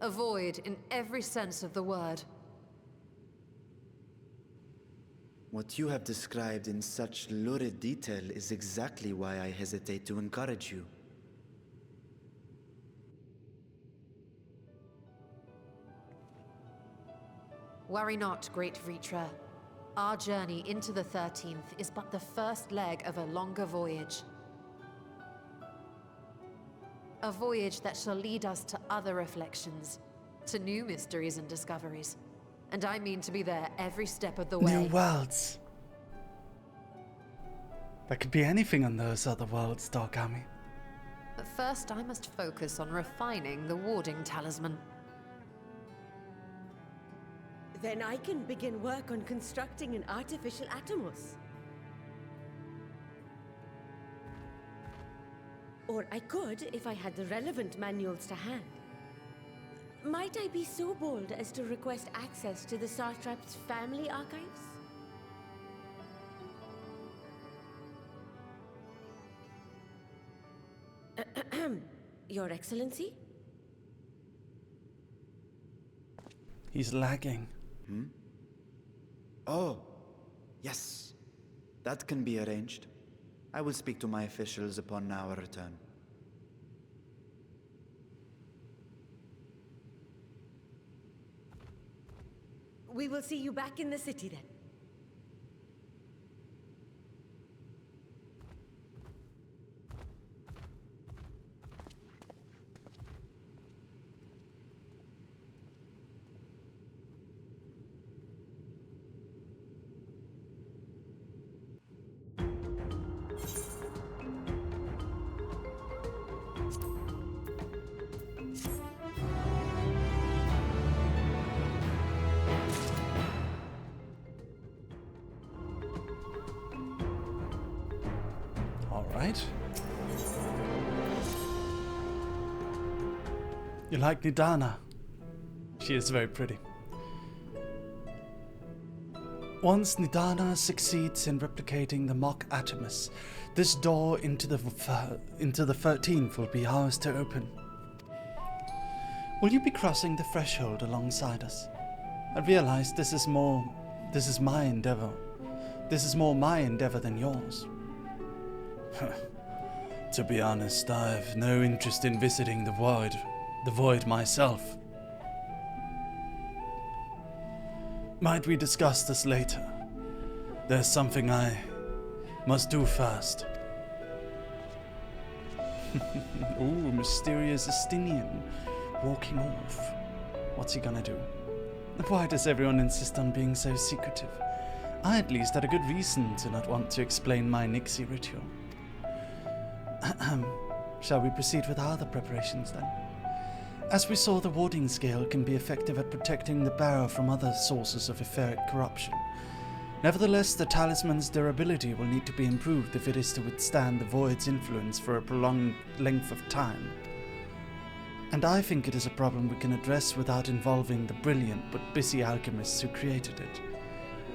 A void in every sense of the word. What you have described in such lurid detail is exactly why I hesitate to encourage you. Worry not, great Vritra. Our journey into the 13th is but the first leg of a longer voyage. A voyage that shall lead us to other reflections, to new mysteries and discoveries. And I mean to be there every step of the way. New worlds. There could be anything on those other worlds, Darkami. But first I must focus on refining the warding talisman. Then I can begin work on constructing an artificial Atomos. Or I could if I had the relevant manuals to hand. Might I be so bold as to request access to the Satrap's family archives? Your Excellency? He's lagging. Oh, yes. That can be arranged. I will speak to my officials upon our return. We will see you back in the city then. Alright. You like Nidana? She is very pretty. Once Nidana succeeds in replicating the mock Atomus, this door into the 13th will be ours to open. Will you be crossing the threshold alongside us? I realize this is my endeavor. This is more my endeavor than yours. To be honest, I have no interest in visiting the void myself. Might we discuss this later? There's something I must do first. Ooh, mysterious Estinian walking off. What's he gonna do? Why does everyone insist on being so secretive? I at least had a good reason to not want to explain my Nixie ritual. Shall we proceed with our other preparations then? As we saw, the warding scale can be effective at protecting the bearer from other sources of etheric corruption. Nevertheless, the talisman's durability will need to be improved if it is to withstand the void's influence for a prolonged length of time. And I think it is a problem we can address without involving the brilliant but busy alchemists who created it.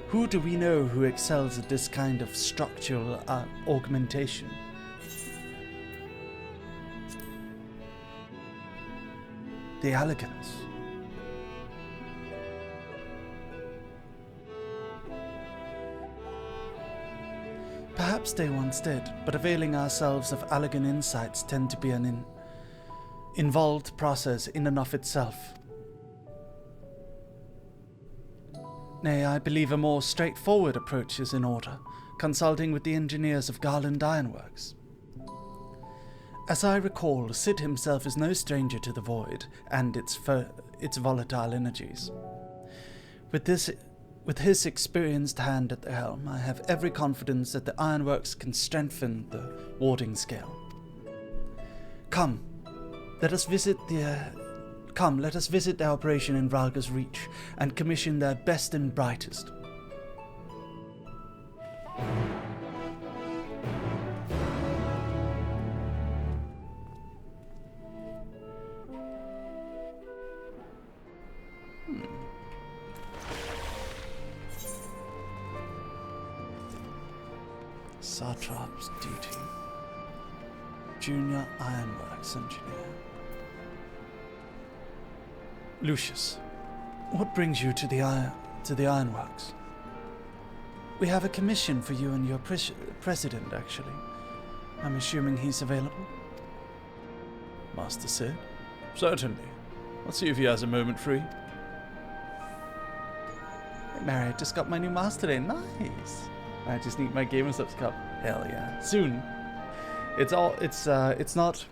Who do we know who excels at this kind of structural augmentation? The elegance. Perhaps they once did, but availing ourselves of elegant insights tend to be an involved process in and of itself. Nay, I believe a more straightforward approach is in order, consulting with the engineers of Garland Ironworks. As I recall, Sid himself is no stranger to the void and its volatile energies. With his experienced hand at the helm, I have every confidence that the Ironworks can strengthen the warding scale. Come, let us visit their operation in Vralga's Reach and commission their best and brightest. Satrap's duty. Junior Ironworks engineer. Lucius, what brings you to the Ironworks? We have a commission for you and your president, actually. I'm assuming he's available? Master Sid? Certainly. I'll see if he has a moment free. Hey Mary, I just got my new mouse today. Nice. I just need my Gamer Subs cup. Hell yeah. Soon. It's not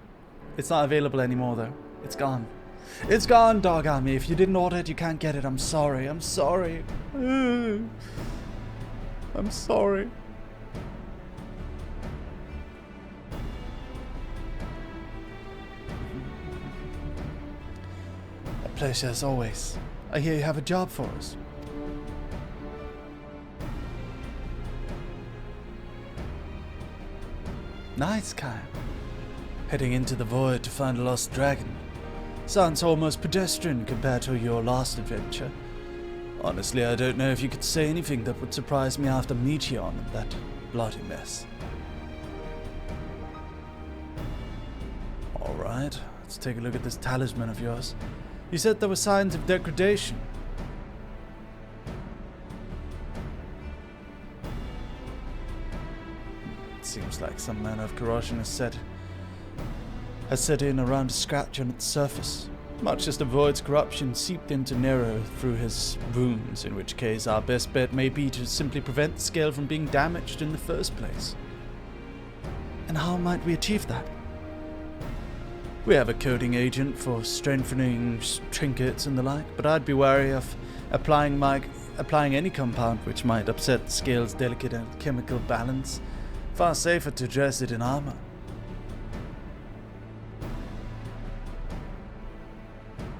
available anymore though. It's gone. It's gone, dog army. If you didn't order it, you can't get it. I'm sorry. I'm sorry. I'm sorry. A pleasure as always. I hear you have a job for us. Nice, Kyle. Heading into the void to find a lost dragon. Sounds almost pedestrian compared to your last adventure. Honestly, I don't know if you could say anything that would surprise me after Meteon and that bloody mess. Alright, let's take a look at this talisman of yours. You said there were signs of degradation. It seems like some manner of corrosion has set in around a scratch on its surface. Much as the void's corruption seeped into Nero through his wounds, in which case our best bet may be to simply prevent the scale from being damaged in the first place. And how might we achieve that? We have a coating agent for strengthening trinkets and the like, but I'd be wary of applying any compound which might upset the scale's delicate and chemical balance. Far safer to dress it in armor.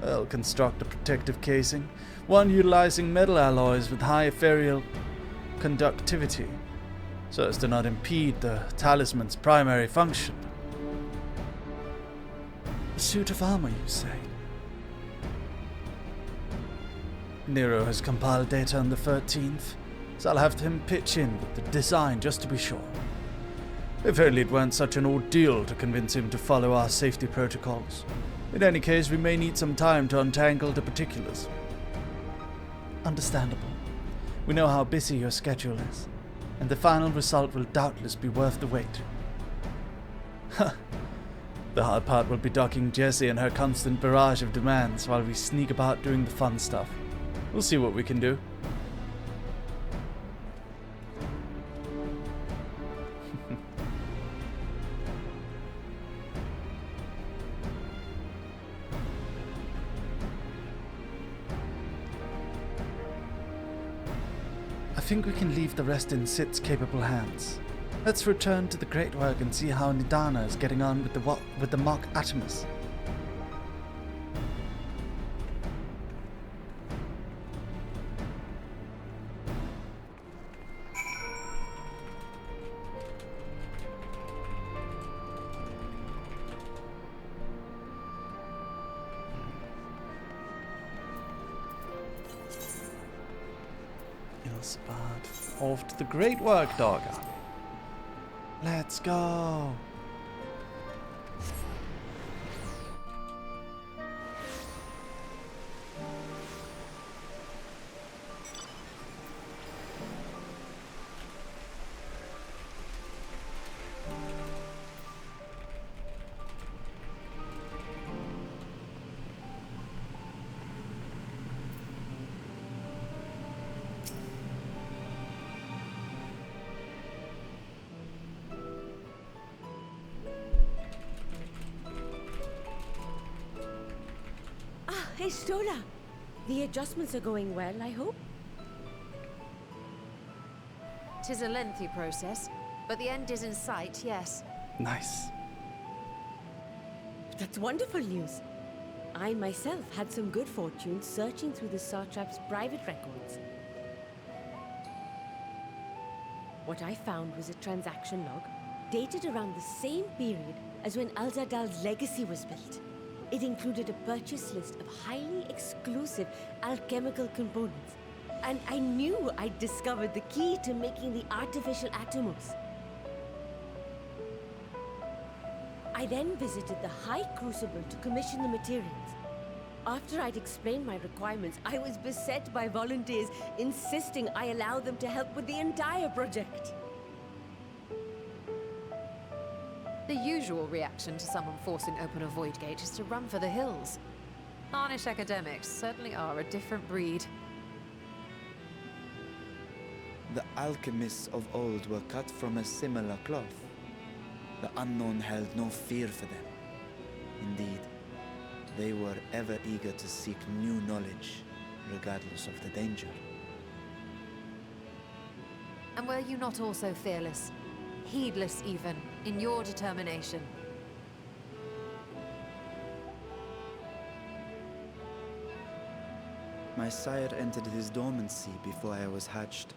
I'll construct a protective casing, one utilizing metal alloys with high ethereal conductivity, so as to not impede the talisman's primary function. A suit of armor, you say? Nero has compiled data on the 13th, so I'll have him pitch in with the design just to be sure. If only it weren't such an ordeal to convince him to follow our safety protocols. In any case, we may need some time to untangle the particulars. Understandable. We know how busy your schedule is, and the final result will doubtless be worth the wait. The hard part will be docking Jessie and her constant barrage of demands while we sneak about doing the fun stuff. We'll see what we can do. I think we can leave the rest in Sid's capable hands. Let's return to the Great Work and see how Nidana is getting on with the mock Atomus. Off to the Great Work, dog. Let's go. Hey, Stola. The adjustments are going well, I hope? 'Tis a lengthy process, but the end is in sight, yes. Nice. That's wonderful news. I myself had some good fortune searching through the Satrap's private records. What I found was a transaction log dated around the same period as when Al-Zadal's legacy was built. It included a purchase list of highly exclusive alchemical components, and I knew I'd discovered the key to making the artificial atomos. I then visited the High Crucible to commission the materials. After I'd explained my requirements, I was beset by volunteers insisting I allow them to help with the entire project. The usual reaction to someone forcing open a void gate is to run for the hills. Harnish academics certainly are a different breed. The alchemists of old were cut from a similar cloth. The unknown held no fear for them. Indeed, they were ever eager to seek new knowledge, regardless of the danger. And were you not also fearless, heedless even, in your determination? My sire entered his dormancy before I was hatched.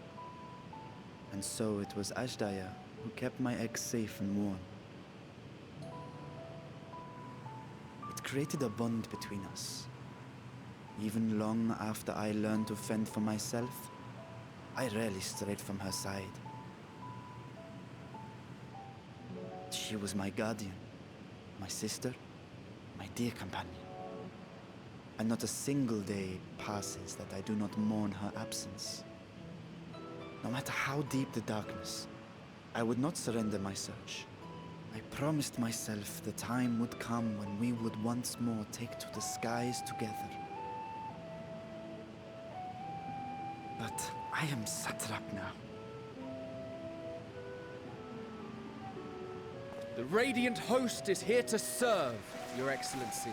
And so it was Ashdaya who kept my eggs safe and warm. It created a bond between us. Even long after I learned to fend for myself, I rarely strayed from her side. She was my guardian, my sister, my dear companion. And not a single day passes that I do not mourn her absence. No matter how deep the darkness, I would not surrender my search. I promised myself the time would come when we would once more take to the skies together. But I am satrap now. The Radiant Host is here to serve, Your Excellency.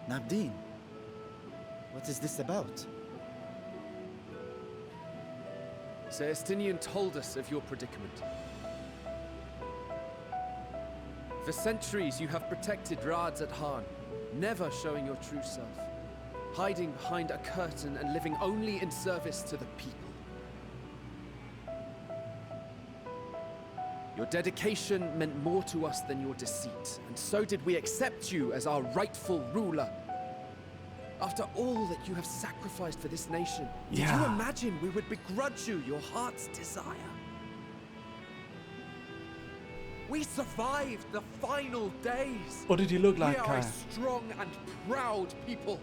Nabdeen, what is this about? Sir Estinian told us of your predicament. For centuries you have protected Rads at Han, never showing your true self, hiding behind a curtain and living only in service to the people. Your dedication meant more to us than your deceit, and so did we accept you as our rightful ruler. After all that you have sacrificed for this nation, did you imagine we would begrudge you your heart's desire? We survived the final days. What did he look like, We are Kaya? a strong and proud people.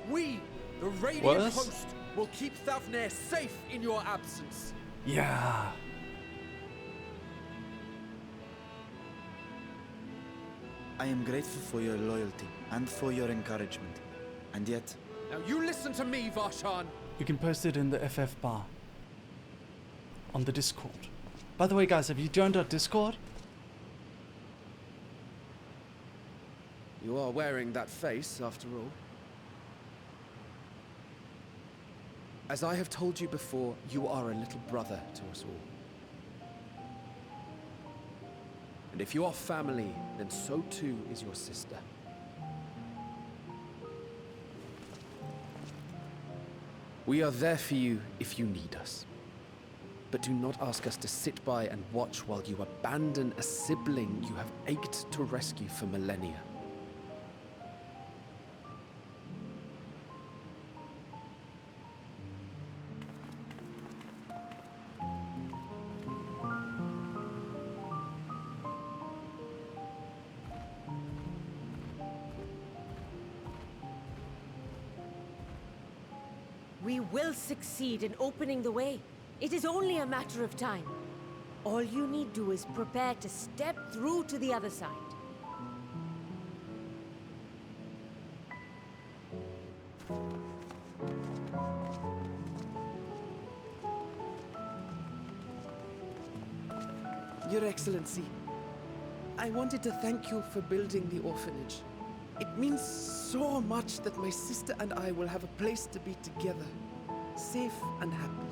We, the Radiant Host, will keep Thavnair safe in your absence. Yeah. I am grateful for your loyalty and for your encouragement. And yet... Now you listen to me, Varshan. You can post it in the FF bar. On the Discord. By the way, guys, have you joined our Discord? You are wearing that face, after all. As I have told you before, you are a little brother to us all. And if you are family, then so too is your sister. We are there for you if you need us. But do not ask us to sit by and watch while you abandon a sibling you have ached to rescue for millennia. We will succeed in opening the way. It is only a matter of time. All you need do is prepare to step through to the other side. Your Excellency, I wanted to thank you for building the orphanage. It means so much that my sister and I will have a place to be together, safe and happy.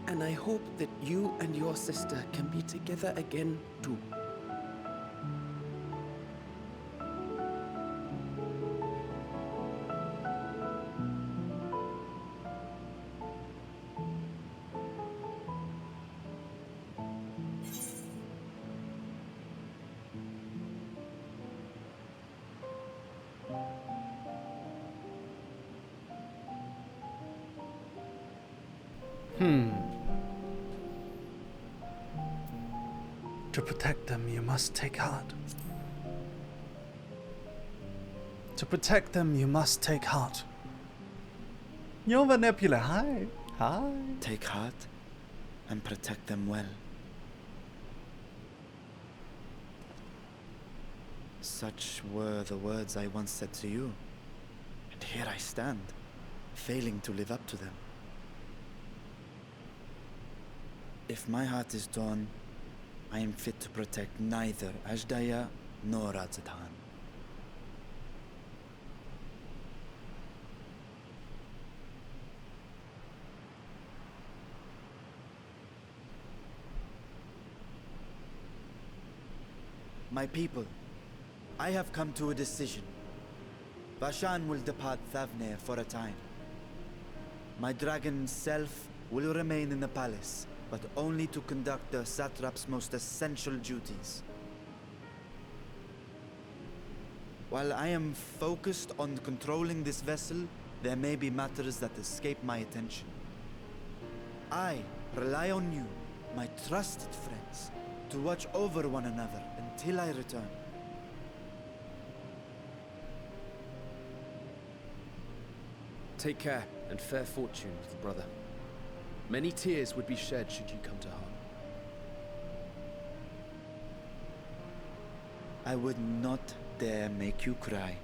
And I hope that you and your sister can be together again too. To protect them, you must take heart. To protect them, you must take heart. Yo, Manipula, hi. Hi. Take heart and protect them well. Such were the words I once said to you. And here I stand, failing to live up to them. If my heart is torn, I am fit to protect neither Ajdaya nor Radzatan. My people, I have come to a decision. Bashan will depart Thavnir for a time. My dragon self will remain in the palace, but only to conduct the satrap's most essential duties. While I am focused on controlling this vessel, there may be matters that escape my attention. I rely on you, my trusted friends, to watch over one another until I return. Take care and fair fortune, little brother. Many tears would be shed should you come to harm. I would not dare make you cry.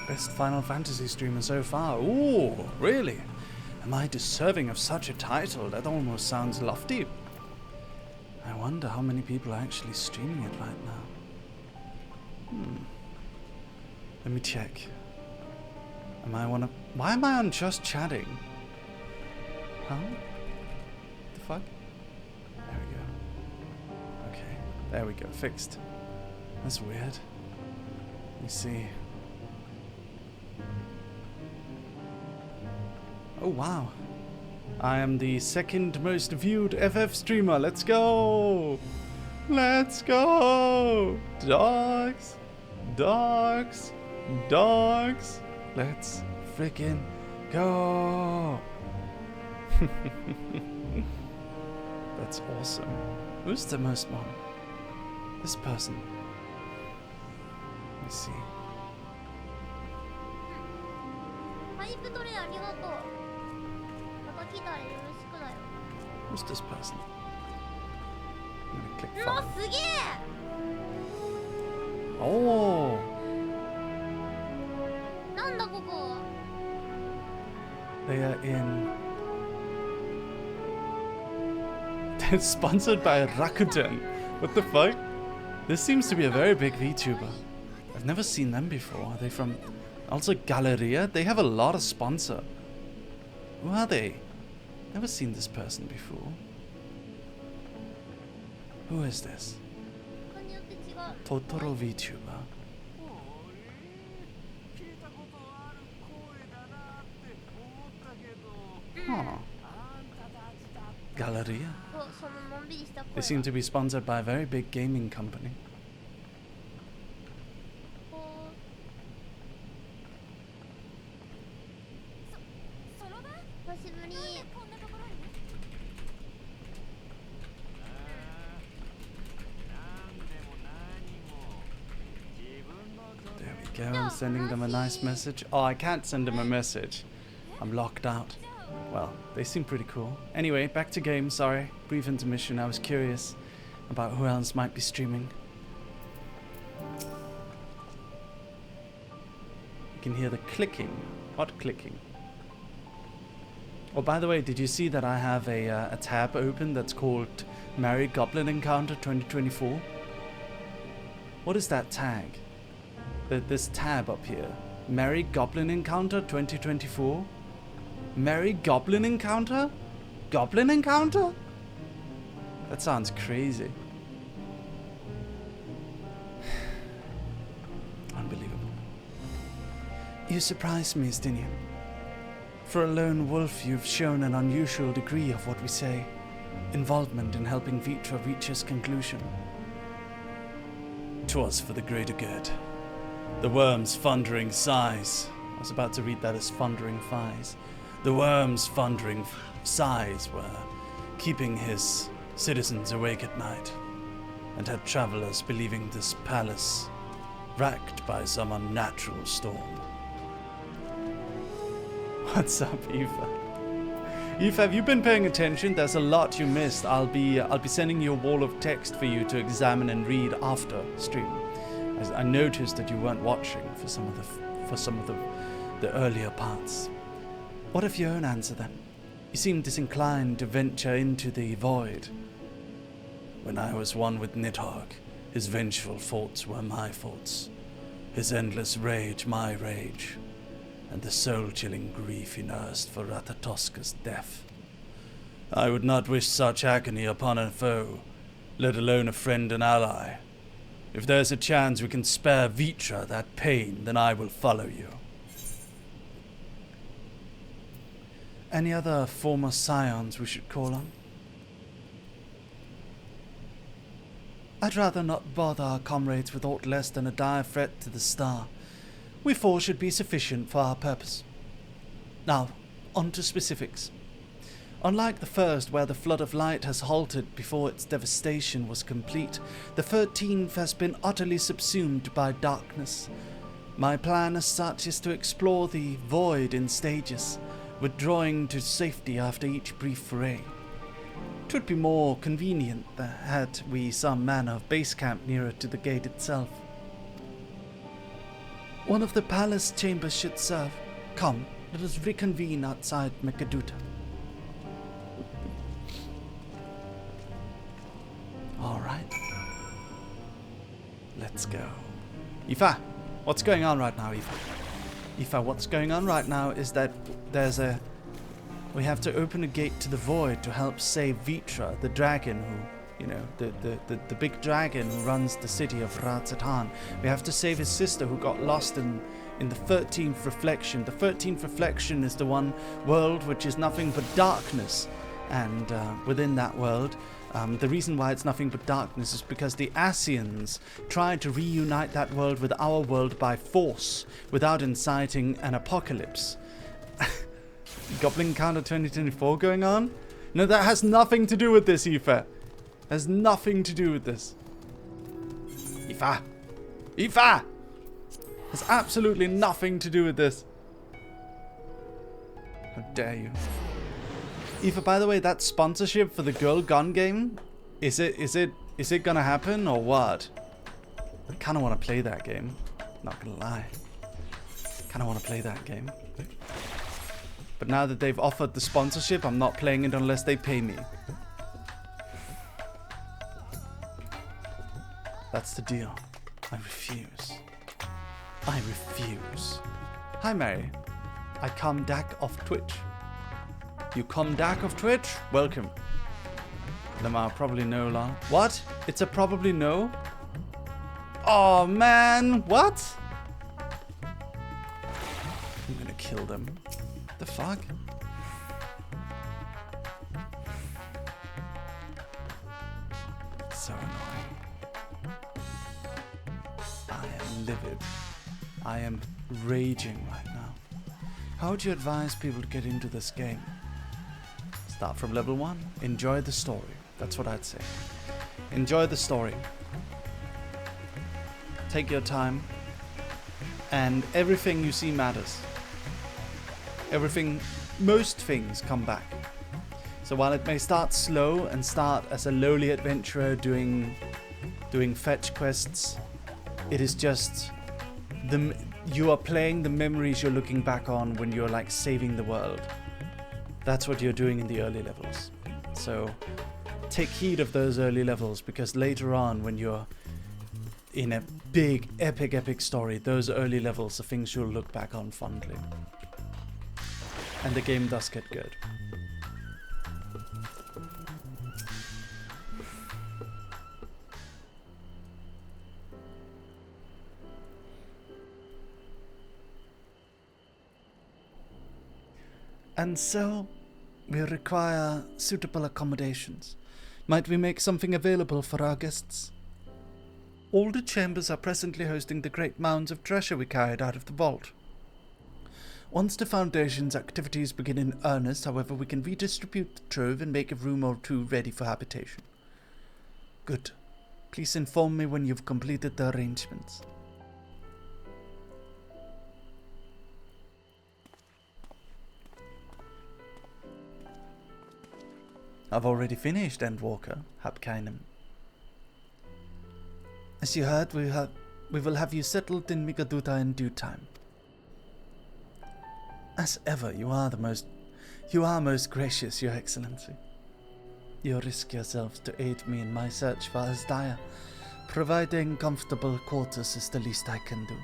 Best Final Fantasy streamer so far. Ooh, really? Am I deserving of such a title? That almost sounds lofty. I wonder how many people are actually streaming it right now. Let me check. Why am I on just chatting? Huh? The fuck? There we go. Okay, there we go, fixed. That's weird. Let me see. Oh wow. I am the second most viewed FF streamer. Let's go! Let's go! Dogs! Dogs! Dogs! Let's freaking go! That's awesome. Who's the most one? This person. Let me see. Who's this person? I'm gonna click follow. Oh! They are in... They're sponsored by Rakuten. What the fuck? This seems to be a very big VTuber. I've never seen them before. Are they from... Also Galleria? They have a lot of sponsor. Who are they? Never seen this person before. Who is this? Totoro VTuber. Huh. Galleria? They seem to be sponsored by a very big gaming company. There we go, I'm sending them a nice message. Oh, I can't send them a message. I'm locked out. Well, they seem pretty cool. Anyway, back to game, sorry. Brief intermission, I was curious about who else might be streaming. can hear the clicking. What clicking? Oh, by the way, did you see that I have a tab open that's called Merry Goblin Encounter 2024? What is that tag? This tab up here. Merry Goblin Encounter 2024? Merry Goblin Encounter? Goblin Encounter? That sounds crazy. Unbelievable. You surprise me, Stinian. For a lone wolf, you've shown an unusual degree of what we say, involvement in helping Vitra reach his conclusion. 'Twas for the greater good. The worm's thundering sighs. I was about to read that as thundering thighs. The worm's thundering sighs were keeping his citizens awake at night, and had travelers believing this palace racked by some unnatural storm. What's up, Aoife? Aoife, have you been paying attention? There's a lot you missed. I'll be sending you a wall of text for you to examine and read after stream. As I noticed that you weren't watching for some of the earlier parts. What of your own answer then? You seem disinclined to venture into the void. When I was one with Nidhogg, his vengeful faults were my faults, his endless rage my rage, and the soul-chilling grief he nursed for Ratatoska's death. I would not wish such agony upon a foe, let alone a friend and ally. If there's a chance we can spare Vitra that pain, then I will follow you. Any other former scions we should call on? I'd rather not bother our comrades with aught less than a dire threat to the star. We four should be sufficient for our purpose. Now, on to specifics. Unlike the first, where the flood of light has halted before its devastation was complete, the 13th has been utterly subsumed by darkness. My plan as such is to explore the void in stages, withdrawing to safety after each brief foray. 'Twould be more convenient had we some manner of base camp nearer to the gate itself. One of the palace chambers should serve. Come, let us reconvene outside Mekaduta. Alright. Let's go. Aoife, what's going on right now, Aoife? Aoife, what's going on right now is that we have to open a gate to the void to help save Vitra, the dragon who, the big dragon who runs the city of Ratzatan. We have to save his sister who got lost in the 13th reflection. The 13th reflection is the one world which is nothing but darkness. And within that world, the reason why it's nothing but darkness is because the Asians tried to reunite that world with our world by force without inciting an apocalypse. Goblin Encounter 2024 going on? No, that has nothing to do with this, Aoife. Has nothing to do with this. Aoife! Aoife! Has absolutely nothing to do with this. How dare you. Aoife, by the way, that sponsorship for the Girl Gun game, is it gonna happen or what? I kinda wanna play that game. Not gonna lie. Kinda wanna play that game. But now that they've offered the sponsorship, I'm not playing it unless they pay me. That's the deal. I refuse. I refuse. Hi, Mary. I come back off Twitch. You come back off Twitch? Welcome. Lamar, probably no, La. What? It's a probably no? Oh, man. What? I'm gonna kill them. The fuck? So annoying. I am livid. I am raging right now. How would you advise people to get into this game? Start from level 1. Enjoy the story. That's what I'd say. Enjoy the story. Take your time. And everything you see matters. Everything, most things come back. So while it may start slow and start as a lowly adventurer doing fetch quests, it is just you are playing the memories you're looking back on when you're like saving the world. That's what you're doing in the early levels. So take heed of those early levels, because later on when you're in a big, epic story, those early levels are things you'll look back on fondly. And the game does get good. And so, we require suitable accommodations. Might we make something available for our guests? All the chambers are presently hosting the great mounds of treasure we carried out of the vault. Once the Foundation's activities begin in earnest, however, we can redistribute the trove and make a room or two ready for habitation. Good. Please inform me when you've completed the arrangements. I've already finished, Endwalker, Hapkainen. As you heard, we will have you settled in Migaduta in due time. As ever, you are most gracious, Your Excellency. You risk yourselves to aid me in my search for Asdaya. Providing comfortable quarters is the least I can do.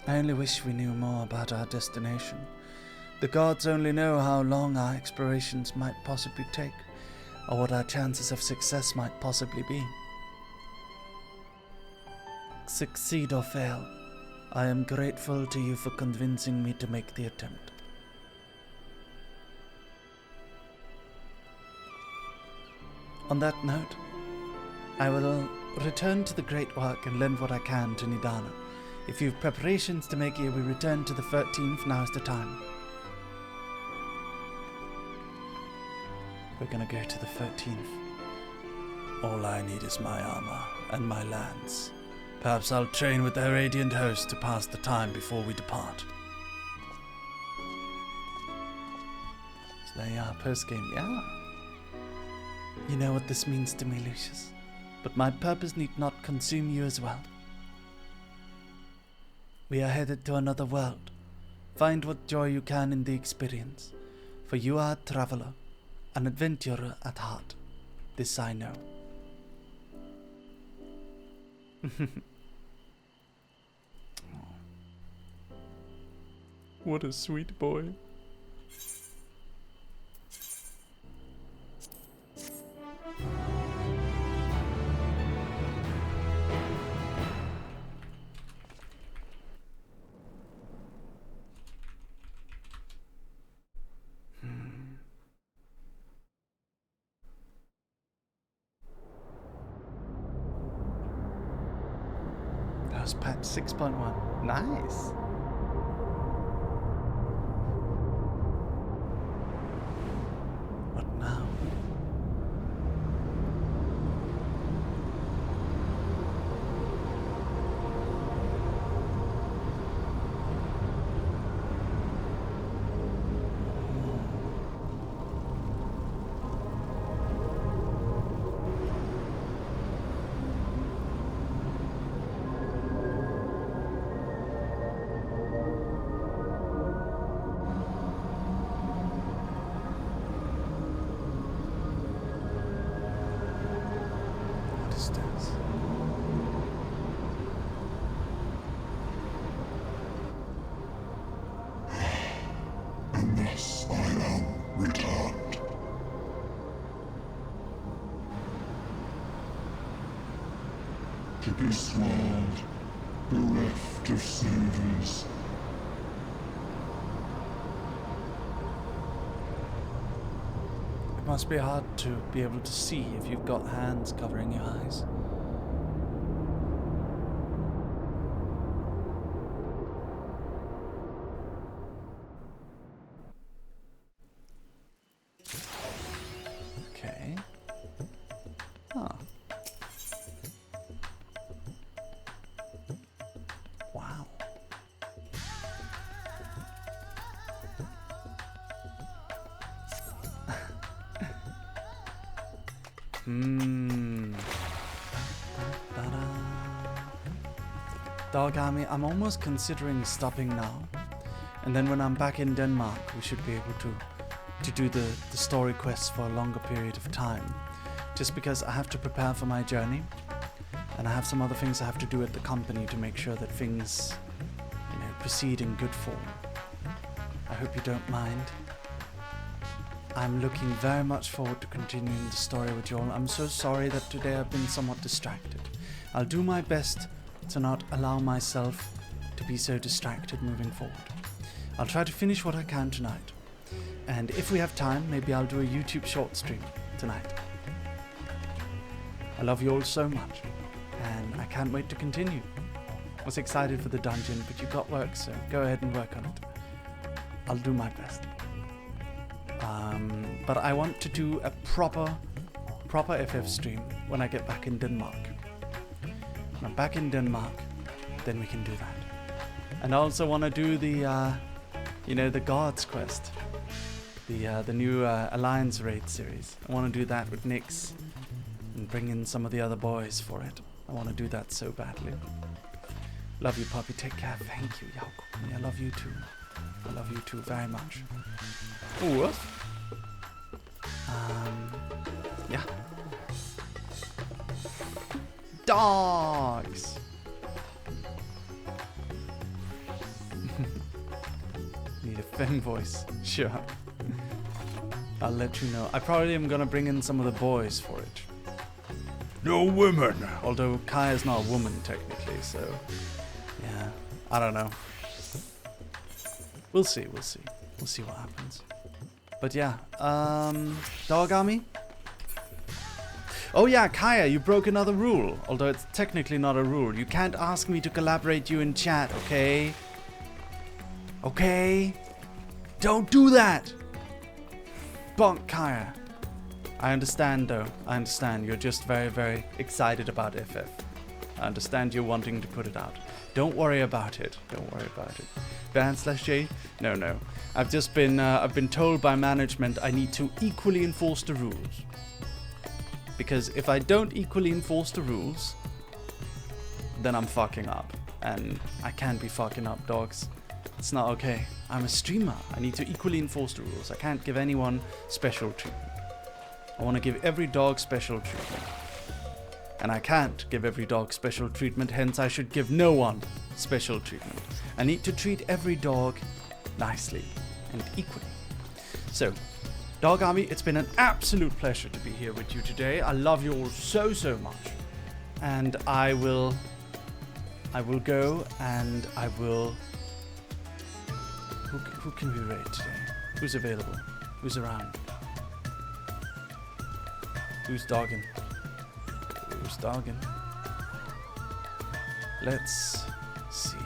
I only wish we knew more about our destination. The gods only know how long our explorations might possibly take, or what our chances of success might possibly be. Succeed or fail, I am grateful to you for convincing me to make the attempt. On that note, I will return to the great work and lend what I can to Nidana. If you've preparations to make ere we return to the 13th, now is the time. We're gonna go to the 13th. All I need is my armor and my lance. Perhaps I'll train with their radiant host to pass the time before we depart. So there you are, post-game, yeah. You know what this means to me, Lucius. But my purpose need not consume you as well. We are headed to another world. Find what joy you can in the experience. For you are a traveler. An adventurer at heart. This I know. What a sweet boy. Patch 6.1. Nice. What now? And thus I am returned. To be swallowed, bereft of savours. It must be hard to be able to see if you've got hands covering your eyes. Okay. Huh. Wow. Dog Army, I'm almost considering stopping now. And then when I'm back in Denmark, we should be able to do the story quests for a longer period of time. Just because I have to prepare for my journey. And I have some other things I have to do at the company to make sure that things, proceed in good form. I hope you don't mind. I'm looking very much forward to continuing the story with you all. I'm so sorry that today I've been somewhat distracted. I'll do my best to not allow myself to be so distracted moving forward. I'll try to finish what I can tonight. And if we have time, maybe I'll do a YouTube short stream tonight. I love you all so much, and I can't wait to continue. I was excited for the dungeon, but you got work, so go ahead and work on it. I'll do my best. But I want to do a proper FF stream when I get back in Denmark. When I'm back in Denmark, then we can do that. And I also want to do the, the Gods quest. The new Alliance raid series. I want to do that with Nyx and bring in some of the other boys for it. I want to do that so badly. Love you, puppy. Take care. Thank you, Jakob. I love you too. I love you too very much. Ooh. Yeah. Dogs! Need a femme voice. Sure. I'll let you know. I probably am gonna bring in some of the boys for it. No women! Although Kaya's not a woman technically, so... yeah. I don't know. We'll see. We'll see what happens. But yeah, Dog Army? Oh yeah, Kaya, you broke another rule. Although it's technically not a rule. You can't ask me to collaborate you in chat, okay? Okay? Don't do that! Bonk, Kaya. I understand though. I understand. You're just very, very excited about FF. I understand you're wanting to put it out. Don't worry about it. Don't worry about it. Ban/J? No. I've just been told by management I need to equally enforce the rules. Because if I don't equally enforce the rules, then I'm fucking up. And I can't be fucking up, dogs. It's not okay. I'm a streamer. I need to equally enforce the rules. I can't give anyone special treatment. I want to give every dog special treatment. And I can't give every dog special treatment, hence I should give no one special treatment. I need to treat every dog nicely and equally. So, Dog Army, it's been an absolute pleasure to be here with you today. I love you all so, so much. And I will go and I will... Who can we raid today? Who's available? Who's around? Who's dogging? Who's dogging? Let's see.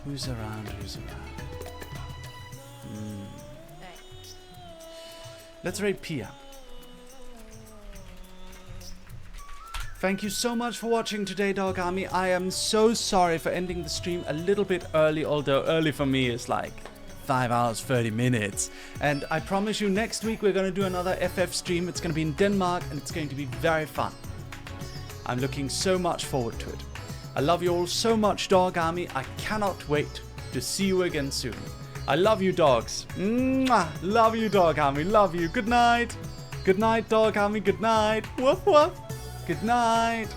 Who's around? Let's raid Pia. Thank you so much for watching today, Dog Army. I am so sorry for ending the stream a little bit early, although early for me is like 5 hours, 30 minutes. And I promise you next week we're going to do another FF stream. It's going to be in Denmark and it's going to be very fun. I'm looking so much forward to it. I love you all so much, Dog Army. I cannot wait to see you again soon. I love you, dogs. Mwah! Love you, Dog Army. Love you. Good night. Good night, Dog Army. Good night. Woof woof. Good night.